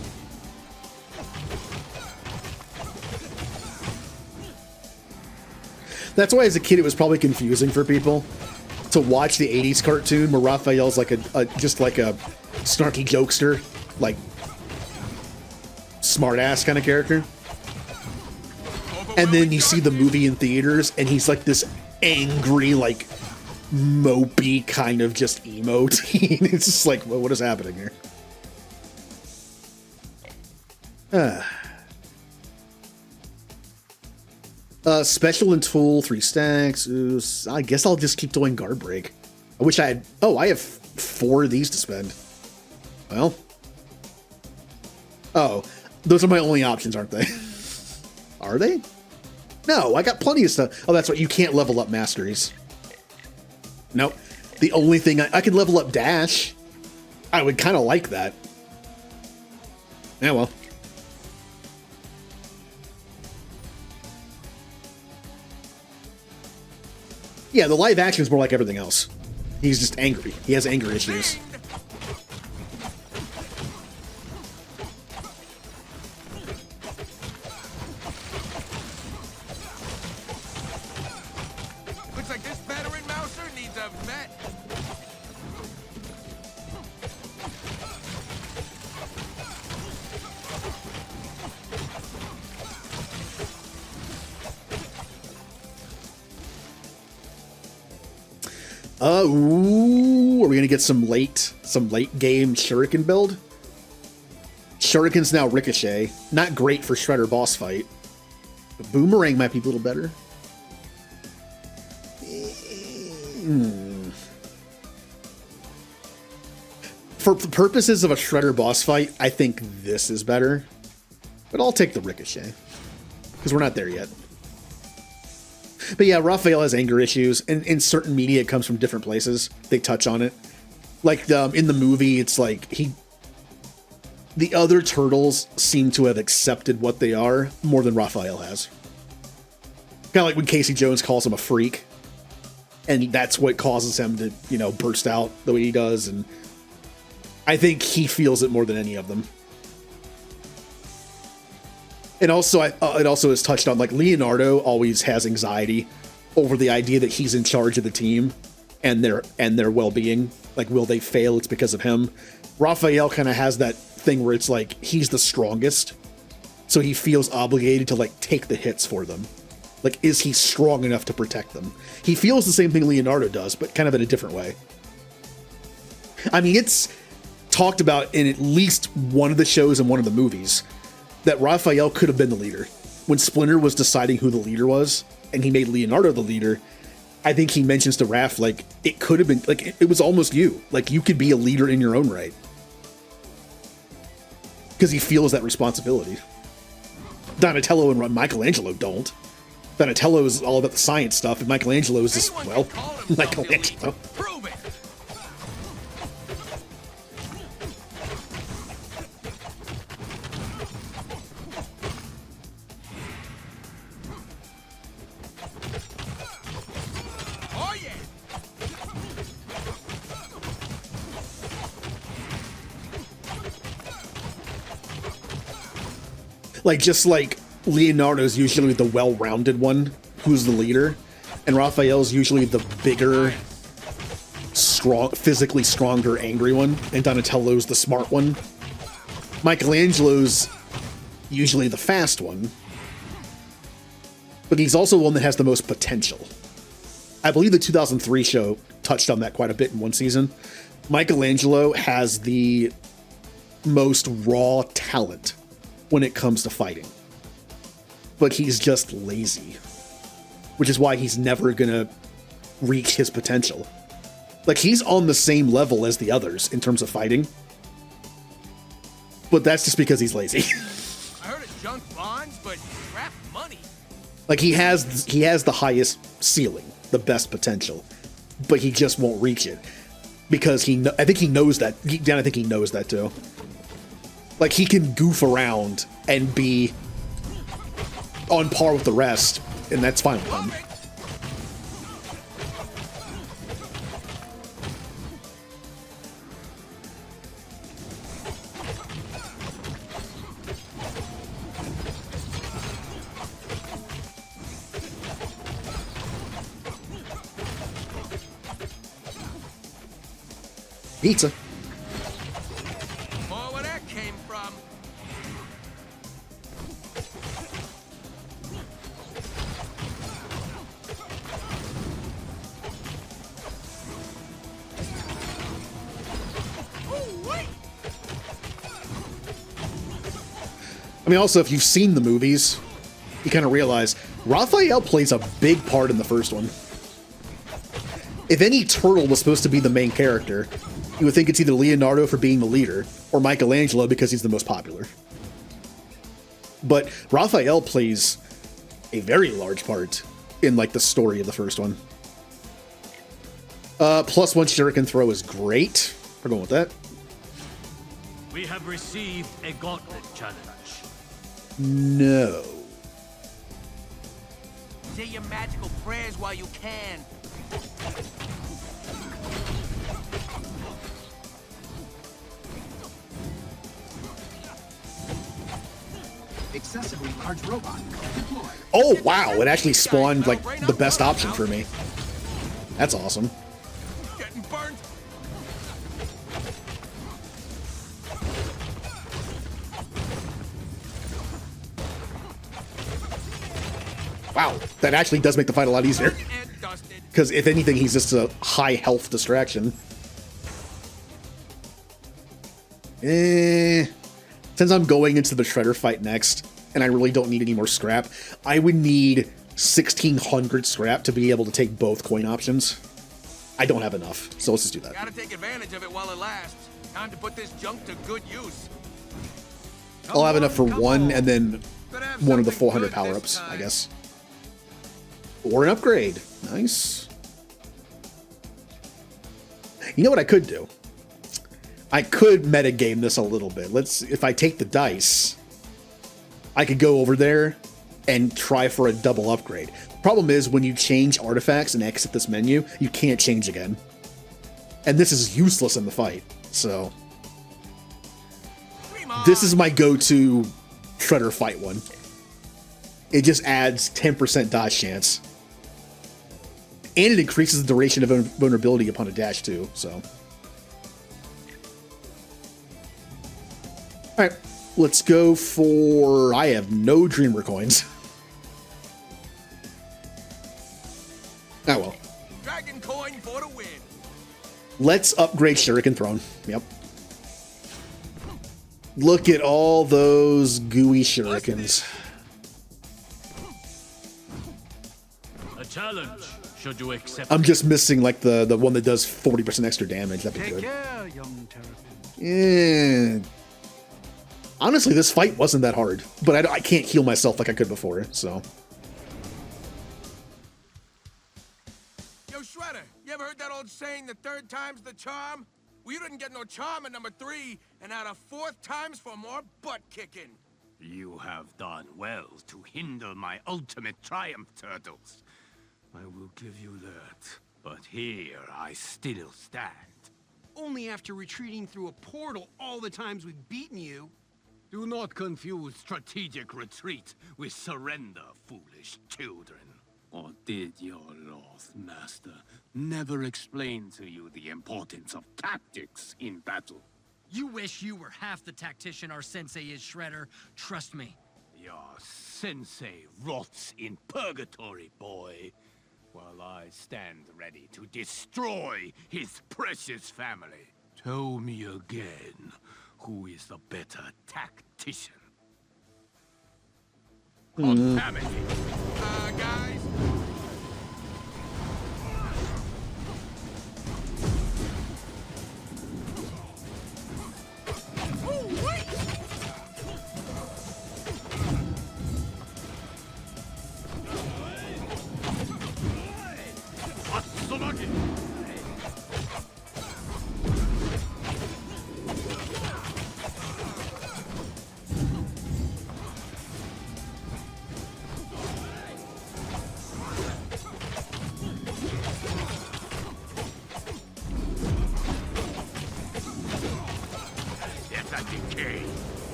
That's why as a kid it was probably confusing for people to watch the 80s cartoon where Raphael's like just like a snarky jokester, like smartass kind of character. And then you see the movie in theaters and he's like this angry, like mopey kind of just emo teen. It's just like, what is happening here? Special and tool, 3 stacks. Ooh, I guess I'll just keep doing guard break. I wish I had, I have 4 of these to spend. Well. Oh, those are my only options, aren't they? Are they? No, I got plenty of stuff. Oh, that's right. You can't level up masteries. Nope. The only thing I could level up dash. I would kind of like that. Yeah, well. Yeah, the live action is more like everything else. He's just angry. He has anger issues. Looks like this veteran mouser needs a vet. Ooh, are we gonna get some late game Shuriken build? Shuriken's now Ricochet. Not great for Shredder boss fight. But Boomerang might be a little better. For the purposes of a Shredder boss fight, I think this is better. But I'll take the Ricochet. Because we're not there yet. But yeah, Raphael has anger issues, and in certain media it comes from different places. They touch on it. Like in the movie, it's like the other turtles seem to have accepted what they are more than Raphael has. Kind of like when Casey Jones calls him a freak, and that's what causes him to, burst out the way he does. And I think he feels it more than any of them. And also, it also is touched on, like, Leonardo always has anxiety over the idea that he's in charge of the team and their well-being. Like, will they fail? It's because of him. Raphael kind of has that thing where it's like he's the strongest, so he feels obligated to like take the hits for them. Like, is he strong enough to protect them? He feels the same thing Leonardo does, but kind of in a different way. I mean, it's talked about in at least one of the shows and one of the movies that Raphael could have been the leader. When Splinter was deciding who the leader was, and he made Leonardo the leader, I think he mentions to Raph, like, it could have been, like, it was almost you. Like, you could be a leader in your own right. Because he feels that responsibility. Donatello and Michelangelo don't. Donatello is all about the science stuff, and Michelangelo is just, well, Michelangelo. Prove it. Oh yeah. Like, just like Leonardo's usually the well-rounded one who's the leader, and Raphael's usually the bigger, physically stronger, angry one, and Donatello's the smart one. Michelangelo's usually the fast one, but he's also one that has the most potential. I believe the 2003 show touched on that quite a bit in one season. Michelangelo has the most raw talent when it comes to fighting, but he's just lazy, which is why he's never gonna reach his potential. Like, he's on the same level as the others in terms of fighting, but that's just because he's lazy. I heard of junk bonds, but crap money. Like, he has the highest ceiling, the best potential, but he just won't reach it because I think he knows that. Deep down, I think he knows that too. Like, he can goof around and be on par with the rest, and that's fine with him. Pizza. Oh, where that came from. I mean, also, if you've seen the movies, you kind of realize Raphael plays a big part in the first one. If any turtle was supposed to be the main character, you would think it's either Leonardo for being the leader, or Michelangelo because he's the most popular. But Raphael plays a very large part in, like, the story of the first one. +1 shuriken throw is great. We're going with that. We have received a gauntlet challenge. No. Say your magical prayers while you can. Excessively large robot deployed. Oh, wow. It actually spawned, like, the best option for me. That's awesome. Getting burnt. Wow. That actually does make the fight a lot easier. Because if anything, he's just a high health distraction. Since I'm going into the Shredder fight next, and I really don't need any more scrap, I would need 1,600 scrap to be able to take both coin options. I don't have enough, so let's just do that. Gotta take advantage of it while it lasts. Time to put this junk to good use. I'll have enough for one, and then one of the 400 power-ups, I guess. Or an upgrade. Nice. You know what I could do? I could metagame this a little bit. If I take the dice, I could go over there and try for a double upgrade. Problem is, when you change artifacts and exit this menu, you can't change again. And this is useless in the fight, so... This is my go-to Shredder fight one. It just adds 10% dodge chance. And it increases the duration of vulnerability upon a dash too, so... Alright, let's go for... I have no Dreamer coins. Oh well. Dragon coin for the win. Let's upgrade Shuriken Throne. Yep. Look at all those gooey shurikens. A challenge. Should you accept? I'm just missing like the one that does 40% extra damage. That'd be Take good. care, young terrapin. Yeah. Honestly, this fight wasn't that hard, but I can't heal myself like I could before, so. Shredder, you ever heard that old saying, the third time's the charm? Well, you didn't get no charm at number 3, and out of 4th times for more butt-kicking. You have done well to hinder my ultimate triumph, Turtles. I will give you that. But here I still stand. Only after retreating through a portal all the times we've beaten you. Do not confuse strategic retreat with surrender, foolish children. Or did your lost master never explain to you the importance of tactics in battle? You wish you were half the tactician our sensei is, Shredder. Trust me. Your sensei rots in purgatory, boy, while I stand ready to destroy his precious family. Tell me again, who is the better tactician? Damn it! Guys?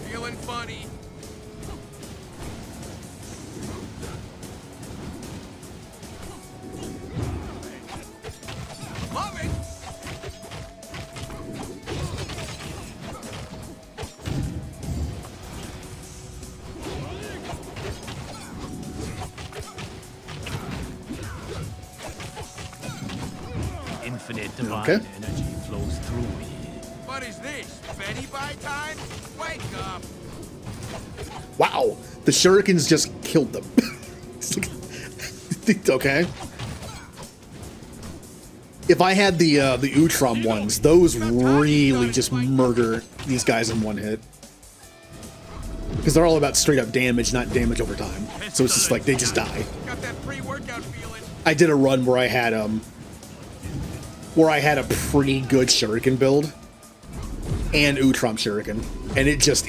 Feeling funny. Love it. Infinite divine Okay. energy flows through me. What is this? Betty by time? Wake up. Wow, the shurikens just killed them. It's like- okay. If I had the Utrom ones, those really just murder these guys in one hit. Because they're all about straight up damage, not damage over time. So it's just like they just die. Got that pre-workout feeling. I did a run where I had a pretty good shuriken build and Utrom shuriken, and it just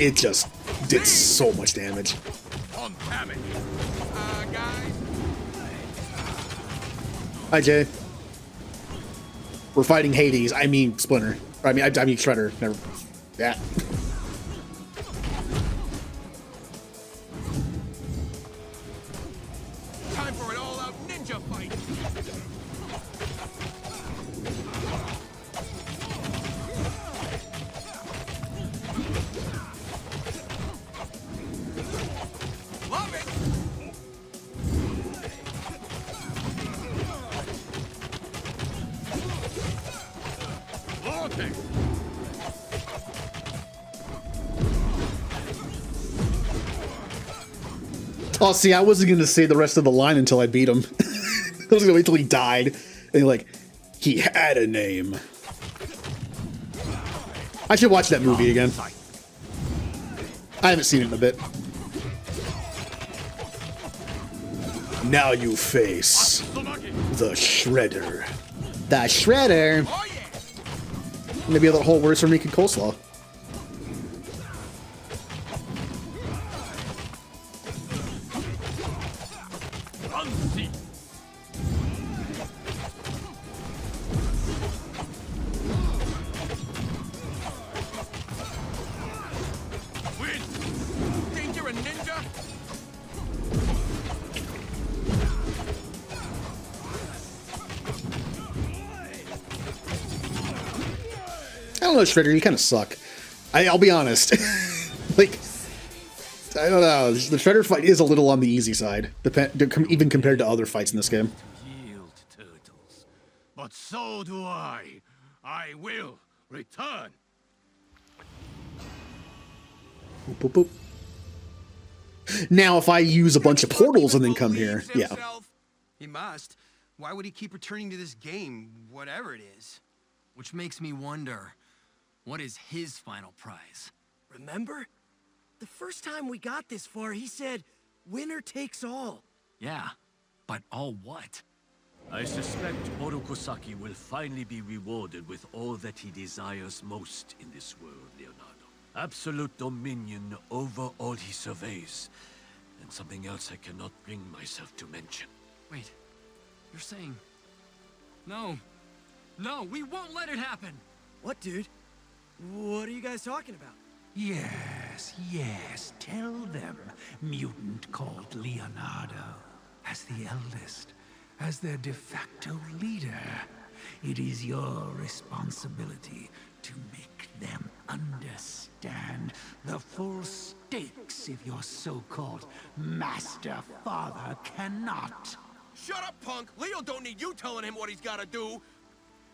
did so much damage. Damn it. Guys? Hi Jay. We're fighting Hades. I mean Splinter. I mean Shredder. Never. Yeah. Time for an all-out ninja fight. Love it. Vortex! Oh, see, I wasn't gonna say the rest of the line until I beat him. I was gonna wait till he died, and like, he had a name. I should watch that movie again. I haven't seen it in a bit. Now you face the Shredder. The Shredder. Maybe other whole words for making coleslaw. Think you're a ninja? I don't know, Shredder, you kind of suck. I'll be honest. Like, I don't know. The Shredder fight is a little on the easy side, even compared to other fights in this game. Yield, Turtles. But so do I. I will return. Boop, boop, boop. Now, if I use a bunch of portals and then come here, yeah. He must. Why would he keep returning to this game, whatever it is? Which makes me wonder, what is his final prize? Remember? The first time we got this far, he said, winner takes all. Yeah, but all what? I suspect Orokosaki will finally be rewarded with all that he desires most in this world, Leonardo. Absolute dominion over all he surveys. And something else I cannot bring myself to mention. Wait, you're saying... No. No, we won't let it happen! What, dude? What are you guys talking about? Yes, yes, tell them, mutant called Leonardo. As the eldest, as their de facto leader, it is your responsibility to make them understand the full stakes if your so-called master father cannot. Shut up, punk! Leo don't need you telling him what he's gotta do.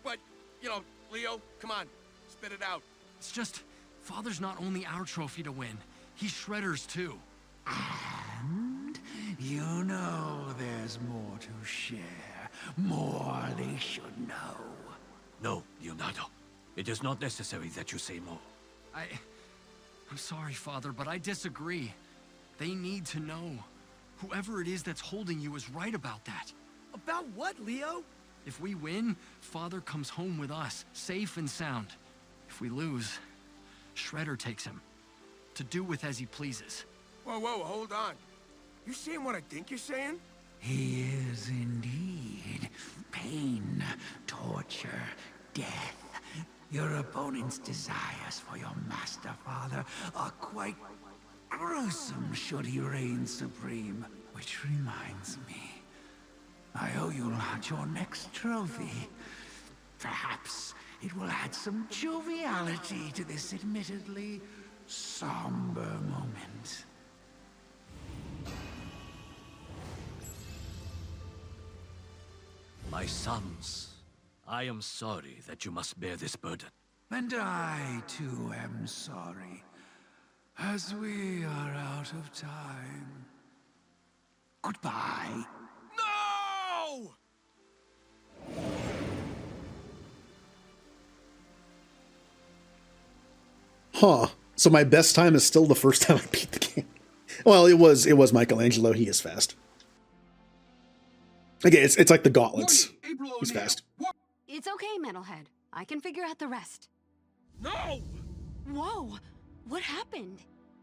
But, you know, Leo, come on, spit it out. It's just, Father's not only our trophy to win, he's Shredder's too. And you know there's more to share, more they should know. No, Leonardo. It is not necessary that you say more. I'm sorry, Father, but I disagree. They need to know. Whoever it is that's holding you is right about that. About what, Leo? If we win, Father comes home with us, safe and sound. If we lose, Shredder takes him, to do with as he pleases. Whoa, hold on. You saying what I think you're saying? He is indeed. Pain, torture, death. Your opponent's desires for your master father are quite gruesome should he reign supreme. Which reminds me, I owe you lot your next trophy. Perhaps it will add some joviality to this admittedly somber moment. My sons, I am sorry that you must bear this burden. And I, too, am sorry, as we are out of time. Goodbye. No! Huh. So my best time is still the first time I beat the game. Well, it was Michelangelo. He is fast. Okay, it's like the gauntlets. He's fast. It's okay, Metalhead. I can figure out the rest. No! Whoa! What happened?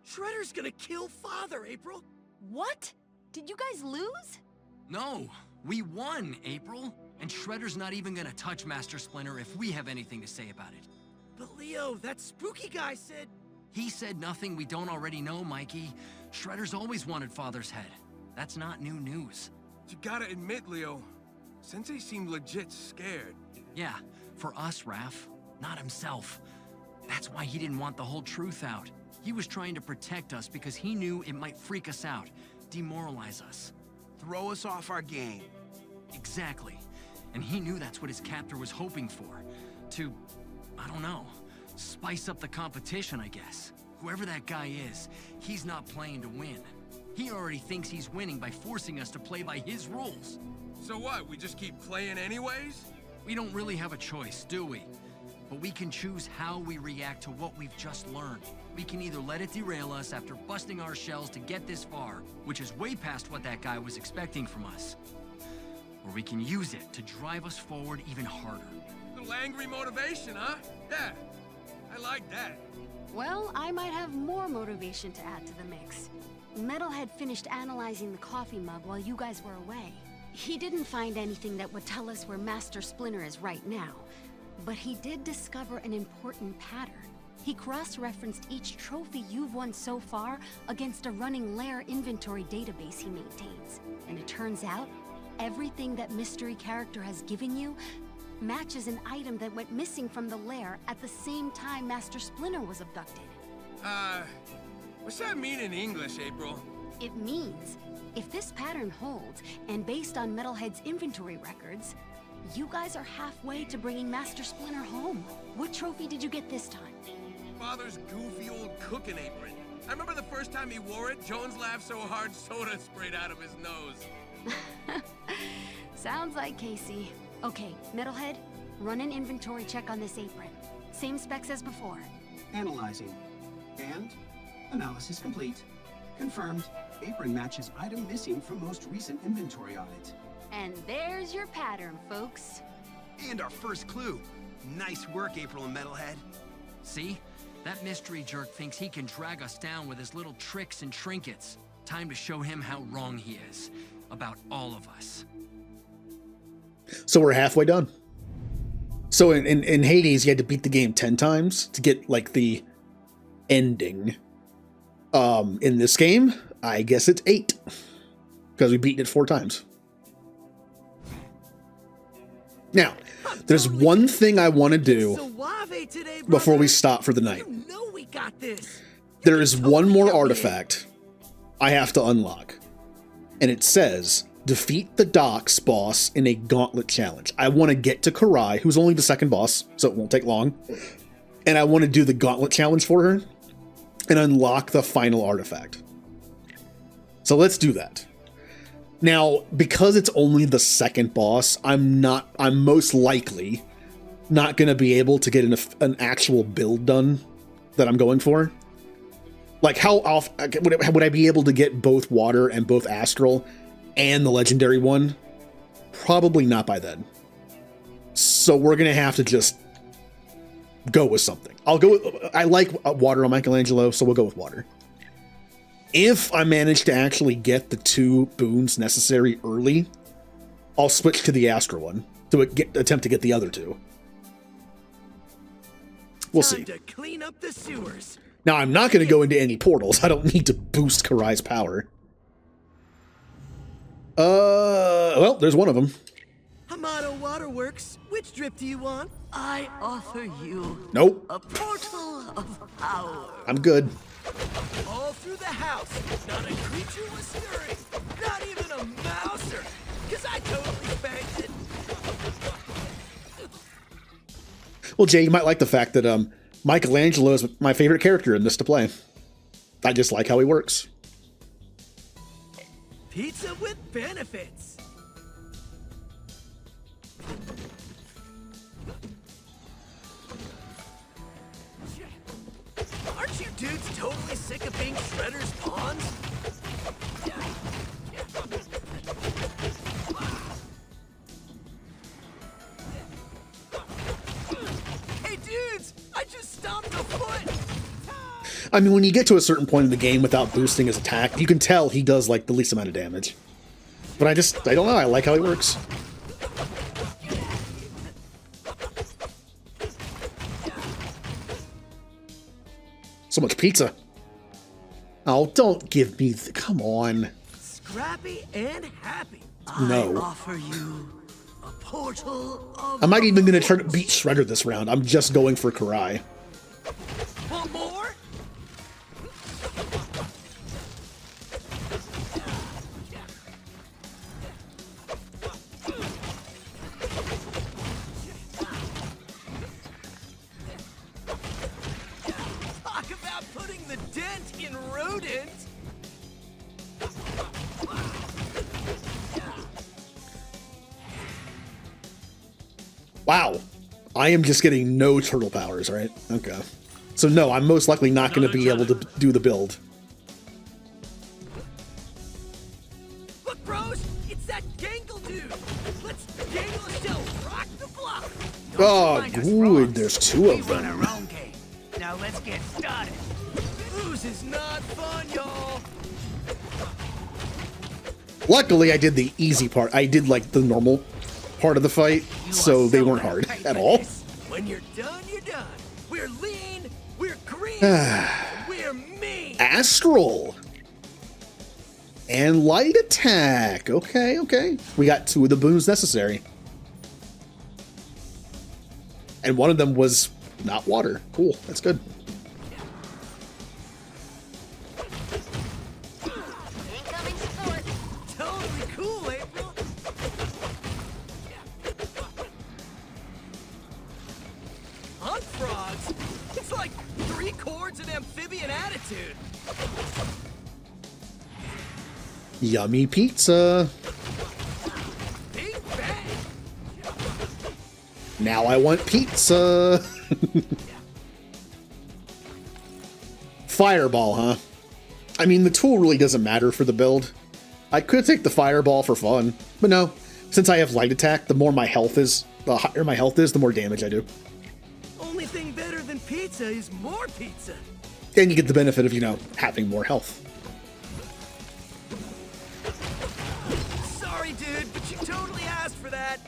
Shredder's gonna kill Father, April! What? Did you guys lose? No, we won, April. And Shredder's not even gonna touch Master Splinter if we have anything to say about it. But Leo, that spooky guy said... He said nothing we don't already know, Mikey. Shredder's always wanted Father's head. That's not new news. You gotta admit, Leo, Sensei seemed legit scared. Yeah, for us, Raph, not himself. That's why he didn't want the whole truth out. He was trying to protect us because he knew it might freak us out, demoralize us. Throw us off our game. Exactly. And he knew that's what his captor was hoping for. To, I don't know, spice up the competition, I guess. Whoever that guy is, he's not playing to win. He already thinks he's winning by forcing us to play by his rules. So what, we just keep playing anyways? We don't really have a choice, do we? But we can choose how we react to what we've just learned. We can either let it derail us after busting our shells to get this far, which is way past what that guy was expecting from us. Or we can use it to drive us forward even harder. Little angry motivation, huh? Yeah, I like that. Well, I might have more motivation to add to the mix. Metalhead finished analyzing the coffee mug while you guys were away. He didn't find anything that would tell us where Master Splinter is right now, but he did discover an important pattern. He cross-referenced each trophy you've won so far against a running lair inventory database he maintains. And it turns out, everything that mystery character has given you matches an item that went missing from the lair at the same time Master Splinter was abducted. What's that mean in English, April? It means, if this pattern holds, and based on Metalhead's inventory records, you guys are halfway to bringing Master Splinter home. What trophy did you get this time? Father's goofy old cooking apron. I remember the first time he wore it, Jones laughed so hard soda sprayed out of his nose. Sounds like Casey. Okay, Metalhead, run an inventory check on this apron. Same specs as before. Analyzing. And? Analysis complete. Confirmed. Apron matches item missing from most recent inventory audit. And there's your pattern, folks. And our first clue. Nice work, April and Metalhead. See? That mystery jerk thinks he can drag us down with his little tricks and trinkets. Time to show him how wrong he is. About all of us. So we're halfway done. So in Hades, you had to beat the game 10 times to get, like, the ending. In this game, I guess it's 8. Because we beat it 4 times. Now, there's one thing I want to do before we stop for the night. There is one more artifact I have to unlock. And it says, defeat the docks boss in a gauntlet challenge. I want to get to Karai, who's only the second boss, so it won't take long. And I want to do the gauntlet challenge for her and unlock the final artifact. So let's do that. Now, because it's only the second boss, I'm most likely not going to be able to get an actual build done that I'm going for. Like, how often would I be able to get both water and both astral and the legendary one? Probably not by then. So we're going to have to just go with something. I like water on Michelangelo, so we'll go with water. If I manage to actually get the 2 boons necessary early, I'll switch to the Astra one to attempt to get the other 2. We'll see. Time to clean up the sewers. Now, I'm not going to go into any portals. I don't need to boost Karai's power. Well, there's one of them. Hamato Waterworks, which drip do you want? I offer you Nope. a portal of power. I'm good. All through the house. Not a creature was stirring. Not even a mouser. Because I totally spanked it. Well, Jay, you might like the fact that Michelangelo is my favorite character in this to play. I just like how he works. Pizza with benefits. Aren't you dudes totally sick of being Shredder's pawns? Hey dudes, I just stomped a foot. I mean, when you get to a certain point in the game without boosting his attack, you can tell he does, like, the least amount of damage. But I don't know, I like how he works. So much pizza. Oh, don't give me come on. Scrappy and happy. No. I offer you a portal of I'm not even going to try to beat Shredder this round. I'm just going for Karai. Want more? Talk about putting the dent in rodent. Wow. I am just getting no turtle powers, right? Okay. So no, I'm most likely not going to be able to do the build. Look, bros, it's that Gangle dude. Let's Gangle a shell, rock the block. Oh, good. There's 2 of Run them. our own game. Now let's get started. Booze is not fun, y'all. Luckily, I did the easy part. I did, like, the normal part of the fight, so they weren't hard at all. When you're done, you're done. We're lean, we're green, we're mean. Astral. And light attack. Okay, okay. We got 2 of the boons necessary. And one of them was not water. Cool, that's good. Incoming support. Totally cool, April. On frogs, it's like 3 chords and amphibian attitude. Yummy pizza. Big bang. Now I want pizza. Fireball, huh? I mean, the tool really doesn't matter for the build. I could take the fireball for fun, but no. since I have light attack, the more my health is, the higher my health is, the more damage I do. Only thing better than pizza is more pizza. And you get the benefit of, you know, having more health. Sorry, dude, but you totally asked for that.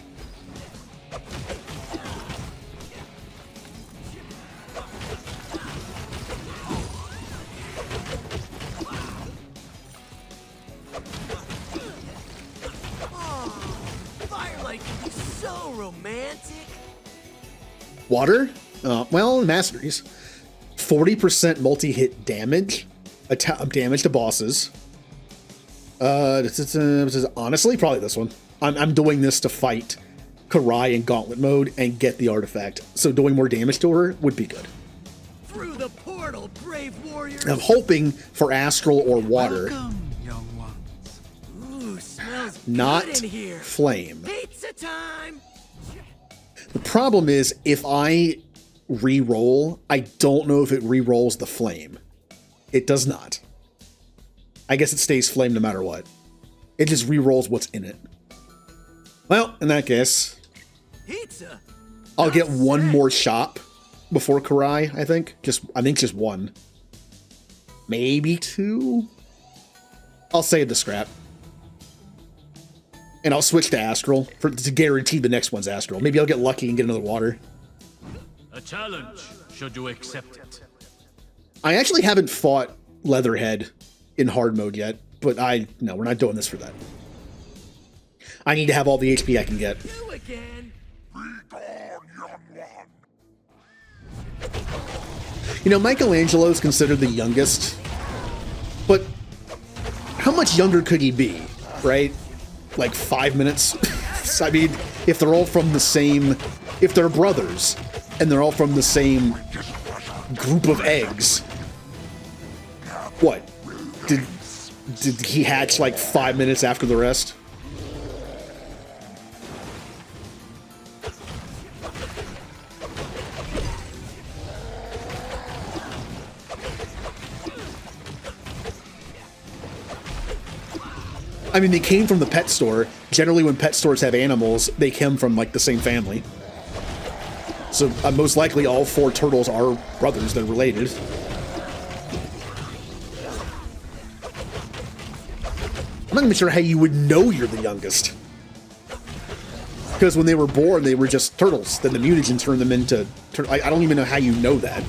Oh, firelight can be so romantic. Water? Well, masteries. 40% multi-hit damage. Damage to bosses. This is honestly probably this one. I'm doing this to fight Karai in Gauntlet mode and get the artifact. So doing more damage to her would be good. Through the portal, brave warriors. I'm hoping for Astral or Water. Welcome, young ones. Ooh, smells Not good in here. Flame. Pizza time. The problem is if I re-roll, I don't know if it re-rolls the flame. It does not. I guess it stays flame no matter what. It just re-rolls what's in it. Well, in that case, Pizza. I'll get one more shop before Karai, I think. I think just one. Maybe two? I'll save the scrap. And I'll switch to Astral to guarantee the next one's Astral. Maybe I'll get lucky and get another Water. A challenge, should you accept it? I actually haven't fought Leatherhead in hard mode yet, but no, we're not doing this for that. I need to have all the HP I can get. You again. You know, Michelangelo is considered the youngest, but how much younger could he be, right? Like 5 minutes? I mean, if they're all from the same, if they're brothers, and they're all from the same group of eggs, what? Did he hatch like 5 minutes after the rest? I mean, they came from the pet store. Generally, when pet stores have animals, they come from, like, the same family. So, most likely, all 4 turtles are brothers. They're related. I'm not even sure how you would know you're the youngest. Because when they were born, they were just turtles. Then the mutagen turned them into... I don't even know how you know that.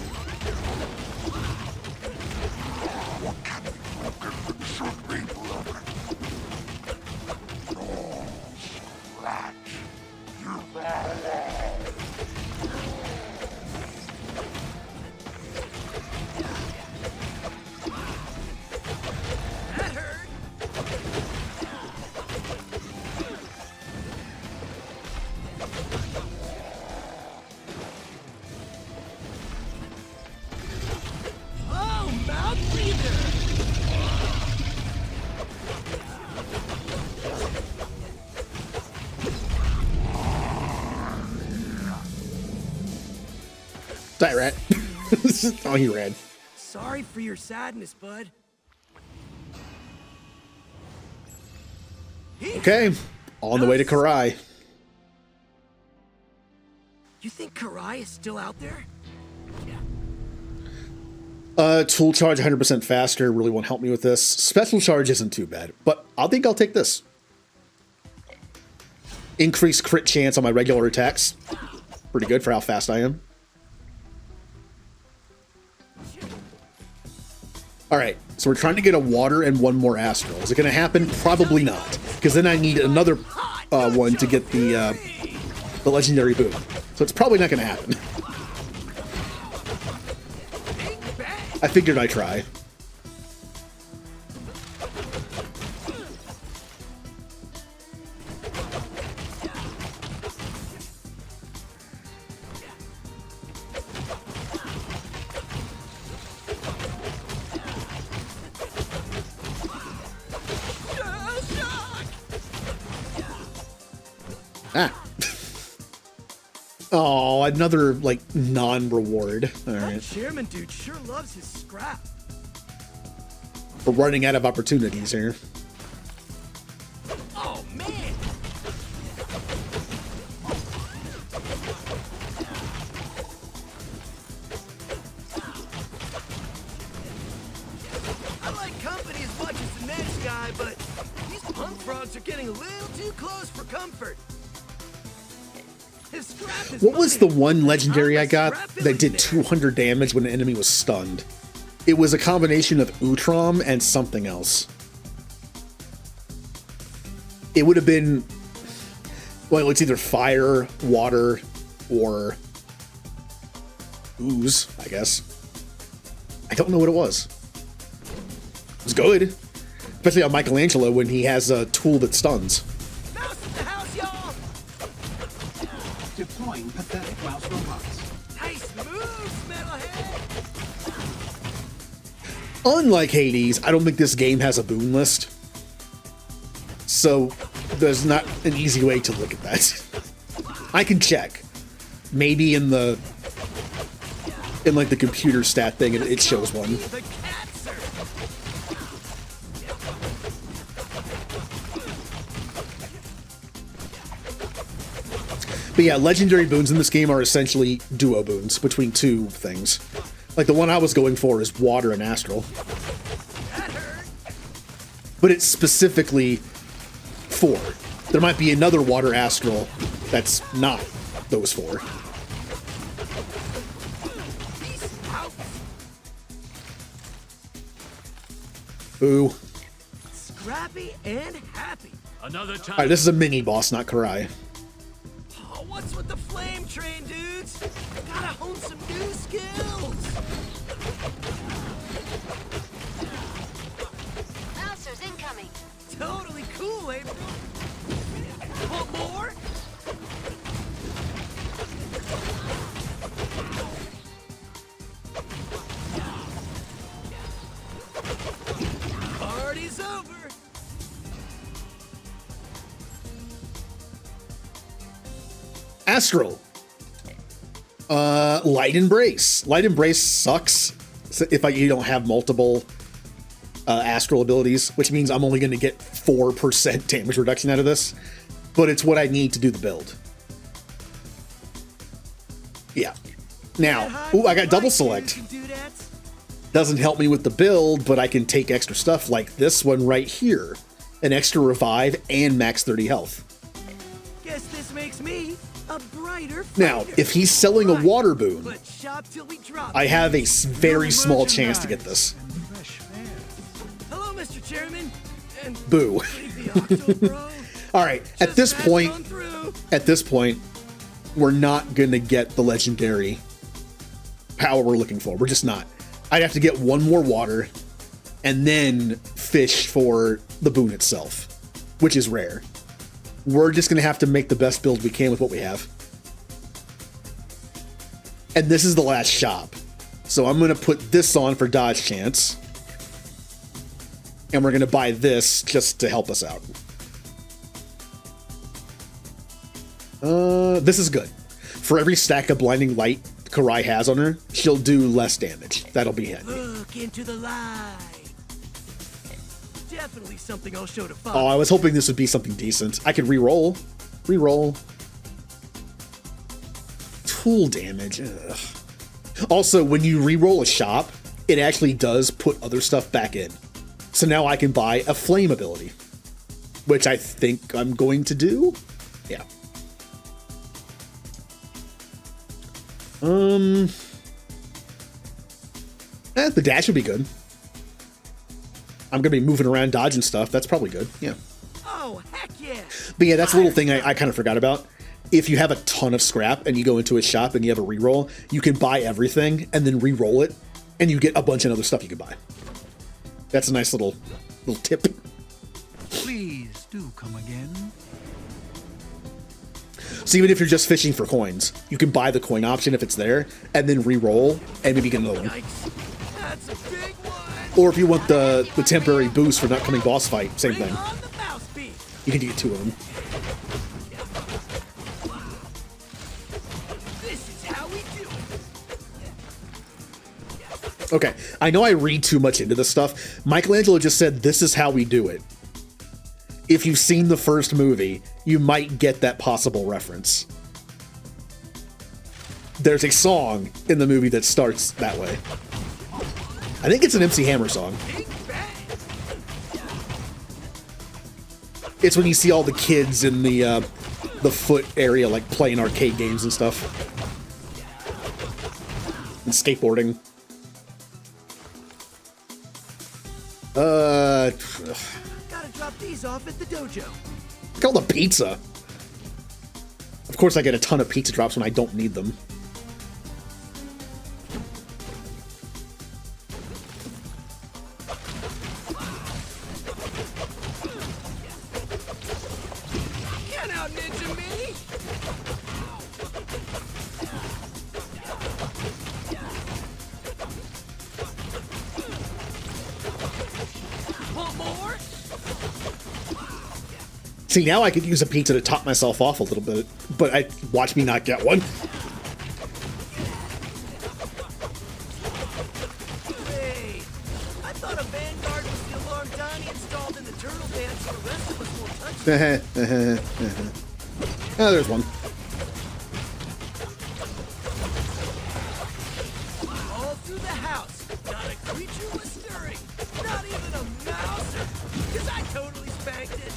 Die, rat. Oh, he ran. Sorry for your sadness, bud. Okay, on the way to Karai. You think Karai is still out there? Tool charge 100% faster really won't help me with this. Special charge isn't too bad, but I think I'll take this. Increased crit chance on my regular attacks. Pretty good for how fast I am. Alright, so we're trying to get a Water and one more Astral. Is it going to happen? Probably not. Because then I need another one to get the Legendary Boom. So it's probably not going to happen. I figured I'd try. Ah. Oh, another, like, non-reward. All That right. chairman dude sure loves his scrap. We're running out of opportunities here. Oh, man! are getting a little too close for comfort. If scrap is What was the money, one legendary I'm a I got scrap that did billionaire. 200 damage when an enemy was stunned? It was a combination of Utrom and something else. It would have been, well, it's either fire, water, or ooze, I guess. I don't know what it was. It was good. Especially on Michelangelo when he has a tool that stuns. Mouse in the house, y'all! Deploying pathetic mouse robots. Nice moves, metalhead! Unlike Hades, I don't think this game has a boon list. So there's not an easy way to look at that. I can check. Maybe in like the computer stat thing, it shows one. The cats are... But yeah, legendary boons in this game are essentially duo boons between two things. Like the one I was going for is water and astral. But it's specifically 4. There might be another water astral that's not those 4. Ooh. Scrappy and happy. Another time. Alright, this is a mini boss, not Karai. Oh, what's with the flame train, dudes? Gotta hone some new skills. Bouncers incoming. Totally cool, April. Want more? Party's over. Astral. Light Embrace. Light Embrace sucks if you don't have multiple astral abilities, which means I'm only going to get 4% damage reduction out of this, but it's what I need to do the build. Yeah. Now, ooh, I got double select. Doesn't help me with the build, but I can take extra stuff like this one right here. An extra revive and max 30 health. Guess this makes me a brighter Now, fighter. if he's selling a water boon, Let's shop till we drop. I have a very small chance to get this. Hello, Mr. Chairman. And Boo. creepy Octo Bro. All right, at this point, we're not going to get the legendary power we're looking for. We're just not. I'd have to get one more water and then fish for the boon itself, which is rare. We're just going to have to make the best build we can with what we have. And this is the last shop. So I'm going to put this on for dodge chance. And we're going to buy this just to help us out. This is good. For every stack of blinding light Karai has on her, she'll do less damage. That'll be handy. Look into the light. Definitely something I'll show to Fox. Oh, I was hoping this would be something decent. I could re-roll. Re-roll. Tool damage. Ugh. Also, when you re-roll a shop, it actually does put other stuff back in. So now I can buy a flame ability, which I think I'm going to do. Yeah. The dash would be good. I'm gonna be moving around, dodging stuff. That's probably good. Yeah. Oh, heck yeah. But yeah, that's a little thing I kind of forgot about. If you have a ton of scrap and you go into a shop and you have a reroll, you can buy everything and then re-roll it, and you get a bunch of other stuff you can buy. That's a nice little tip. Please do come again. So even if you're just fishing for coins, you can buy the coin option if it's there, and then re-roll and maybe get another one. That's a big one. Or if you want the temporary boost for an upcoming boss fight, same thing. On the mouse beat. You can get 2 of them. This is how we do it. Okay, I know I read too much into this stuff. Michelangelo just said, this is how we do it. If you've seen the first movie, you might get that possible reference. There's a song in the movie that starts that way. I think it's an MC Hammer song. It's when you see all the kids in the foot area, like playing arcade games and stuff. And skateboarding. Gotta drop these off at the dojo. Look at all the pizza. Of course I get a ton of pizza drops when I don't need them. Get out, Ninja Me! Want more? See, now I could use a pizza to top myself off a little bit, but watch me not get one. Hey, I thought a Vanguard was the alarm Donnie installed in the turtle dance so the rest of us won't touch it. Oh, there's one. All through the house, not a creature was stirring. Not even a mouse, because I totally spanked it.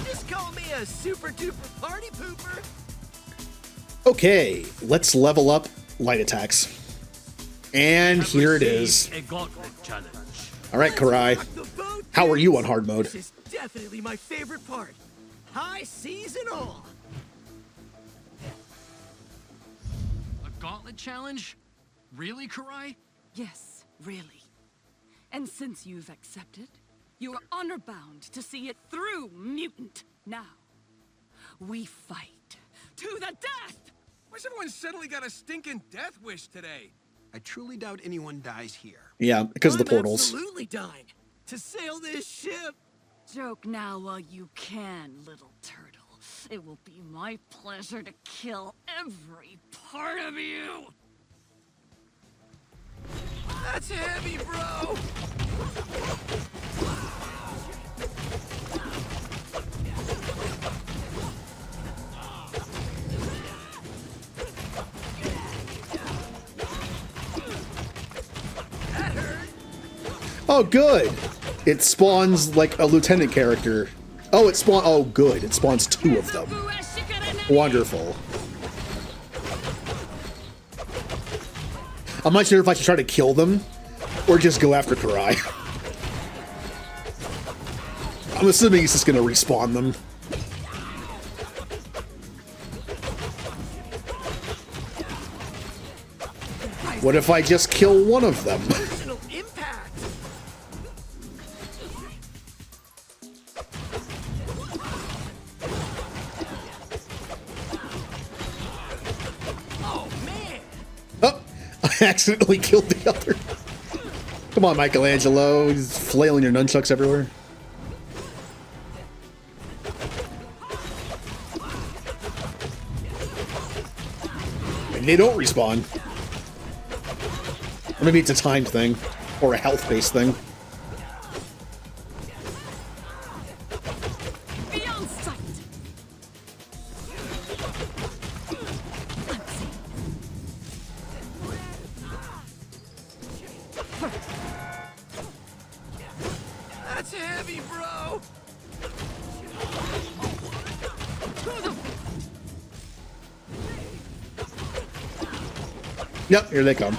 Just call me a super duper party pooper. Okay, let's level up light attacks. And here it is. A gauntlet challenge. All right, Karai. How are you on hard mode? This is definitely my favorite part. High seas and all. A gauntlet challenge? Really, Karai? Yes, really. And since you've accepted, you are honor-bound to see it through, mutant. Now, we fight to the death! Why's everyone suddenly got a stinking death wish today? I truly doubt anyone dies here. Yeah, because of the I'm portals. absolutely dying to sail this ship. Joke now while you can, little turtle. It will be my pleasure to kill every part of you! That's heavy, bro. Oh, good. It spawns like a lieutenant character. Oh, it spawn. Oh, good. It spawns 2 of them. Wonderful. I'm not sure if I should try to kill them or just go after Karai. I'm assuming he's just going to respawn them. What if I just kill one of them? Impact. Oh man! Oh, I accidentally killed the other. Come on, Michelangelo. He's flailing your nunchucks everywhere. And they don't respawn. Or maybe it's a timed thing. Or a health-based thing. Beyond sight! That's heavy, bro. Yep, here they come.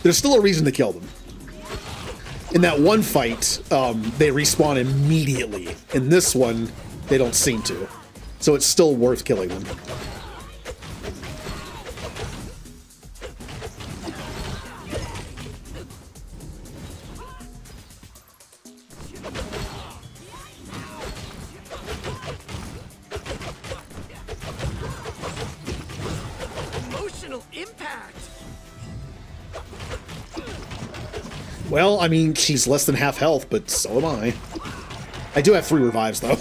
There's still a reason to kill them. In that one fight, they respawn immediately. In this one, they don't seem to. So it's still worth killing them. Emotional impact. Well, I mean, she's less than half health, but so am I. I do have 3 revives, though.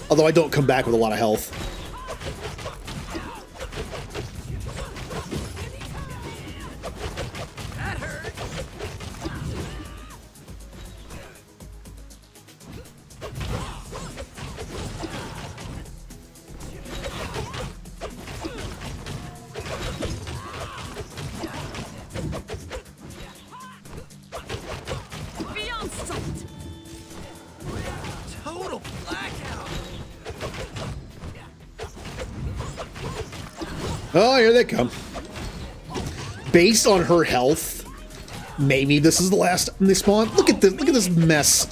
Although I don't come back with a lot of health. Oh, here they come. Based on her health, maybe this is the last time they spawn. Look at this. Look at this mess.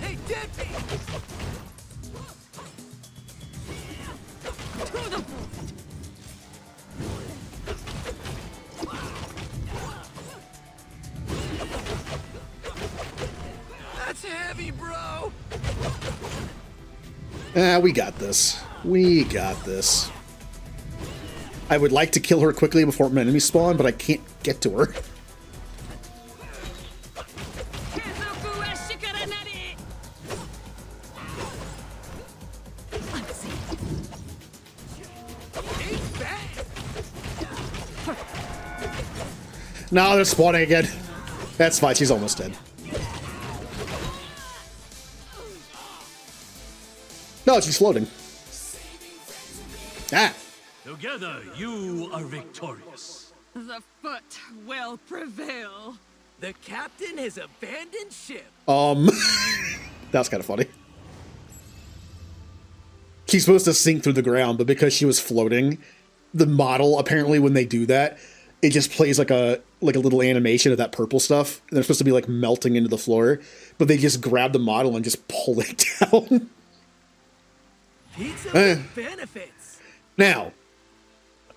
Hey, deadbeat! To the point! That's heavy, bro! We got this. We got this. I would like to kill her quickly before an enemy spawn, but I can't get to her. No, they're spawning again. That's fine, she's almost dead. No, she's floating. Ah! Together, you are victorious. The foot will prevail. The captain has abandoned ship. That's kind of funny. She's supposed to sink through the ground, but because she was floating, the model, apparently when they do that, it just plays like a little animation of that purple stuff. And they're supposed to be like melting into the floor, but they just grab the model and just pull it down. Pizza with benefits. Now,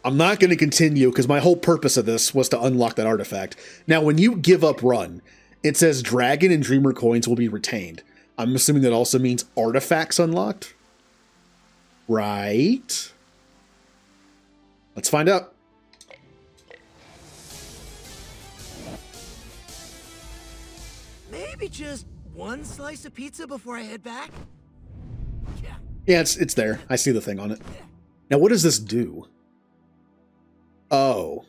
I'm not going to continue because my whole purpose of this was to unlock that artifact. Now, when you give up run, it says Dragon and Dreamer coins will be retained. I'm assuming that also means artifacts unlocked. Right? Let's find out. Maybe just one slice of pizza before I head back? Yeah, it's there. I see the thing on it. Now, what does this do? Oh.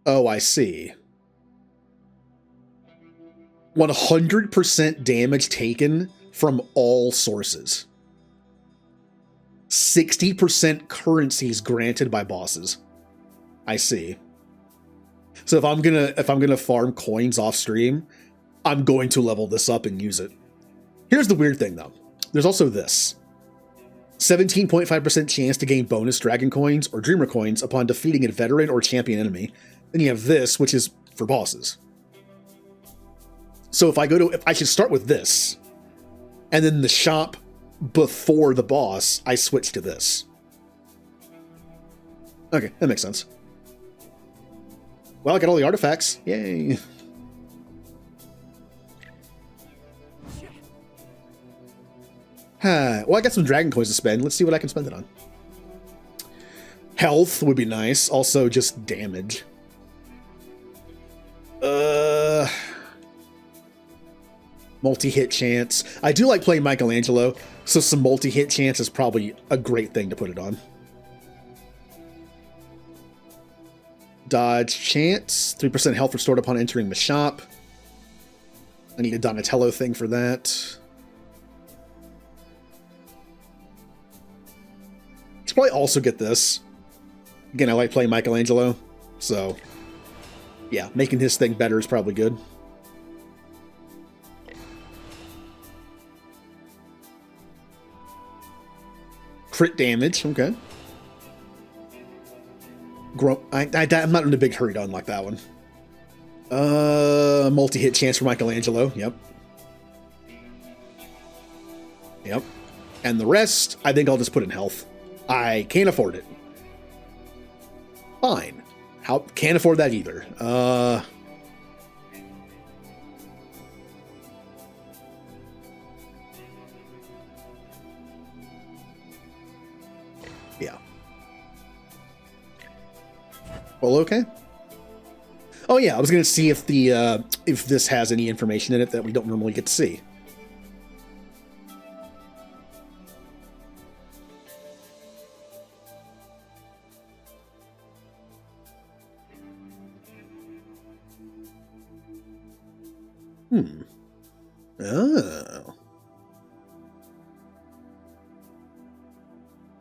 Oh, I see. 100% damage taken from all sources. 60% currencies granted by bosses. I see. So if I'm gonna farm coins off stream, I'm going to level this up and use it. Here's the weird thing though. There's also this. 17.5% chance to gain bonus dragon coins or dreamer coins upon defeating a veteran or champion enemy. Then you have this, which is for bosses. So if I should start with this, and then the shop before the boss, I switch to this. Okay, that makes sense. Well, I got all the artifacts. Yay. Well, I got some dragon coins to spend. Let's see what I can spend it on. Health would be nice. Also, just damage. Multi-hit chance. I do like playing Michelangelo, so some multi-hit chance is probably a great thing to put it on. Dodge chance. 3% health restored upon entering the shop. I need a Donatello thing for that. Should probably also get this. Again, I like playing Michelangelo, so yeah, making his thing better is probably good. Crit damage, okay. I'm not in a big hurry to unlock that one. Multi-hit chance for Michelangelo, yep. Yep. And the rest, I think I'll just put in health. I can't afford it. Fine. Can't afford that either. Yeah. Well, okay. Oh yeah, I was gonna see if if this has any information in it that we don't normally get to see. Oh.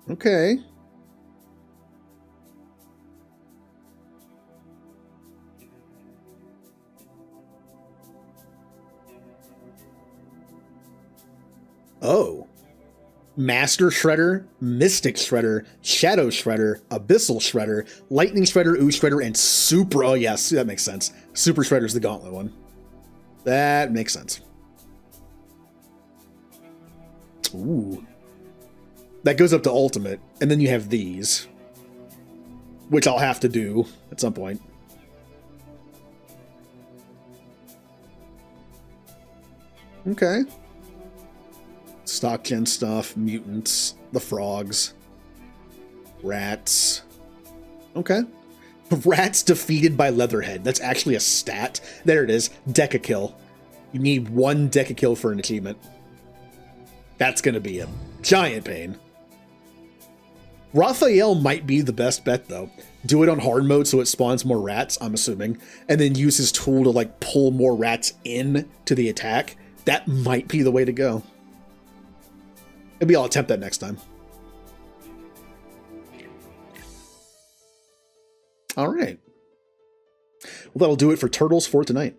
Okay. Oh. Master Shredder, Mystic Shredder, Shadow Shredder, Abyssal Shredder, Lightning Shredder, Ooze Shredder, and Super... Oh, yes, that makes sense. Super Shredder's the Gauntlet one. That makes sense. Ooh. That goes up to Ultimate, and then you have these. Which I'll have to do at some point. Okay. Stock gen stuff, mutants, the frogs, rats. Okay. Rats defeated by Leatherhead. That's actually a stat. There it is. Deca kill. You need 1 Deca kill for an achievement. That's going to be a giant pain. Raphael might be the best bet, though. Do it on hard mode so it spawns more rats, I'm assuming, and then use his tool to, like, pull more rats in to the attack. That might be the way to go. Maybe I'll attempt that next time. All right. Well, that'll do it for Turtles for tonight.